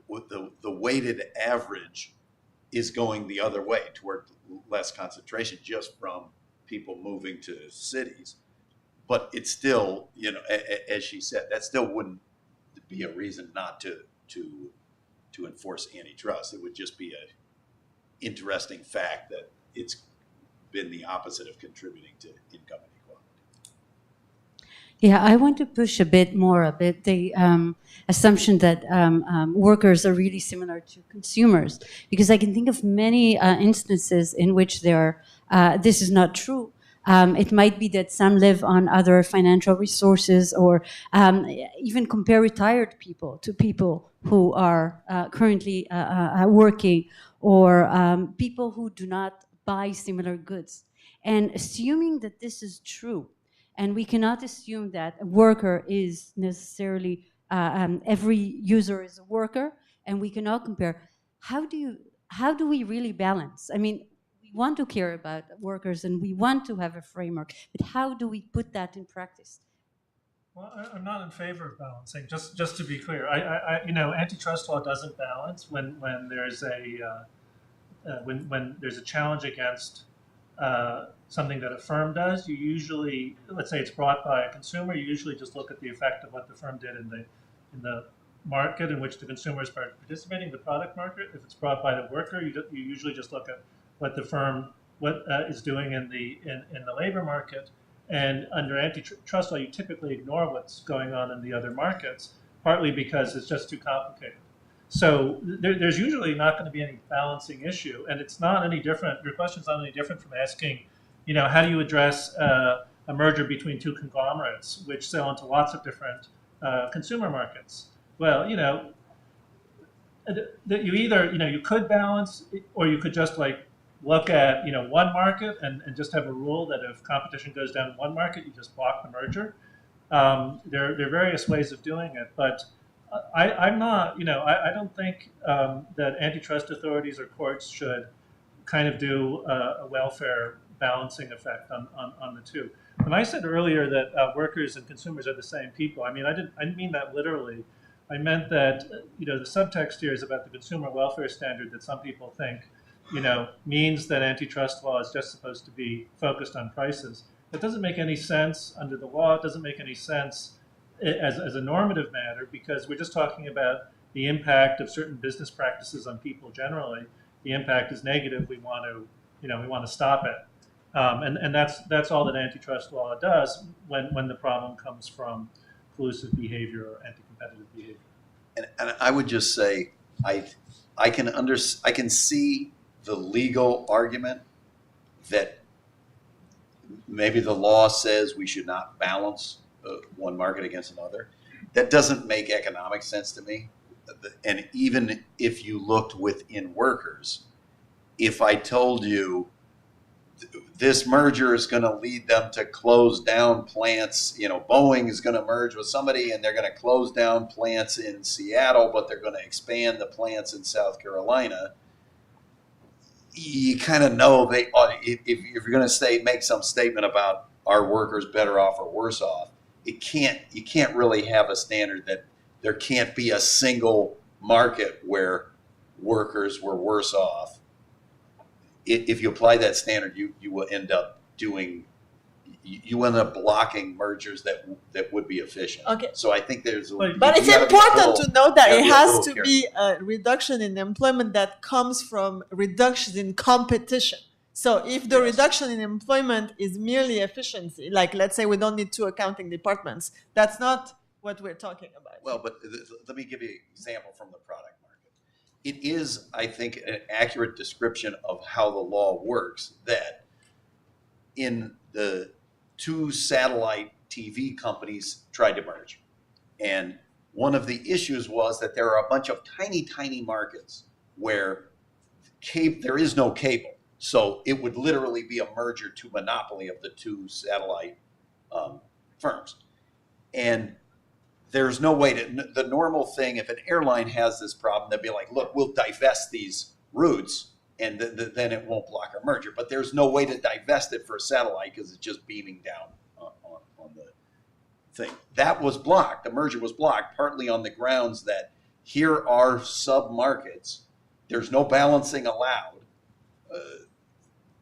Speaker 9: with the weighted average, is going the other way toward less concentration just from people moving to cities. But it's still, as she said, that still wouldn't be a reason not to enforce antitrust. It would just be an interesting fact that it's been the opposite of contributing to income inequality.
Speaker 1: Yeah, I want to push a bit the assumption that workers are really similar to consumers, because I can think of many instances in which this is not true. It might be that some live on other financial resources, or even compare retired people to people who are currently working, or people who do not buy similar goods. And assuming that this is true, and we cannot assume that a worker is necessarily, every user is a worker, and we can all compare. How do we really balance? I mean, we want to care about workers and we want to have a framework, but how do we put that in practice?
Speaker 3: Well, I'm not in favor of balancing. Just to be clear, antitrust law doesn't balance when there's when there's a challenge against something that a firm does. You usually, let's say it's brought by a consumer, you usually just look at the effect of what the firm did in the market in which the consumer is participating, the product market. If it's brought by the worker, you usually just look at what the firm is doing in the labor market. And under antitrust law, you typically ignore what's going on in the other markets, partly because it's just too complicated. So there's usually not going to be any balancing issue, and it's not any different. Your question's not any different from asking, how do you address a merger between two conglomerates which sell into lots of different consumer markets? Well, that you either, you could balance, or you could just look at one market and just have a rule that if competition goes down in one market, you just block the merger. There are various ways of doing it, but I'm not, I don't think that antitrust authorities or courts should kind of do a welfare balancing effect on the two. When I said earlier that workers and consumers are the same people, I didn't mean that literally. I meant that the subtext here is about the consumer welfare standard that some people think means that antitrust law is just supposed to be focused on prices. That doesn't make any sense under the law. It doesn't make any sense as a normative matter, because we're just talking about the impact of certain business practices on people generally. The impact is negative. We want to stop it, and that's all that antitrust law does when the problem comes from collusive behavior or anti-competitive behavior.
Speaker 9: And I would just say I can see the legal argument that maybe the law says we should not balance one market against another. That doesn't make economic sense to me. And even if you looked within workers, if I told you this merger is going to lead them to close down plants, Boeing is going to merge with somebody and they're going to close down plants in Seattle, but they're going to expand the plants in South Carolina, you kind of know if you're going to make some statement about are workers better off or worse off, you can't really have a standard that there can't be a single market where workers were worse off. If you apply that standard, you will end up blocking mergers that would be efficient.
Speaker 7: Okay.
Speaker 9: So I think there's.
Speaker 7: But it's important to note that it has to be a reduction in employment that comes from reductions in competition. So if the reduction in employment is merely efficiency, like let's say we don't need 2 accounting departments, that's not what we're talking about.
Speaker 9: Well, but let me give you an example from the product market. It is, I think, an accurate description of how the law works that in the 2 satellite TV companies tried to merge. And one of the issues was that there are a bunch of tiny, tiny markets where there is no cable. So it would literally be a merger to monopoly of the 2 satellite firms. And there's no way the normal thing, if an airline has this problem, they'd be like, look, we'll divest these routes and then it won't block our merger. But there's no way to divest it for a satellite because it's just beaming down on the thing. That was blocked. The merger was blocked partly on the grounds that here are sub-markets. There's no balancing allowed.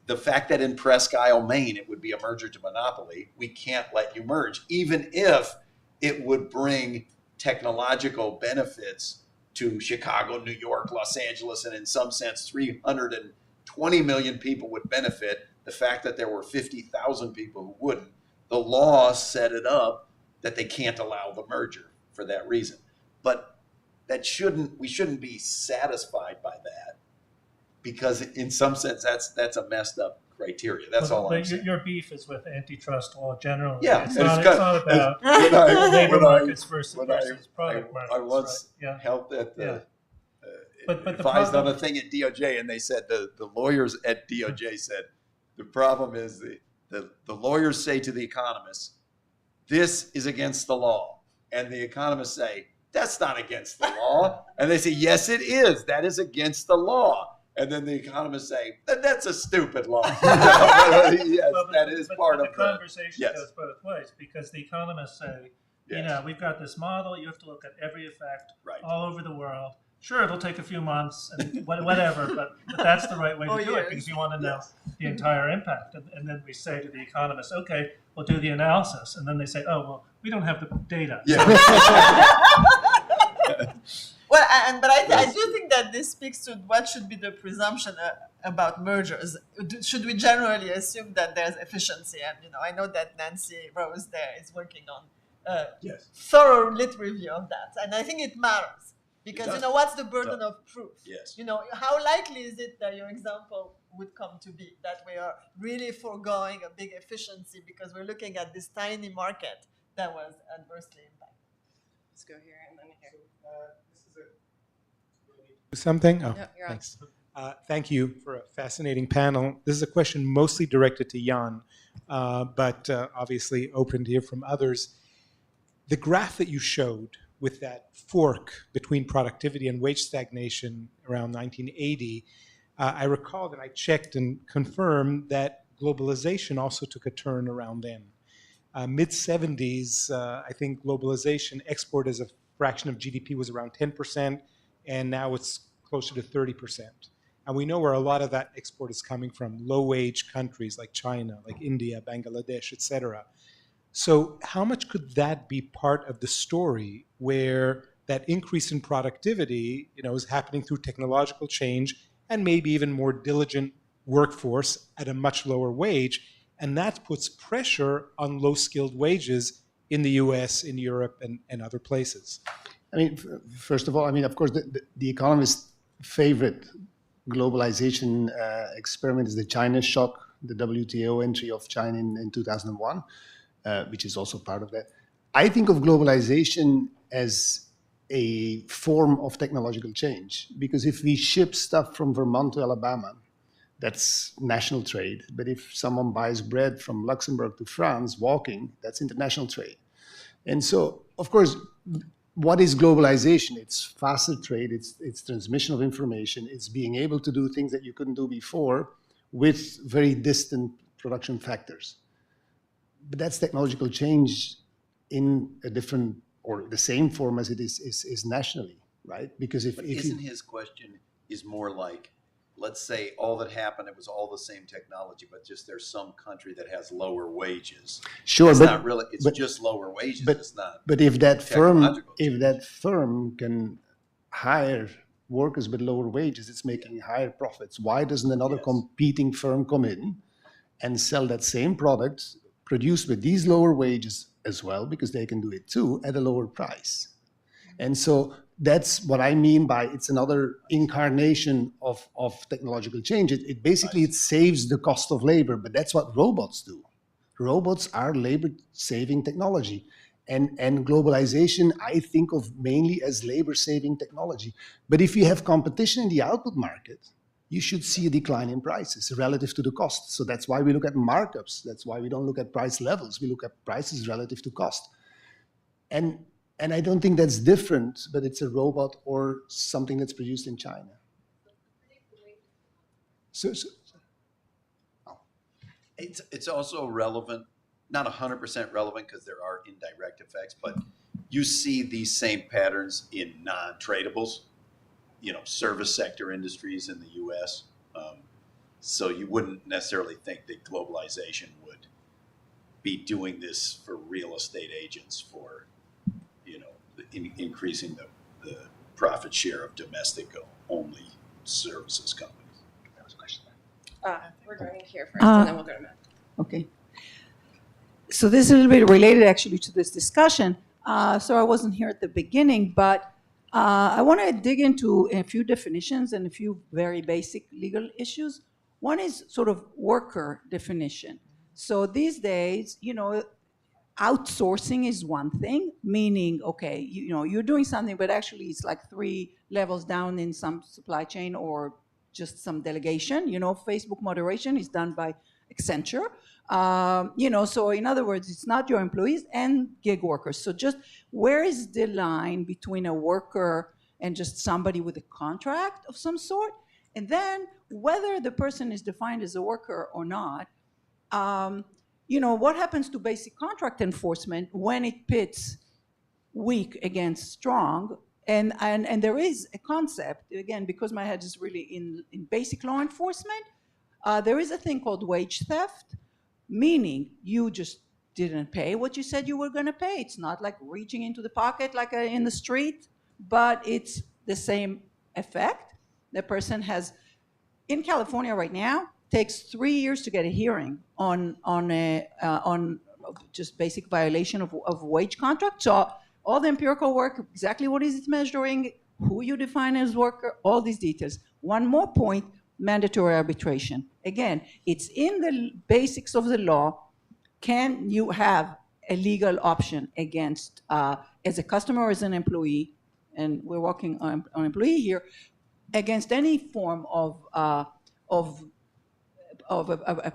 Speaker 9: The fact that in Presque Isle, Maine, it would be a merger to monopoly, we can't let you merge, even if it would bring technological benefits to Chicago, New York, Los Angeles, and in some sense, 320 million people would benefit. The fact that there were 50,000 people who wouldn't, the law set it up that they can't allow the merger for that reason. But we shouldn't be satisfied by that, because in some sense that's a messed up criteria. That's all I'm saying.
Speaker 3: Your beef is with antitrust law generally.
Speaker 9: Yeah,
Speaker 3: it's not about labor markets versus product markets.
Speaker 9: I once helped at the advised on a thing at DOJ, and they said the lawyers at DOJ said the problem is the lawyers say to the economists, this is against the law, and the economists say that's not against the law. And they say, yes, it is. That is against the law. And then the economists say, that's a stupid law. Yes, that is part of
Speaker 3: the conversation
Speaker 9: yes.
Speaker 3: goes both ways, because the economists say,
Speaker 9: Yes.
Speaker 3: you know, we've got this model, you have to look at every effect
Speaker 9: Right.
Speaker 3: all over the world. Sure, it'll take a few months and whatever, but that's the right way to do it, because you want to know the entire impact. And then we say to the economists, okay, we'll do the analysis. And then they say, oh, well, we don't have the data.
Speaker 9: Yeah.
Speaker 7: Well, but I do think that this speaks to what should be the presumption about mergers. Should we generally assume that there's efficiency? And I know that Nancy Rose there is working on thorough lit review of that, and I think it matters because what's the burden of proof?
Speaker 9: Yes.
Speaker 7: How likely is it that your example would come to be that we are really foregoing a big efficiency because we're looking at this tiny market that was adversely impacted?
Speaker 6: Let's go here and then here.
Speaker 8: Something? Oh,
Speaker 6: No, you're on.
Speaker 8: thanks. Thank you for a fascinating panel. This is a question mostly directed to Jan, but obviously open to hear from others. The graph that you showed with that fork between productivity and wage stagnation around 1980, I recall that I checked and confirmed that globalization also took a turn around then. Mid-70s, I think globalization export as a fraction of GDP was around 10%, and now it's closer to 30%. And we know where a lot of that export is coming from, low-wage countries like China, like India, Bangladesh, et cetera. So how much could that be part of the story where that increase in productivity, is happening through technological change and maybe even more diligent workforce at a much lower wage, and that puts pressure on low-skilled wages in the US, in Europe, and other places?
Speaker 2: I mean, first of all, of course, the economist's favorite globalization experiment is the China shock, the WTO entry of China in 2001, which is also part of that. I think of globalization as a form of technological change, because if we ship stuff from Vermont to Alabama, that's national trade. But if someone buys bread from Luxembourg to France walking, that's international trade. And so, of course, what is globalization? It's faster trade, it's transmission of information, it's being able to do things that you couldn't do before with very distant production factors. But that's technological change in a different or the same form as it is nationally, right? Because if
Speaker 9: isn't his question is more like, let's say all that happened, it was all the same technology, but just there's some country that has lower wages.
Speaker 2: Sure,
Speaker 9: it's
Speaker 2: but
Speaker 9: not really. It's just lower wages. It's not.
Speaker 2: But if that firm can hire workers with lower wages, it's making higher profits. Why doesn't another competing firm come in and sell that same product produced with these lower wages as well, because they can do it too at a lower price? And so that's what I mean by it's another incarnation of technological change. It basically it saves the cost of labor, but that's what robots do. Robots are labor-saving technology. And globalization, I think of mainly as labor-saving technology. But if you have competition in the output market, you should see a decline in prices relative to the cost. So that's why we look at markups. That's why we don't look at price levels. We look at prices relative to cost. And I don't think that's different, but it's a robot or something that's produced in China.
Speaker 9: It's also relevant, not 100% relevant because there are indirect effects, but you see these same patterns in non-tradables, service sector industries in the U.S. So you wouldn't necessarily think that globalization would be doing this for real estate agents for increasing the profit share of domestic-only services companies. That was a question.
Speaker 6: We're going here first, and then we'll go to Matt.
Speaker 15: Okay. So this is a little bit related, actually, to this discussion. So I wasn't here at the beginning, but I want to dig into a few definitions and a few very basic legal issues. One is sort of worker definition. So these days, outsourcing is one thing, meaning, okay, you're doing something, but actually it's like 3 levels down in some supply chain or just some delegation. Facebook moderation is done by Accenture. So in other words, it's not your employees and gig workers. So just where is the line between a worker and just somebody with a contract of some sort? And then whether the person is defined as a worker or not, what happens to basic contract enforcement when it pits weak against strong? And there is a concept, again, because my head is really in basic law enforcement, there is a thing called wage theft, meaning you just didn't pay what you said you were going to pay. It's not like reaching into the pocket like in the street, but it's the same effect. The person has, in California right now, takes 3 years to get a hearing on just basic violation of wage contract. So all the empirical work, exactly what is it measuring, who you define as worker, all these details. One more point, mandatory arbitration. Again, it's in the basics of the law. Can you have a legal option against, as a customer or as an employee, and we're working on employee here, against any form of a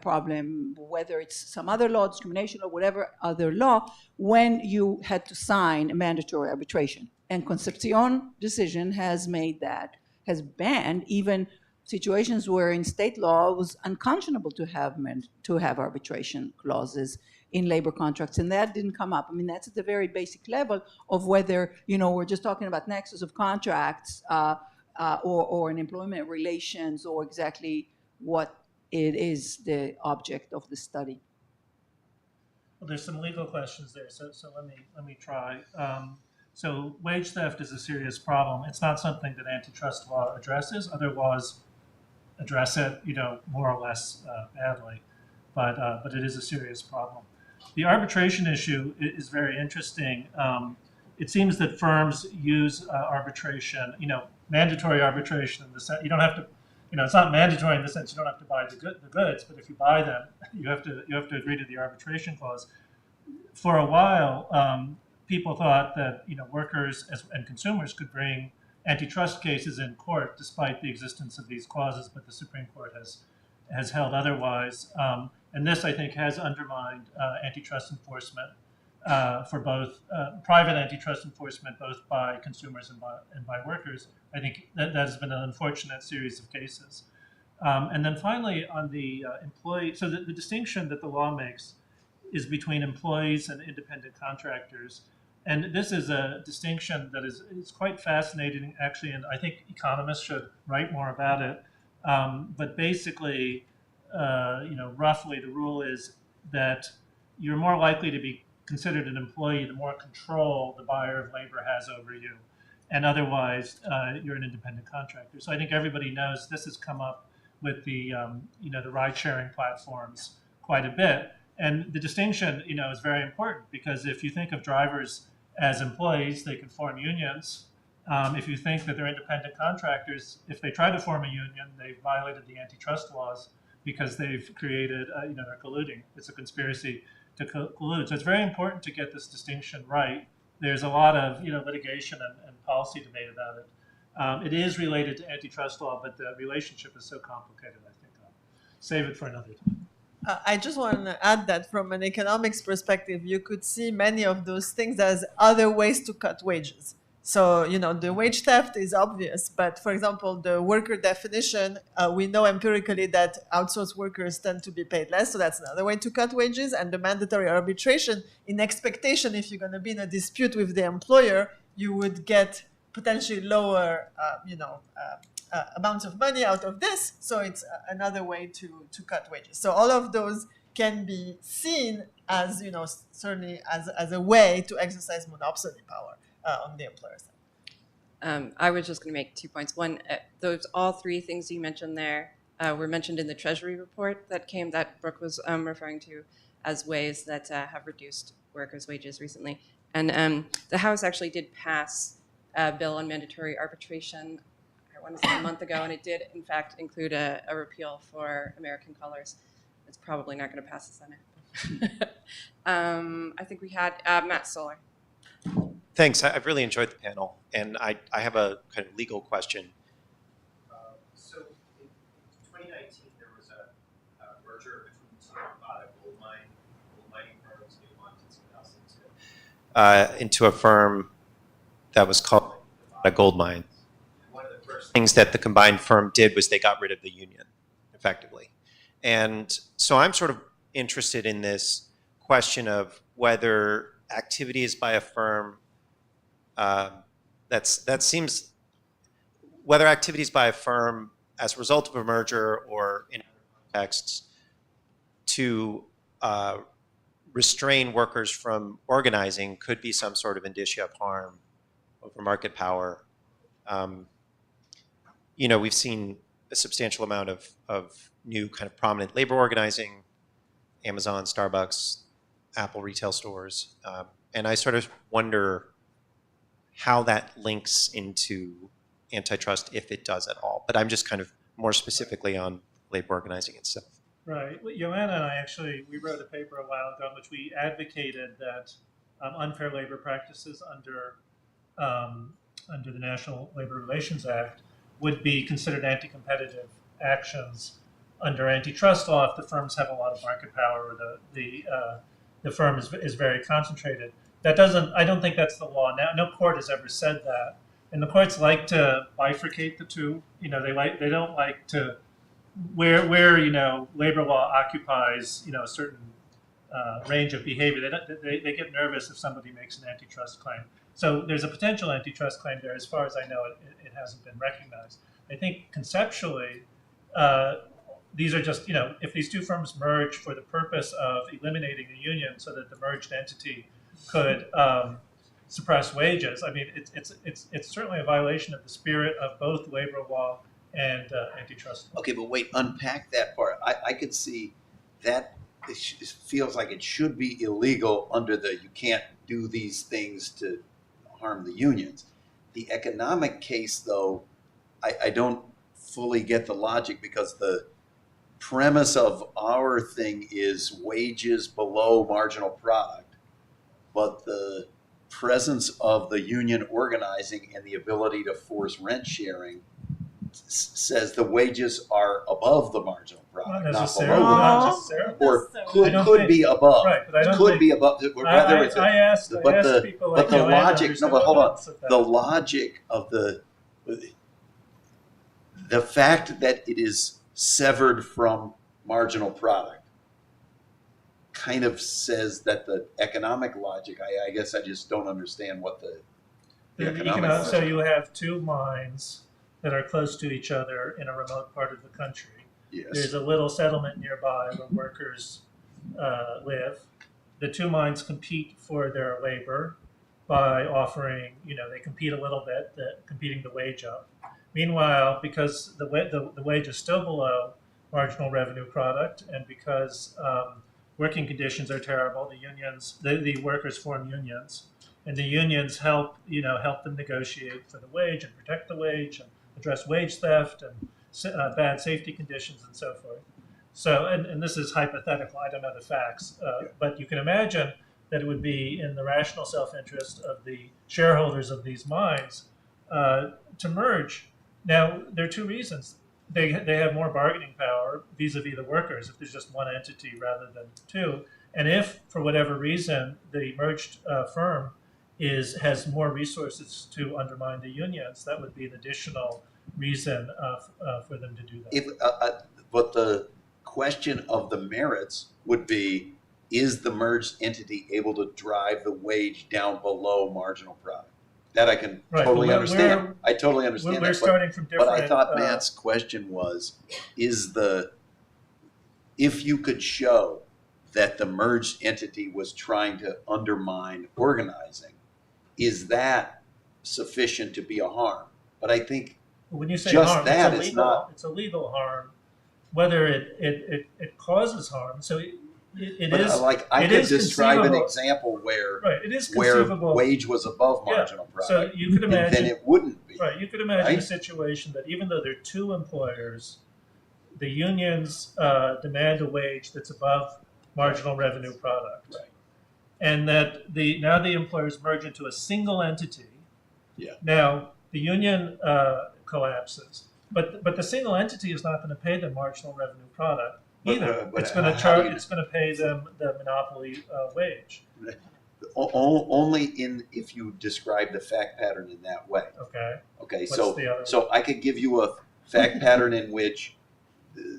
Speaker 15: problem, whether it's some other law, discrimination or whatever other law, when you had to sign a mandatory arbitration. And Concepcion decision has made that, has banned even situations where in state law it was unconscionable to have arbitration clauses in labor contracts, and that didn't come up. I mean, that's at the very basic level of whether, we're just talking about nexus of contracts or an employment relations, or exactly what it is the object of the study.
Speaker 3: Well, there's some legal questions there, so let me try. So wage theft is a serious problem. It's not something that antitrust law addresses. Other laws address it, more or less badly, but it is a serious problem. The arbitration issue is very interesting. It seems that firms use arbitration, mandatory arbitration in the sense you don't have to, it's not mandatory in the sense you don't have to buy the goods, but if you buy them, you have to agree to the arbitration clause. For a while, people thought that workers and consumers could bring antitrust cases in court despite the existence of these clauses, but the Supreme Court has held otherwise. And this, I think, has undermined antitrust enforcement for both private antitrust enforcement, both by consumers and by workers. I think that has been an unfortunate series of cases. And then finally, on the employee, so the distinction that the law makes is between employees and independent contractors. And this is a distinction that is quite fascinating, actually, and I think economists should write more about it. But basically, roughly the rule is that you're more likely to be considered an employee the more control the buyer of labor has over you. And otherwise, you're an independent contractor. So I think everybody knows this has come up with the ride-sharing platforms quite a bit. And the distinction, is very important, because if you think of drivers as employees, they can form unions. If you think that they're independent contractors, if they try to form a union, they've violated the antitrust laws because they've created, they're colluding. It's a conspiracy to collude. So it's very important to get this distinction right. There's a lot of litigation and policy debate about it. It is related to antitrust law, but the relationship is so complicated, I think I'll save it for another time.
Speaker 7: I just want to add that from an economics perspective, you could see many of those things as other ways to cut wages. So, the wage theft is obvious, but for example, the worker definition, we know empirically that outsourced workers tend to be paid less, so that's another way to cut wages. And the mandatory arbitration, in expectation, if you're going to be in a dispute with the employer, you would get potentially lower, amounts of money out of this, so it's another way to cut wages. So all of those can be seen as, certainly as a way to exercise monopoly power on the employer side.
Speaker 6: I was just going to make 2 points. One, all three things you mentioned there were mentioned in the Treasury report that Brooke was referring to as ways that have reduced workers' wages recently. And the House actually did pass a bill on mandatory arbitration, I want to say a month ago, and it did, in fact, include a repeal for American colors. It's probably not going to pass the Senate. I think we had Matt Stoller.
Speaker 18: Thanks. I've really enjoyed the panel, and I have a kind of legal question. So in 2019, there was a merger between into a firm that was called a gold mine. One of the first things that the combined firm did was they got rid of the union, effectively. And so I'm sort of interested in this question of whether activities by a firm whether activities by a firm as a result of a merger or in contexts to restrain workers from organizing could be some sort of indicia of harm over market power. We've seen a substantial amount of new kind of prominent labor organizing, Amazon, Starbucks, Apple retail stores. And I sort of wonder how that links into antitrust, if it does at all. But I'm just kind of more specifically on labor organizing itself.
Speaker 3: Right. Well, Joanna and I we wrote a paper a while ago in which we advocated that unfair labor practices under the National Labor Relations Act would be considered anti-competitive actions under antitrust law if the firms have a lot of market power or the firm is very concentrated. I don't think that's the law now. No court has ever said that. And the courts like to bifurcate the two. They don't like to where labor law occupies a certain range of behavior. They get nervous if somebody makes an antitrust claim. So there's a potential antitrust claim there. As far as I know, it hasn't been recognized. I think conceptually, these are just if these two firms merge for the purpose of eliminating a union so that the merged entity could suppress wages. I mean, it's certainly a violation of the spirit of both labor law and antitrust law.
Speaker 9: Okay, but wait, unpack that part. I could see that it feels like it should be illegal under the you can't do these things to harm the unions. The economic case, though, I don't fully get the logic because the premise of our thing is wages below marginal product, but the presence of the union organizing and the ability to force rent sharing says the wages are above the marginal product, not below.
Speaker 3: Not necessarily.
Speaker 9: Or could be above.
Speaker 3: Right, but I don't
Speaker 9: could
Speaker 3: think,
Speaker 9: be above. Whether it's
Speaker 3: I asked people like
Speaker 9: the logic. No, but hold on.
Speaker 3: The
Speaker 9: The logic of the fact that it is severed from marginal product kind of says that the economic logic. I guess I just don't understand what the economic.
Speaker 3: So you have two mines that are close to each other in a remote part of the country.
Speaker 9: Yes.
Speaker 3: There's a little settlement nearby where workers live. The two mines compete for their labor by offering, they compete a little bit, competing the wage up. Meanwhile, because the wage is still below marginal revenue product, and because working conditions are terrible, the workers form unions, and the unions help them negotiate for the wage and protect the wage and address wage theft and bad safety conditions and so forth. So, and this is hypothetical, I don't know the facts, but you can imagine that it would be in the rational self-interest of the shareholders of these mines to merge. Now, there are two reasons. They have more bargaining power vis-a-vis the workers if there's just one entity rather than two. And if, for whatever reason, the merged firm has more resources to undermine the unions, that would be an additional reason for them to do that.
Speaker 9: But the question of the merits would be, is the merged entity able to drive the wage down below marginal product? That I can totally understand. I totally understand
Speaker 3: we're
Speaker 9: that.
Speaker 3: Starting from different,
Speaker 9: but I thought Matt's question was, if you could show that the merged entity was trying to undermine organizing, is that sufficient to be a harm? But I think
Speaker 3: when you say
Speaker 9: just
Speaker 3: harm,
Speaker 9: that
Speaker 3: it's
Speaker 9: is not.
Speaker 3: It's a legal harm, whether it causes harm. So it is.
Speaker 9: Like I could describe an example where
Speaker 3: it is conceivable.
Speaker 9: Where wage was above marginal product.
Speaker 3: So you could imagine.
Speaker 9: Then it wouldn't be.
Speaker 3: Right. You could imagine a situation that even though there are two employers, the unions demand a wage that's above marginal revenue product.
Speaker 9: Right.
Speaker 3: And that now the employers merge into a single entity.
Speaker 9: Yeah.
Speaker 3: Now the union collapses, but the single entity is not going to pay the marginal revenue product either.
Speaker 9: But
Speaker 3: it's going to charge. It's going to pay them the monopoly wage.
Speaker 9: Only if you describe the fact pattern in that way.
Speaker 3: Okay.
Speaker 9: Okay,
Speaker 3: What's the other
Speaker 9: so I could give you a fact pattern in which,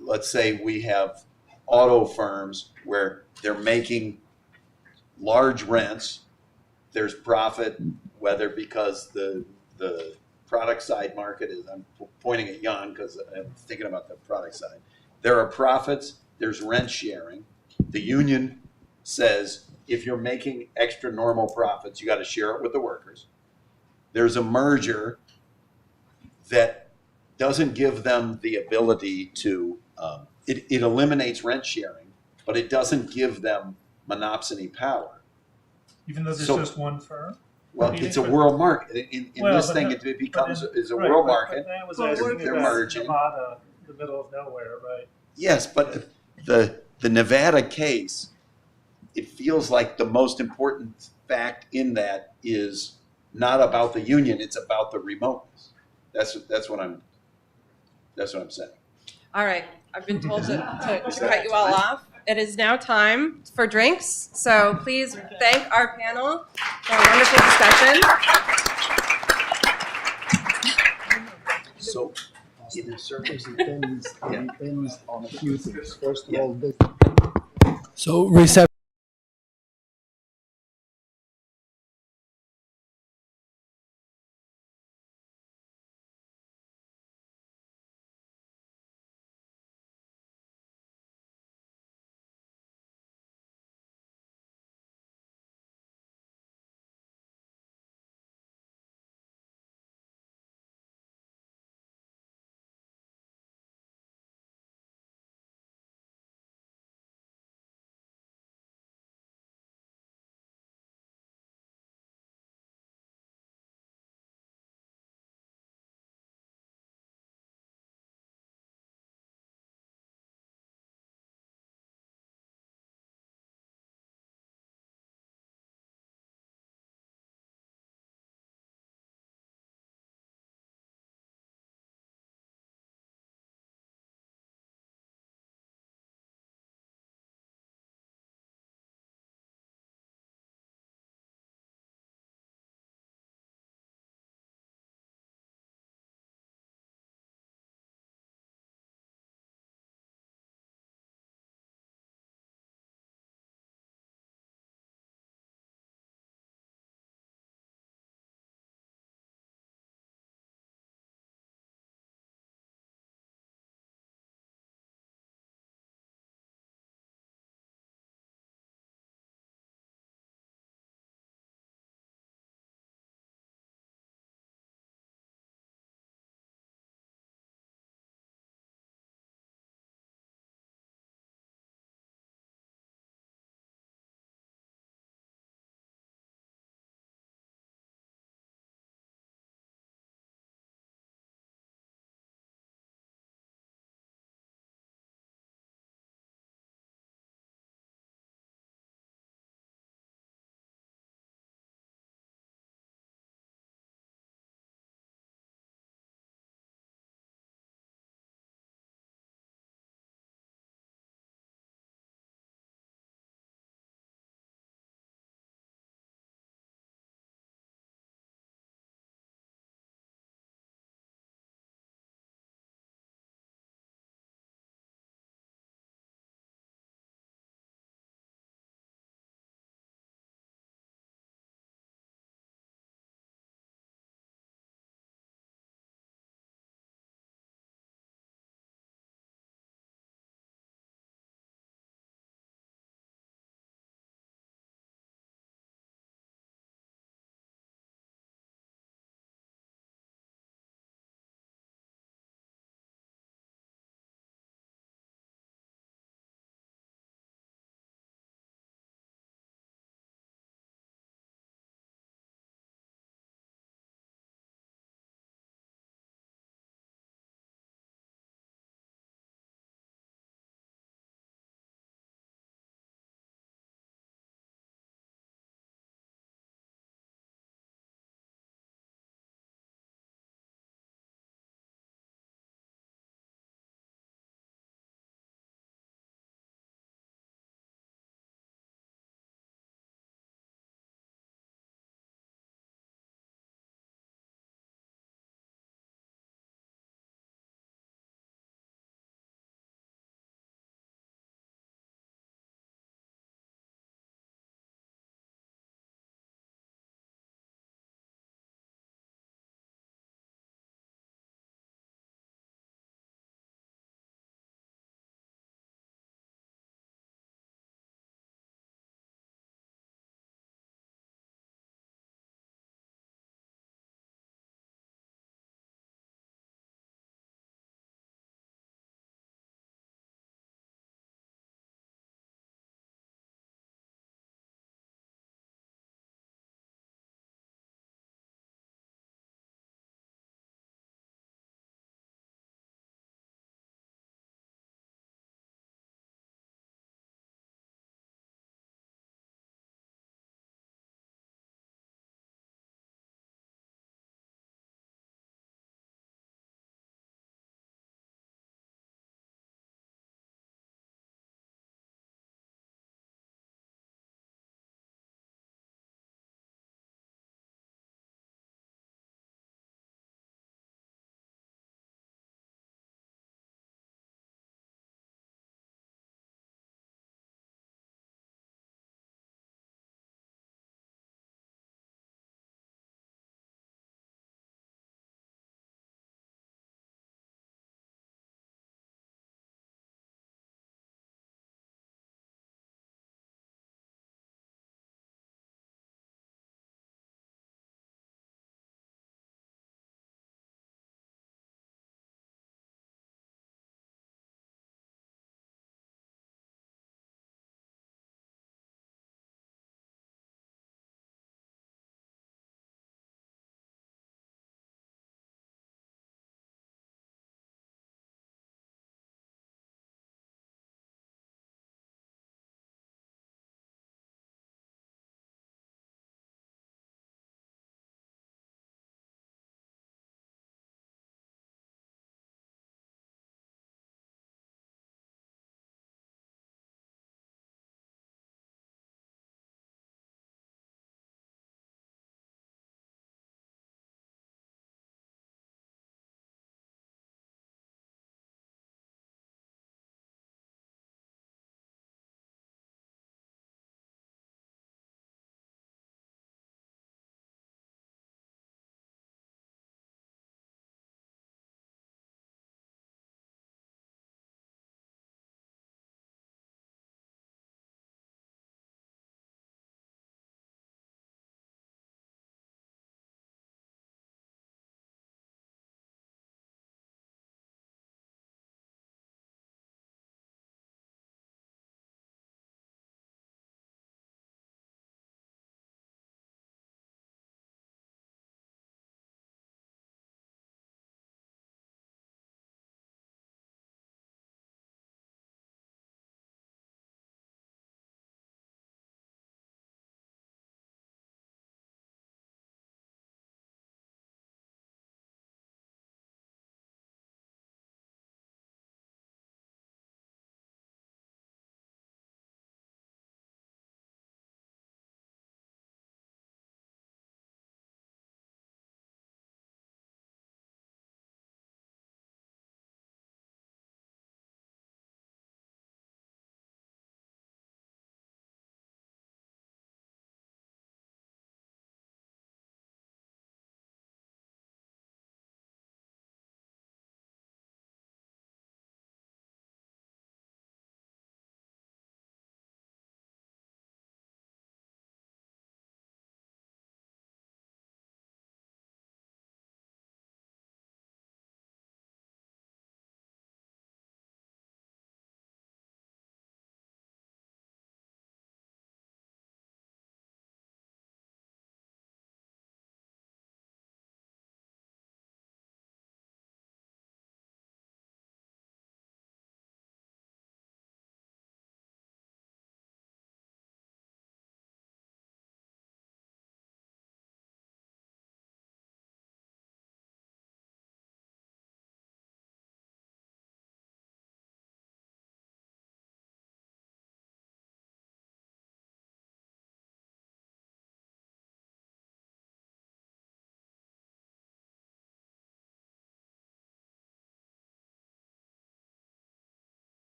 Speaker 9: let's say we have auto firms where they're making large rents, there's profit, whether because the product side market is, I'm pointing at Jan because I'm thinking about the product side. There are profits, there's rent sharing. The union says if you're making extra normal profits, you got to share it with the workers. There's a merger that doesn't give them the ability to, it eliminates rent sharing, but it doesn't give them monopsony power.
Speaker 3: Even though there's
Speaker 9: So-
Speaker 3: just one firm?
Speaker 9: Well, it's a world market. In
Speaker 3: Well,
Speaker 9: this
Speaker 3: but
Speaker 9: thing,
Speaker 3: no-
Speaker 9: it becomes
Speaker 3: but
Speaker 9: is a
Speaker 3: right,
Speaker 9: world
Speaker 3: but
Speaker 9: market.
Speaker 3: that was
Speaker 9: They're-
Speaker 3: asking
Speaker 9: they're
Speaker 3: about
Speaker 9: merging.
Speaker 3: Nevada, the middle of nowhere, right?
Speaker 9: Yes, but the Nevada case, it feels like the most important fact in that is not about the union; it's about the remoteness. That's what I'm saying.
Speaker 6: All right, I've been told to cut you all off. It is now time for drinks, so please thank our panel for a wonderful discussion.
Speaker 9: So,
Speaker 19: in the service depends on a few things. First of all, so reception.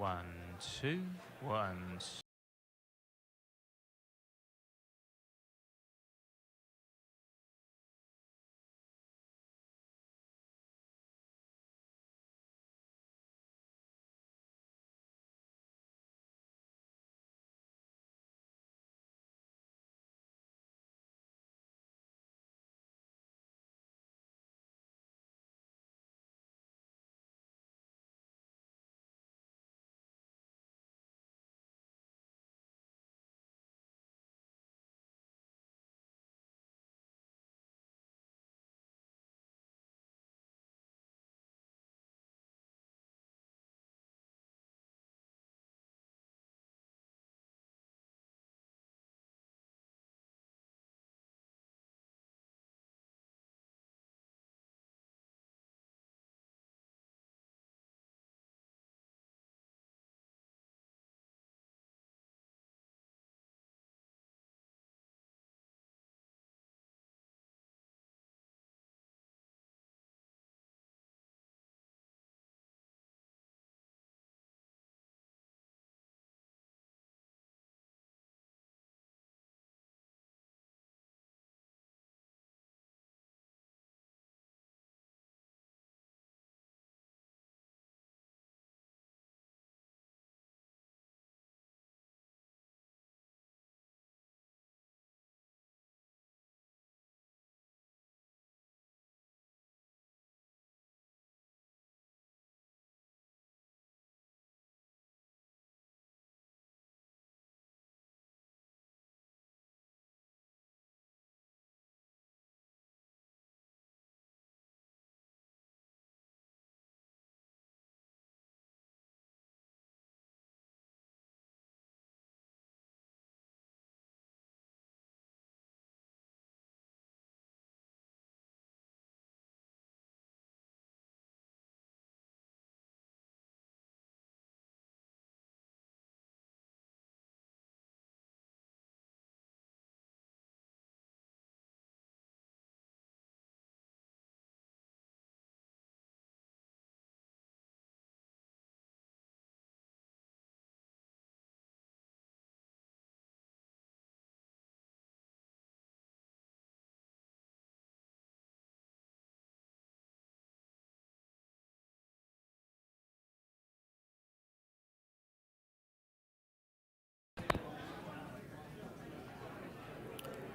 Speaker 16: 1, 2, 1.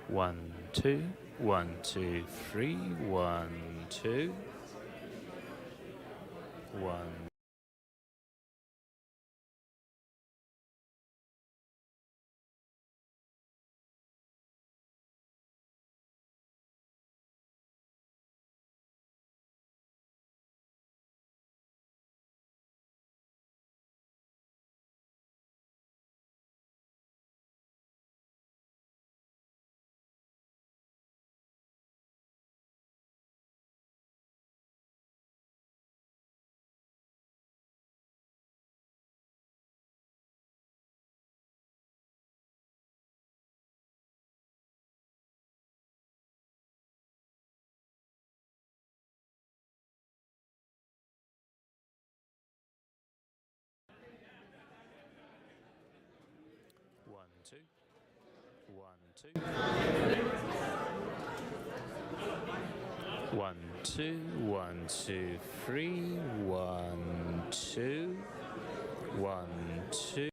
Speaker 16: One, two, 1, 2, 3, 1, 2, 1. One, two. 1, 2. 1, 2, 1, 2, 3, 1, 2, 1, 2.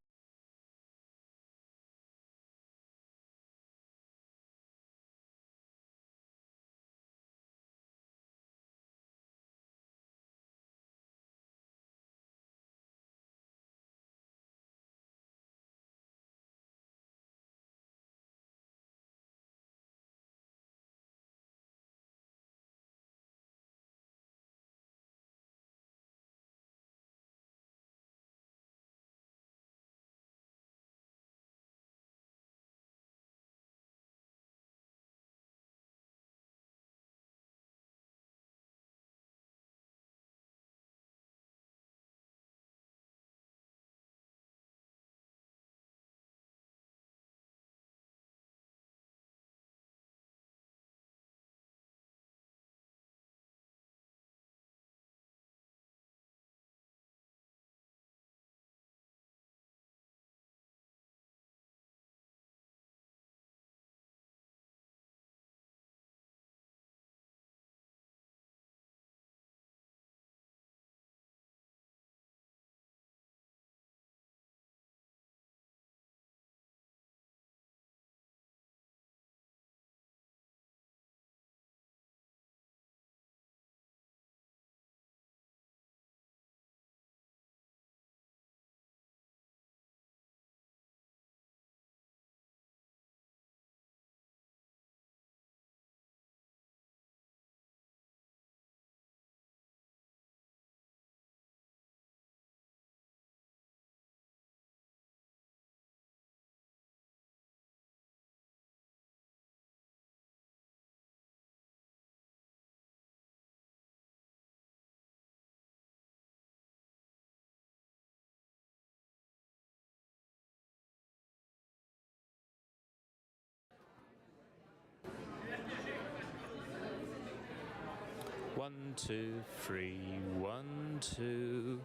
Speaker 16: 1, 2, 3, 1, 2.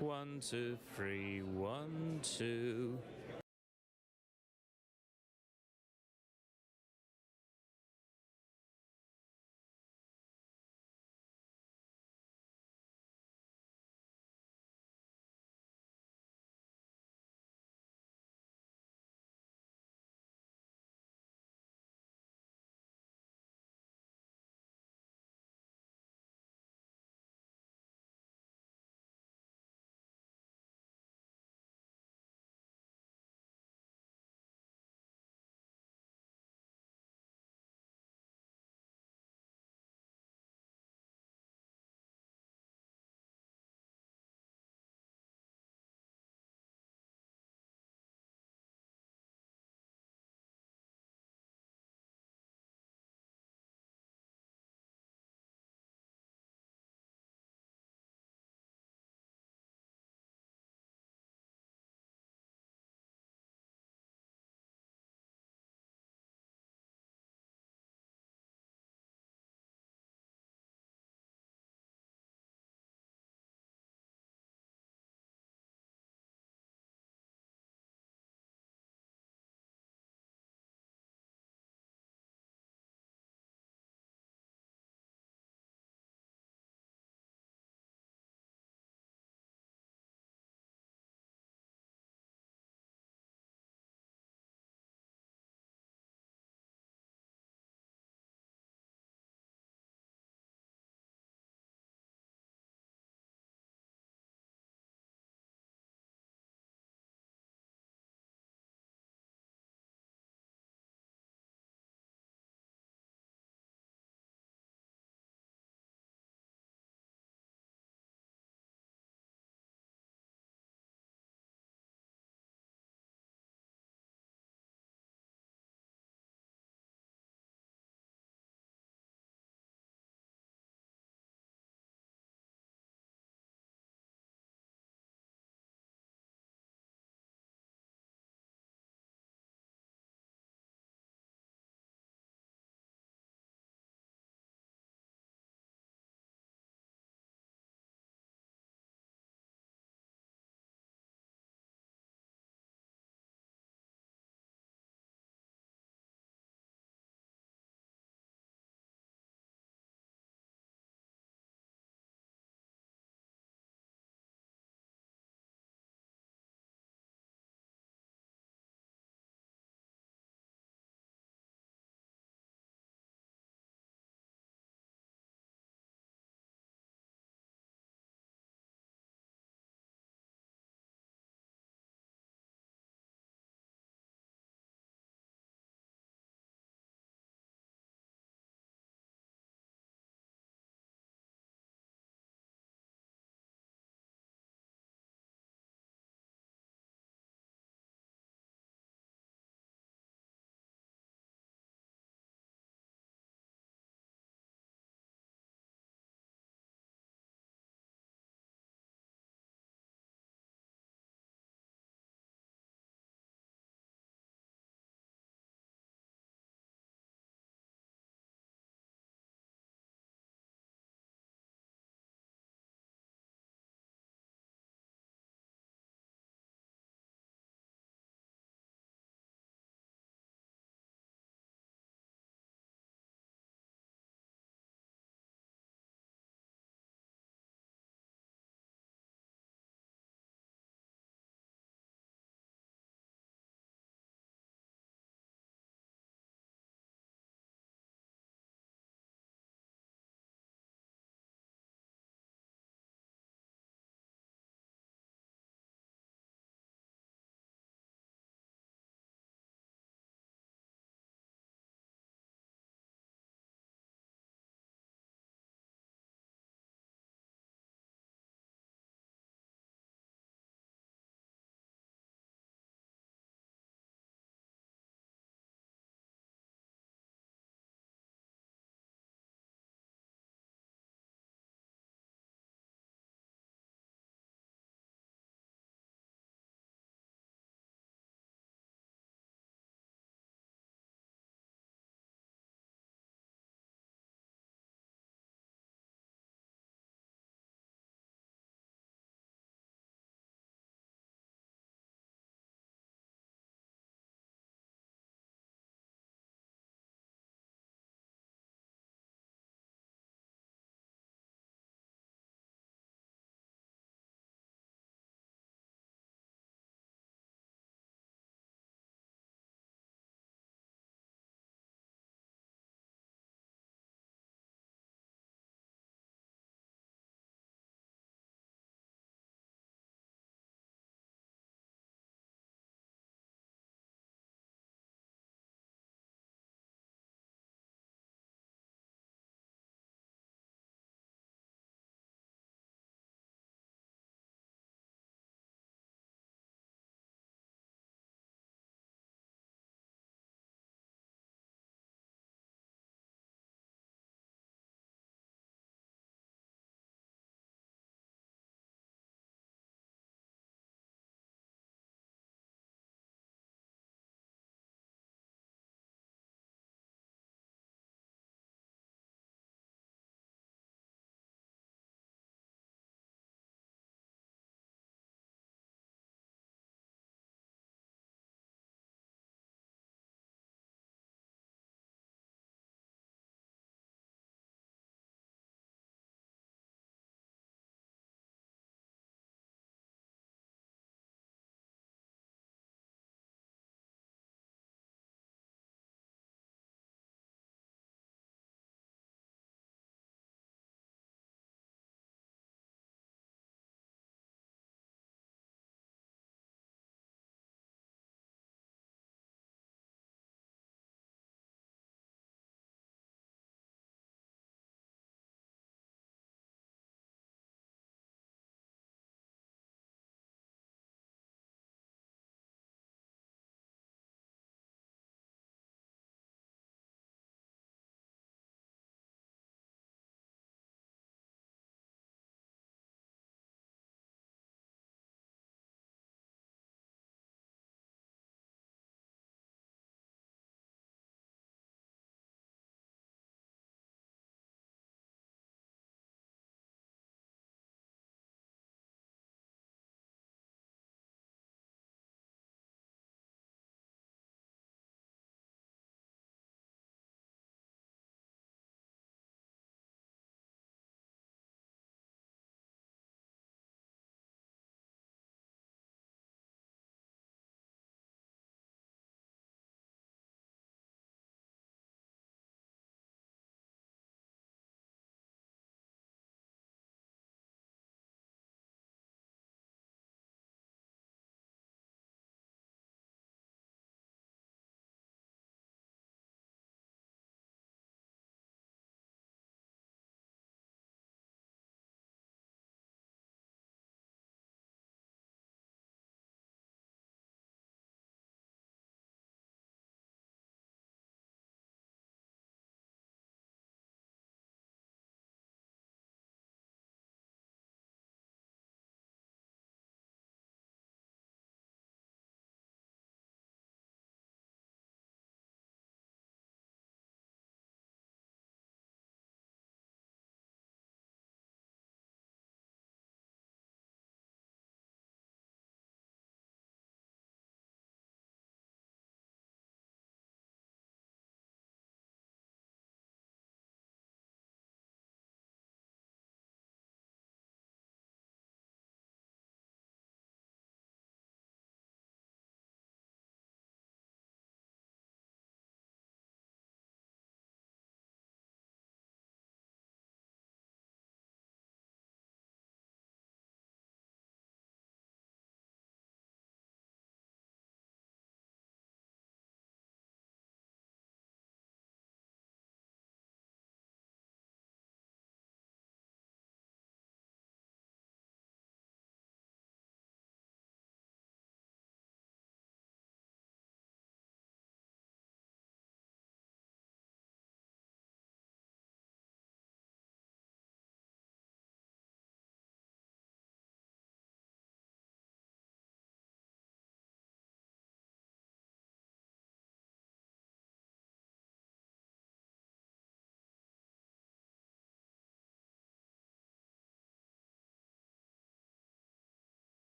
Speaker 16: 1, 2, 3, 1, 2.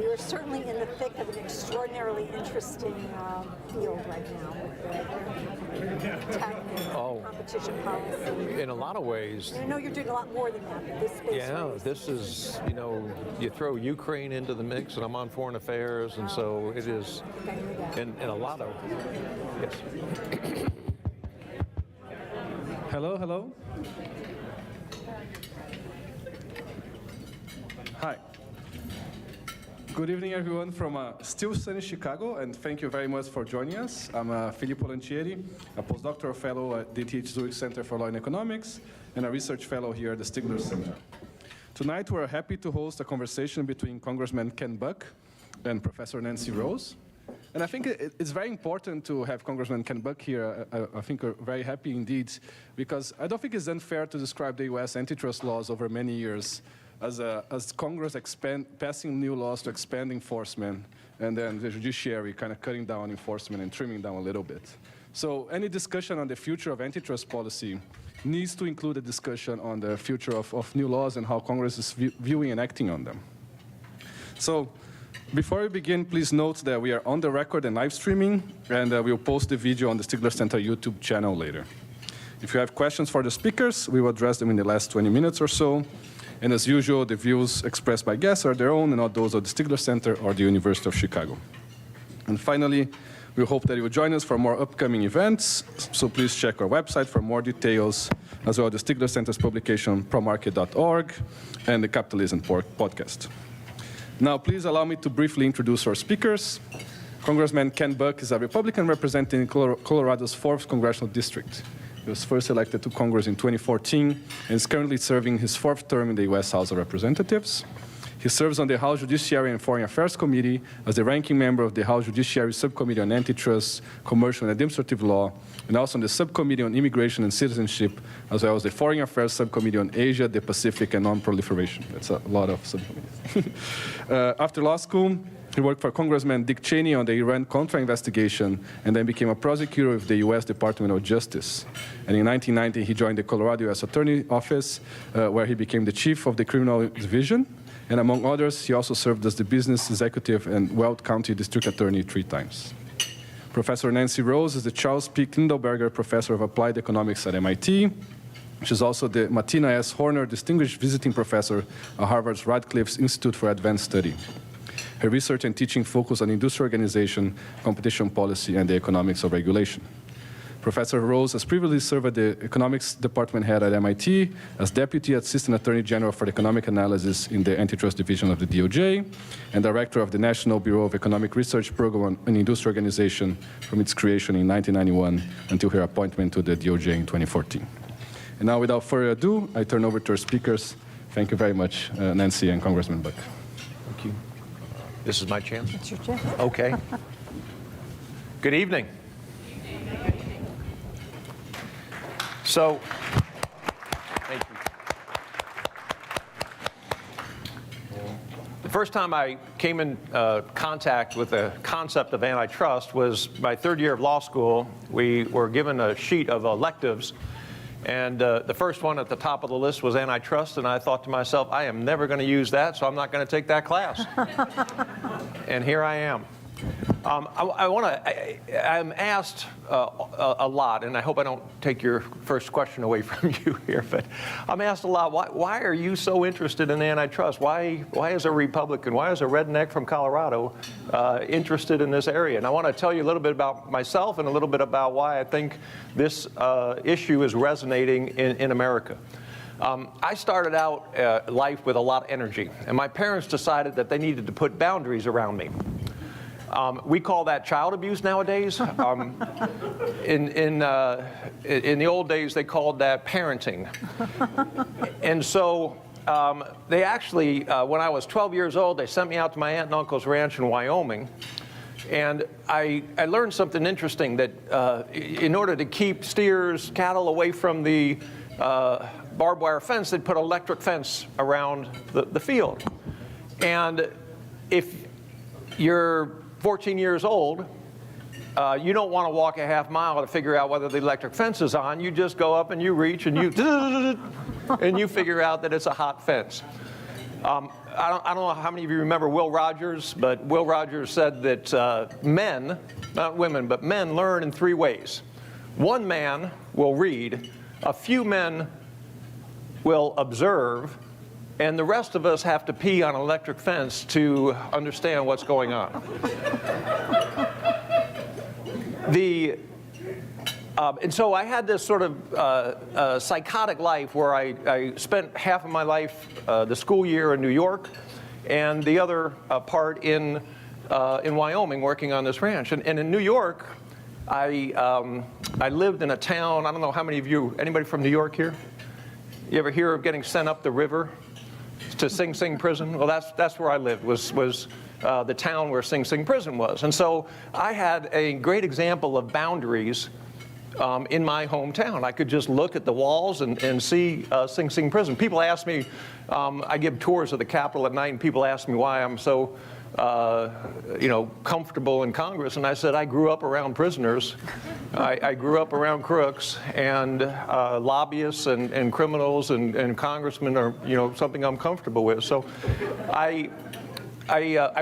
Speaker 21: You're certainly in the thick of an extraordinarily interesting field right now with the tech and competition policy.
Speaker 22: In a lot of ways.
Speaker 21: And I know you're doing a lot more than that, but this space.
Speaker 22: Yeah, this is, you know, you throw Ukraine into the mix, and I'm on foreign affairs, and so it is in a lot of, yes.
Speaker 4: Hello, hello. Hi. Good evening, everyone, from still sunny Chicago, and thank you very much for joining us. I'm Filippo Lancieri, a postdoctoral fellow at the Stigler Center for Law and Economics, and a research fellow here at the Stigler Center. Tonight, we're happy to host a conversation between Congressman Ken Buck and Professor Nancy Rose. And I think it's very important to have Congressman Ken Buck here. I think we're very happy indeed, because I don't think it's unfair to describe the US antitrust laws over many years as Congress passing new laws to expand enforcement, and then the judiciary kind of cutting down enforcement and trimming down a little bit. So any discussion on the future of antitrust policy needs to include a discussion on the future of new laws and how Congress is viewing and acting on them. So before we begin, please note that we are on the record and live streaming, and we'll post the video on the Stigler Center YouTube channel later. If you have questions for the speakers, we will address them in the last 20 minutes or so. And as usual, the views expressed by guests are their own and not those of the Stigler Center or the University of Chicago. And finally, we hope that you will join us for more upcoming events, so please check our website for more details, as well as the Stigler Center's publication, promarket.org, and the Capitalism podcast. Now, please allow me to briefly introduce our speakers. Congressman Ken Buck is a Republican representing Colorado's 4th Congressional District. He was first elected to Congress in 2014 and is currently serving his 4th term in the U.S. House of Representatives. He serves on the House Judiciary and Foreign Affairs Committee as the ranking member of the House Judiciary Subcommittee on Antitrust, Commercial and Administrative Law, and also on the Subcommittee on Immigration and Citizenship, as well as the Foreign Affairs Subcommittee on Asia, the Pacific, and Non-Proliferation. That's a lot of subcommittees. After law school, he worked for Congressman Dick Cheney on the Iran-Contra investigation and then became a prosecutor with the U.S. Department of Justice. And in 1990, he joined the Colorado U.S. Attorney Office, where he became the chief of the Criminal Division. And among others, he also served as the business executive and Weld County District Attorney 3 times. Professor Nancy Rose is the Charles P. Kindleberger Professor of Applied Economics at MIT. She's also the Martina S. Horner Distinguished Visiting Professor at Harvard's Radcliffe's Institute for Advanced Study. Her research and teaching focus on industry organization, competition policy, and the economics of regulation. Professor Rose has previously served as the economics department head at MIT, as Deputy Assistant Attorney General for Economic Analysis in the Antitrust Division of the DOJ, and Director of the National Bureau of Economic Research Program on Industry Organization from its creation in 1991 until her appointment to the DOJ in 2014. And now, without further ado, I turn over to our speakers. Thank you very much, Nancy and Congressman Buck.
Speaker 22: Thank you. This is my chance?
Speaker 21: It's your chance.
Speaker 22: Okay. Good evening. So, thank you. The first time I came in contact with the concept of antitrust was my 3rd year of law school. We were given a sheet of electives, and the first one at the top of the list was antitrust, and I thought to myself, I am never going to use that, so I'm not going to take that class. And here I am. I'm asked a lot, and I hope I don't take your first question away from you here, but I'm asked a lot, why are you so interested in antitrust? Why is a Republican, why is a redneck from Colorado interested in this area? And I want to tell you a little bit about myself and a little bit about why I think this issue is resonating in America. I started out life with a lot of energy, and my parents decided that they needed to put boundaries around me. We call that child abuse nowadays. In the old days, they called that parenting. And so they actually, when I was 12 years old, they sent me out to my aunt and uncle's ranch in Wyoming. And I learned something interesting, that in order to keep steers, cattle away from the barbed wire fence, they'd put electric fence around the field. And if you're 14 years old, you don't want to walk a half mile to figure out whether the electric fence is on. You just go up and you reach and you and you figure out that it's a hot fence. I don't know how many of you remember Will Rogers, but Will Rogers said that men, not women, but men learn in 3 ways. One man will read, a few men will observe, and the rest of us have to pee on an electric fence to understand what's going on. And so I had this sort of psychotic life where I spent half of my life, the school year in New York, and the other part in Wyoming working on this ranch. And in New York, I lived in a town, I don't know how many of you, anybody from New York here? You ever hear of getting sent up the river to Sing Sing prison? Well, that's where I lived, was the town where Sing Sing prison was. And so I had a great example of boundaries in my hometown. I could just look at the walls and see Sing Sing prison. People ask me, I give tours of the Capitol at night, and people ask me why I'm so comfortable in Congress, and I said I grew up around prisoners. I grew up around crooks, and lobbyists and criminals and congressmen are something I'm comfortable with. So I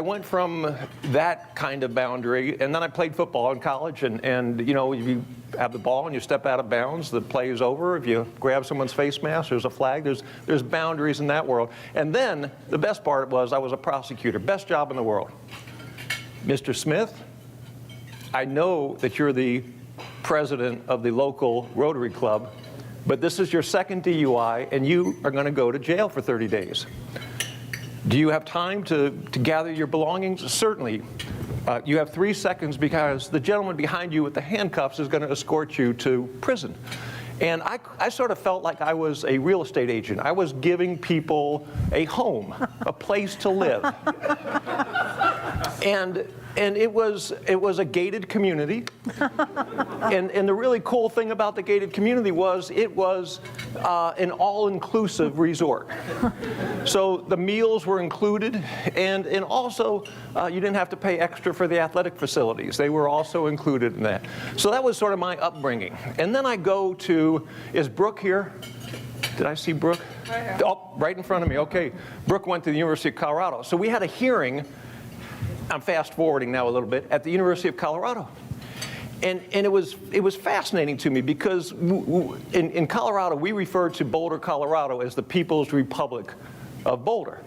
Speaker 22: went from that kind of boundary, and then I played football in college, and if you have the ball and you step out of bounds, the play is over. If you grab someone's face mask, there's a flag. There's boundaries in that world. And then the best part was I was a prosecutor. Best job in the world. Mr. Smith, I know that you're the president of the local Rotary Club, but this is your second DUI, and you are going to go to jail for 30 days. Do you have time to gather your belongings? Certainly. You have 3 seconds because the gentleman behind you with the handcuffs is going to escort you to prison. And I sort of felt like I was a real estate agent. I was giving people a home, a place to live. And it was a gated community. And the really cool thing about the gated community was it was an all-inclusive resort. So the meals were included, and also you didn't have to pay extra for the athletic facilities. They were also included in that. So that was sort of my upbringing. And then I go to, is Brooke here? Did I see Brooke? Oh, right in front of me. Okay. Brooke went to the University of Colorado. So we had a hearing, I'm fast forwarding now a little bit, at the University of Colorado. And it was fascinating to me because in Colorado, we refer to Boulder, Colorado as the People's Republic of Boulder.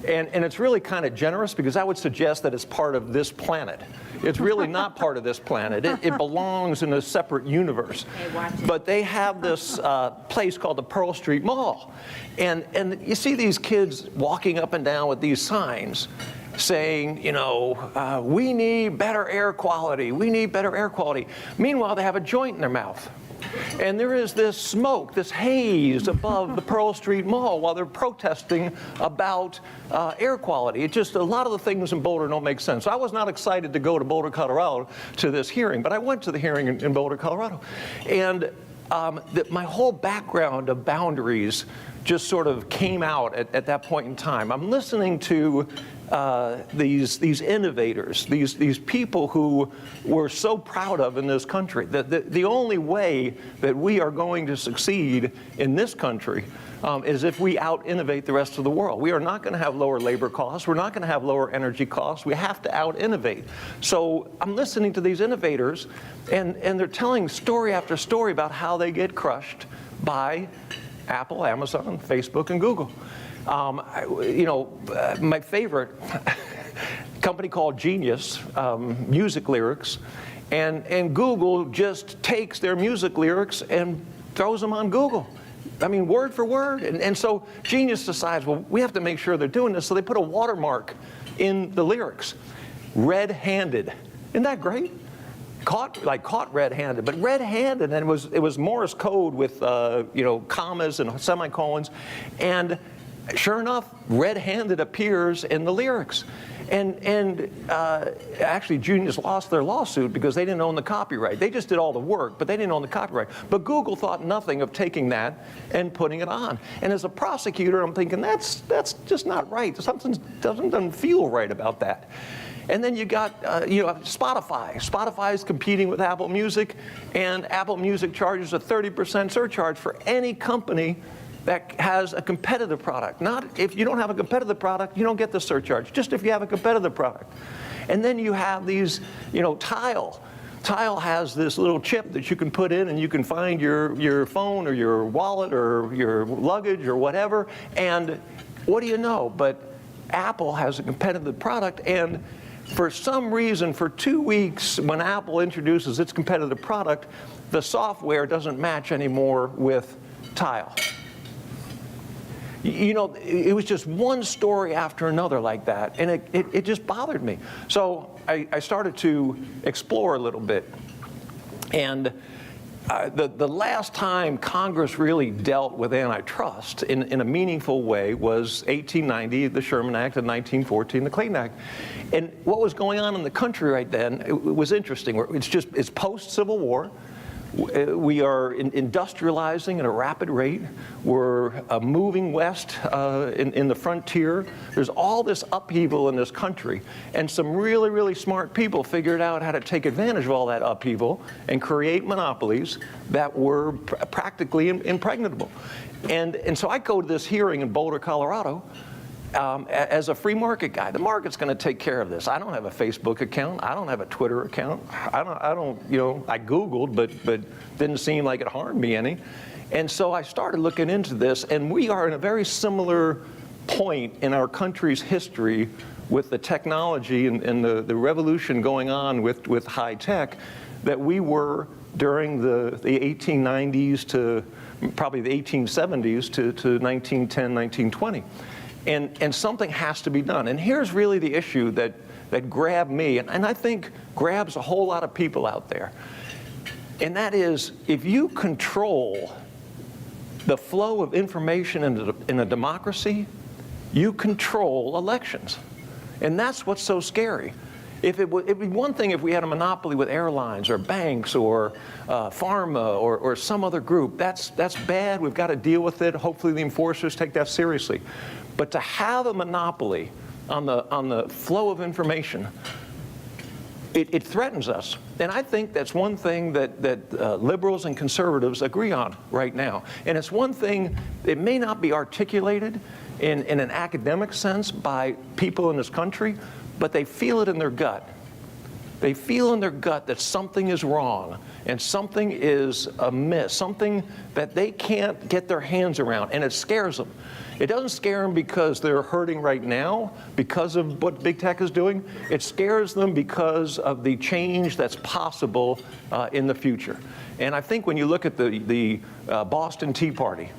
Speaker 22: And it's really kind of generous because I would suggest that it's part of this planet. It's really not part of this planet. It belongs in a separate universe. But they have this place called the Pearl Street Mall. And you see these kids walking up and down with these signs saying, we need better air quality. We need better air quality. Meanwhile, they have a joint in their mouth. And there is this smoke, this haze above the Pearl Street Mall while they're protesting about air quality. A lot of the things in Boulder don't make sense. So I was not excited to go to Boulder, Colorado to this hearing, but I went to the hearing in Boulder, Colorado. And my whole background of boundaries just sort of came out at that point in time. I'm listening to these innovators, these people who we're so proud of in this country. The only way that we are going to succeed in this country is if we out-innovate the rest of the world. We are not going to have lower labor costs. We're not going to have lower energy costs. We have to out-innovate. So I'm listening to these innovators, and they're telling story after story about how they get crushed by Apple, Amazon, Facebook, and Google. My favorite company called Genius, music lyrics, and Google just takes their music lyrics and throws them on Google. I mean, word for word. And so Genius decides, well, we have to make sure they're doing this, so they put a watermark in the lyrics. Red-handed. Isn't that great? Caught red-handed, but red-handed, and it was Morse code with commas and semicolons, and sure enough, red-handed appears in the lyrics. And actually, Genius lost their lawsuit because they didn't own the copyright. They just did all the work, but they didn't own the copyright. But Google thought nothing of taking that and putting it on. And as a prosecutor, I'm thinking, that's just not right. Something doesn't feel right about that. And then you got Spotify. Spotify is competing with Apple Music, and Apple Music charges a 30% surcharge for any company that has a competitive product. Not if you don't have a competitive product, you don't get the surcharge, just if you have a competitive product. And then you have these, Tile. Tile has this little chip that you can put in and you can find your phone or your wallet or your luggage or whatever. And what do you know? But Apple has a competitive product, and for some reason, for 2 weeks, when Apple introduces its competitive product, the software doesn't match anymore with Tile. It was just one story after another like that, and it just bothered me. So I started to explore a little bit. And the last time Congress really dealt with antitrust in a meaningful way was 1890, the Sherman Act, and 1914, the Clayton Act. And what was going on in the country right then, it was interesting. It's post-Civil War. We are industrializing at a rapid rate. We're moving west in the frontier. There's all this upheaval in this country. And some really, really smart people figured out how to take advantage of all that upheaval and create monopolies that were practically impregnable. And so I go to this hearing in Boulder, Colorado, as a free market guy. The market's going to take care of this. I don't have a Facebook account. I don't have a Twitter account. I Googled, but didn't seem like it harmed me any. And so I started looking into this, and we are in a very similar point in our country's history with the technology and the revolution going on with high tech that we were during the 1890s to probably the 1870s to 1910, 1920. And something has to be done. And here's really the issue that grabbed me, and I think grabs a whole lot of people out there. And that is, if you control the flow of information in a democracy, you control elections. And that's what's so scary. It'd be one thing if we had a monopoly with airlines or banks or pharma or some other group. That's bad. We've got to deal with it. Hopefully the enforcers take that seriously. But to have a monopoly on the flow of information, it threatens us. And I think that's one thing that liberals and conservatives agree on right now. And it's one thing, it may not be articulated in an academic sense by people in this country, but they feel it in their gut. They feel in their gut that something is wrong and something is amiss, something that they can't get their hands around, and it scares them. It doesn't scare them because they're hurting right now because of what big tech is doing. It scares them because of the change that's possible in the future. And I think when you look at the Boston Tea Party,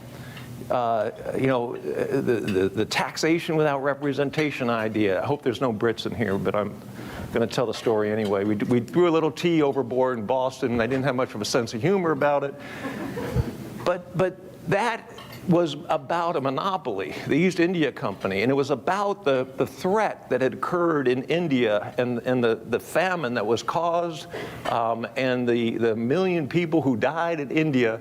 Speaker 22: the taxation without representation idea. I hope there's no Brits in here, but I'm going to tell the story anyway. We threw a little tea overboard in Boston, and I didn't have much of a sense of humor about it. But that was about a monopoly, the East India Company, and it was about the threat that had occurred in India and the famine that was caused and the million people who died in India.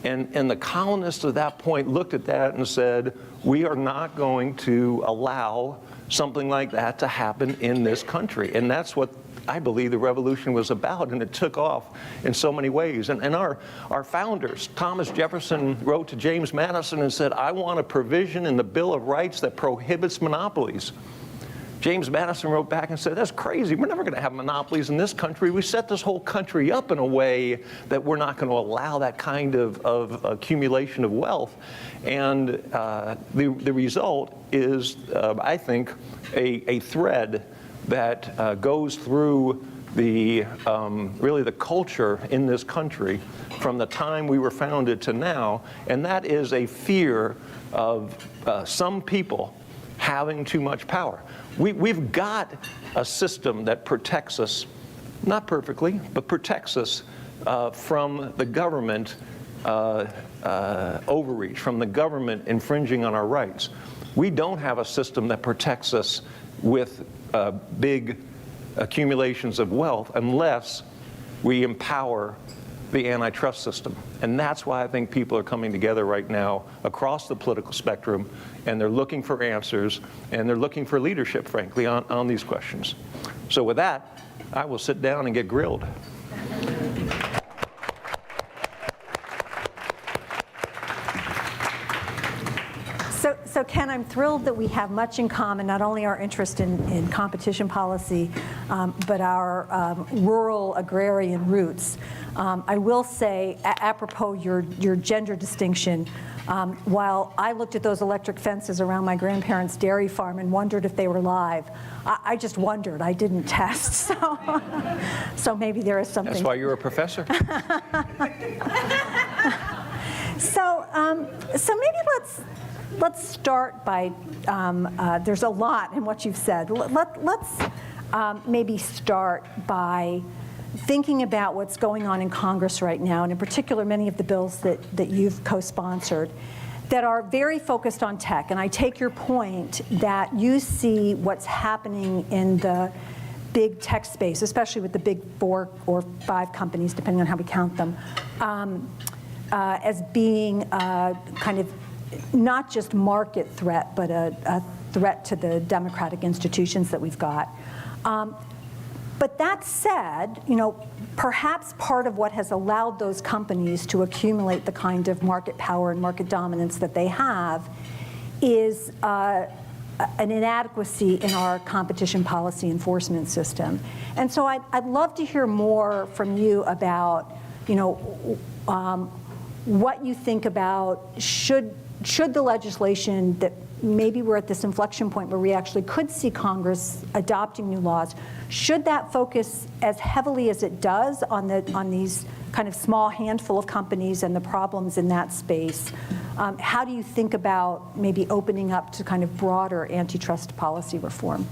Speaker 22: And the colonists at that point looked at that and said, we are not going to allow something like that to happen in this country. And that's what I believe the revolution was about, and it took off in so many ways. And our founders, Thomas Jefferson wrote to James Madison and said, I want a provision in the Bill of Rights that prohibits monopolies. James Madison wrote back and said, that's crazy. We're never going to have monopolies in this country. We set this whole country up in a way that we're not going to allow that kind of accumulation of wealth. And the result is, I think, a thread that goes through really the culture in this country from the time we were founded to now, and that is a fear of some people having too much power. We've got a system that protects us, not perfectly, but protects us from the government overreach, from the government infringing on our rights. We don't have a system that protects us with big accumulations of wealth unless we empower the antitrust system. And that's why I think people are coming together right now across the political spectrum, and they're looking for answers, and they're looking for leadership, frankly, on these questions. So with that, I will sit down and get grilled.
Speaker 21: So Ken, I'm thrilled that we have much in common, not only our interest in competition policy, but our rural agrarian roots. I will say, apropos your gender distinction, while I looked at those electric fences around my grandparents' dairy farm and wondered if they were live, I just wondered. I didn't test, so maybe there is something.
Speaker 22: That's why you're a professor.
Speaker 21: So maybe let's start by, there's a lot in what you've said. Let's maybe start by thinking about what's going on in Congress right now, and in particular many of the bills that you've co-sponsored that are very focused on tech. And I take your point that you see what's happening in the big tech space, especially with the big 4 or 5 companies, depending on how we count them, as being kind of not just market threat, but a threat to the democratic institutions that we've got. But that said, perhaps part of what has allowed those companies to accumulate the kind of market power and market dominance that they have is an inadequacy in our competition policy enforcement system. And so I'd love to hear more from you about, what you think about should the legislation that maybe we're at this inflection point where we actually could see Congress adopting new laws, should that focus as heavily as it does on these kind of small handful of companies and the problems in that space? How do you think about maybe opening up to kind of broader antitrust policy reform?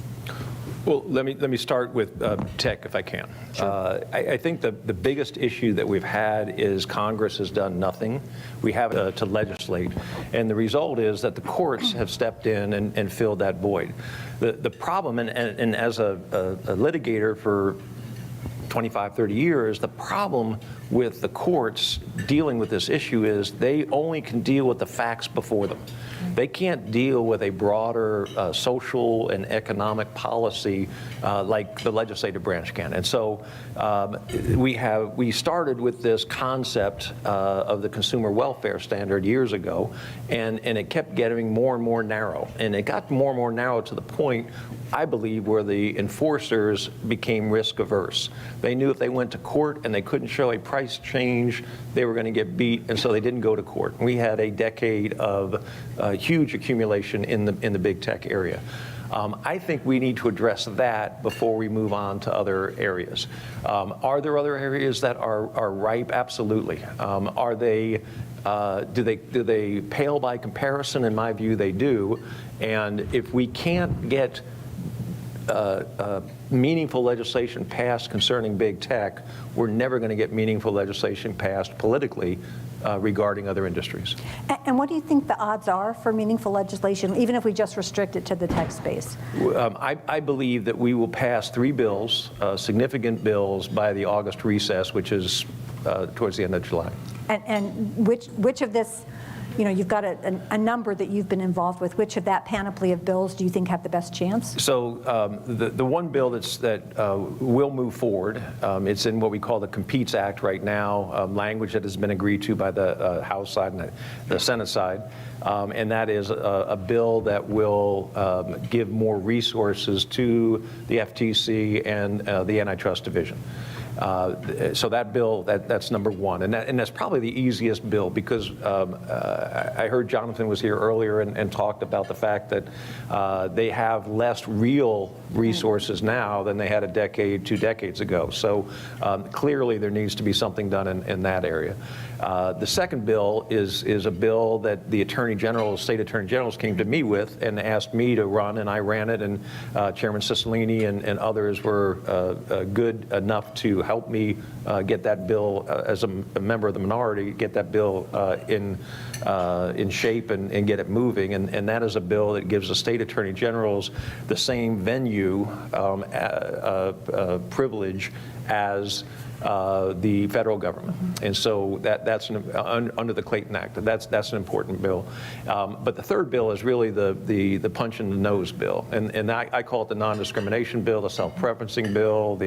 Speaker 22: Well, let me start with tech, if I can. Sure. I think the biggest issue that we've had is Congress has done nothing. We have to legislate, and the result is that the courts have stepped in and filled that void. The problem, and as a litigator for 25, 30 years, the problem with the courts dealing with this issue is they only can deal with the facts before them. They can't deal with a broader social and economic policy like the legislative branch can. And so we started with this concept of the consumer welfare standard years ago, and it kept getting more and more narrow. And it got more and more narrow to the point, I believe, where the enforcers became risk averse. They knew if they went to court and they couldn't show a price change, they were going to get beat, and so they didn't go to court. We had a decade of huge accumulation in the big tech area. I think we need to address that before we move on to other areas. Are there other areas that are ripe? Absolutely. Are they? Do they pale by comparison? In my view, they do. And if we can't get meaningful legislation passed concerning big tech, we're never going to get meaningful legislation passed politically regarding other industries.
Speaker 21: And what do you think the odds are for meaningful legislation, even if we just restrict it to the tech space?
Speaker 22: I believe that we will pass 3 bills, significant bills, by the August recess, which is towards the end of July. And
Speaker 21: which of this, you've got a number that you've been involved with. Which of that panoply of bills do you think have the best chance?
Speaker 22: So the one bill that will move forward, it's in what we call the Competes Act right now, language that has been agreed to by the House side and the Senate side. And that is a bill that will give more resources to the FTC and the Antitrust Division. So that bill, that's number one, and that's probably the easiest bill because I heard Jonathan was here earlier and talked about the fact that they have less real resources now than they had a decade, 2 decades ago. So clearly there needs to be something done in that area. The second bill is a bill that the state attorney generals came to me with and asked me to run, and I ran it, and Chairman Cicilline and others were good enough to help me get that bill, as a member of the minority, get that bill in shape and get it moving. And that is a bill that gives the state attorney generals the same venue privilege as the federal government. And so that's under the Clayton Act. That's an important bill. But the third bill is really the punch in the nose bill. And I call it the non-discrimination bill, the self-preferencing bill,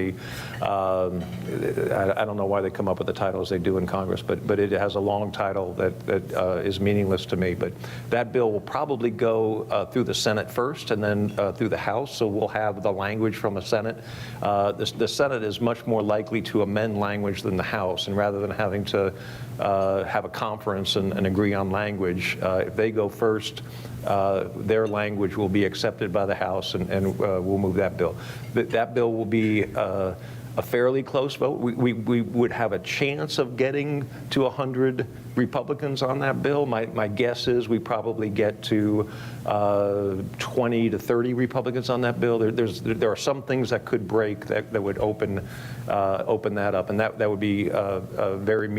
Speaker 22: I don't know why they come up with the titles they do in Congress, but it has a long title that is is meaningless to me. But that bill will probably go through the Senate first and then through the House, so we'll have the language from the Senate. The Senate is much more likely to amend language than the House, and rather than having to have a conference and agree on language, if they go first, their language will be accepted by the House, and we'll move that bill. That bill will be a fairly close vote. We would have a chance of getting to 100 Republicans on that bill. My guess is we probably get to 20 to 30 Republicans on that bill. There are some things that could break that would open that up, and that would be very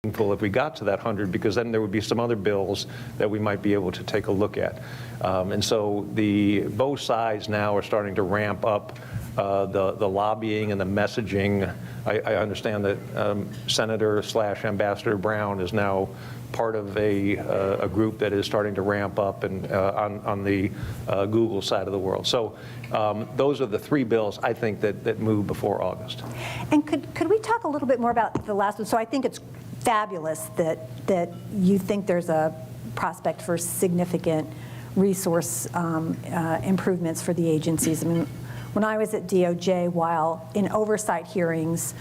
Speaker 22: meaningful if we got to that 100, because then there would be some other bills that we might be able to take a look at. And so both sides now are starting to ramp up the lobbying and the messaging. I understand that Senator/Ambassador Brown is now part of a group that is starting to ramp up and on the Google side of the world. So those are the three bills I think that move before August.
Speaker 21: And could we talk a little bit more about the last one? So I think it's fabulous that you think there's a prospect for significant resource improvements for the agencies. I mean, when I was at DOJ, while in oversight hearings,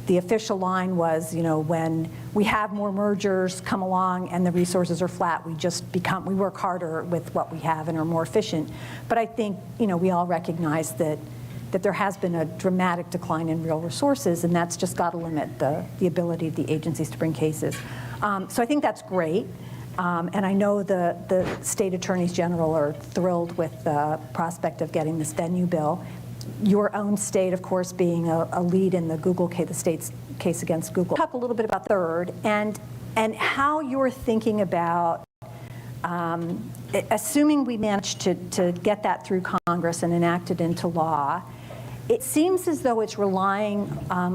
Speaker 21: the official line was, when we have more mergers come along and the resources are flat, we work harder with what we have and are more efficient. But I think, we all recognize that there has been a dramatic decline in real resources, and that's just got to limit the ability of the agencies to bring cases. So I think that's great. And I know the state attorneys general are thrilled with the prospect of getting this venue bill. Your own state, of course, being a lead in the Google case, the state's case against Google. Talk a little bit about third and how you're thinking about, assuming we manage to get that through Congress and enact it into law. It seems as though it's relying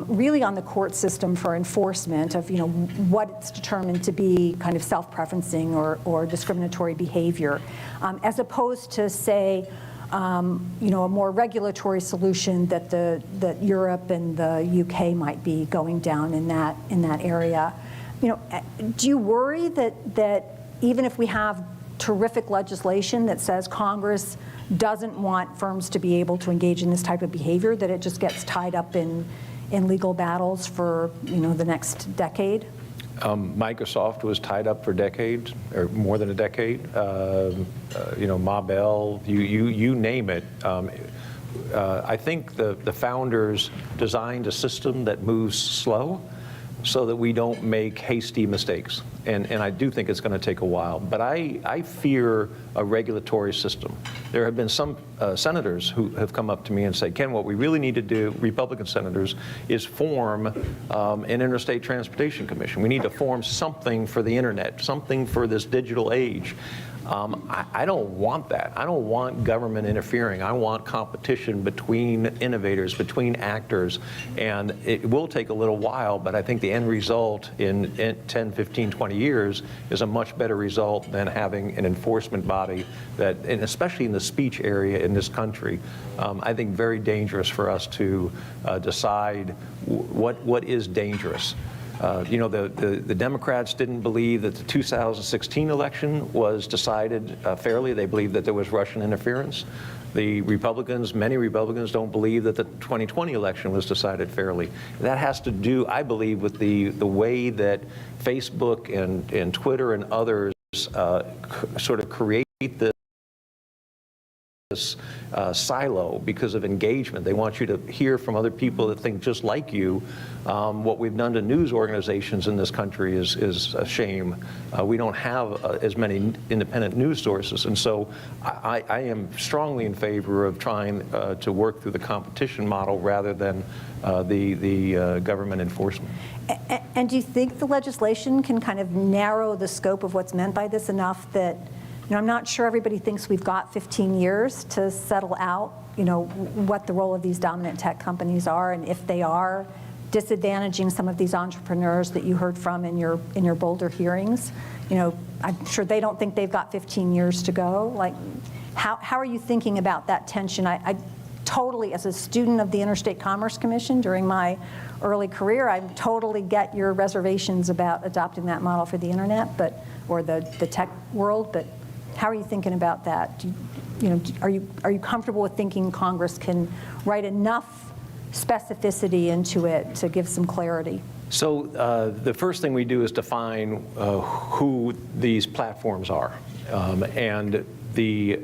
Speaker 21: really on the court system for enforcement of what it's determined to be kind of self-preferencing or discriminatory behavior, as opposed to say a more regulatory solution that Europe and the UK might be going down in that area. Do you worry that even if we have terrific legislation that says Congress doesn't want firms to be able to engage in this type of behavior, that it just gets tied up in legal battles for the next decade?
Speaker 22: Microsoft was tied up for decades, or more than a decade. Ma Bell, you name it. I think the founders designed a system that moves slow so that we don't make hasty mistakes. And I do think it's going to take a while. But I fear a regulatory system. There have been some senators who have come up to me and said, Ken, what we really need to do, Republican senators, is form an interstate transportation commission. We need to form something for the internet, something for this digital age. I don't want that. I don't want government interfering. I want competition between innovators, between actors. And it will take a little while, but I think the end result in 10, 15, 20 years is a much better result than having an enforcement body that, and especially in the speech area in this country, I think very dangerous for us to decide what is dangerous. The Democrats didn't believe that the 2016 election was decided fairly. They believed that there was Russian interference. The Republicans, many Republicans, don't believe that the 2020 election was decided fairly. That has to do, I believe, with the way that Facebook and Twitter and others sort of create this silo because of engagement. They want you to hear from other people that think just like you. What we've done to news organizations in this country is a shame. We don't have as many independent news sources, and so I am strongly in favor of trying to work through the competition model rather than the government enforcement.
Speaker 21: And do you think the legislation can kind of narrow the scope of what's meant by this enough that, I'm not sure everybody thinks we've got 15 years to settle out, what the role of these dominant tech companies are, and if they are disadvantaging some of these entrepreneurs that you heard from in your Boulder hearings. I'm sure they don't think they've got 15 years to go. Like, how are you thinking about that tension? I totally, as a student of the Interstate Commerce Commission during my early career, I totally get your reservations about adopting that model for the internet, or the tech world, but how are you thinking about that? Are you comfortable with thinking Congress can write enough specificity into it to give some clarity?
Speaker 22: So the first thing we do is define who these platforms are. And the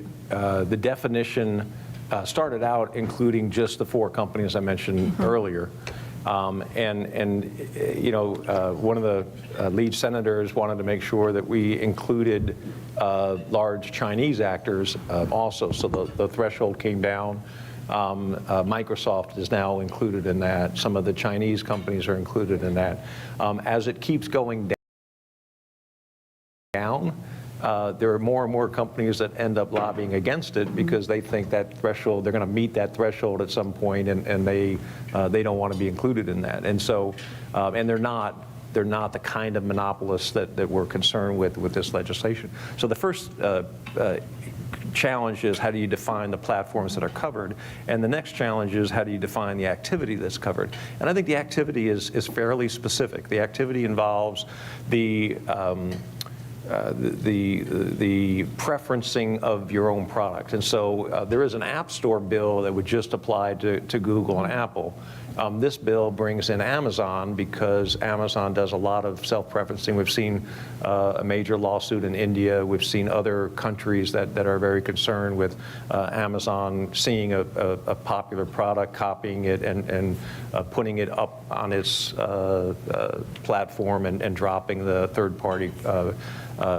Speaker 22: definition started out including just the 4 companies I mentioned earlier. One of the lead senators wanted to make sure that we included large Chinese actors also, so the threshold came down. Microsoft is now included in that. Some of the Chinese companies are included in that. As it keeps going down, there are more and more companies that end up lobbying against it because they think that threshold, they're going to meet that threshold at some point, and they don't want to be included in that. And so, and they're not the kind of monopolists that we're concerned with this legislation. So the first challenge is how do you define the platforms that are covered, and the next challenge is how do you define the activity that's covered. And I think the activity is fairly specific. The activity involves the preferencing of your own product. And so there is an App Store bill that would just apply to Google and Apple. This bill brings in Amazon because Amazon does a lot of self-preferencing. We've seen a major lawsuit in India. We've seen other countries that are very concerned with Amazon seeing a popular product, copying it, and putting it up on its platform and dropping the third-party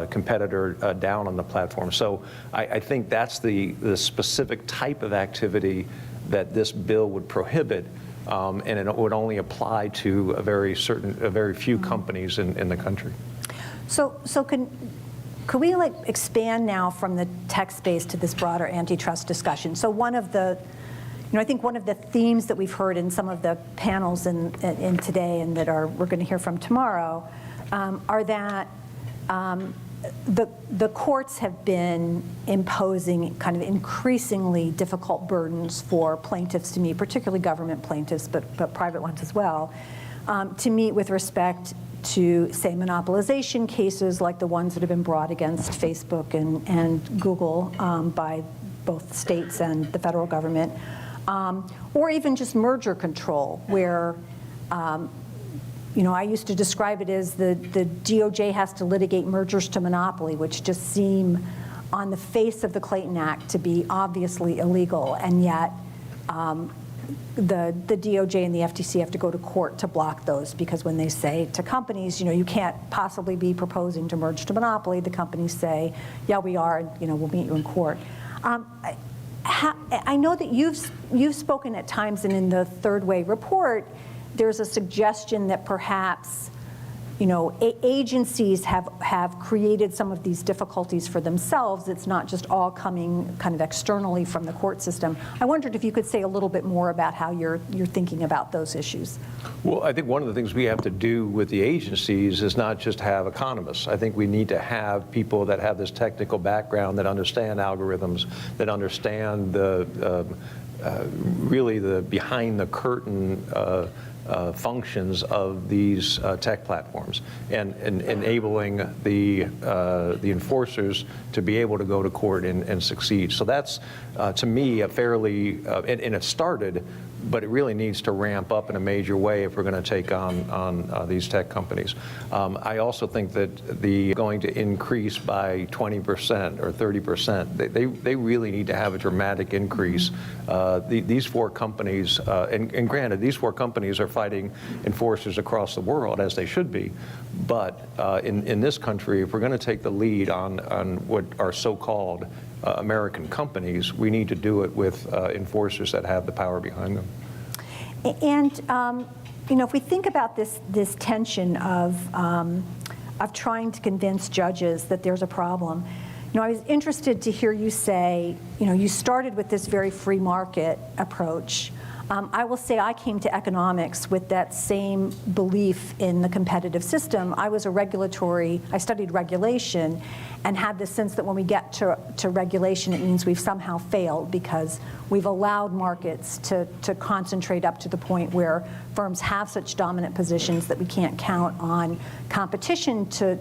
Speaker 22: competitor down on the platform. So I think that's the specific type of activity that this bill would prohibit, and it would only apply to a very few companies in the country.
Speaker 21: So could we expand now from the tech space to this broader antitrust discussion? So one of the, I think one of the themes that we've heard in some of the panels in today and that we're going to hear from tomorrow are that the courts have been imposing kind of increasingly difficult burdens for plaintiffs to meet, particularly government plaintiffs, but private ones as well, to meet with respect to, say, monopolization cases like the ones that have been brought against Facebook and Google by both states and the federal government, or even just merger control, where I used to describe it as the DOJ has to litigate mergers to monopoly, which just seem on the face of the Clayton Act to be obviously illegal, and yet the DOJ and the FTC have to go to court to block those, because when they say to companies, you can't possibly be proposing to merge to monopoly, the companies say, yeah, we are, and we'll meet you in court. I know that you've spoken at times, and in the Third Way report, there's a suggestion that perhaps, agencies have created some of these difficulties for themselves. It's not just all coming kind of externally from the court system. I wondered if you could say a little bit more about how you're thinking about those issues.
Speaker 22: Well, I think one of the things we have to do with the agencies is not just have economists. I think we need to have people that have this technical background, that understand algorithms, that understand really the behind the curtain functions of these tech platforms, and enabling the enforcers to be able to go to court and succeed. So that's, to me, a fairly, and it started, but it really needs to ramp up in a major way if we're going to take on these tech companies. I also think that going to increase by 20% or 30%, they really need to have a dramatic increase. These 4 companies, and granted, these 4 companies are fighting enforcers across the world, as they should be, but in this country, if we're going to take the lead on what are so-called American companies, we need to do it with enforcers that have the power behind them.
Speaker 21: And if we think about this tension of trying to convince judges that there's a problem, I was interested to hear you say, you started with this very free market approach, I will say I came to economics with that same belief in the competitive system. I studied regulation and had the sense that when we get to regulation, it means we've somehow failed because we've allowed markets to concentrate up to the point where firms have such dominant positions that we can't count on competition to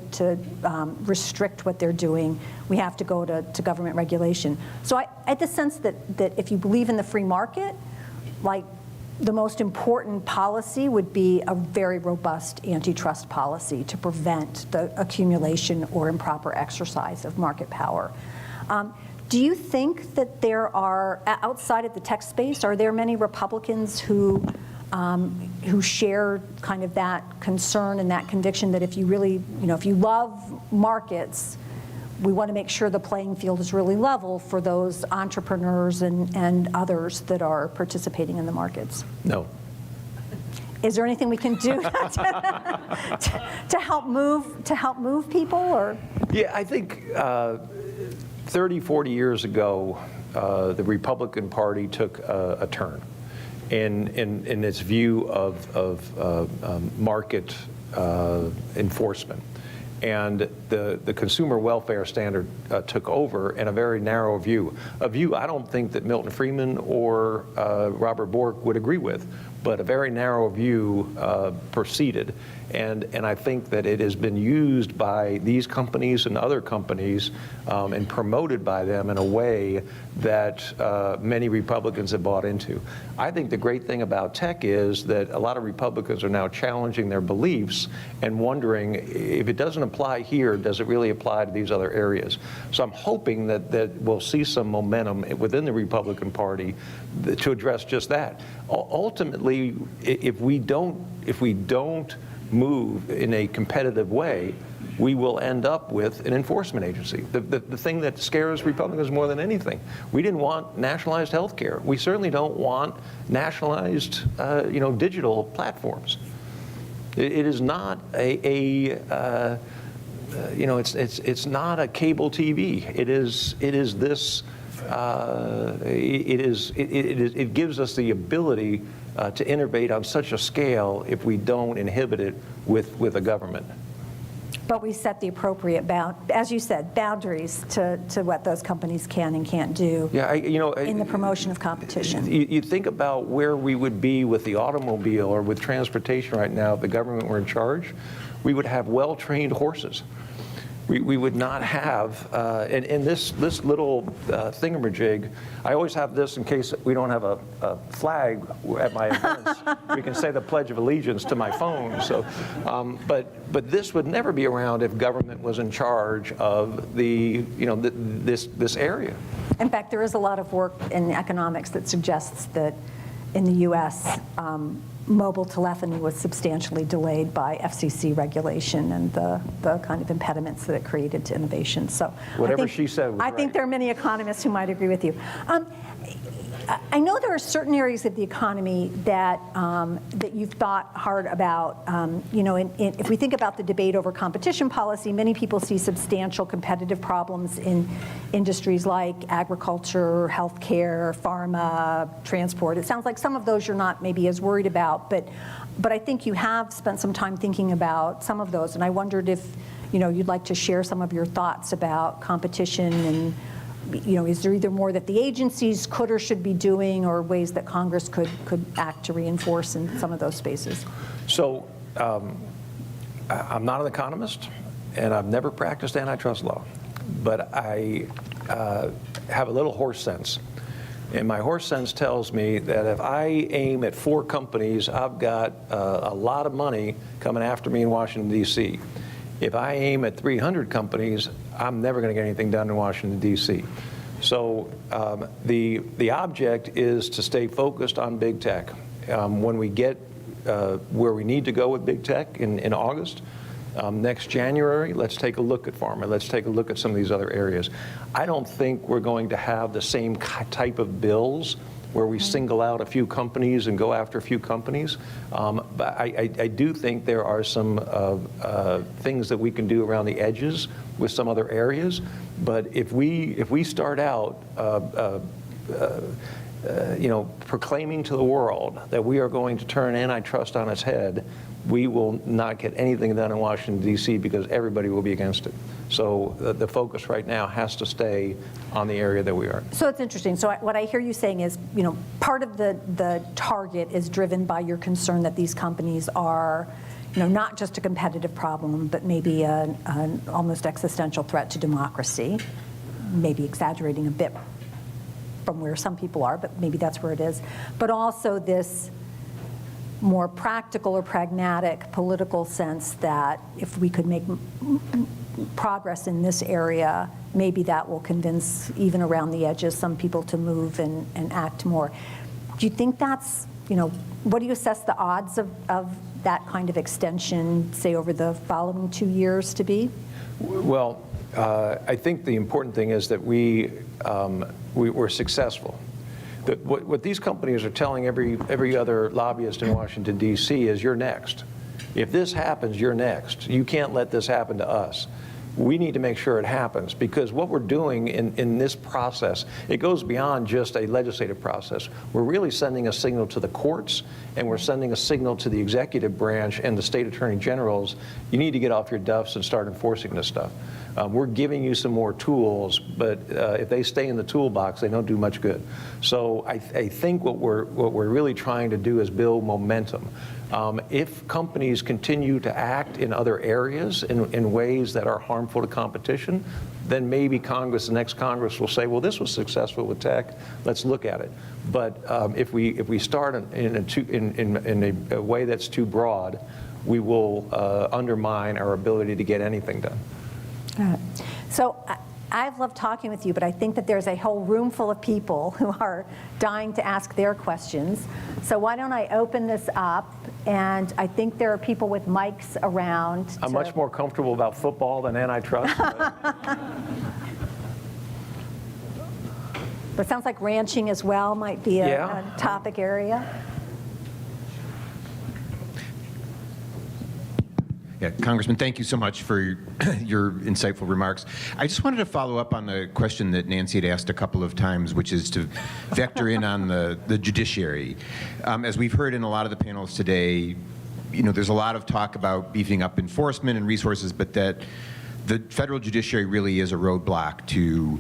Speaker 21: restrict what they're doing. We have to go to government regulation. So I had the sense that if you believe in the free market, like the most important policy would be a very robust antitrust policy to prevent the accumulation or improper exercise of market power. Do you think that there are, outside of the tech space, are there many Republicans who share kind of that concern and that conviction that if you really, if you love markets, we want to make sure the playing field is really level for those entrepreneurs and others that are participating in the markets?
Speaker 22: No.
Speaker 21: Is there anything we can do to help move people, or?
Speaker 22: Yeah, I think 30, 40 years ago, the Republican Party took a turn in its view of market enforcement. And the consumer welfare standard took over in a very narrow view. A view I don't think that Milton Friedman or Robert Bork would agree with, but a very narrow view proceeded. And I think that it has been used by these companies and other companies and promoted by them in a way that many Republicans have bought into. I think the great thing about tech is that a lot of Republicans are now challenging their beliefs and wondering if it doesn't apply here, does it really apply to these other areas? So I'm hoping that we'll see some momentum within the Republican Party to address just that. Ultimately, if we don't move in a competitive way, we will end up with an enforcement agency. The thing that scares Republicans more than anything, we didn't want nationalized health care. We certainly don't want nationalized digital platforms. It is not it's not a cable TV. It gives us the ability to innovate on such a scale if we don't inhibit it with a government.
Speaker 21: But we set the appropriate as you said, boundaries to what those companies can and can't do in the promotion of competition.
Speaker 22: You think about where we would be with the automobile or with transportation right now if the government were in charge. We would have well-trained horses. We would not have, and this little thingamajig, I always have this in case we don't have a flag at my events. We can say the Pledge of Allegiance to my phone. So, but this would never be around if government was in charge of this area.
Speaker 21: In fact, there is a lot of work in economics that suggests that in the U.S., mobile telephony was substantially delayed by FCC regulation and the kind of impediments that it created to innovation. So
Speaker 22: whatever she said was
Speaker 21: I think there are many economists who might agree with you. I know there are certain areas of the economy that you've thought hard about. If we think about the debate over competition policy, many people see substantial competitive problems in industries like agriculture, healthcare, pharma, transport. It sounds like some of those you're not maybe as worried about, but I think you have spent some time thinking about some of those, and I wondered if you'd like to share some of your thoughts about competition and. Is there either more that the agencies could or should be doing, or ways that Congress could act to reinforce in some of those spaces?
Speaker 22: So I'm not an economist, and I've never practiced antitrust law, but I have a little horse sense. And my horse sense tells me that if I aim at 4 companies, I've got a lot of money coming after me in Washington, D.C. If I aim at 300 companies, I'm never going to get anything done in Washington, D.C. So the object is to stay focused on big tech. When we get where we need to go with big tech in August, next January, let's take a look at pharma. Let's take a look at some of these other areas. I don't think we're going to have the same type of bills where we single out a few companies and go after a few companies. But I do think there are some things that we can do around the edges with some other areas. But if we start out proclaiming to the world that we are going to turn antitrust on its head, we will not get anything done in Washington, D.C. because everybody will be against it. So the focus right now has to stay on the area that we are.
Speaker 21: So it's interesting. So what I hear you saying is, part of the target is driven by your concern that these companies are, not just a competitive problem, but maybe an almost existential threat to democracy. Maybe exaggerating a bit from where some people are, but maybe that's where it is. But also this more practical or pragmatic political sense that if we could make progress in this area, maybe that will convince, even around the edges, some people to move and act more. Do you think that's, what do you assess the odds of that kind of extension, say, over the following 2 years to be?
Speaker 22: Well, I think the important thing is that we were successful. What these companies are telling every other lobbyist in Washington, D.C. is you're next. If this happens, you're next. You can't let this happen to us. We need to make sure it happens, because what we're doing in this process, it goes beyond just a legislative process. We're really sending a signal to the courts, and we're sending a signal to the executive branch and the state attorney generals. You need to get off your duffs and start enforcing this stuff. We're giving you some more tools, but if they stay in the toolbox, they don't do much good. So I think what we're really trying to do is build momentum. If companies continue to act in other areas in ways that are harmful to competition, then maybe the next Congress will say, well, this was successful with tech, let's look at it. But if we start in a way that's too broad, we will undermine our ability to get anything done.
Speaker 21: So I've loved talking with you, but I think that there's a whole room full of people who are dying to ask their questions. So why don't I open this up? And I think there are people with mics around.
Speaker 22: I'm much more comfortable about football than antitrust.
Speaker 21: But it sounds like ranching as well might be a topic area.
Speaker 11: Yeah, Congressman, thank you so much for your insightful remarks. I just wanted to follow up on the question that Nancy had asked a couple of times, which is to vector in on the judiciary. As we've heard in a lot of the panels today, there's a lot of talk about beefing up enforcement and resources, but that the federal judiciary really is a roadblock to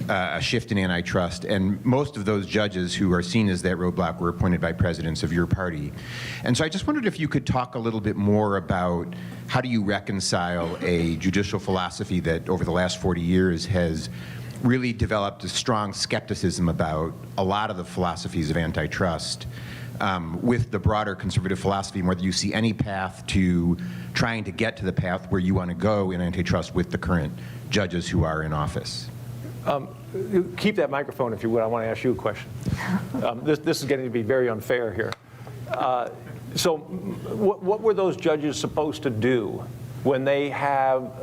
Speaker 11: a shift in antitrust, and most of those judges who are seen as that roadblock were appointed by presidents of your party. And so I just wondered if you could talk a little bit more about how do you reconcile a judicial philosophy that over the last 40 years has really developed a strong skepticism about a lot of the philosophies of antitrust with the broader conservative philosophy, and whether you see any path to trying to get to the path where you want to go in antitrust with the current judges who are in office.
Speaker 22: Keep that microphone, if you would. I want to ask you a question. This is getting to be very unfair here. So what were those judges supposed to do when they have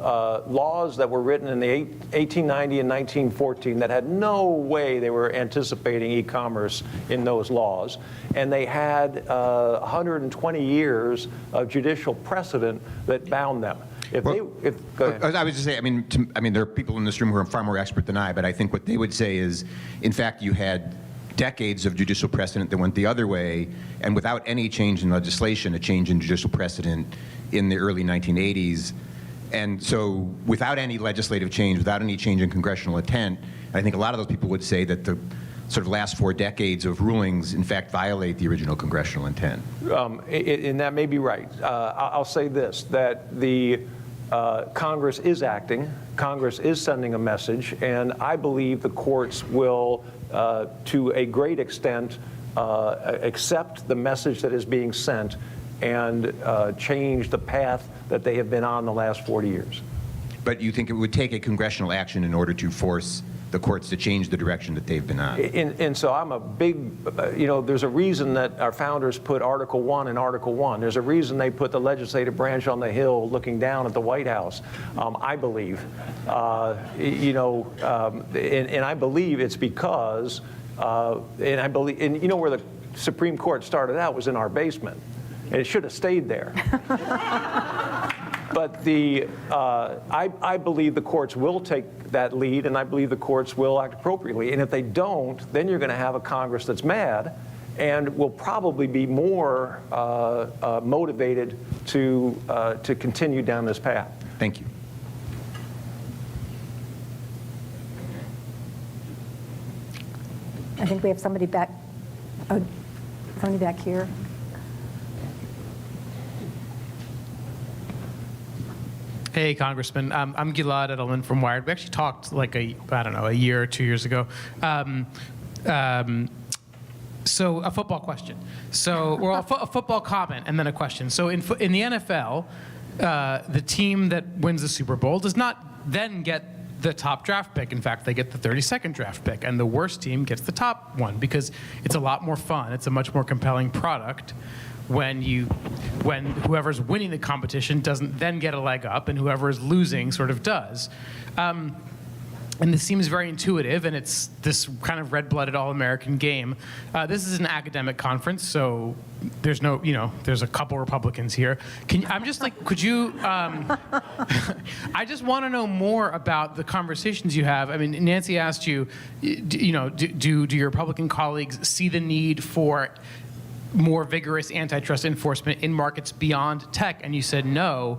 Speaker 22: laws that were written in the 1890 and 1914 that had no way they were anticipating e-commerce in those laws, and they had 120 years of judicial precedent that bound them? Go ahead.
Speaker 11: I was just saying, I mean, there are people in this room who are far more expert than I, but I think what they would say is, in fact, you had decades of judicial precedent that went the other way, and without any change in legislation, a change in judicial precedent in the early 1980s. And so without any legislative change, without any change in congressional intent, I think a lot of those people would say that the sort of last 4 decades of rulings, in fact, violate the original congressional intent.
Speaker 22: And that may be right. I'll say this, that the Congress is acting, Congress is sending a message, and I believe the courts will, to a great extent, accept the message that is being sent and change the path that they have been on the last 40 years.
Speaker 11: But you think it would take a congressional action in order to force the courts to change the direction that they've been on?
Speaker 22: And so I'm a big, there's a reason that our founders put Article 1 in Article 1. There's a reason they put the legislative branch on the Hill looking down at the White House, I believe. And I believe it's because, and I believe, and where the Supreme Court started out was in our basement. And it should have stayed there. But I believe the courts will take that lead, and I believe the courts will act appropriately. And if they don't, then you're going to have a Congress that's mad and will probably be more motivated to continue down this path.
Speaker 11: Thank you.
Speaker 21: I think we have somebody back here.
Speaker 17: Hey, Congressman. I'm Gilad Edelman from Wired. We actually talked like a year or 2 years ago. So a football question. A football comment and then a question. So in the NFL, the team that wins the Super Bowl does not then get the top draft pick. In fact, they get the 32nd draft pick, and the worst team gets the top one because it's a lot more fun. It's a much more compelling product when whoever's winning the competition doesn't then get a leg up, and whoever is losing sort of does. And this seems very intuitive, and it's this kind of red-blooded all-American game. This is an academic conference, so there's no, there's a couple Republicans here. Could you, I just want to know more about the conversations you have. I mean, Nancy asked you, do your Republican colleagues see the need for more vigorous antitrust enforcement in markets beyond tech? And you said no.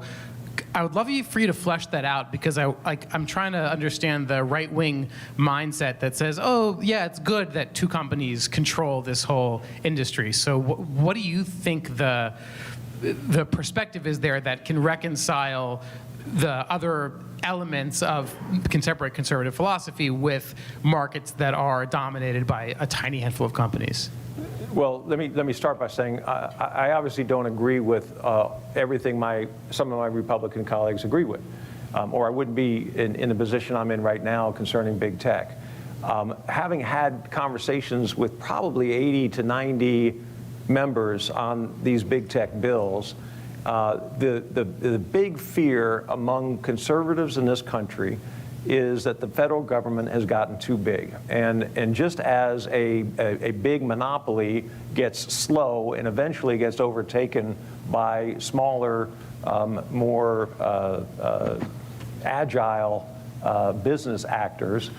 Speaker 17: I would love for you to flesh that out, because I'm trying to understand the right-wing mindset that says, oh, yeah, it's good that two companies control this whole industry. So what do you think the perspective is there that can reconcile the other elements of contemporary conservative philosophy with markets that are dominated by a tiny handful of companies?
Speaker 22: Well, let me start by saying I obviously don't agree with everything some of my Republican colleagues agree with, or I wouldn't be in the position I'm in right now concerning big tech. Having had conversations with probably 80 to 90 members on these big tech bills, the big fear among conservatives in this country is that the federal government has gotten too big. And just as a big monopoly gets slow and eventually gets overtaken by smaller, more agile business actors,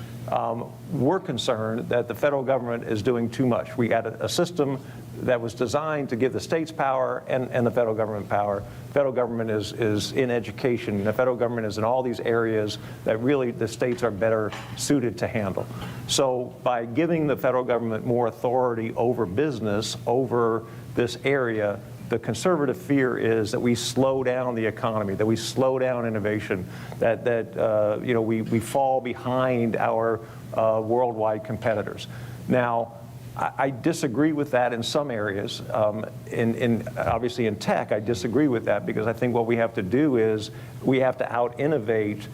Speaker 22: we're concerned that the federal government is doing too much. We got a system that was designed to give the states power and the federal government power. The federal government is in education. The federal government is in all these areas that really the states are better suited to handle. So by giving the federal government more authority over business, over this area, the conservative fear is that we slow down the economy, that we slow down innovation, that we fall behind our worldwide competitors. Now, I disagree with that in some areas. Obviously in tech, I disagree with that, because I think what we have to do is we have to out-innovate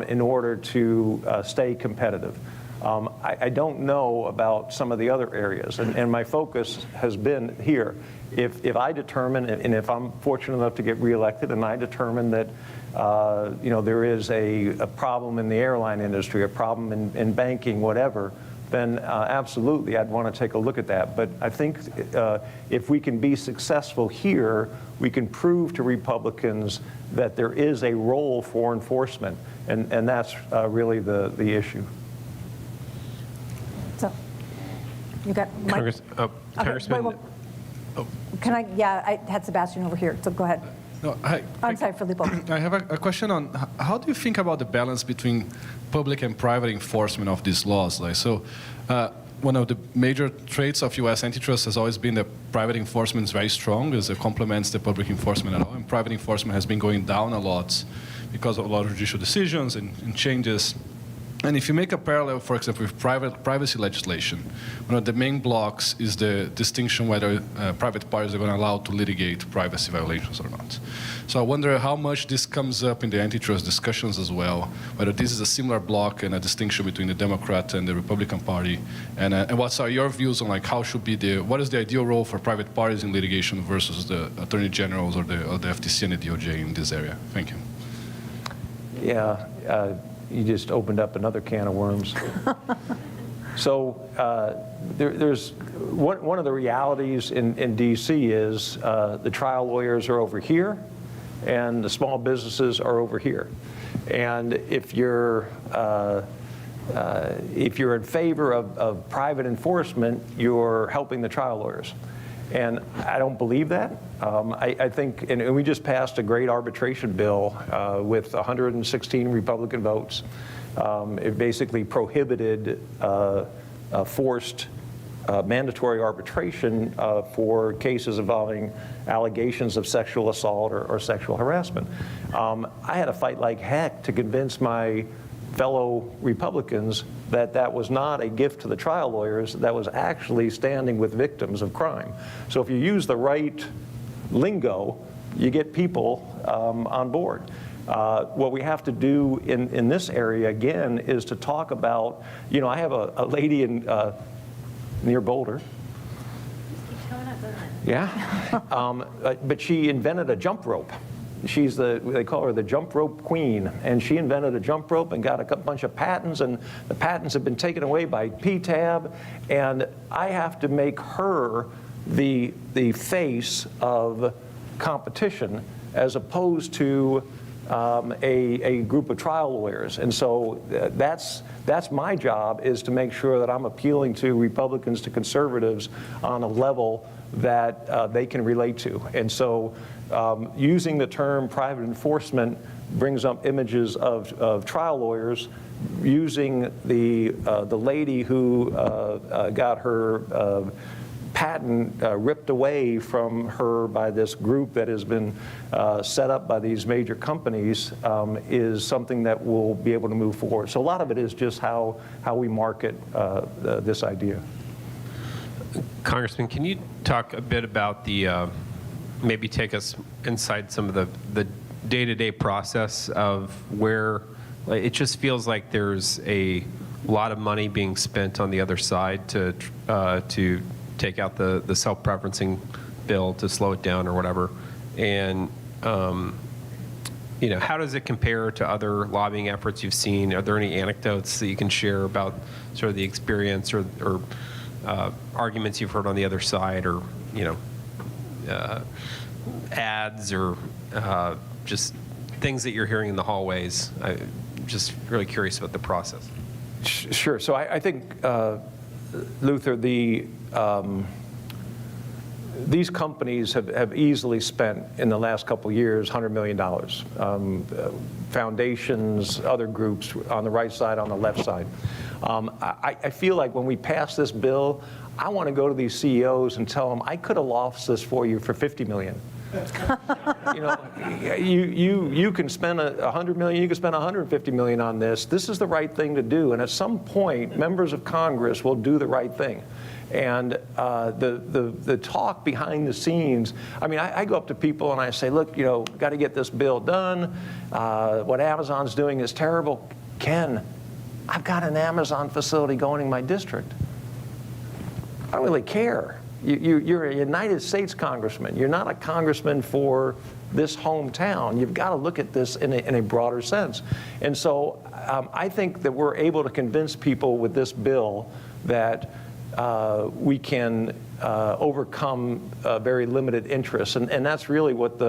Speaker 22: in order to stay competitive. I don't know about some of the other areas, and my focus has been here. If I determine, and if I'm fortunate enough to get reelected, and I determine that there is a problem in the airline industry, a problem in banking, whatever, then absolutely I'd want to take a look at that. But I think if we can be successful here, we can prove to Republicans that there is a role for enforcement, and that's really the issue.
Speaker 21: So, you got Mike?
Speaker 4: Congressman.
Speaker 21: Wait, can I? Yeah, I had Sebastian over here, so go ahead.
Speaker 4: No,
Speaker 21: I'm sorry, Filippo.
Speaker 4: I have a question on how do you think about the balance between public and private enforcement of these laws? One of the major traits of U.S. antitrust has always been that private enforcement is very strong, as it complements the public enforcement at all, and private enforcement has been going down a lot because of a lot of judicial decisions and changes. And if you make a parallel, for example, with privacy legislation, one of the main blocks is the distinction whether private parties are going to allow to litigate privacy violations or not. So I wonder how much this comes up in the antitrust discussions as well, whether this is a similar block and a distinction between the Democrat and the Republican Party, and what are your views on what is the ideal role for private parties in litigation versus the attorney generals or the FTC and the DOJ in this area? Thank you.
Speaker 22: Yeah. You just opened up another can of worms. So there's one of the realities in D.C. is the trial lawyers are over here, and the small businesses are over here. And if you're in favor of private enforcement, you're helping the trial lawyers. And I don't believe that. I think, and we just passed a great arbitration bill with 116 Republican votes. It basically prohibited forced mandatory arbitration for cases involving allegations of sexual assault or sexual harassment. I had to fight like heck to convince my fellow Republicans that that was not a gift to the trial lawyers, that was actually standing with victims of crime. So if you use the right lingo, you get people on board. What we have to do in this area, again, is to talk about, you know, I have a lady in near Boulder. Yeah, but she invented a jump rope. She's they call her the jump rope queen, and she invented a jump rope and got a bunch of patents, and the patents have been taken away by PTAB, and I have to make her the face of competition as opposed to a group of trial lawyers. And so that's my job, is to make sure that I'm appealing to Republicans, to conservatives on a level that they can relate to. And so using the term private enforcement brings up images of trial lawyers. Using the lady who got her patent ripped away from her by this group that has been set up by these major companies is something that will be able to move forward. So a lot of it is just how we market this idea.
Speaker 10: Congressman, can you talk a bit about the, maybe take us inside some of the day-to-day process of where, it just feels like there's a lot of money being spent on the other side to take out the self-preferencing bill, to slow it down or whatever. And, you know, how does it compare to other lobbying efforts you've seen? Are there any anecdotes that you can share about sort of the experience or arguments you've heard on the other side, or, you know, ads or just things that you're hearing in the hallways? I'm just really curious about the process.
Speaker 22: Sure. So I think, Luther, these companies have easily spent in the last couple of years $100 million. Foundations, other groups on the right side, on the left side. I feel like when we pass this bill, I want to go to these CEOs and tell them, I could have lost this for you for $50 million. You know, you can spend $100 million, you can spend $150 million on this. This is the right thing to do, and at some point, members of Congress will do the right thing. And the talk behind the scenes, I mean, I go up to people and I say, look, you know, got to get this bill done. What Amazon's doing is terrible. Ken, I've got an Amazon facility going in my district. I don't really care. You're a United States congressman. You're not a congressman for this hometown. You've got to look at this in a broader sense. And so I think that we're able to convince people with this bill that we can overcome very limited interests. And that's really what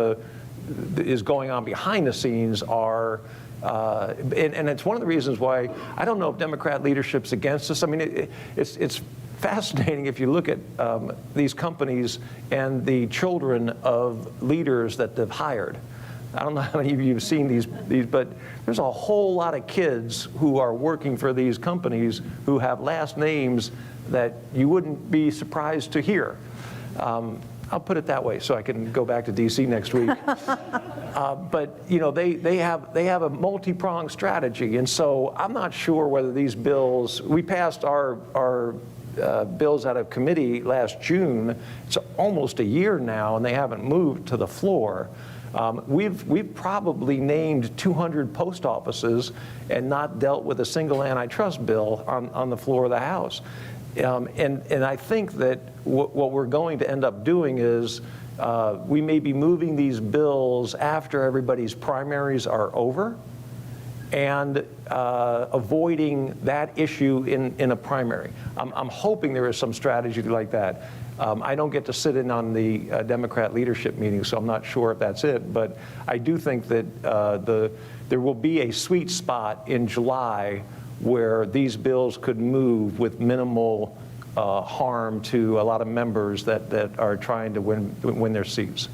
Speaker 22: is going on behind the scenes are. And it's one of the reasons why I don't know if Democrat leadership's against this. I mean, it's fascinating if you look at these companies and the children of leaders that they've hired. I don't know how many of you have seen these, but there's a whole lot of kids who are working for these companies who have last names that you wouldn't be surprised to hear. I'll put it that way so I can go back to DC next week. But you know, they have a multi-pronged strategy, and so I'm not sure whether these bills, we passed our bills out of committee last June. It's almost a year now, and they haven't moved to the floor. We've probably named 200 post offices and not dealt with a single antitrust bill on the floor of the House. And I think that what we're going to end up doing is we may be moving these bills after everybody's primaries are over, and avoiding that issue in a primary. I'm hoping there is some strategy like that. I don't get to sit in on the Democrat leadership meeting, so I'm not sure if that's it. But I do think that there will be a sweet spot in July where these bills could move with minimal harm to a lot of members that are trying to win their seats.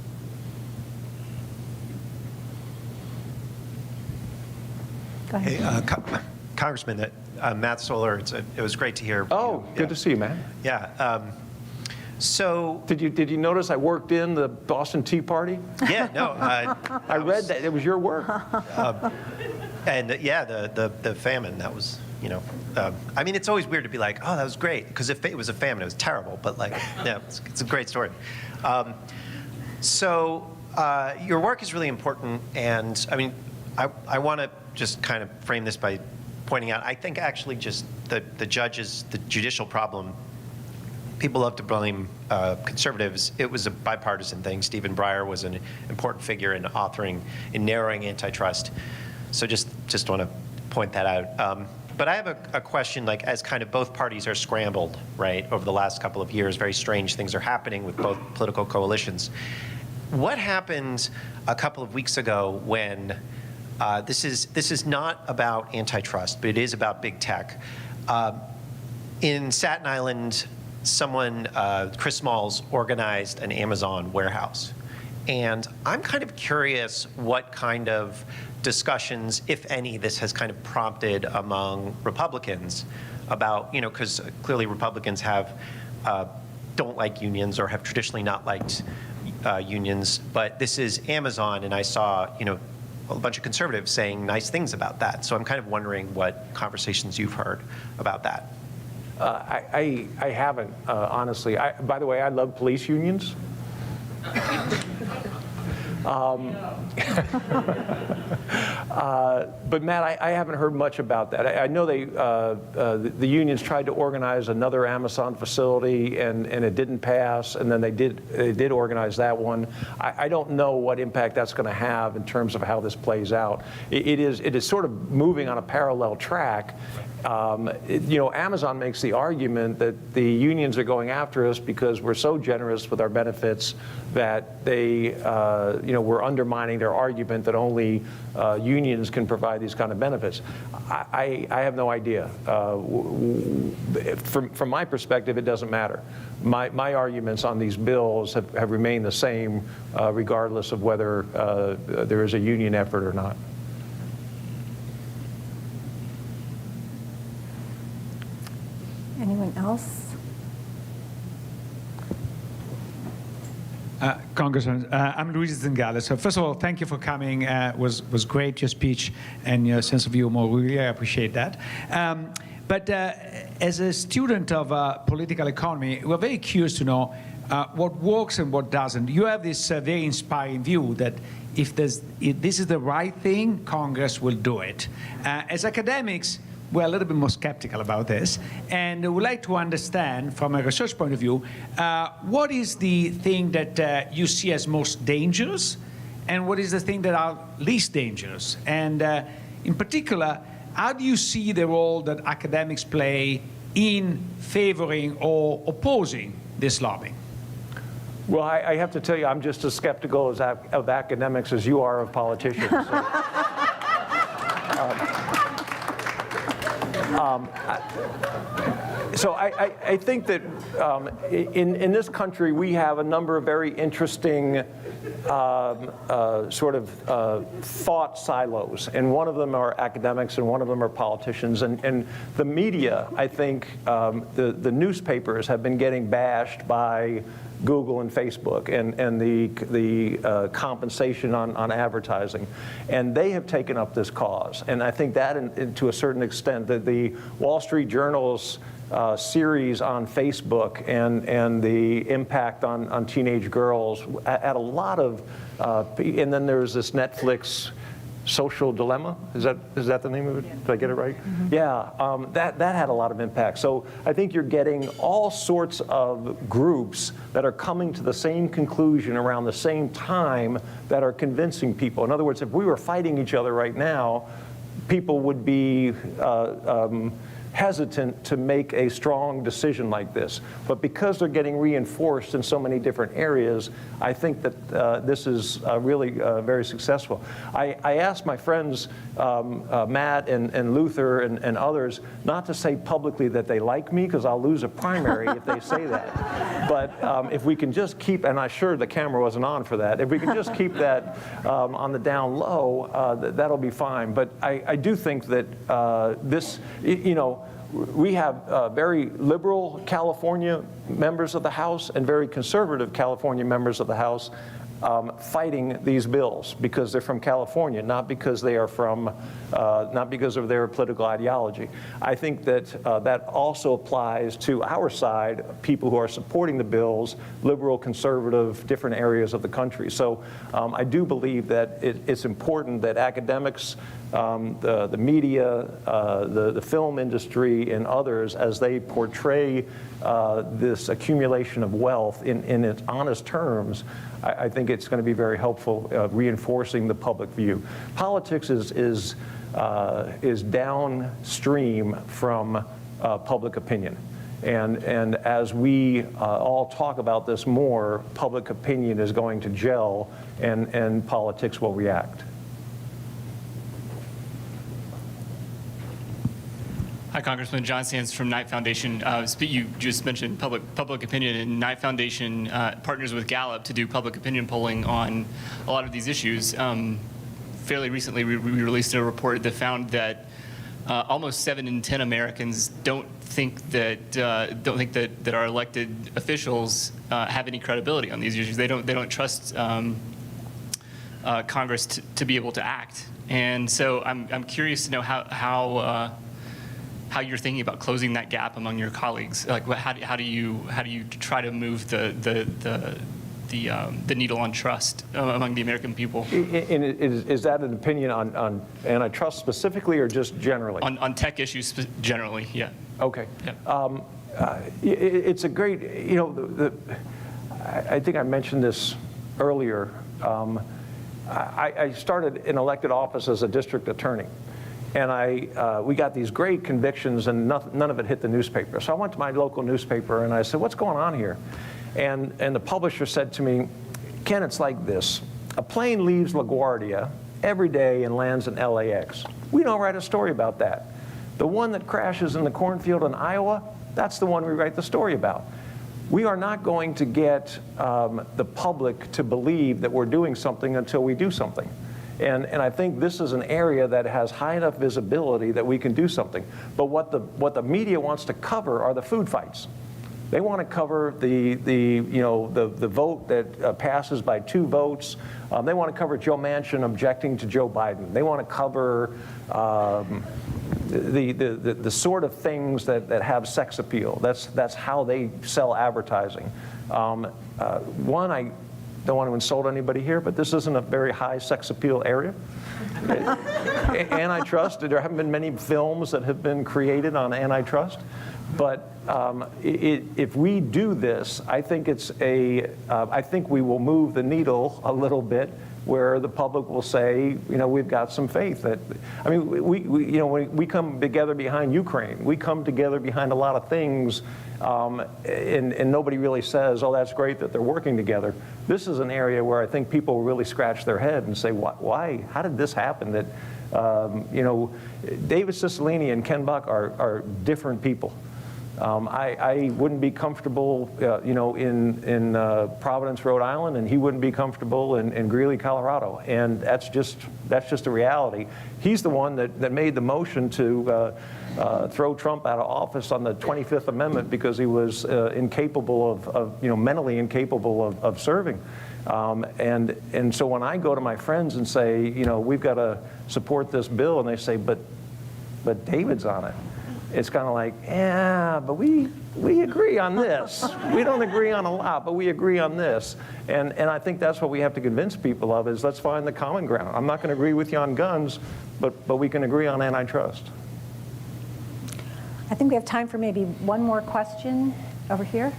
Speaker 21: Go ahead.
Speaker 18: Hey, Congressman, Matt Solar, it was great to hear.
Speaker 22: Oh, good to see you, man.
Speaker 18: Yeah. So
Speaker 22: did you notice I worked in the Boston Tea Party?
Speaker 18: Yeah, no.
Speaker 22: I read that it was your work.
Speaker 18: And yeah, the famine, that was, I mean, it's always weird to be like, oh, that was great, because if it was a famine, it was terrible. But like, yeah, it's a great story. So your work is really important, and I mean, I want to just kind of frame this by pointing out, I think actually just the judicial problem. People love to blame conservatives. It was a bipartisan thing. Stephen Breyer was an important figure in narrowing antitrust. So just want to point that out. But I have a question, like, as kind of both parties are scrambled, right, over the last couple of years, very strange things are happening with both political coalitions. What happened a couple of weeks ago when this is not about antitrust, but it is about big tech. In Staten Island, someone, Chris Smalls, organized an Amazon warehouse. And I'm kind of curious what kind of discussions, if any, this has kind of prompted among Republicans about, because clearly Republicans don't like unions or have traditionally not liked unions, but this is Amazon, and I saw, a bunch of conservatives saying nice things about that. So I'm kind of wondering what conversations you've heard about that.
Speaker 22: I haven't, honestly. By the way, I love police unions. But Matt, I haven't heard much about that. I know the unions tried to organize another Amazon facility, and it didn't pass, and then they did organize that one. I don't know what impact that's going to have in terms of how this plays out. It is sort of moving on a parallel track. Amazon makes the argument that the unions are going after us because we're so generous with our benefits that they, we're undermining their argument that only unions can provide these kind of benefits. I have no idea. From my perspective, it doesn't matter. My arguments on these bills have remained the same regardless of whether there is a union effort or not.
Speaker 21: Anyone else?
Speaker 12: Congressman, I'm Luigi Zingale. So first of all, thank you for coming. Was great, your speech and your sense of humor. We really appreciate that. But as a student of political economy, we're very curious to know what works and what doesn't. You have this very inspiring view that if this is the right thing, Congress will do it. As academics, we're a little bit more skeptical about this, and we'd like to understand, from a research point of view, what is the thing that you see as most dangerous, and what is the thing that are least dangerous? And in particular, how do you see the role that academics play in favoring or opposing this lobbying?
Speaker 22: Well, I have to tell you, I'm just as skeptical of academics as you are of politicians. So I think that in this country we have a number of very interesting sort of thought silos, and one of them are academics and one of them are politicians. And the media, I think, the newspapers have been getting bashed by Google and Facebook and the compensation on advertising, and they have taken up this cause. And I think that, to a certain extent, that the Wall Street Journal's series on Facebook and the impact on teenage girls at a lot of, and then there's this Netflix Social Dilemma. Is that the name of it? Did I get it right? Mm-hmm. Yeah, that had a lot of impact. So I think you're getting all sorts of groups that are coming to the same conclusion around the same time that are convincing people. In other words, if we were fighting each other right now, people would be hesitant to make a strong decision like this. But because they're getting reinforced in so many different areas, I think that this is really very successful. I asked my friends, Matt and Luther and others, not to say publicly that they like me, because I'll lose a primary if they say that. But if we can just keep, and I'm sure the camera wasn't on for that, if we can just keep that on the down low, that'll be fine. But I do think that this, you know, we have very liberal California members of the House and very conservative California members of the House fighting these bills because they're from California, not because they are from, not because of their political ideology. I think that that also applies to our side, people who are supporting the bills, liberal, conservative, different areas of the country. So I do believe that it's important that academics, the media, the film industry, and others, as they portray this accumulation of wealth in its honest terms, I think it's going to be very helpful reinforcing the public view. Politics is downstream from public opinion. And as we all talk about this more, public opinion is going to gel and politics will react.
Speaker 13: Hi, Congressman John Sands from Knight Foundation. You just mentioned public opinion, and Knight Foundation partners with Gallup to do public opinion polling on a lot of these issues. Fairly recently, we released a report that found that almost 7 in 10 Americans don't think that our elected officials have any credibility on these issues. They don't trust Congress to be able to act. And so I'm curious to know how you're thinking about closing that gap among your colleagues. Like, how do you try to move the needle on trust among the American people?
Speaker 22: Is that an opinion on antitrust specifically, or just generally?
Speaker 13: On tech issues generally, yeah.
Speaker 22: Okay.
Speaker 13: Yeah.
Speaker 22: It's a great, you know, I think I mentioned this earlier. I started in elected office as a district attorney. And we got these great convictions, and none of it hit the newspaper. So I went to my local newspaper, and I said, what's going on here? And the publisher said to me, Ken, it's like this. A plane leaves LaGuardia every day and lands in LAX. We don't write a story about that. The one that crashes in the cornfield in Iowa, that's the one we write the story about. We are not going to get the public to believe that we're doing something until we do something. And I think this is an area that has high enough visibility that we can do something. But what the media wants to cover are the food fights. They want to cover the vote that passes by 2 votes. They want to cover Joe Manchin objecting to Joe Biden. They want to cover the sort of things that have sex appeal. That's how they sell advertising. I don't want to insult anybody here, but this isn't a very high sex appeal area. Antitrust, there haven't been many films that have been created on antitrust. But if we do this, I think I think we will move the needle a little bit, where the public will say, you know, we've got some faith that, I mean, we come together behind Ukraine. We come together behind a lot of things, and nobody really says, oh, that's great that they're working together. This is an area where I think people will really scratch their head and say, why? How did this happen? That, David Cicilline and Ken Buck are different people. I wouldn't be comfortable, in Providence, Rhode Island, and he wouldn't be comfortable in Greeley, Colorado, and that's just a reality. He's the one that made the motion to throw Trump out of office on the 25th Amendment because he was incapable of mentally incapable of serving. And so when I go to my friends and say, we've got to support this bill, and they say, but David's on it. It's kind of like, yeah, but we agree on this. We don't agree on a lot, but we agree on this. And I think that's what we have to convince people of, is let's find the common ground. I'm not going to agree with you on guns, but we can agree on antitrust.
Speaker 21: I think we have time for maybe one more question over here.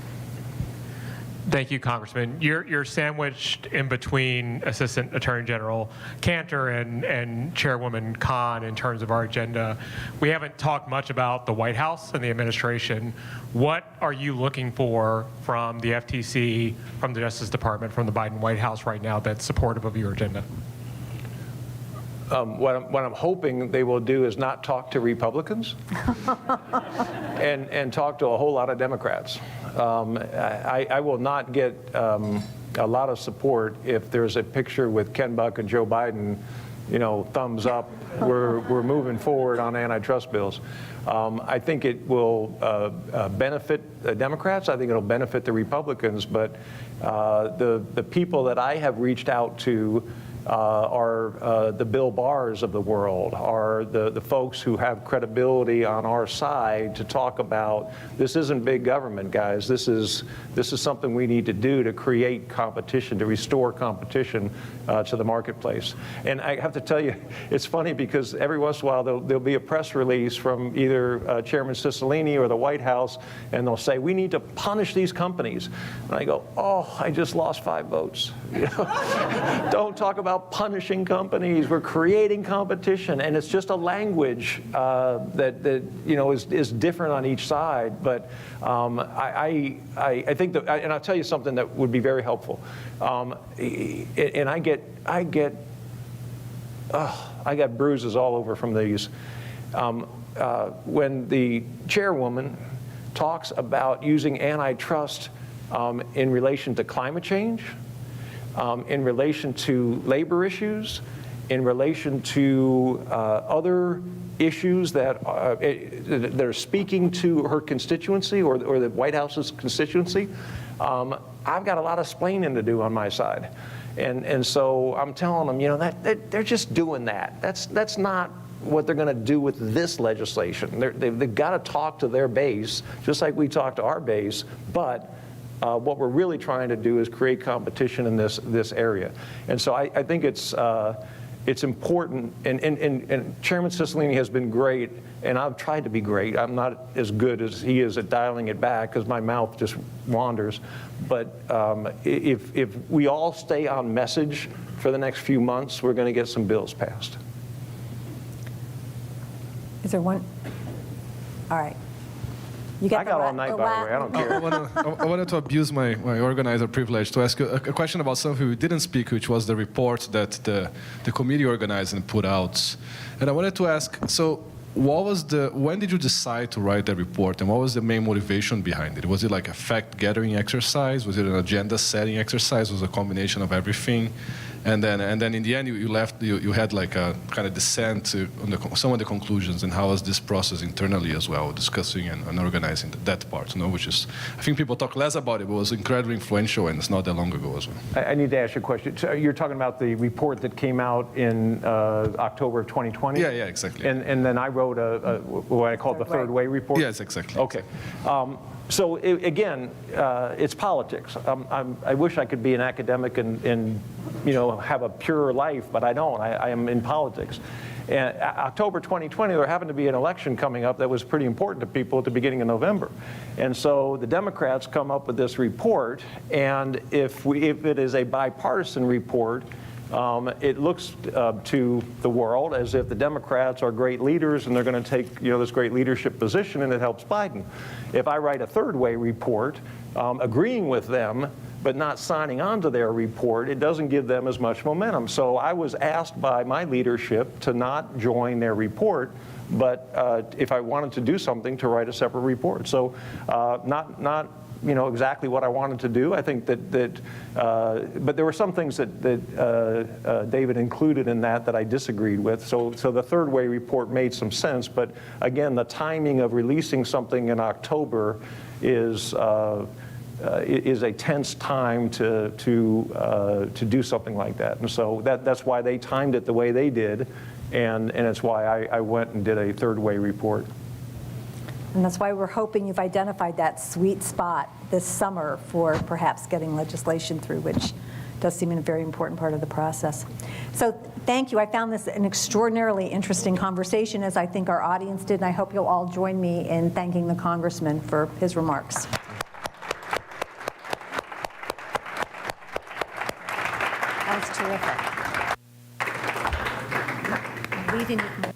Speaker 5: Thank you, Congressman. You're sandwiched in between Assistant Attorney General Cantor and Chairwoman Khan in terms of our agenda. We haven't talked much about the White House and the administration. What are you looking for from the FTC, from the Justice Department, from the Biden White House right now that's supportive of your agenda?
Speaker 22: What I'm hoping they will do is not talk to Republicans and talk to a whole lot of Democrats. I will not get a lot of support if there's a picture with Ken Buck and Joe Biden, thumbs up, we're moving forward on antitrust bills. I think it will benefit the Democrats. I think it'll benefit the Republicans. But the people that I have reached out to are the Bill Barrs of the world, are the folks who have credibility on our side to talk about this isn't big government, guys. This is something we need to do to create competition, to restore competition to the marketplace. And I have to tell you, it's funny because every once in a while there'll be a press release from either Chairman Cicilline or the White House, and they'll say, we need to punish these companies. And I go, oh, I just lost 5 votes. Don't talk about punishing companies. We're creating competition, and it's just a language that is different on each side. But I think that, and I'll tell you something that would be very helpful. And I got bruises all over from these. When the chairwoman talks about using antitrust in relation to climate change, in relation to labor issues, in relation to other issues that are speaking to her constituency or the White House's constituency, I've got a lot of splaining to do on my side. And so I'm telling them, that they're just doing that. That's not what they're going to do with this legislation. They've got to talk to their base, just like we talk to our base, but what we're really trying to do is create competition in this area. And so I think it's important, and Chairman Cicilline has been great, and I've tried to be great. I'm not as good as he is at dialing it back because my mouth just wanders. But if we all stay on message for the next few months, we're going to get some bills passed.
Speaker 21: Is there one? All right.
Speaker 22: I got all night, by the way. I don't care.
Speaker 4: I wanted to abuse my organizer privilege to ask a question about something we didn't speak, which was the report that the committee organized and put out. And I wanted to ask, so when did you decide to write that report, and what was the main motivation behind it? Was it like a fact-gathering exercise? Was it an agenda-setting exercise? Was it a combination of everything? And then in the end, you had like a kind of dissent on some of the conclusions, and how was this process internally as well, discussing and organizing that part, which is, I think people talk less about it, but it was incredibly influential, and it's not that long ago as well.
Speaker 22: I need to ask you a question. So you're talking about the report that came out in October of 2020?
Speaker 4: Yeah, exactly.
Speaker 22: And then I wrote what I call the third way report?
Speaker 4: Yes, exactly.
Speaker 22: Okay. So again, it's politics. I wish I could be an academic and have a pure life, but I don't. I am in politics. And October 2020, there happened to be an election coming up that was pretty important to people at the beginning of November. And so the Democrats come up with this report, and if it is a bipartisan report, it looks to the world as if the Democrats are great leaders and they're going to take this great leadership position, and it helps Biden. If I write a third way report, agreeing with them but not signing on to their report, it doesn't give them as much momentum. So I was asked by my leadership to not join their report, but if I wanted to do something, to write a separate report. So not exactly what I wanted to do. I think but there were some things that David included in that I disagreed with. So the third way report made some sense. But again, the timing of releasing something in October is a tense time to do something like that. And so that's why they timed it the way they did, and it's why I went and did a third way report.
Speaker 21: And that's why we're hoping you've identified that sweet spot this summer for perhaps getting legislation through, which does seem a very important part of the process. So thank you. I found this an extraordinarily interesting conversation, as I think our audience did, and I hope you'll all join me in thanking the Congressman for his remarks. That was terrific. I'm leaving with more.